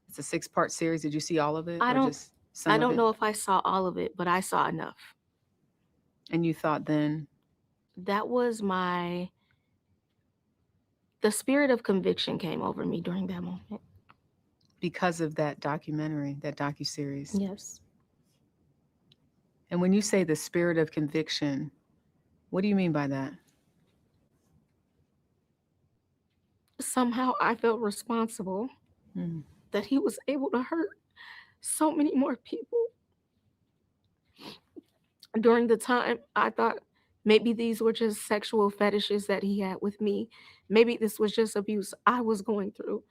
It's a 6-part series. Did you see all of it? I or don't just some I of don't it? know if I saw all of it, but I saw enough. And you thought then, That was the spirit of conviction came over me during that moment. because of that documentary, that docuseries. Yes. And when you say the spirit of conviction, what do you mean by that? Somehow I felt responsible that he was able to hurt so many more people. During the time, I thought maybe these were just sexual fetishes that he had with me. Maybe this was just abuse I was going through.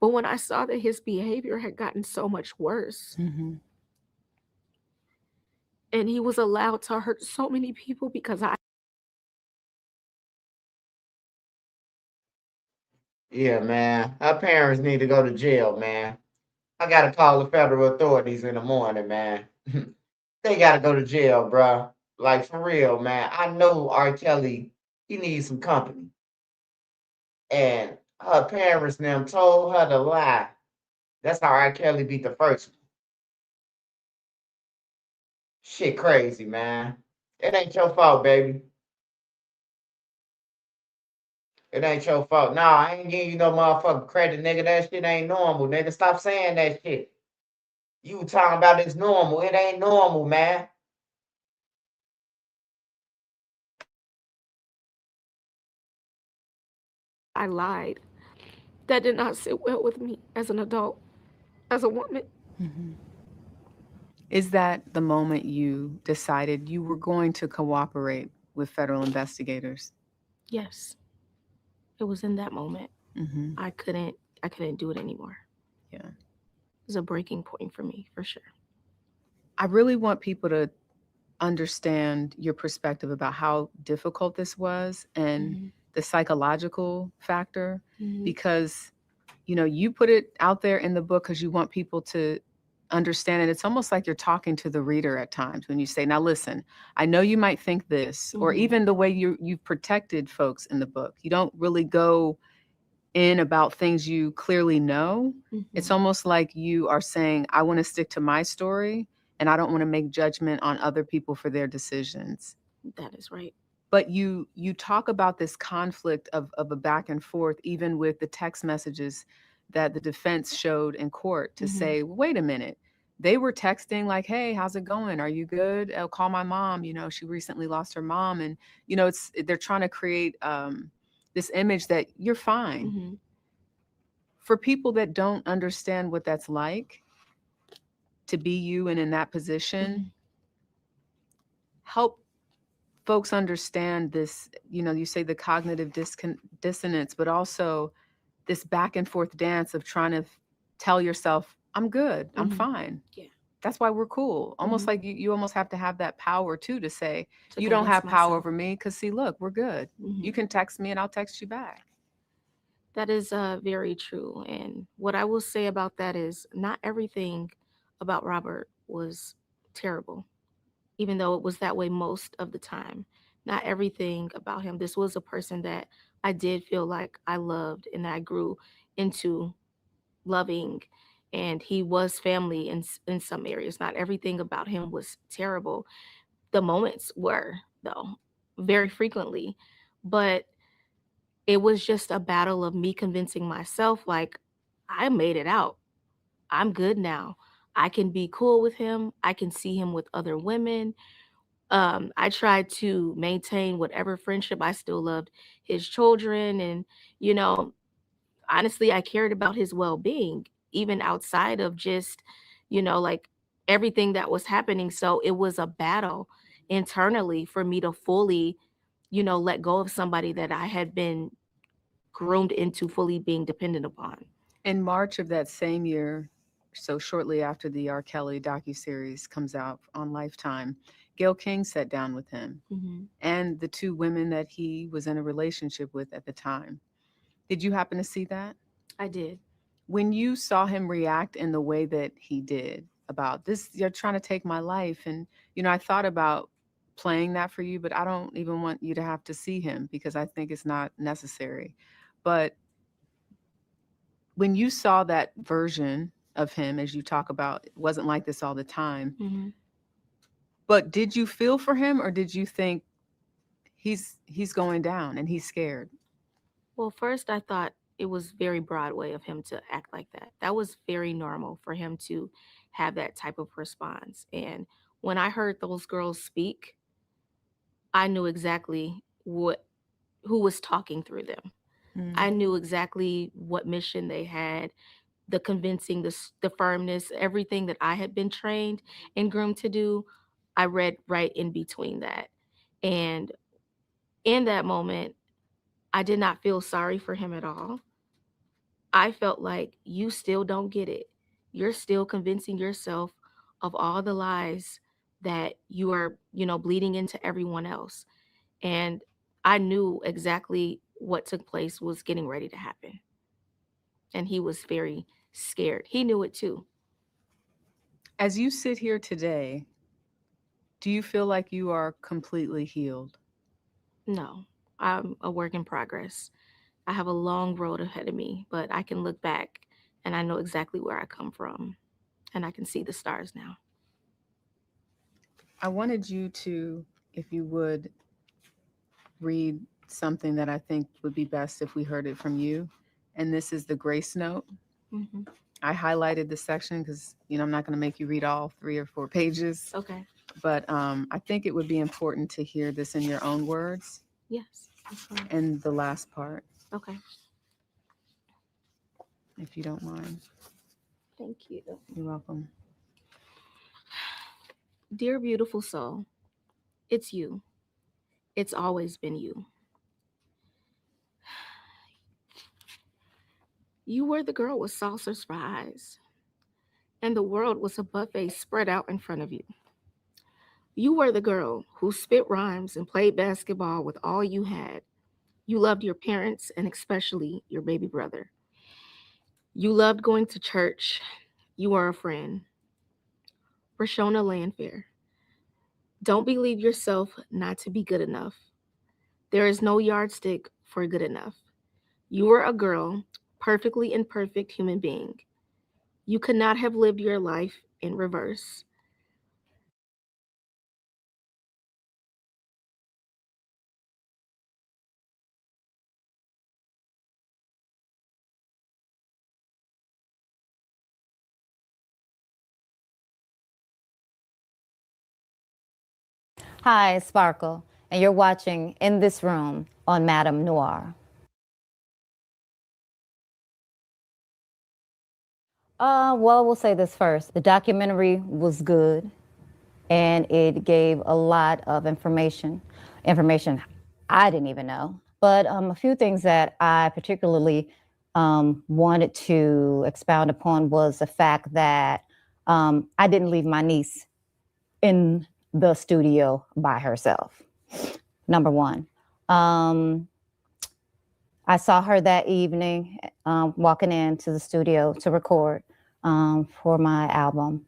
But when I saw that his behavior had gotten so much worse, and he was allowed to hurt so many people because Yeah, man. Her parents need to go to jail, man. I gotta call the federal authorities in the morning, man. They gotta go to jail, bruh. Like for real, man. I know R. Kelly, he needs some company. And her parents and them told her to lie. That's how R. Kelly beat the first one. Shit crazy, man. It ain't your fault, baby. It ain't your fault. Nah, I ain't giving you no motherfucking credit, nigga. That shit ain't normal, nigga. Stop saying that shit. You talking about it's normal. It ain't normal, man. I lied. That did not sit well with me as an adult, as a woman. Is that the moment you decided you were going to cooperate with federal investigators? Yes. It was in that moment. I couldn't do it anymore. Yeah. It was a breaking point for me, for sure. I really want people to understand your perspective about how difficult this was and the psychological factor, because you put it out there in the book because you want people to understand it. It's almost like you're talking to the reader at times when you say, now listen, I know you might think this, or even the way you've protected folks in the book. You don't really go in about things you clearly know. It's almost like you are saying, I want to stick to my story and I don't want to make judgment on other people for their decisions. That is right. But you talk about this conflict of a back and forth, even with the text messages that the defense showed in court to say, well, wait a minute. They were texting like, hey, how's it going? Are you good? I'll call my mom. She recently lost her mom. And, they're trying to create this image that you're fine. For people that don't understand what that's like to be you and in that position, help folks understand this, you say the cognitive dissonance, but also this back and forth dance of trying to tell yourself, I'm good, I'm fine. Yeah. That's why we're cool. Almost like you almost have to have that power too to say, To you don't convince have power myself. over me because see, look, we're good. You can text me and I'll text you back. That is very true. And what I will say about that is not everything about Robert was terrible, even though it was that way most of the time. Not everything about him. This was a person that I did feel like I loved and that I grew into loving. And he was family in some areas. Not everything about him was terrible. The moments were, though, very frequently. But it was just a battle of me convincing myself, like, I made it out. I'm good now. I can be cool with him. I can see him with other women. I tried to maintain whatever friendship. I still loved his children. And, you know, honestly, I cared about his well being, even outside of just, like everything that was happening. So it was a battle internally for me to fully, let go of somebody that I had been groomed into fully being dependent upon. In March of that same year, so shortly after the R. Kelly docuseries comes out on Lifetime, Gayle King sat down with him and the two women that he was in a relationship with at the time. Did you happen to see that? I did. When you saw him react in the way that he did about this, you're trying to take my life. And, I thought about playing that for you, but I don't even want you to have to see him because I think it's not necessary. But when you saw that version of him, as you talk about, it wasn't like this all the time. But did you feel for him, or did you think he's going down and he's scared? Well, first I thought it was very Broadway of him to act like that. That was very normal for him to have that type of response. And when I heard those girls speak, I knew exactly who was talking through them. I knew exactly what mission they had, the convincing, the firmness, everything that I had been trained and groomed to do. I read right in between that. And in that moment, I did not feel sorry for him at all. I felt like you still don't get it. You're still convincing yourself of all the lies that you are, bleeding into everyone else. And I knew exactly what took place was getting ready to happen. And he was very scared. He knew it too. As you sit here today, do you feel like you are completely healed? No, I'm a work in progress. I have a long road ahead of me, but I can look back and I know exactly where I come from and I can see the stars now. I wanted you to, if you would, read something that I think would be best if we heard it from you. And this is the grace note. I highlighted this section because, I'm not going to make you read all 3 or 4 pages. Okay. But I think it would be important to hear this in your own words. Yes. That's fine. And the last part, Okay. if you don't mind. Thank you. You're welcome. Dear beautiful soul, it's you. It's always been you. You were the girl with saucers for eyes, and the world was a buffet spread out in front of you. You were the girl who spit rhymes and played basketball with all you had. You loved your parents and especially your baby brother. You loved going to church. You were a friend. Rashona Landfair, don't believe yourself not to be good enough. There is no yardstick for good enough. You were a girl, perfectly imperfect human being. You could not have lived your life in reverse. Hi, Sparkle, and you're watching In This Room on Madame Noir. Well, we'll say this first. The documentary was good, and it gave a lot of information I didn't even know. But a few things that I particularly wanted to expound upon was the fact that I didn't leave my niece in the studio by herself. Number one. I saw her that evening walking into the studio to record for my album.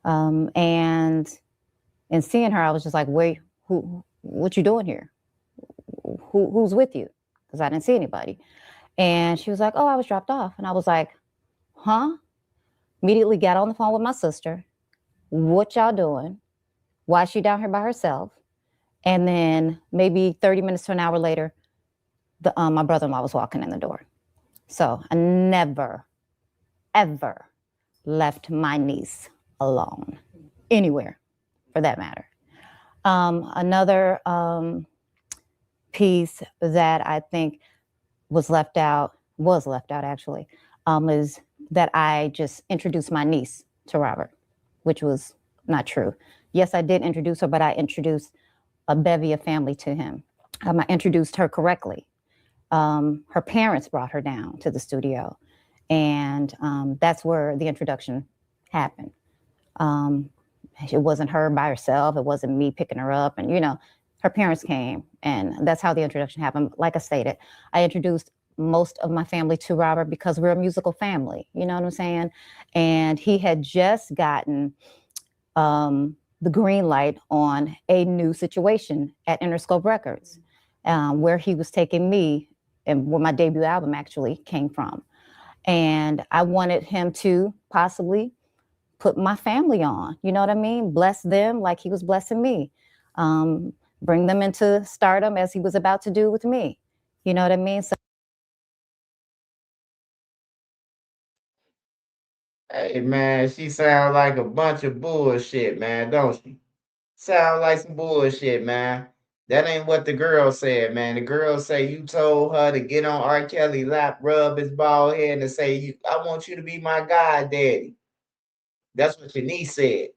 And seeing her, I was just like, wait, what you doing here? Who's with you? Because I didn't see anybody. And she was like, oh, I was dropped off. And I was like, huh? Immediately got on the phone with my sister. What y'all doing? Why is she down here by herself? And then maybe 30 minutes to an hour later, my brother-in-law was walking in the door. So I never, ever left my niece alone, anywhere for that matter. Another piece that I think was left out actually, is that I just introduced my niece to Robert, which was not true. Yes, I did introduce her, but I introduced a bevy of family to him. I introduced her correctly. Her parents brought her down to the studio, and that's where the introduction happened. It wasn't her by herself. It wasn't me picking her up, and her parents came, and that's how the introduction happened. Like I stated, I introduced most of my family to Robert because we're a musical family, you know what I'm saying? And he had just gotten the green light on a new situation at Interscope Records, where he was taking me, and where my debut album actually came from. And I wanted him to possibly put my family on, you know what I mean? Bless them like he was blessing me. Bring them into stardom as he was about to do with me. You know what I mean? So Hey man, she sound like a bunch of bullshit, man, don't she? Sound like some bullshit, man. That ain't what the girl said, man. The girl say you told her to get on R. Kelly lap, rub his bald head, and say, I want you to be my god daddy. That's what your niece said.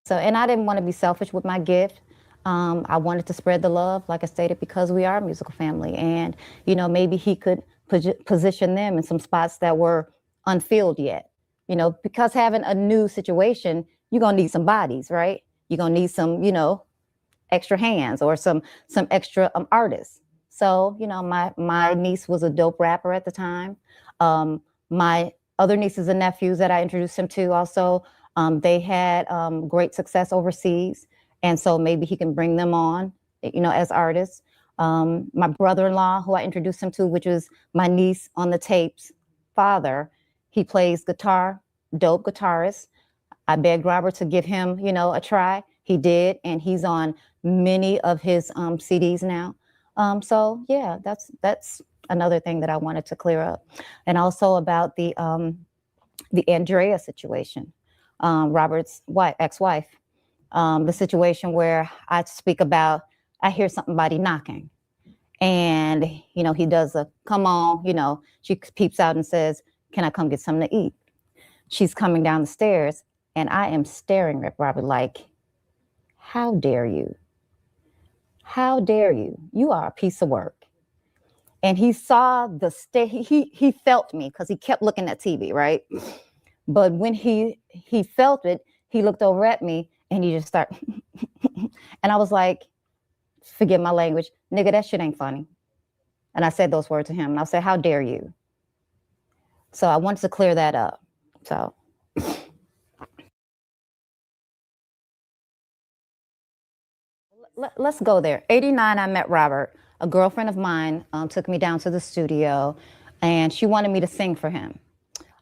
and I didn't want to be selfish with my gift. I wanted to spread the love, like I stated, because we are a musical family. And, maybe he could position them in some spots that were unfilled yet. Because having a new situation, you're going to need some bodies, right? You're going to need some, extra hands or some extra artists. So, my niece was a dope rapper at the time. My other nieces and nephews that I introduced him to also, they had great success overseas. And so maybe he can bring them on, as artists. My brother-in-law, who I introduced him to, which was my niece on the tapes, father, he plays guitar, dope guitarist. I begged Robert to give him, a try. He did, and he's on many of his CDs now. So yeah, that's another thing that I wanted to clear up. And also about the Andrea situation, Robert's ex-wife, the situation where I speak about, I hear somebody knocking, and he does a come on, she peeps out and says, can I come get something to eat? She's coming down the stairs, and I am staring at Robert like, how dare you? How dare you? You are a piece of work. And he saw he felt me because he kept looking at TV, right? But when he felt it, he looked over at me and he just started. And I was like, forgive my language, nigga, that shit ain't funny. And I said those words to him, and I said, how dare you? So I wanted to clear that up. So. Let's go there. 89, I met Robert. A girlfriend of mine took me down to the studio, and she wanted me to sing for him.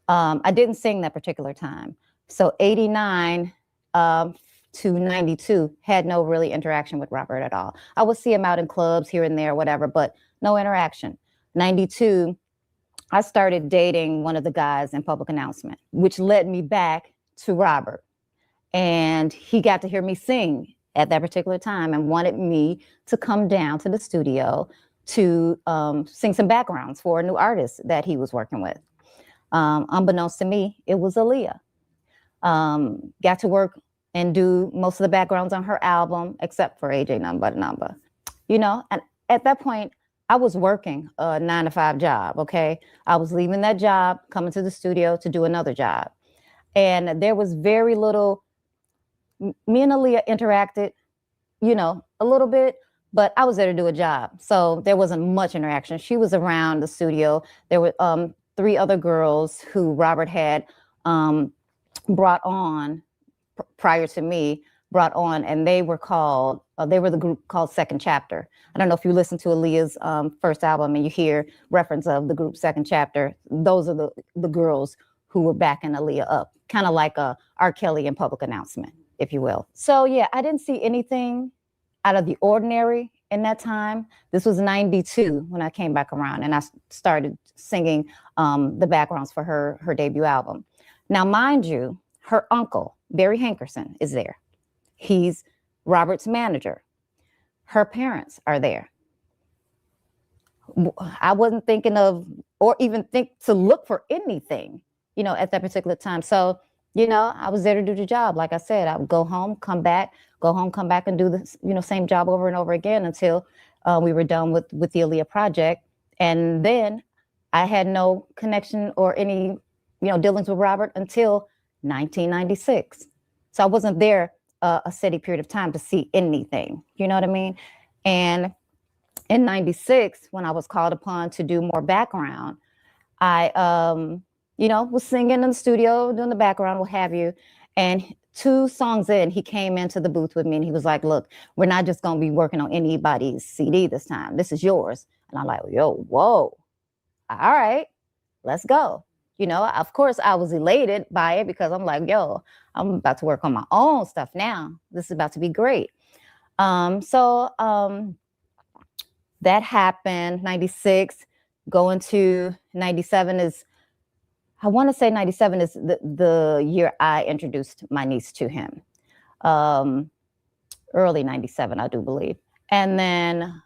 I didn't sing that particular time. So 89 to 92 had no really interaction with Robert at all. I would see him out in clubs here and there, whatever, but no interaction. 92, I started dating one of the guys in Public Announcement, which led me back to Robert. And he got to hear me sing at that particular time and wanted me to come down to the studio to sing some backgrounds for a new artist that he was working with. Unbeknownst to me, it was Aaliyah. Got to work and do most of the backgrounds on her album, except for AJ Number But a Number. And at that point, I was working a 9-to-5 job, okay? I was leaving that job, coming to the studio to do another job. And there was very little, me and Aaliyah interacted, a little bit, but I was there to do a job. So there wasn't much interaction. She was around the studio. There were 3 other girls who Robert had brought on prior to me, and they were called, they were the group called Second Chapter. I don't know if you listen to Aaliyah's first album and you hear reference of the group Second Chapter. Those are the girls who were backing Aaliyah up, kind of like a R. Kelly in Public Announcement, if you will. So yeah, I didn't see anything out of the ordinary in that time. This was 92 when I came back around and I started singing the backgrounds for her debut album. Now, mind you, her uncle, Barry Hankerson, is there. He's Robert's manager. Her parents are there. I wasn't thinking of, or even think to look for anything, at that particular time. So, I was there to do the job. Like I said, I would go home, come back, and do the, same job over and over again until we were done with the Aaliyah project. And then I had no connection or any, dealings with Robert until 1996. So I wasn't there a steady period of time to see anything, you know what I mean? And in 96, when I was called upon to do more background, I, was singing in the studio, doing the background, what have you. And 2 songs in, he came into the booth with me and he was like, look, we're not just going to be working on anybody's CD this time. This is yours. And I'm like, whoa, all right, let's go. Of course, I was elated by it because I'm like, I'm about to work on my own stuff now. This is about to be great. So that happened, 96, going to 97 is, I want to say 97 is the year I introduced my niece to him. Early 97, I do believe. And then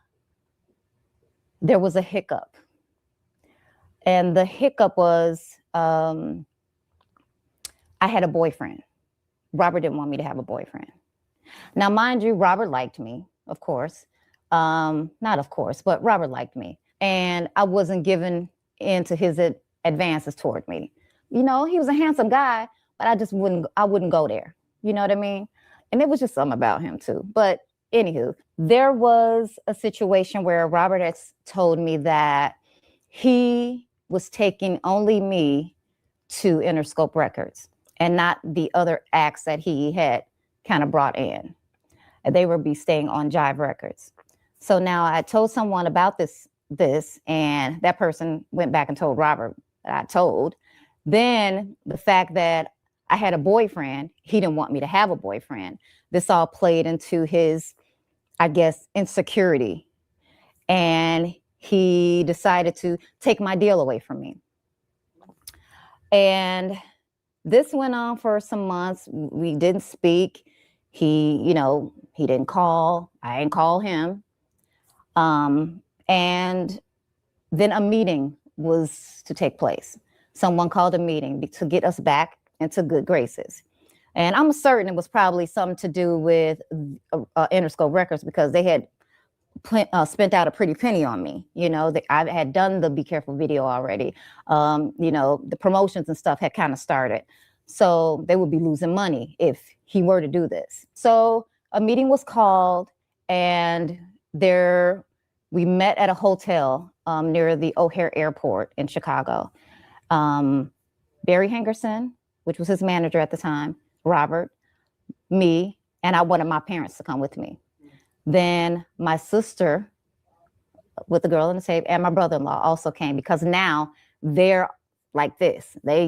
there was a hiccup. And the hiccup was, I had a boyfriend. Robert didn't want me to have a boyfriend. Now, mind you, Robert liked me, of course. Not of course, but Robert liked me. And I wasn't giving in to his advances toward me. He was a handsome guy, but I wouldn't go there. You know what I mean? And it was just something about him too. But anywho, there was a situation where Robert had told me that he was taking only me to Interscope Records and not the other acts that he had kind of brought in. And they would be staying on Jive Records. So now I told someone about this, and that person went back and told Robert that I told. Then the fact that I had a boyfriend, he didn't want me to have a boyfriend. This all played into his, I guess, insecurity. And he decided to take my deal away from me. And this went on for some months. We didn't speak. He didn't call. I didn't call him. And then a meeting was to take place. Someone called a meeting to get us back into good graces. And I'm certain it was probably something to do with Interscope Records because they had spent out a pretty penny on me. I had done the Be Careful video already. The promotions and stuff had kind of started. So they would be losing money if he were to do this. So a meeting was called and we met at a hotel near the O'Hare Airport in Chicago. Barry Hankerson, which was his manager at the time, Robert, me, and I wanted my parents to come with me. Then my sister with the girl in the tape and my brother-in-law also came because now they're like this. They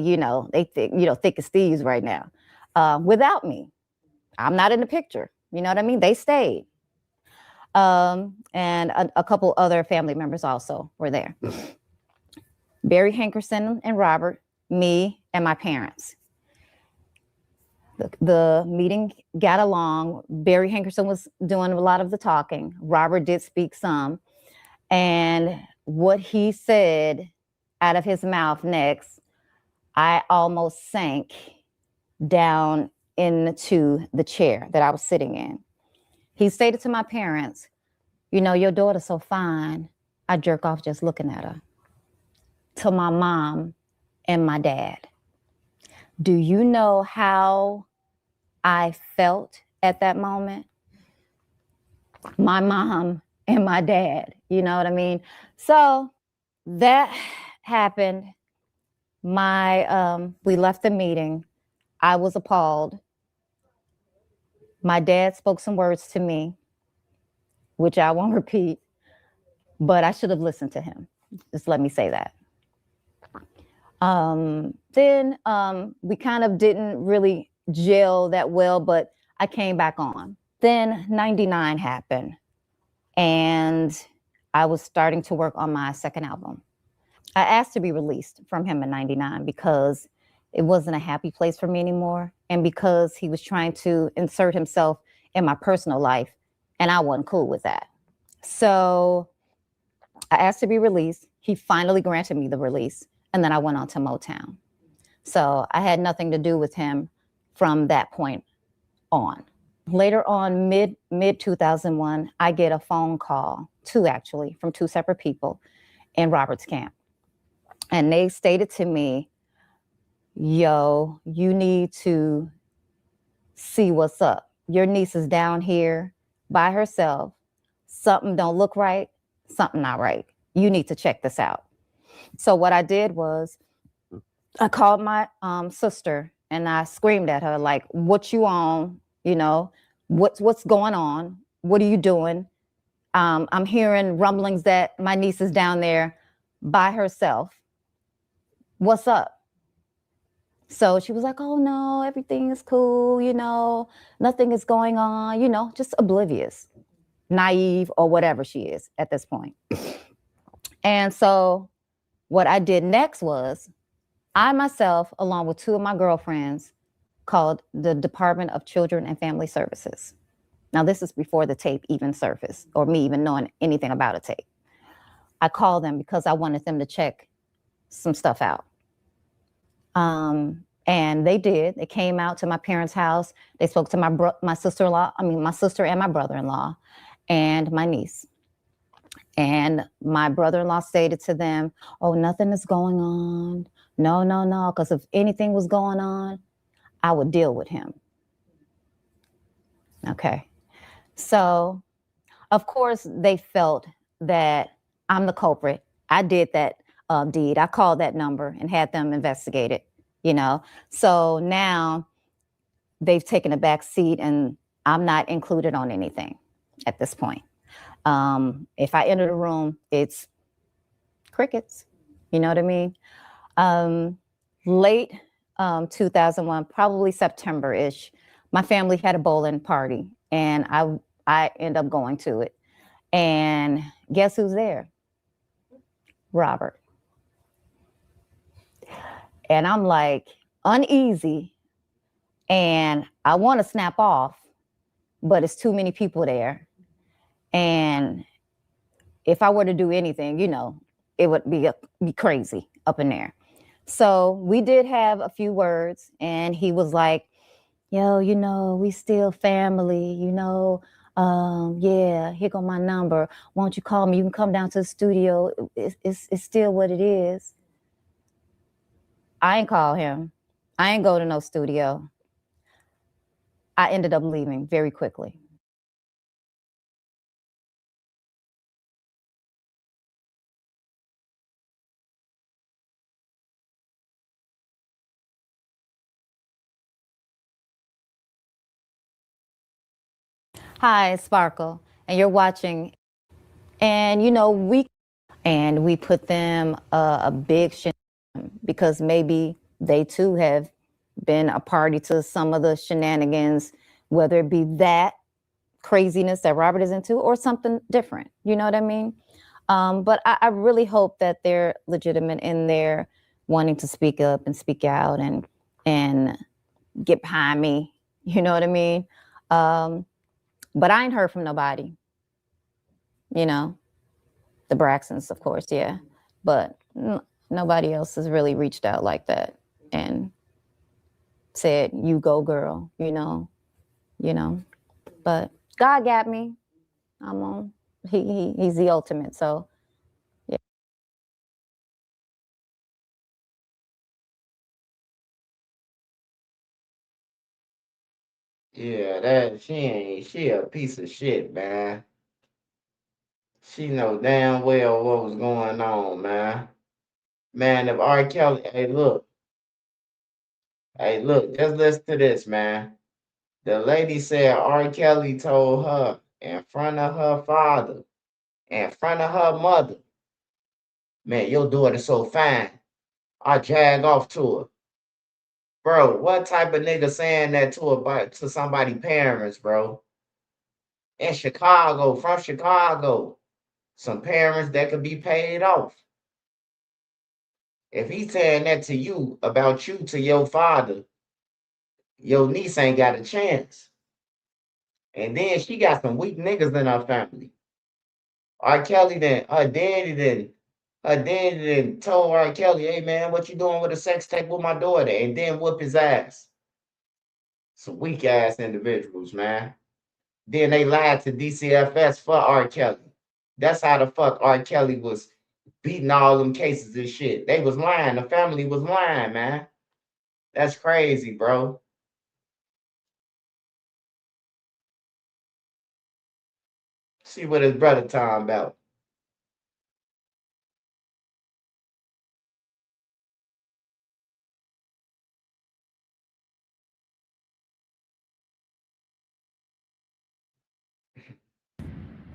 thick as thieves right now. Without me, I'm not in the picture. You know what I mean? They stayed. And a couple other family members also were there. Barry Hankerson and Robert, me, and my parents. The meeting got along. Barry Hankerson was doing a lot of the talking. Robert did speak some. And what he said out of his mouth next, I almost sank down into the chair that I was sitting in. He stated to my parents, your daughter's so fine, I jerk off just looking at her. To my mom and my dad. Do you know how I felt at that moment? my mom and my dad. You know what I mean? So that happened. We left the meeting. I was appalled. My dad spoke some words to me, which I won't repeat, but I should have listened to him. Just let me say that. Then we kind of didn't really gel that well, but I came back on. Then 99 happened, and I was starting to work on my second album. I asked to be released from him in 99 because it wasn't a happy place for me anymore, and because he was trying to insert himself in my personal life, and I wasn't cool with that. So I asked to be released. He finally granted me the release, and then I went on to Motown. So I had nothing to do with him from that point on. Later on, mid 2001, I get a phone call, two actually, from two separate people in Roberts Camp. And they stated to me, yo, you need to see what's up. Your niece is down here by herself. Something don't look right, something not right. You need to check this out. So what I did was I called my sister and I screamed at her, like, what you on? You know, what's going on? What are you doing? I'm hearing rumblings that my niece is down there by herself. What's up? So she was like, oh no, everything is cool, you know, nothing is going on, you know, just oblivious, naive, or whatever she is at this point. And so what I did next was I myself, along with two of my girlfriends, called the Department of Children and Family Services. Now, this is before the tape even surfaced or me even knowing anything about a tape. I called them because I wanted them to check some stuff out. And they did. They came out to my parents' house. They spoke to my sister-in-law, my sister and my brother-in-law and my niece. And my brother-in-law stated to them, oh, nothing is going on. No, no, no, because if anything was going on, I would deal with him. Okay. So, of course, they felt that I'm the culprit. I did that deed. I called that number and had them investigated, you know. So now they've taken a back seat and I'm not included on anything at this point. If I enter the room, it's crickets. You know what I mean? Late 2001, probably September-ish, my family had a bowling party and I end up going to it. And guess who's there? Robert. And I'm like uneasy and I want to snap off, but it's too many people there. And if I were to do anything, you know, it would be crazy up in there. So we did have a few words and he was like, yo, you know, we still family, you know, yeah, here go my number. Won't you call me? You can come down to the studio. It's still what it is. I ain't call him. I ain't go to no studio. I ended up leaving very quickly. Hi, Sparkle, and you're watching. And, you know, we put them a big because maybe they too have been a party to some of the shenanigans, whether it be that craziness that Robert is into or something different. You know what I mean? But I really hope that they're legitimate in their wanting to speak up and speak out and get behind me. You know what I mean? But I ain't heard from nobody. You know, the Braxtons, of course, yeah. But nobody else has really reached out like that and said, you go girl, you know. But God got me. I'm on, he's the ultimate, so yeah. Yeah, that she a piece of shit, man. She know damn well what was going on, man. Man, if R. Kelly, hey, look, just listen to this, man. The lady said R. Kelly told her in front of her father, in front of her mother, man, your daughter so fine. I jag off to her. Bro, what type of nigga saying that to somebody parents, bro? In Chicago, from Chicago. Some parents that could be paid off. If he's saying that to you about you to your father, your niece ain't got a chance. And then she got some weak niggas in her family. R. Kelly then, her daddy then told R. Kelly, hey man, what you doing with a sex tape with my daughter? And then whoop his ass. Some weak ass individuals, man. Then they lied to DCFS for R. Kelly. That's how the fuck R. Kelly was beating all them cases and shit. They was lying. The family was lying, man. That's crazy, bro. See what his brother talking about.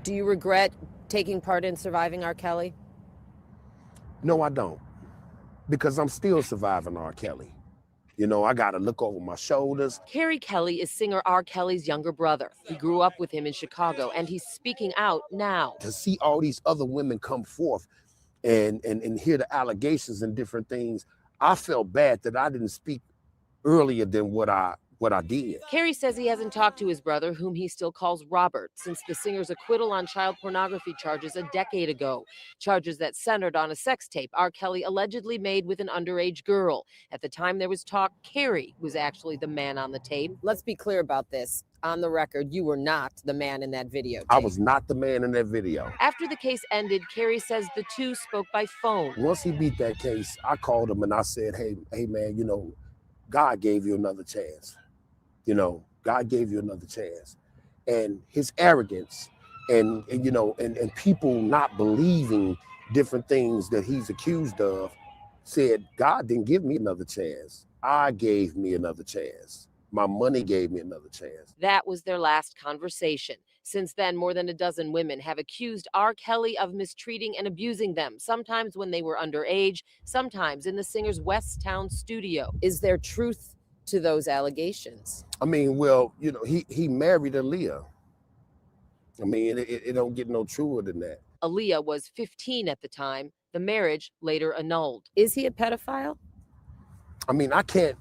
Do you regret taking part in surviving R. Kelly? No, I don't. Because I'm still surviving R. Kelly. You know, I got to look over my shoulders. Carrie Kelly is singer R. Kelly's younger brother. He grew up with him in Chicago, and he's speaking out now. To see all these other women come forth and hear the allegations and different things, I felt bad that I didn't speak earlier than what I did. Carrie says he hasn't talked to his brother, whom he still calls Robert, since the singer's acquittal on child pornography charges a decade ago. Charges that centered on a sex tape R. Kelly allegedly made with an underage girl. At the time there was talk, Carrie was actually the man on the tape. Let's be clear about this. On the record, you were not the man in that video tape. I was not the man in that video. After the case ended, Carrie says the two spoke by phone. Once he beat that case, I called him and I said, hey man, you know, God gave you another chance. You know, God gave you another chance. And his arrogance and you know, and people not believing different things that he's accused of said, God didn't give me another chance. I gave me another chance. My money gave me another chance. That was their last conversation. Since then, more than a dozen women have accused R. Kelly of mistreating and abusing them, sometimes when they were underage, sometimes in the singer's West Town studio. Is there truth to those allegations? I mean, well, you know, he married Aaliyah. I mean, it don't get no truer than that. Aaliyah was 15 at the time. The marriage later annulled. Is he a pedophile? I mean, I can't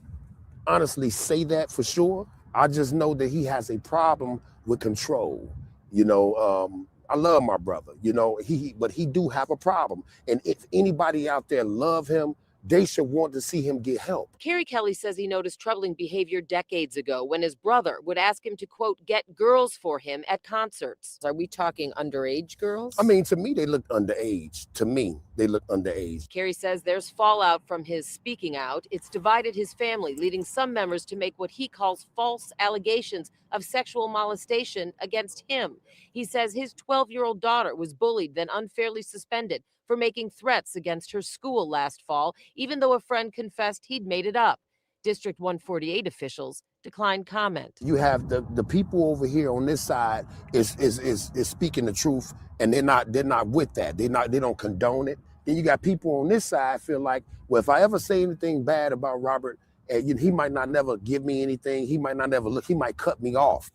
honestly say that for sure. I just know that he has a problem with control. You know, I love my brother, you know, but he do have a problem. And if anybody out there love him, they should want to see him get help. Carrie Kelly says he noticed troubling behavior decades ago when his brother would ask him to, quote, get girls for him at concerts. Are we talking underage girls? I mean, to me, they look underage. To me, they look underage. Carrie says there's fallout from his speaking out. It's divided his family, leading some members to make what he calls false allegations of sexual molestation against him. He says his 12-year-old daughter was bullied, then unfairly suspended for making threats against her school last fall, even though a friend confessed he'd made it up. District 148 officials declined comment. You have the people over here on this side is speaking the truth, and they're not with that. They don't condone it. Then you got people on this side feel like, well, if I ever say anything bad about Robert, he might not never give me anything. He might not never look. He might cut me off.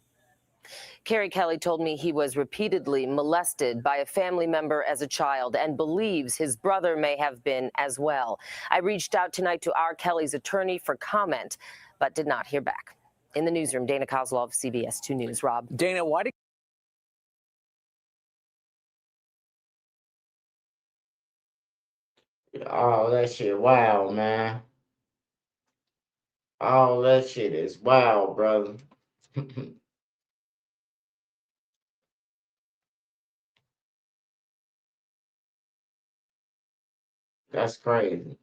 Carrie Kelly told me he was repeatedly molested by a family member as a child and believes his brother may have been as well. I reached out tonight to R. Kelly's attorney for comment, but did not hear back. In the newsroom, Dana Kozlov, CBS 2 News. Rob. Dana, why did Oh, that shit wild, man. All that shit is wild, brother. That's crazy.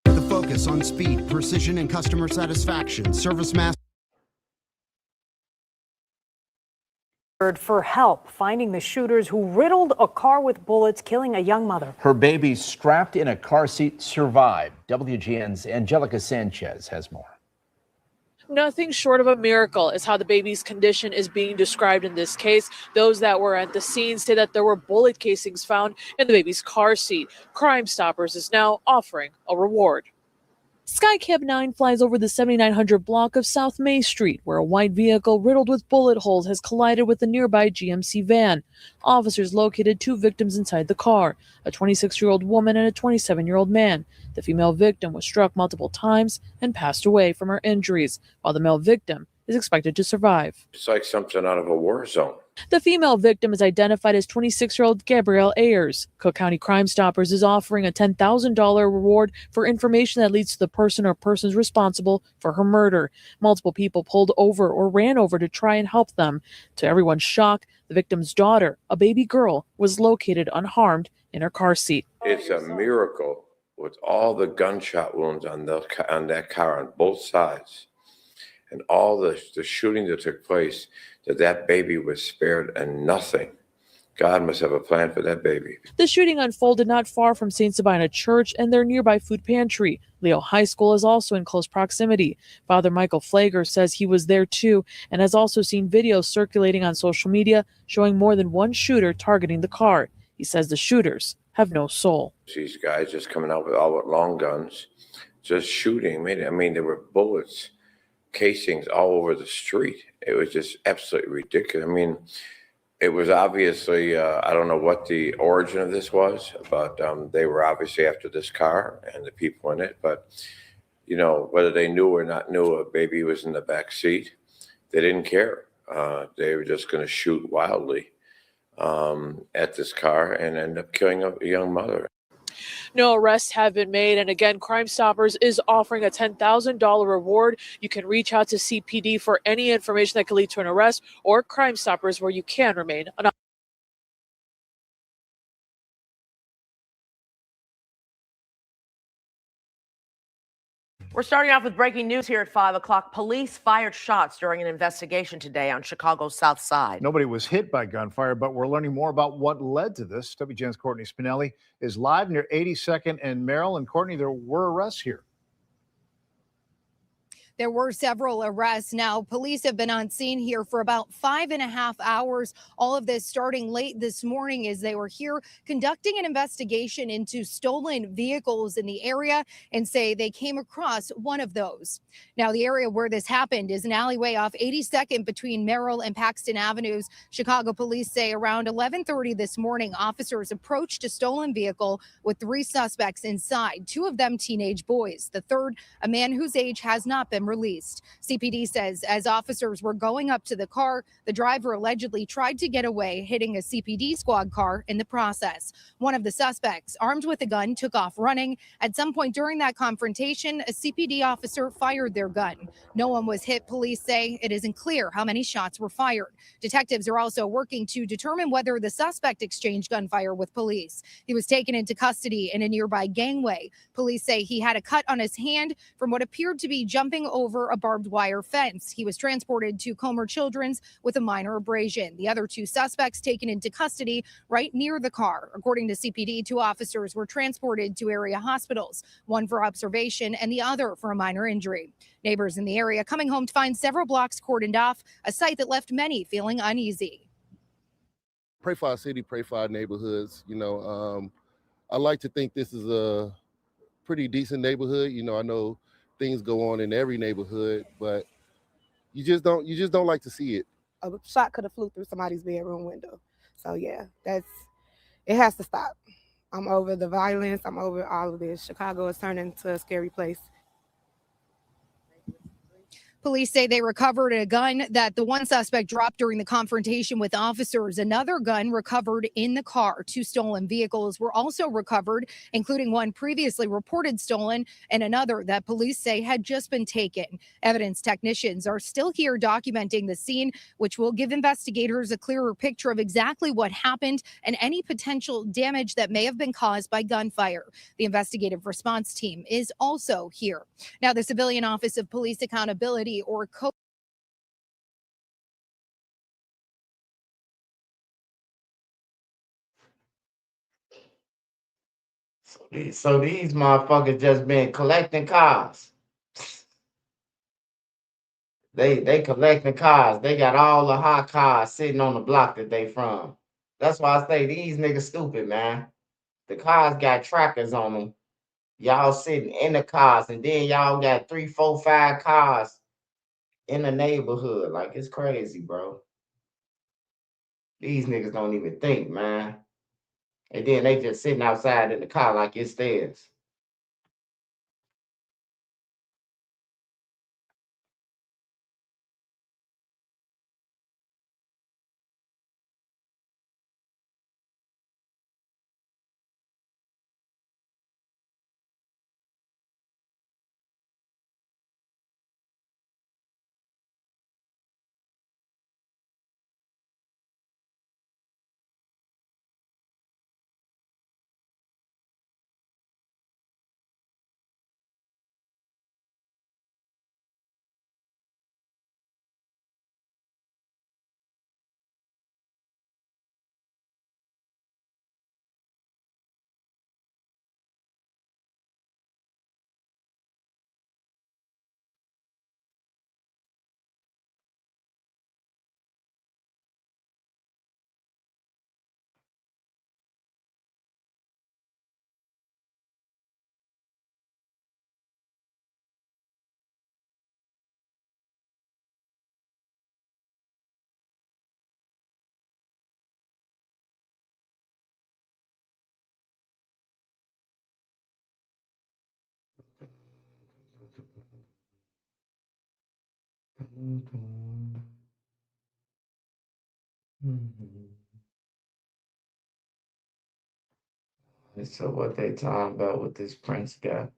The fuck focus on speed, precision, and customer satisfaction. Service Master for help finding the shooters who riddled a car with bullets, killing a young mother. Her baby strapped in a car seat survived. WGN's Angelica Sanchez has more. Nothing short of a miracle is how the baby's condition is being described in this case. Those that were at the scene say that there were bullet casings found in the baby's car seat. Crime Stoppers is now offering a reward. Skycab 9 flies over the 7900 block of South May Street, where a white vehicle riddled with bullet holes has collided with a nearby GMC van. Officers located 2 victims inside the car, a 26-year-old woman and a 27-year-old man. The female victim was struck multiple times and passed away from her injuries, while the male victim is expected to survive. It's like something out of a war zone. The female victim is identified as 26-year-old Gabrielle Ayers. Cook County Crime Stoppers is offering a $10,000 reward for information that leads to the person or persons responsible for her murder. Multiple people pulled over or ran over to try and help them. To everyone's shock, the victim's daughter, a baby girl, was located unharmed in her car seat. It's a miracle with all the gunshot wounds on that car on both sides and all the shooting that took place, that baby was spared and nothing. God must have a plan for that baby. The shooting unfolded not far from St. Sabina Church and their nearby food pantry. Leo High School is also in close proximity. Father Michael Flager says he was there too and has also seen videos circulating on social media showing more than one shooter targeting the car. He says the shooters have no soul. These guys just coming out with all with long guns, just shooting. I mean, there were bullets, casings all over the street. It was just absolutely ridiculous. I mean, it was obviously, I don't know what the origin of this was, but they were obviously after this car and the people in it. But, you know, whether they knew or not knew a baby was in the back seat, they didn't care. They were just going to shoot wildly at this car and end up killing a young mother. No arrests have been made. And again, Crime Stoppers is offering a $10,000 reward. You can reach out to CPD for any information that could lead to an arrest, or Crime Stoppers where you can remain anonymous. We're starting off with breaking news here at 5 o'clock. Police fired shots during an investigation today on Chicago's South Side. Nobody was hit by gunfire, but we're learning more about what led to this. WGN's Courtney Spinelli is live near 82nd and Merrill. And Courtney, there were arrests here. There were several arrests. Now, police have been on scene here for about 5.5 hours. All of this starting late this morning as they were here conducting an investigation into stolen vehicles in the area and say they came across one of those. Now, the area where this happened is an alleyway off 82nd between Merrill and Paxton Avenues. Chicago police say around 11:30 this morning, officers approached a stolen vehicle with 3 suspects inside, 2 of them teenage boys. The third, a man whose age has not been released. CPD says as officers were going up to the car, the driver allegedly tried to get away, hitting a CPD squad car in the process. One of the suspects, armed with a gun, took off running. At some point during that confrontation, a CPD officer fired their gun. No one was hit, police say. It isn't clear how many shots were fired. Detectives are also working to determine whether the suspect exchanged gunfire with police. He was taken into custody in a nearby gangway. Police say he had a cut on his hand from what appeared to be jumping over a barbed wire fence. He was transported to Comer Children's with a minor abrasion. The other 2 suspects taken into custody right near the car. According to CPD, 2 officers were transported to area hospitals, one for observation and the other for a minor injury. Neighbors in the area coming home to find several blocks cordoned off, a sight that left many feeling uneasy. Pray for our city, pray for our neighborhoods. You know, I like to think this is a pretty decent neighborhood. You know, I know things go on in every neighborhood, but you just don't like to see it. A shot could have flew through somebody's bedroom window. So yeah, it has to stop. I'm over the violence. I'm over all of this. Chicago is turning into a scary place. Police say they recovered a gun that the one suspect dropped during the confrontation with officers. Another gun recovered in the car. 2 stolen vehicles were also recovered, including one previously reported stolen and another that police say had just been taken. Evidence technicians are still here documenting the scene, which will give investigators a clearer picture of exactly what happened and any potential damage that may have been caused by gunfire. The investigative response team is also here. Now, the Civilian Office of Police Accountability, or So these motherfuckers just been collecting cars. They collecting cars. They got all the hot cars sitting on the block that they from. That's why I say these niggas stupid, man. The cars got trackers on them. Y'all sitting in the cars, and then y'all got 3, 4, 5 cars in the neighborhood. Like, it's crazy, bro. These niggas don't even think, man. And then they just sitting outside in the car like it's theirs. So what they talking about with this Prince guy?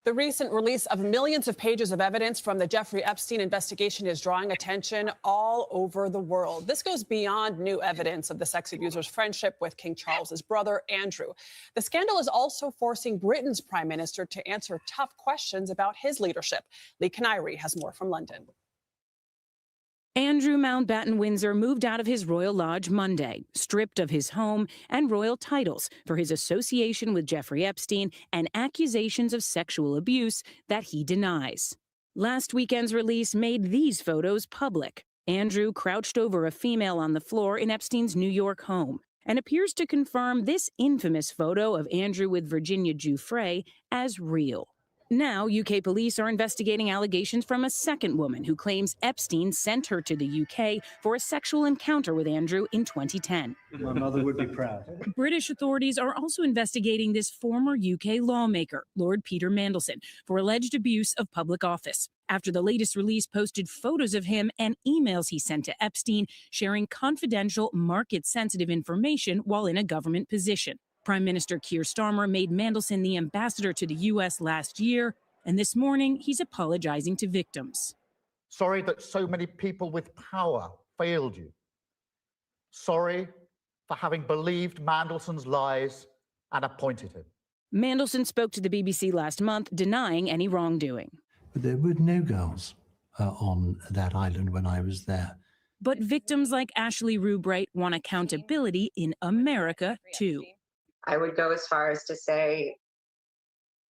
The recent release of millions of pages of evidence from the Jeffrey Epstein investigation is drawing attention all over the world. This goes beyond new evidence of the sex abuser's friendship with King Charles's brother, Andrew. The scandal is also forcing Britain's prime minister to answer tough questions about his leadership. Lee Canary has more from London. Andrew Mountbatten Windsor moved out of his royal lodge Monday, stripped of his home and royal titles for his association with Jeffrey Epstein and accusations of sexual abuse that he denies. Last weekend's release made these photos public. Andrew crouched over a female on the floor in Epstein's New York home and appears to confirm this infamous photo of Andrew with Virginia Giuffre as real. Now, UK police are investigating allegations from a second woman who claims Epstein sent her to the UK for a sexual encounter with Andrew in 2010. My mother would be proud. British authorities are also investigating this former UK lawmaker, Lord Peter Mandelson, for alleged abuse of public office, after the latest release posted photos of him and emails he sent to Epstein sharing confidential, market-sensitive information while in a government position. Prime Minister Keir Starmer made Mandelson the ambassador to the U.S. last year, and this morning he's apologizing to victims. Sorry that so many people with power failed you. Sorry for having believed Mandelson's lies and appointed him. Mandelson spoke to the BBC last month, denying any wrongdoing. There were no girls on that island when I was there. But victims like Ashley Rubright want accountability in America, too. I would go as far as to say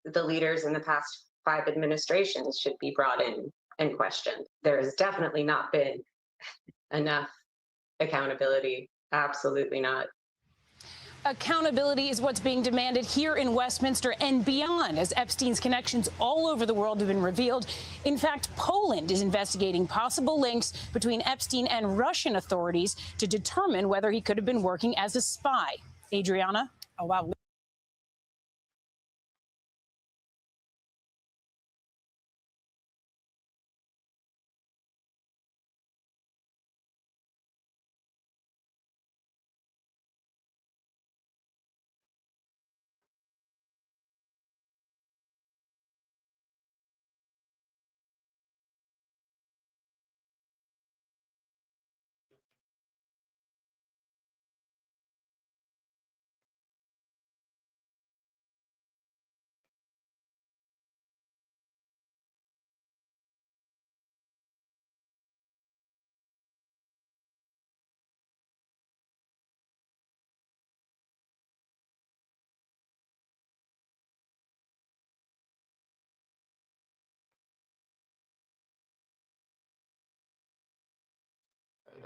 the leaders in the past 5 administrations should be brought in and questioned. There has definitely not been enough accountability. Absolutely not. Accountability is what's being demanded here in Westminster and beyond as Epstein's connections all over the world have been revealed. In fact, Poland is investigating possible links between Epstein and Russian authorities to determine whether he could have been working as a spy. Adriana? Oh, wow.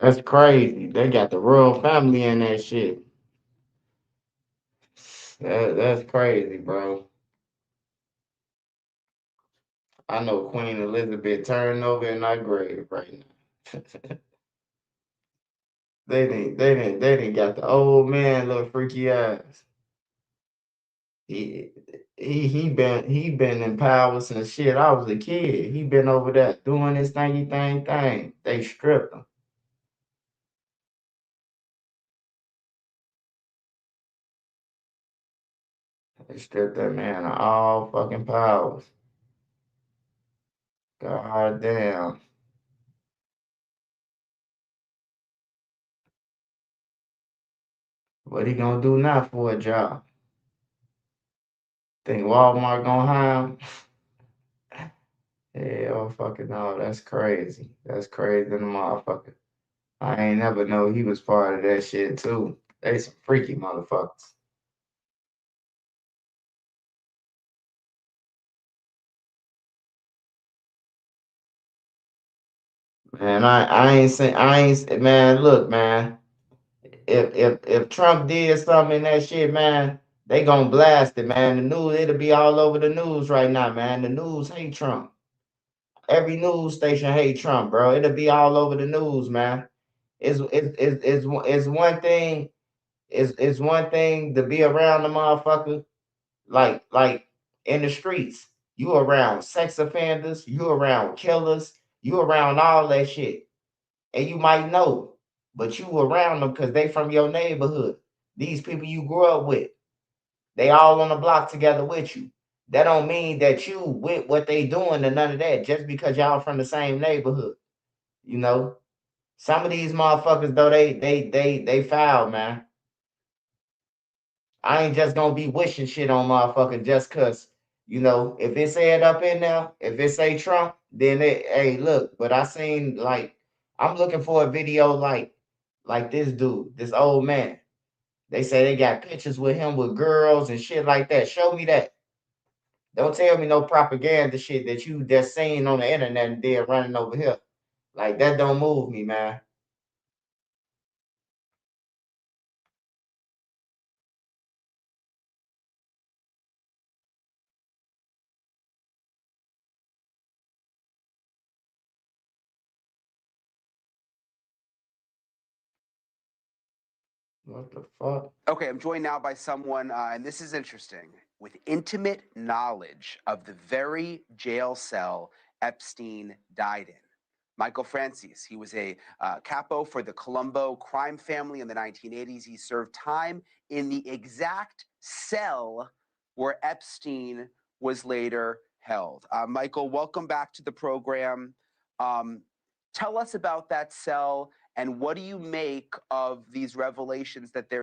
That's crazy. They got the royal family in that shit. That's crazy, bro. I know Queen Elizabeth turning over in our grave right now. They didn't got the old man little freaky ass. He he been in power since shit. I was a kid. He been over there doing this thingy thing. They stripped him. They stripped that man of all fucking powers. God damn. What he gonna do now for a job? Think Walmart gonna hire him? Hell fucking no, that's crazy. That's crazy than a motherfucker. I ain't never know he was part of that shit too. They some freaky motherfuckers. Man, man, look, man. If Trump did something in that shit, man, they gonna blast it, man. The news, it'll be all over the news right now, man. The news hate Trump. Every news station hate Trump, bro. It'll be all over the news, man. It's one thing. It's one thing to be around the motherfucker, like in the streets. You around sex offenders, you around killers, you around all that shit. And you might know, but you around them because they from your neighborhood. These people you grew up with, they all on the block together with you. That don't mean that you with what they doing and none of that, just because y'all from the same neighborhood. You know, some of these motherfuckers though, they foul, man. I ain't just gonna be wishing shit on motherfuckers just cause, if it said up in there, if it say Trump, then hey, look, but I seen I'm looking for a video like this dude, this old man. They say they got pictures with him with girls and shit like that. Show me that. Don't tell me no propaganda shit that you just seen on the internet and then running over here. Like that don't move me, man. What the fuck? Okay, I'm joined now by someone, and this is interesting, with intimate knowledge of the very jail cell Epstein died in. Michael Francis, he was a capo for the Colombo crime family in the 1980s. He served time in the exact cell where Epstein was later held. Michael, welcome back to the program. Tell us about that cell, and what do you make of these revelations that there?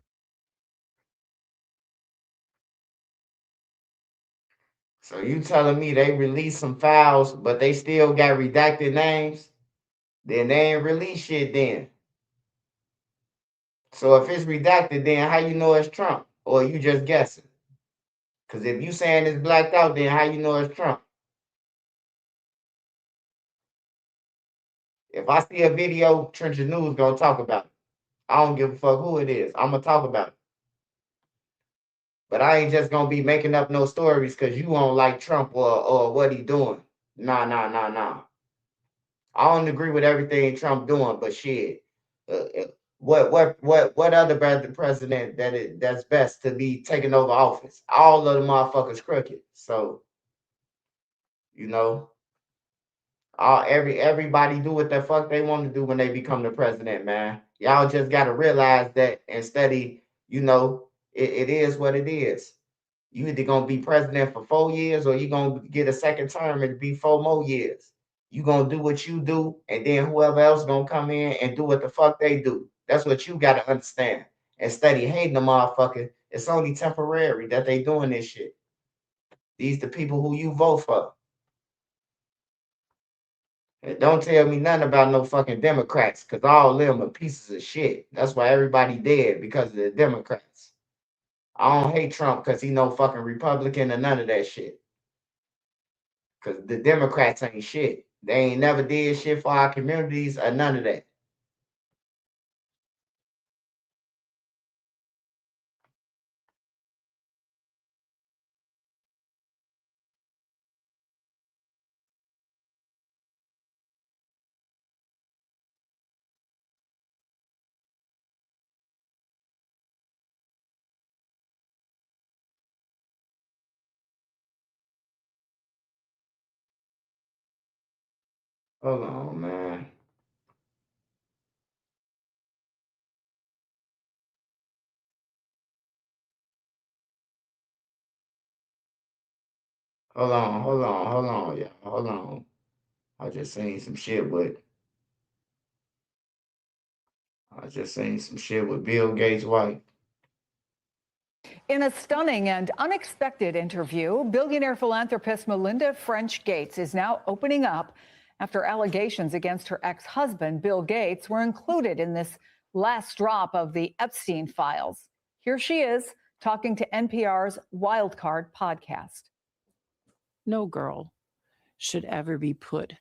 So you telling me they released some files, but they still got redacted names? Then they ain't release shit then. So if it's redacted, then how you know it's Trump? Or you just guessing? Because if you saying it's blacked out, then how you know it's Trump? If I see a video, Trench News gonna talk about it. I don't give a fuck who it is. I'm gonna talk about it. But I ain't just gonna be making up no stories because you don't like Trump or what he doing. Nah. I don't agree with everything Trump doing, but shit, what other president that's best to be taking over office? All of the motherfuckers crooked. So you know, everybody do what the fuck they want to do when they become the president, man. Y'all just gotta realize that and study. It is what it is. You either gonna be president for 4 years or you gonna get a second term and be 4 more years. You gonna do what you do, and then whoever else gonna come in and do what the fuck they do. That's what you gotta understand. And study hating the motherfucker. It's only temporary that they doing this shit. These the people who you vote for. And don't tell me nothing about no fucking Democrats, because all of them are pieces of shit. That's why everybody dead, because of the Democrats. I don't hate Trump because he no fucking Republican or none of that shit. Because the Democrats ain't shit. They ain't never did shit for our communities or none of that. Hold on, man. Hold on, y'all. Hold on. I just seen some shit with Bill Gates' wife. In a stunning and unexpected interview, billionaire philanthropist Melinda French Gates is now opening up after allegations against her ex-husband, Bill Gates, were included in this last drop of the Epstein files. Here she is talking to NPR's Wildcard podcast. No girl should ever be put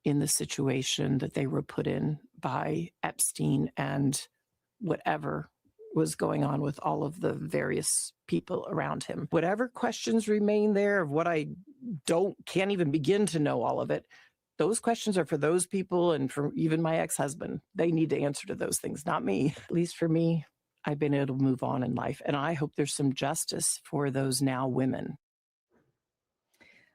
in the situation that they were put in by Epstein and whatever was going on with all of the various people around him. Whatever questions remain there of what I can't even begin to know all of it, those questions are for those people and for even my ex-husband. They need to answer to those things, not me. At least for me, I've been able to move on in life, and I hope there's some justice for those now women.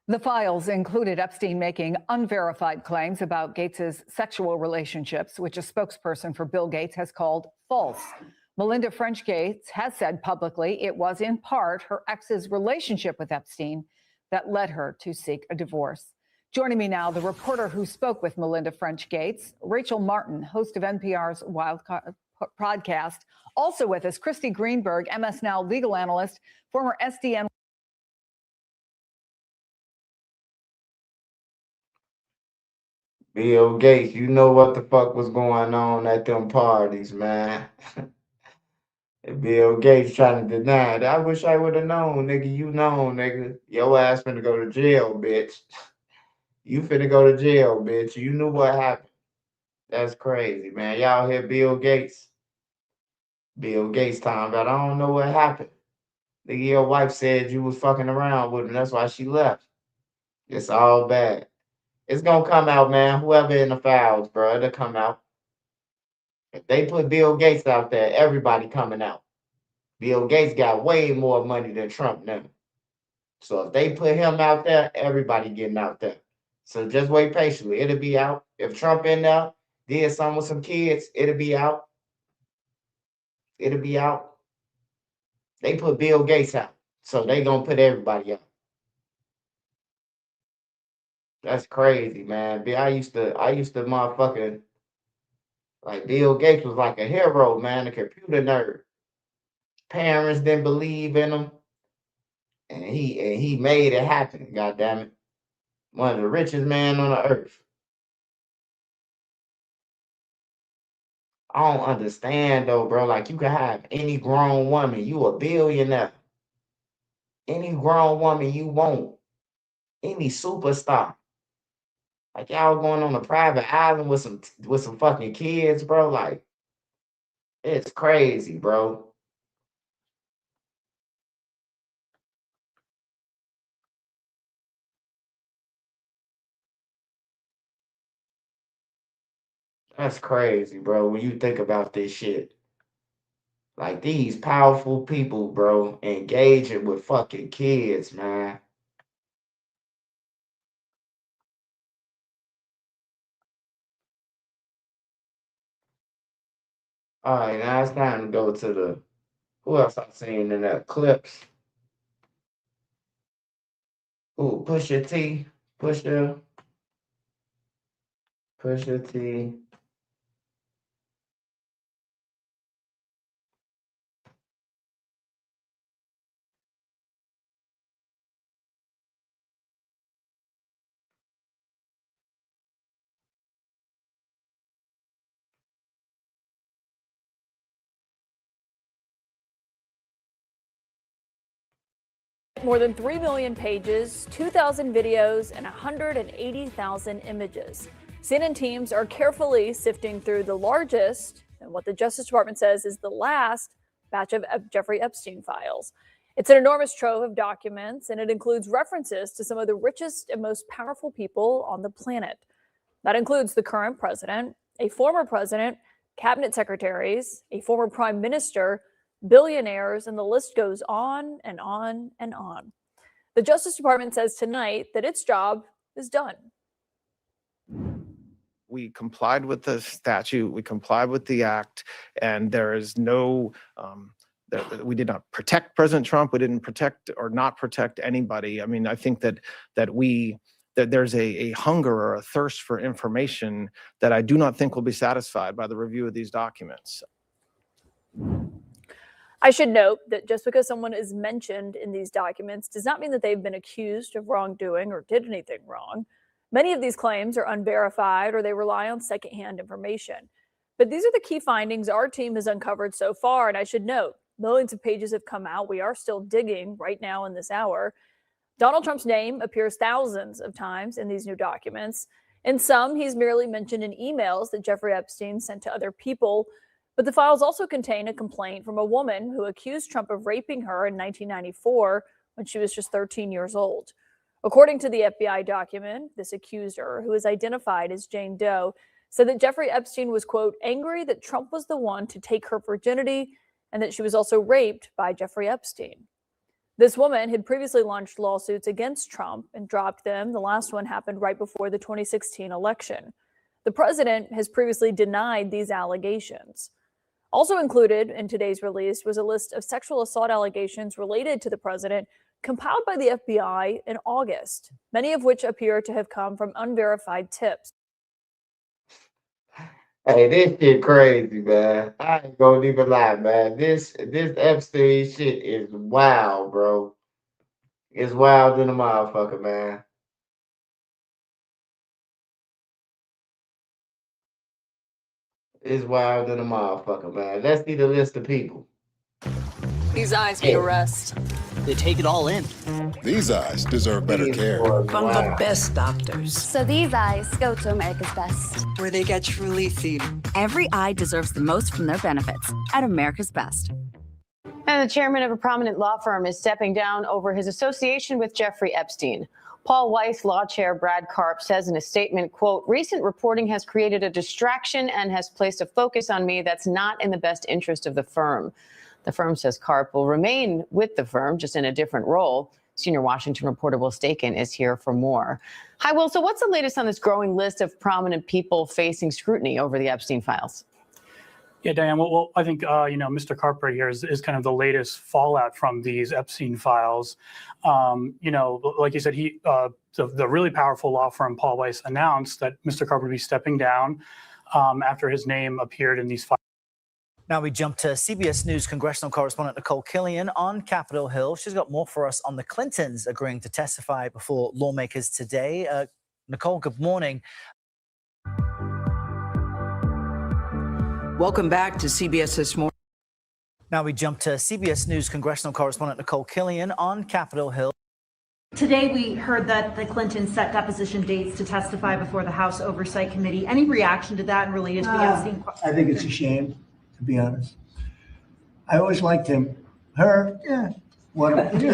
The files included Epstein making unverified claims about Gates's sexual relationships, which a spokesperson for Bill Gates has called false. Melinda French Gates has said publicly it was in part her ex's relationship with Epstein that led her to seek a divorce. Joining me now, the reporter who spoke with Melinda French Gates, Rachel Martin, host of NPR's Wildcard podcast. Also with us, Christy Greenberg, MS Now legal analyst, former SDN. Bill Gates, you know what the fuck was going on at them parties, man. Bill Gates trying to deny it. I wish I would have known, nigga. You know, nigga. Your ass finna go to jail, bitch. You finna go to jail, bitch. You knew what happened. That's crazy, man. Y'all hear Bill Gates? Bill Gates talking about, I don't know what happened. Nigga, your wife said you was fucking around with him. That's why she left. It's all bad. It's gonna come out, man. Whoever in the files, bro, it'll come out. If they put Bill Gates out there, everybody coming out. Bill Gates got way more money than Trump now. So if they put him out there, everybody getting out there. So just wait patiently. It'll be out. If Trump in there did something with some kids, it'll be out. It'll be out. They put Bill Gates out. So they gonna put everybody out. That's crazy, man. I used to motherfucking, like, Bill Gates was like a hero, man, a computer nerd. Parents didn't believe in him. And he made it happen, god damn it. One of the richest men on the earth. I don't understand though, bro. Like, you can have any grown woman. You a billionaire. Any grown woman you want. Any superstar. Like, y'all going on a private island with some fucking kids, bro. Like, it's crazy, bro. That's crazy, bro, when you think about this shit. Like these powerful people, bro, engaging with fucking kids, man. All right, now it's time to go to the who else I seen in that clips. Ooh, Pusha T, Pusha T. More than 3 million pages, 2,000 videos, and 180,000 images. CNN teams are carefully sifting through the largest, and what the Justice Department says is the last, batch of Jeffrey Epstein files. It's an enormous trove of documents, and it includes references to some of the richest and most powerful people on the planet. That includes the current president, a former president, cabinet secretaries, a former prime minister, billionaires, and the list goes on and on and on. The Justice Department says tonight that its job is done. We complied with the statute, we complied with the act, and there is no, we did not protect President Trump, we didn't protect or not protect anybody. I mean, I think that there's a hunger or a thirst for information that I do not think will be satisfied by the review of these documents. I should note that just because someone is mentioned in these documents does not mean that they've been accused of wrongdoing or did anything wrong. Many of these claims are unverified or they rely on secondhand information. But these are the key findings our team has uncovered so far. And I should note, millions of pages have come out. We are still digging right now in this hour. Donald Trump's name appears thousands of times in these new documents. In some, he's merely mentioned in emails that Jeffrey Epstein sent to other people. But the files also contain a complaint from a woman who accused Trump of raping her in 1994 when she was just 13 years old. According to the FBI document, this accuser, who is identified as Jane Doe, said that Jeffrey Epstein was, quote, angry that Trump was the one to take her virginity and that she was also raped by Jeffrey Epstein. This woman had previously launched lawsuits against Trump and dropped them. The last one happened right before the 2016 election. The president has previously denied these allegations. Also included in today's release was a list of sexual assault allegations related to the president compiled by the FBI in August, many of which appear to have come from unverified tips. Hey, this shit crazy, man. I ain't gonna even lie, man. This Epstein shit is wild, bro. It's wild than a motherfucker, man. It's wild than a motherfucker, man. Let's see the list of people. These eyes need a rest. They take it all in. These eyes deserve better care. From the best doctors. So these eyes go to America's Best, where they get truly seen. Every eye deserves the most from their benefits at America's Best. And the chairman of a prominent law firm is stepping down over his association with Jeffrey Epstein. Paul Weiss law chair Brad Karp says in a statement, quote, recent reporting has created a distraction and has placed a focus on me that's not in the best interest of the firm. The firm says Karp will remain with the firm, just in a different role. Senior Washington reporter Will Staken is here for more. Hi, Will. So what's the latest on this growing list of prominent people facing scrutiny over the Epstein files? Yeah, Diane, well I think, Mr. Karp right here is kind of the latest fallout from these Epstein files. Like you said, the really powerful law firm Paul Weiss announced that Mr. Karp would be stepping down after his name appeared in these files. Now we jump to CBS News congressional correspondent Nicole Killian on Capitol Hill. She's got more for us on the Clintons agreeing to testify before lawmakers today. Nicole, good morning. Welcome back to CBS This Morning. Now we jump to CBS News congressional correspondent Nicole Killian on Capitol Hill. Today, we heard that the Clintons set deposition dates to testify before the House Oversight Committee. Any reaction to that and related to the Epstein question? I think it's a shame, to be honest. I always liked him. Her,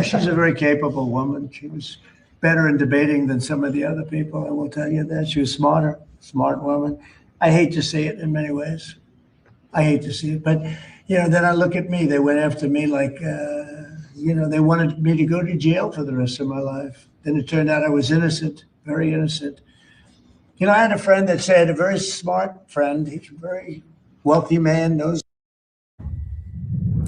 she's a very capable woman. She was better in debating than some of the other people, I will tell you that. She was smart woman. I hate to see it in many ways. I hate to see it, but then I look at me. They went after me like, they wanted me to go to jail for the rest of my life. Then it turned out I was innocent, very innocent. I had a friend that said, a very smart friend. He's a very wealthy man, knows.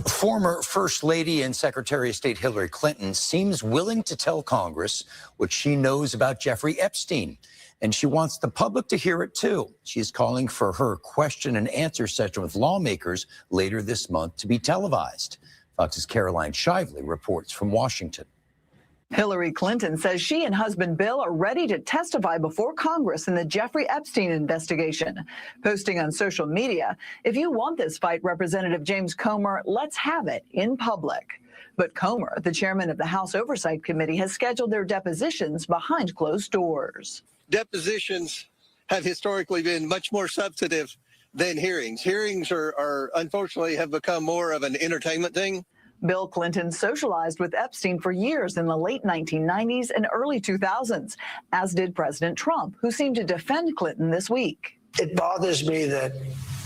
Former First Lady and Secretary of State Hillary Clinton seems willing to tell Congress what she knows about Jeffrey Epstein, and she wants the public to hear it too. She's calling for her question and answer session with lawmakers later this month to be televised. Fox's Caroline Shively reports from Washington. Hillary Clinton says she and husband Bill are ready to testify before Congress in the Jeffrey Epstein investigation. Posting on social media, "If you want this fight, Representative James Comer, let's have it in public." But Comer, the chairman of the House Oversight Committee, has scheduled their depositions behind closed doors. Depositions have historically been much more substantive than hearings. Hearings are unfortunately have become more of an entertainment thing. Bill Clinton socialized with Epstein for years in the late 1990s and early 2000s, as did President Trump, who seemed to defend Clinton this week. It bothers me that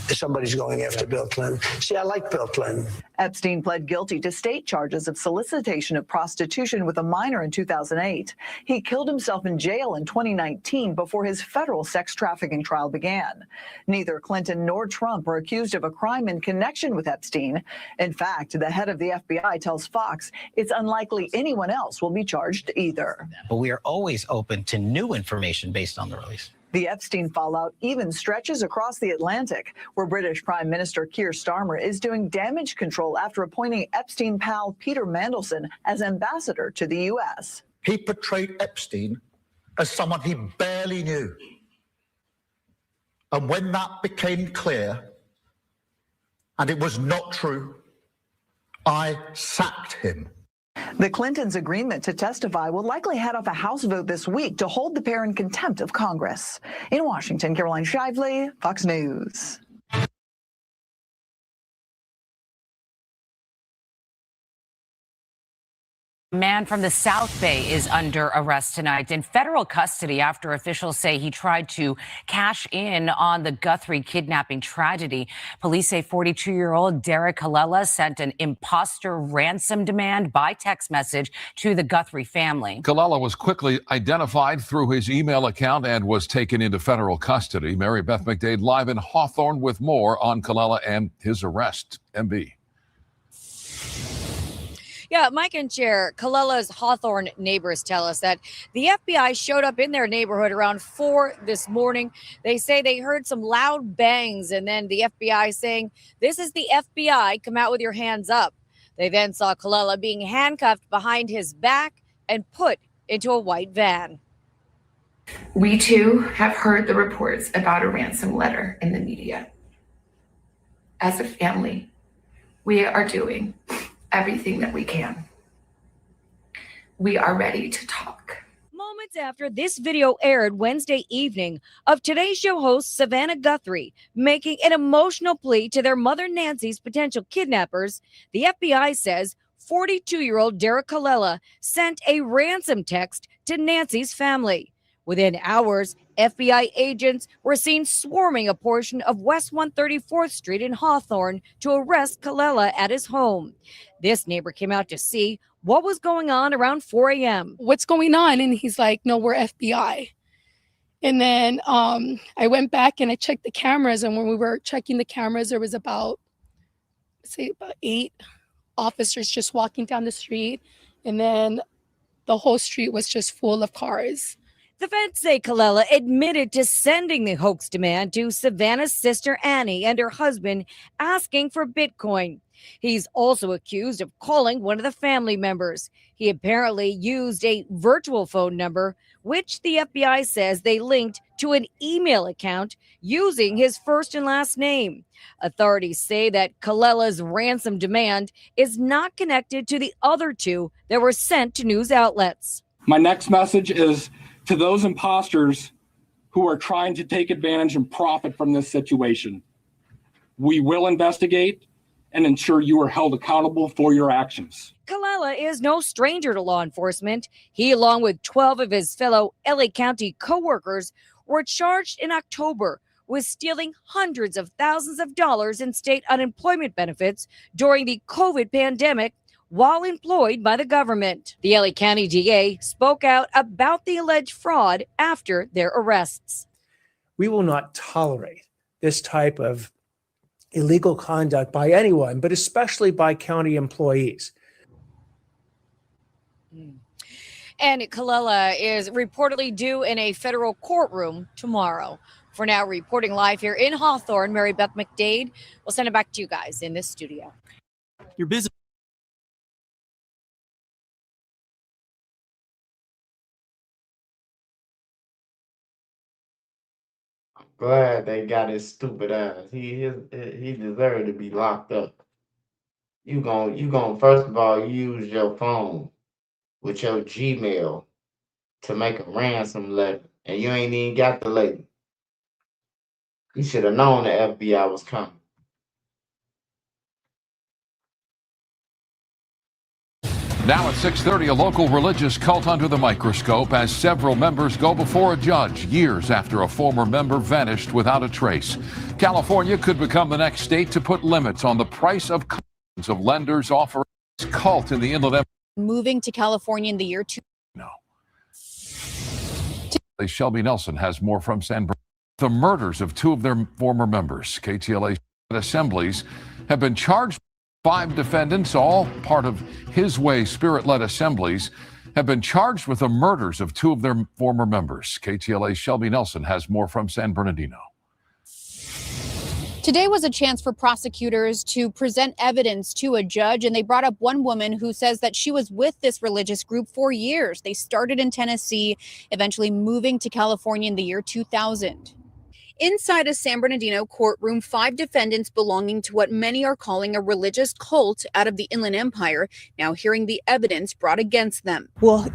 somebody's going after Bill Clinton. See, I like Bill Clinton. Epstein pled guilty to state charges of solicitation of prostitution with a minor in 2008. He killed himself in jail in 2019 before his federal sex trafficking trial began. Neither Clinton nor Trump are accused of a crime in connection with Epstein. In fact, the head of the FBI tells Fox it's unlikely anyone else will be charged either. But we are always open to new information based on the release. The Epstein fallout even stretches across the Atlantic, where British Prime Minister Keir Starmer is doing damage control after appointing Epstein pal Peter Mandelson as ambassador to the U.S. He portrayed Epstein as someone he barely knew. And when that became clear, and it was not true, I sacked him. The Clintons' agreement to testify will likely head off a House vote this week to hold the pair in contempt of Congress. In Washington, Caroline Shively, Fox News. A man from the South Bay is under arrest tonight in federal custody after officials say he tried to cash in on the Guthrie kidnapping tragedy. Police say 42-year-old Derek Colella sent an imposter ransom demand by text message to the Guthrie family. Colella was quickly identified through his email account and was taken into federal custody. Mary Beth McDade live in Hawthorne with more on Colella and his arrest. MB. Yeah, Mike and Chair, Colella's Hawthorne neighbors tell us that the FBI showed up in their neighborhood around 4 this morning. They say they heard some loud bangs and then the FBI saying, "This is the FBI, come out with your hands up." They then saw Colella being handcuffed behind his back and put into a white van. We too have heard the reports about a ransom letter in the media. As a family, we are doing everything that we can. We are ready to talk. Moments after this video aired Wednesday evening of Today Show host Savannah Guthrie making an emotional plea to their mother Nancy's potential kidnappers, the FBI says 42-year-old Derek Colella sent a ransom text to Nancy's family. Within hours, FBI agents were seen swarming a portion of West 134th Street in Hawthorne to arrest Colella at his home. This neighbor came out to see what was going on around 4 a.m. What's going on? And he's like, "No, we're FBI." And then I went back and I checked the cameras. And when we were checking the cameras, there was about 8 officers just walking down the street. And then the whole street was just full of cars. The feds say Colella admitted to sending the hoax demand to Savannah's sister Annie and her husband asking for Bitcoin. He's also accused of calling one of the family members. He apparently used a virtual phone number, which the FBI says they linked to an email account using his first and last name. Authorities say that Colella's ransom demand is not connected to the other two that were sent to news outlets. My next message is to those imposters who are trying to take advantage and profit from this situation. We will investigate and ensure you are held accountable for your actions. Colella is no stranger to law enforcement. He, along with 12 of his fellow LA County co-workers, were charged in October was stealing hundreds of thousands of dollars in state unemployment benefits during the COVID pandemic while employed by the government. The LA County DA spoke out about the alleged fraud after their arrests. We will not tolerate this type of illegal conduct by anyone, but especially by county employees. And Glorilla is reportedly due in a federal courtroom tomorrow. For now, reporting live here in Hawthorne, Mary Beth McDade. We'll send it back to you guys in this studio. You're busy. Glad they got his stupid ass. He deserved to be locked up. You gon' first of all use your phone with your Gmail to make a ransom letter, and you ain't even got the lady. You should have known the FBI was coming. Now at 6:30, a local religious cult under the microscope as several members go before a judge years after a former member vanished without a trace. California could become the next state to put limits on the price of cards of lenders offering this cult in the Inland Empire. Moving to California in the year 2000. No. Shelby Nelson has more from San Bernardino. The murders of two of their former members, KTLA assemblies, have been charged. 5 defendants, all part of His Way Spirit-led assemblies, have been charged with the murders of 2 of their former members. KTLA's Shelby Nelson has more from San Bernardino. Today was a chance for prosecutors to present evidence to a judge, and they brought up one woman who says that she was with this religious group for years. They started in Tennessee, eventually moving to California in the year 2000. Inside a San Bernardino courtroom, 5 defendants belonging to what many are calling a religious cult out of the Inland Empire, now hearing the evidence brought against them. We'll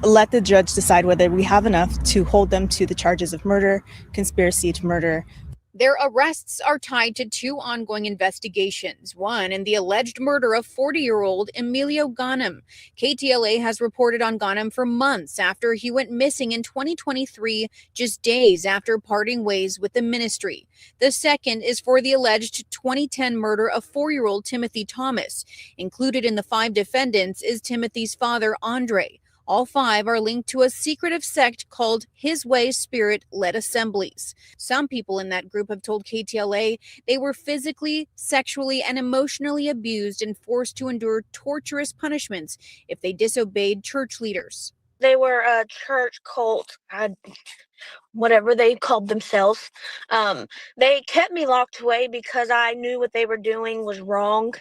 let the judge decide whether we have enough to hold them to the charges of murder, conspiracy to murder. Their arrests are tied to 2 ongoing investigations, one in the alleged murder of 40-year-old Emilio Ghanem. KTLA has reported on Ghanem for months after he went missing in 2023, just days after parting ways with the ministry. The second is for the alleged 2010 murder of 4-year-old Timothy Thomas. Included in the 5 defendants is Timothy's father, Andre. All 5 are linked to a secretive sect called His Way Spirit-led assemblies. Some people in that group have told KTLA they were physically, sexually, and emotionally abused and forced to endure torturous punishments if they disobeyed church leaders. They were a church cult, whatever they called themselves. They kept me locked away because I knew what they were doing was wrong.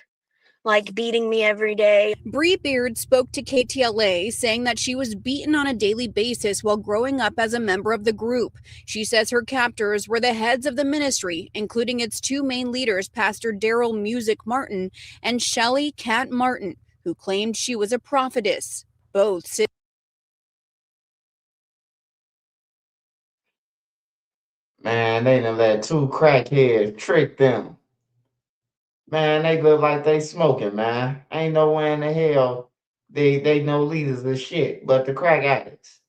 Like beating me every day. Bree Beard spoke to KTLA saying that she was beaten on a daily basis while growing up as a member of the group. She says her captors were the heads of the ministry, including its 2 main leaders, Pastor Daryl Music Martin and Shelley Cat Martin, who claimed she was a prophetess. Both sit. Man, they done let 2 crackheads trick them. Man, they look like they smoking, man. Ain't nowhere in the hell they no leaders of shit, but the crack addicts.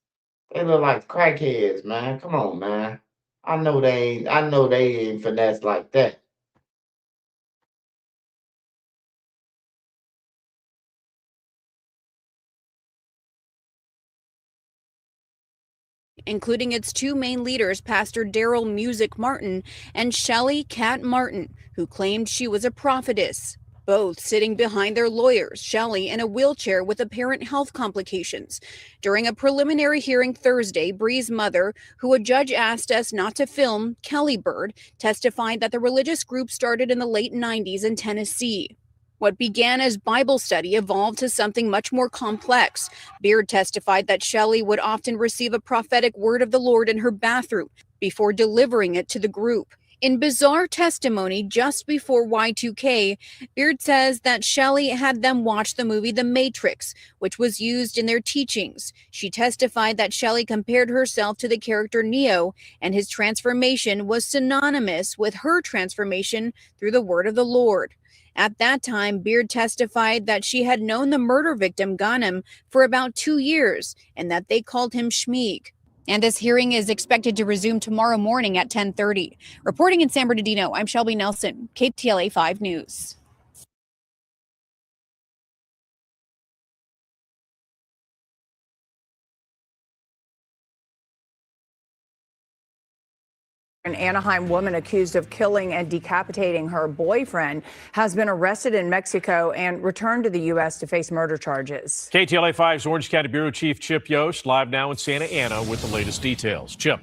They look like crackheads, man. Come on, man. I know they ain't finesse like that. Including its 2 main leaders, Pastor Daryl Music Martin and Shelley Cat Martin, who claimed she was a prophetess. Both sitting behind their lawyers, Shelley in a wheelchair with apparent health complications. During a preliminary hearing Thursday, Bree's mother, who a judge asked us not to film, Kelly Bird, testified that the religious group started in the late 90s in Tennessee. What began as Bible study evolved to something much more complex. Beard testified that Shelley would often receive a prophetic word of the Lord in her bathroom before delivering it to the group. In bizarre testimony just before Y2K, Beard says that Shelley had them watch the movie The Matrix, which was used in their teachings. She testified that Shelley compared herself to the character Neo, and his transformation was synonymous with her transformation through the word of the Lord. At that time, Beard testified that she had known the murder victim Ghanem for about 2 years and that they called him Shmeeg. And this hearing is expected to resume tomorrow morning at 10:30. Reporting in San Bernardino, I'm Shelby Nelson, KTLA 5 News. An Anaheim woman accused of killing and decapitating her boyfriend has been arrested in Mexico and returned to the U.S. to face murder charges. KTLA 5's Orange County Bureau Chief Chip Yost live now in Santa Ana with the latest details. Chip.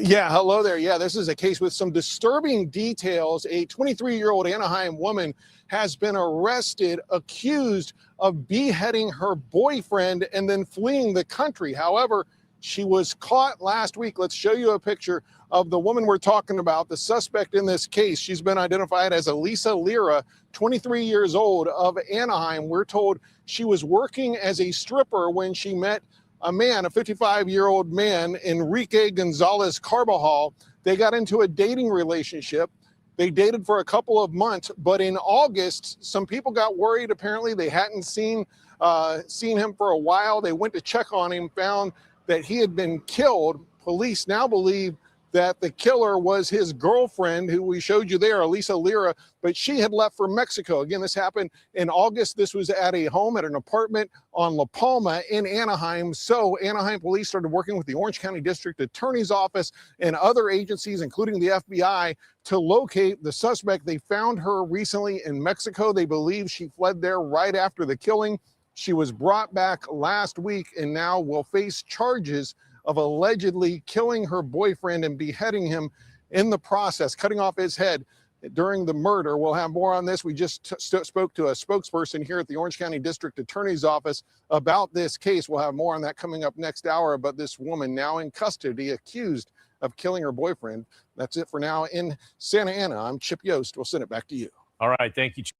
Yeah, hello there. Yeah, this is a case with some disturbing details. A 23-year-old Anaheim woman has been arrested, accused of beheading her boyfriend and then fleeing the country. However, she was caught last week. Let's show you a picture of the woman we're talking about, the suspect in this case. She's been identified as Elisa Lira, 23 years old, of Anaheim. We're told she was working as a stripper when she met a man, a 55-year-old man, Enrique Gonzalez Carbajal. They got into a dating relationship. They dated for a couple of months, but in August, some people got worried. Apparently, they hadn't seen him for a while. They went to check on him, found that he had been killed. Police now believe that the killer was his girlfriend, who we showed you there, Elisa Lira, but she had left for Mexico. Again, this happened in August. This was at a home, at an apartment on La Palma in Anaheim. So Anaheim police started working with the Orange County District Attorney's Office and other agencies, including the FBI, to locate the suspect. They found her recently in Mexico. They believe she fled there right after the killing. She was brought back last week and now will face charges of allegedly killing her boyfriend and beheading him in the process, cutting off his head during the murder. We'll have more on this. We just spoke to a spokesperson here at the Orange County District Attorney's Office about this case. We'll have more on that coming up next hour, but this woman now in custody accused of killing her boyfriend. That's it for now in Santa Ana. I'm Chip Yost. We'll send it back to you. All right. Thank you, Chip.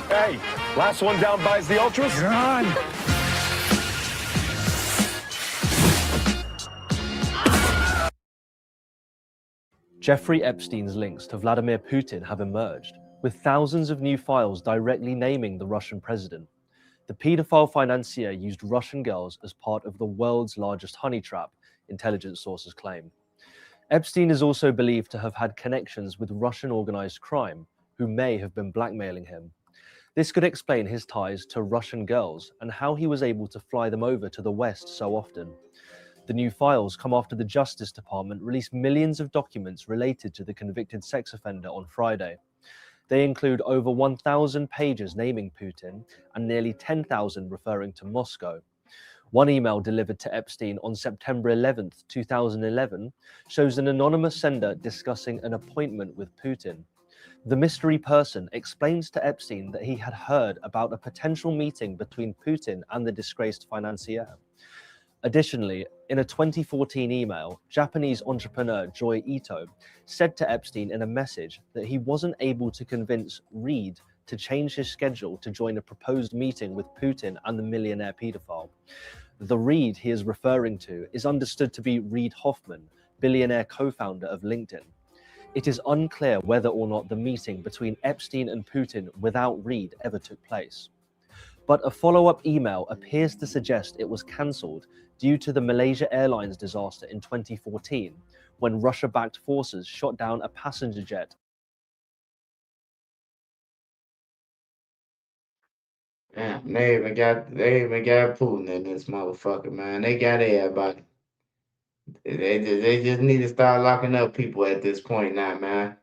Hey, last one down buys the Ultras. You're on. Jeffrey Epstein's links to Vladimir Putin have emerged, with thousands of new files directly naming the Russian president. The paedophile financier used Russian girls as part of the world's largest honey trap, intelligence sources claim. Epstein is also believed to have had connections with Russian organized crime, who may have been blackmailing him. This could explain his ties to Russian girls and how he was able to fly them over to the West so often. The new files come after the Justice Department released millions of documents related to the convicted sex offender on Friday. They include over 1,000 pages naming Putin and nearly 10,000 referring to Moscow. One email delivered to Epstein on September 11, 2011, shows an anonymous sender discussing an appointment with Putin. The mystery person explains to Epstein that he had heard about a potential meeting between Putin and the disgraced financier. Additionally, in a 2014 email, Japanese entrepreneur Joy Ito said to Epstein in a message that he wasn't able to convince Reed to change his schedule to join a proposed meeting with Putin and the millionaire pedophile. The Reed he is referring to is understood to be Reid Hoffman, billionaire co-founder of LinkedIn. It is unclear whether or not the meeting between Epstein and Putin without Reed ever took place. But a follow-up email appears to suggest it was cancelled due to the Malaysia Airlines disaster in 2014, when Russia-backed forces shot down a passenger jet. Damn, they even got Putin in this motherfucker, man. They got everybody. They just need to start locking up people at this point now, man.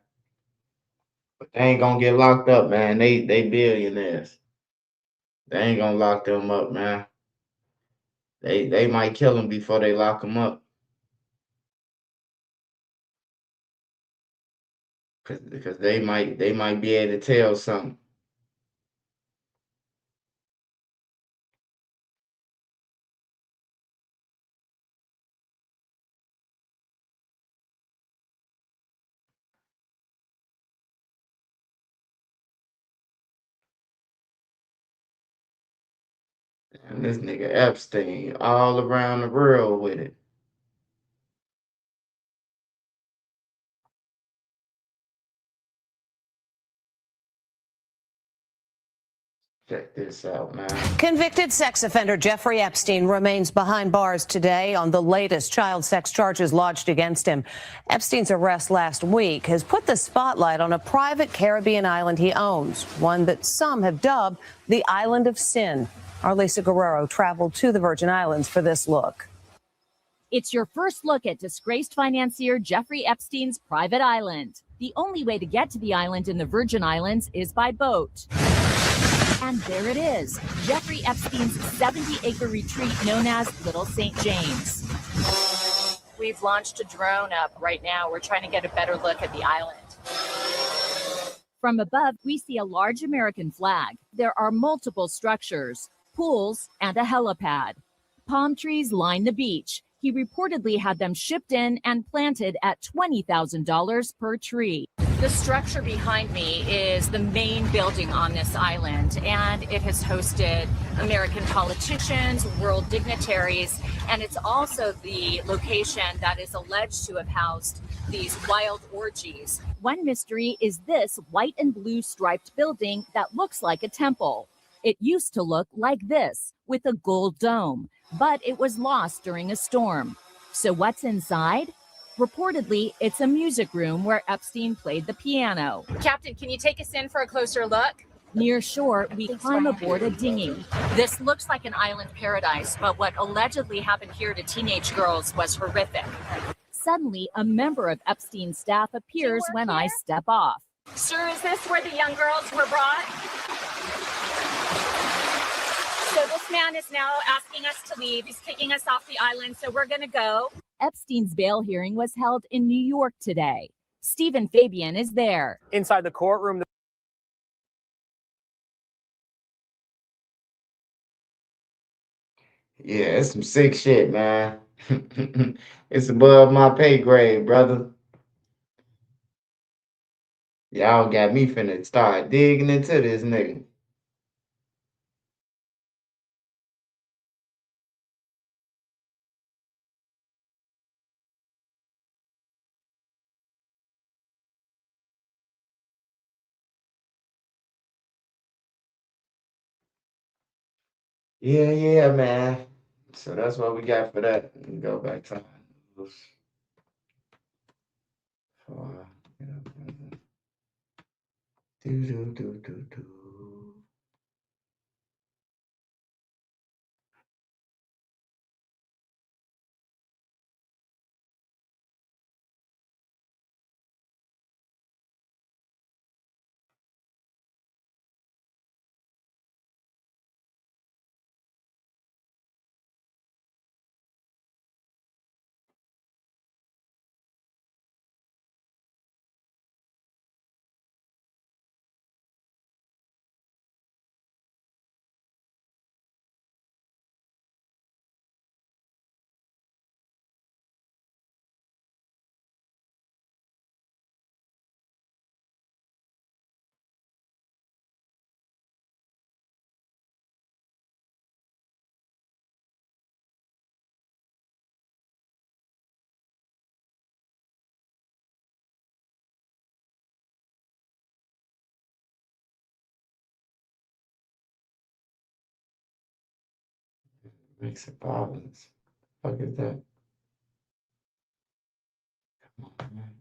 But they ain't gonna get locked up, man. They billionaires. They ain't gonna lock them up, man. They might kill them before they lock them up. because they might be able to tell something. And this nigga Epstein all around the world with it. Check this out, man. Convicted sex offender Jeffrey Epstein remains behind bars today on the latest child sex charges lodged against him. Epstein's arrest last week has put the spotlight on a private Caribbean island he owns, one that some have dubbed the Island of Sin. Our Lisa Guerrero traveled to the Virgin Islands for this look. It's your first look at disgraced financier Jeffrey Epstein's private island. The only way to get to the island in the Virgin Islands is by boat. And there it is, Jeffrey Epstein's 70-acre retreat known as Little St. James. We've launched a drone up right now. We're trying to get a better look at the island. From above, we see a large American flag. There are multiple structures, pools, and a helipad. Palm trees line the beach. He reportedly had them shipped in and planted at $20,000 per tree. The structure behind me is the main building on this island, and it has hosted American politicians, world dignitaries, and it's also the location that is alleged to have housed these wild orgies. One mystery is this white and blue striped building that looks like a temple. It used to look like this, with a gold dome, but it was lost during a storm. So what's inside? Reportedly, it's a music room where Epstein played the piano. Captain, can you take us in for a closer look? Near shore, we climb aboard a dinghy. This looks like an island paradise, but what allegedly happened here to teenage girls was horrific. Suddenly, a member of Epstein's staff appears when I step off. Sir, is this where the young girls were brought? So this man is now asking us to leave. He's kicking us off the island, so we're going to go. Epstein's bail hearing was held in New York today. Stephen Fabian is there. Inside the courtroom. Yeah, it's some sick shit, man. It's above my pay grade, brother. Y'all got me finna start digging into this nigga. Yeah, man. So that's what we got for that. We can go back to news. Do. Makes it violence. Fuck is that? Come on, man.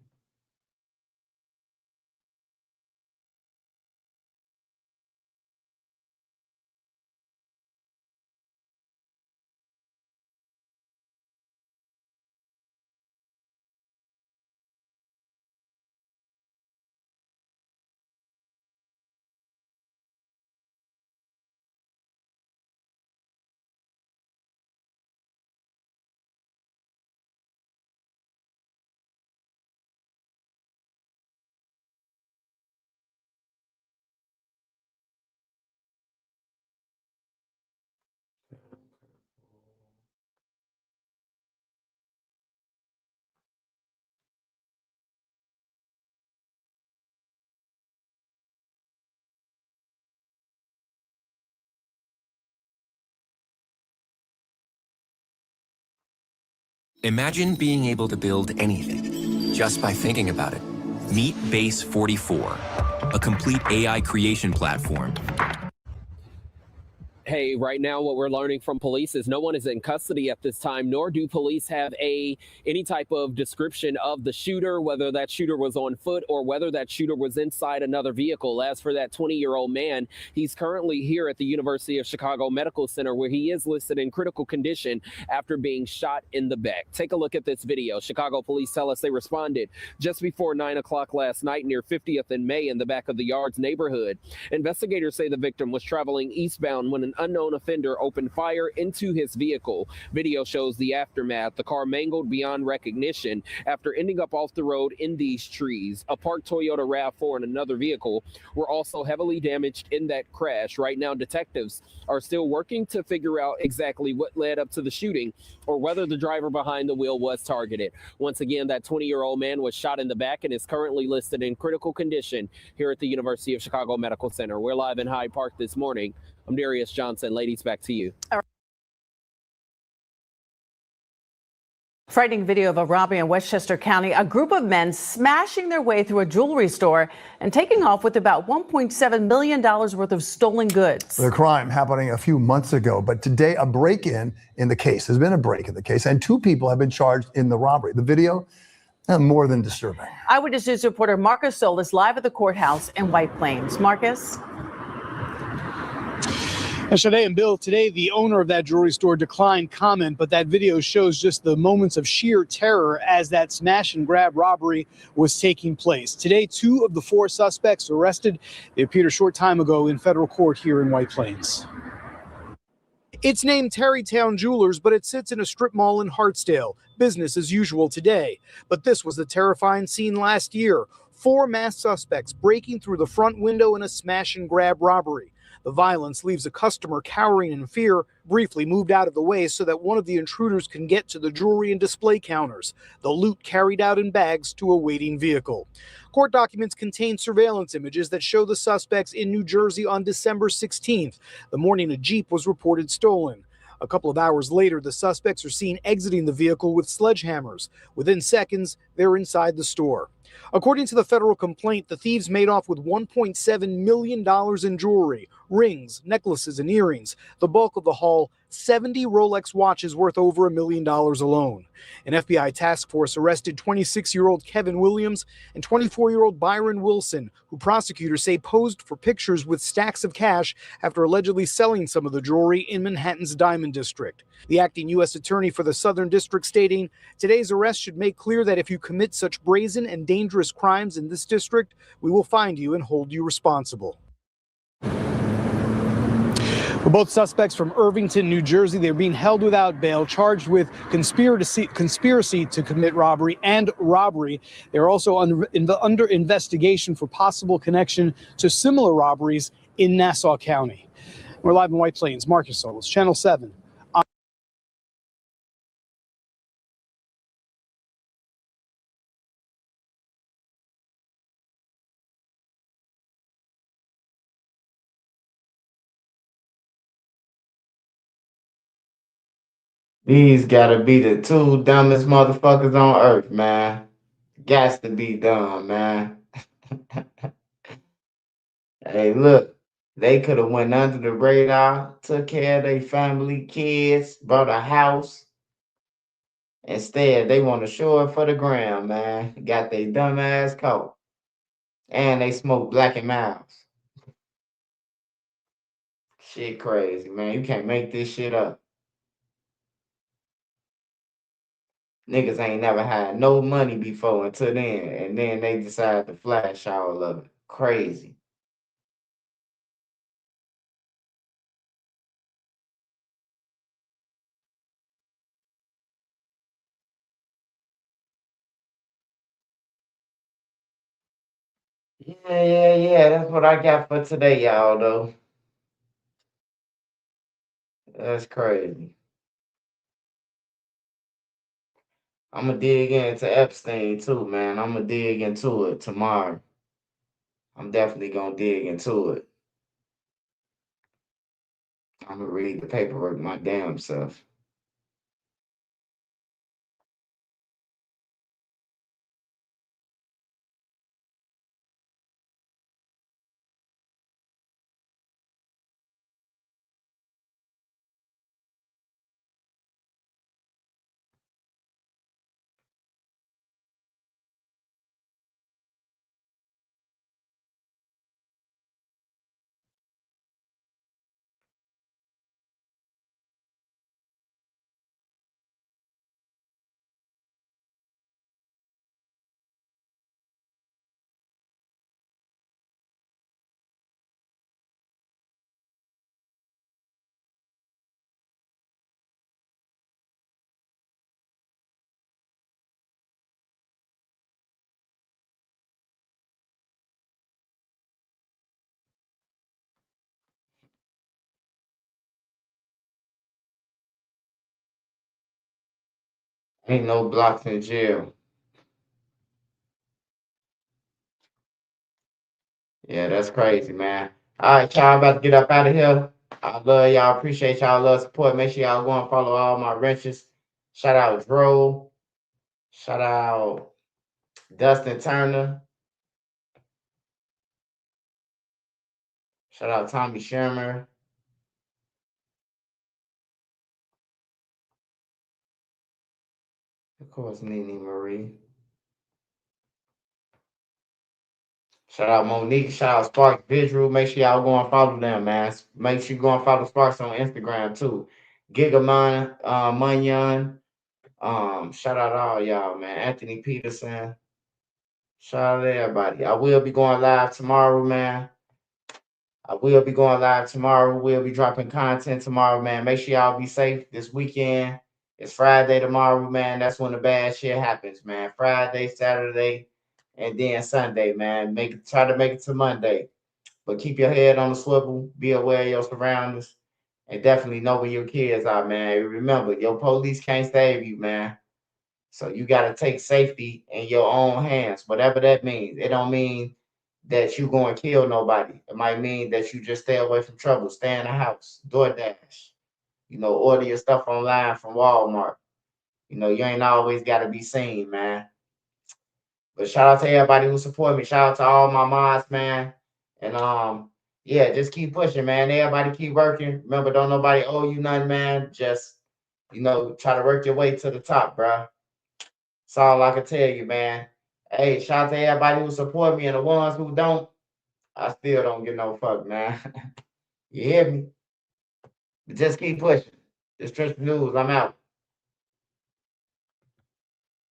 Imagine being able to build anything just by thinking about it. Meet Base 44, a complete AI creation platform. Hey, right now what we're learning from police is no one is in custody at this time, nor do police have any type of description of the shooter, whether that shooter was on foot or whether that shooter was inside another vehicle. As for that 20-year-old man, he's currently here at the University of Chicago Medical Center, where he is listed in critical condition after being shot in the back. Take a look at this video. Chicago police tell us they responded just before 9 o'clock last night near 50th and May in the back of the Yards neighborhood. Investigators say the victim was traveling eastbound when an unknown offender opened fire into his vehicle. Video shows the aftermath. The car mangled beyond recognition after ending up off the road in these trees. A parked Toyota RAV4 and another vehicle were also heavily damaged in that crash. Right now, detectives are still working to figure out exactly what led up to the shooting or whether the driver behind the wheel was targeted. Once again, that 20-year-old man was shot in the back and is currently listed in critical condition here at the University of Chicago Medical Center. We're live in Hyde Park this morning. I'm Darius Johnson. Ladies, back to you. Frightening video of a robbery in Westchester County. A group of men smashing their way through a jewelry store and taking off with about $1.7 million worth of stolen goods. The crime happening a few months ago, but today a break-in the case. There's been a break in the case, and 2 people have been charged in the robbery. The video, more than disturbing. Eyewitness News reporter Marcus Solis live at the courthouse in White Plains. Marcus? Yesterday and Bill, today the owner of that jewelry store declined comment, but that video shows just the moments of sheer terror as that smash and grab robbery was taking place. Today, 2 of the 4 suspects arrested. They appeared a short time ago in federal court here in White Plains. It's named Tarrytown Jewelers, but it sits in a strip mall in Hartsdale. Business as usual today. But this was the terrifying scene last year. 4 masked suspects breaking through the front window in a smash and grab robbery. The violence leaves a customer cowering in fear, briefly moved out of the way so that one of the intruders can get to the jewelry and display counters. The loot carried out in bags to a waiting vehicle. Court documents contain surveillance images that show the suspects in New Jersey on December 16th, the morning a Jeep was reported stolen. A couple of hours later, the suspects are seen exiting the vehicle with sledgehammers. Within seconds, they're inside the store. According to the federal complaint, the thieves made off with $1.7 million in jewelry, rings, necklaces, and earrings. The bulk of the haul, 70 Rolex watches worth over $1 million alone. An FBI task force arrested 26-year-old Kevin Williams and 24-year-old Byron Wilson, who prosecutors say posed for pictures with stacks of cash after allegedly selling some of the jewelry in Manhattan's Diamond District. The acting U.S. attorney for the Southern District stating, today's arrest should make clear that if you commit such brazen and dangerous crimes in this district, we will find you and hold you responsible. For both suspects from Irvington, New Jersey, they're being held without bail, charged with conspiracy to commit robbery and robbery. They're also under investigation for possible connection to similar robberies in Nassau County. We're live in White Plains. Marcus Solis, Channel 7. These gotta be the 2 dumbest motherfuckers on earth, man. Gots to be dumb, man. Hey, look, they could have went under the radar, took care of their family, kids, bought a house. Instead, they want to show it for the gram, man. Got their dumb ass caught. And they smoke Black and Miles. Shit crazy, man. You can't make this shit up. Niggas ain't never had no money before until then, and then they decide to flash all of it. Crazy. Yeah. That's what I got for today, y'all, though. That's crazy. I'm gonna dig into Epstein too, man. I'm gonna dig into it tomorrow. I'm definitely gonna dig into it. I'm gonna read the paperwork my damn self. Ain't no blocks in jail. Yeah, that's crazy, man. All right, y'all, about to get up out of here. I love y'all. Appreciate y'all love support. Make sure y'all go and follow all my wrenches. Shout out Dro. Shout out Dustin Turner. Shout out Tommy Shermer. Of course, Nene Marie. Shout out Monique. Shout out Sparks Visual. Make sure y'all go and follow them, man. Make sure you go and follow Sparks on Instagram too. Gigamon, Munyon. Shout out all y'all, man. Anthony Peterson. Shout out to everybody. I will be going live tomorrow, man. We'll be dropping content tomorrow, man. Make sure y'all be safe this weekend. It's Friday tomorrow, man. That's when the bad shit happens, man. Friday, Saturday, and then Sunday, man. Try to make it to Monday. But keep your head on the swivel. Be aware of your surroundings. And definitely know where your kids are, man. Remember, your police can't save you, man. So you got to take safety in your own hands, whatever that means. It don't mean that you going to kill nobody. It might mean that you just stay away from trouble. Stay in the house. DoorDash. Order your stuff online from Walmart. You ain't always got to be seen, man. But shout out to everybody who support me. Shout out to all my mods, man. And yeah, just keep pushing, man. Everybody keep working. Remember, don't nobody owe you nothing, man. Just, try to work your way to the top, bro. That's all I can tell you, man. Hey, shout out to everybody who support me and the ones who don't. I still don't get no fuck, man. You hear me? But just keep pushing. This Trench News, I'm out.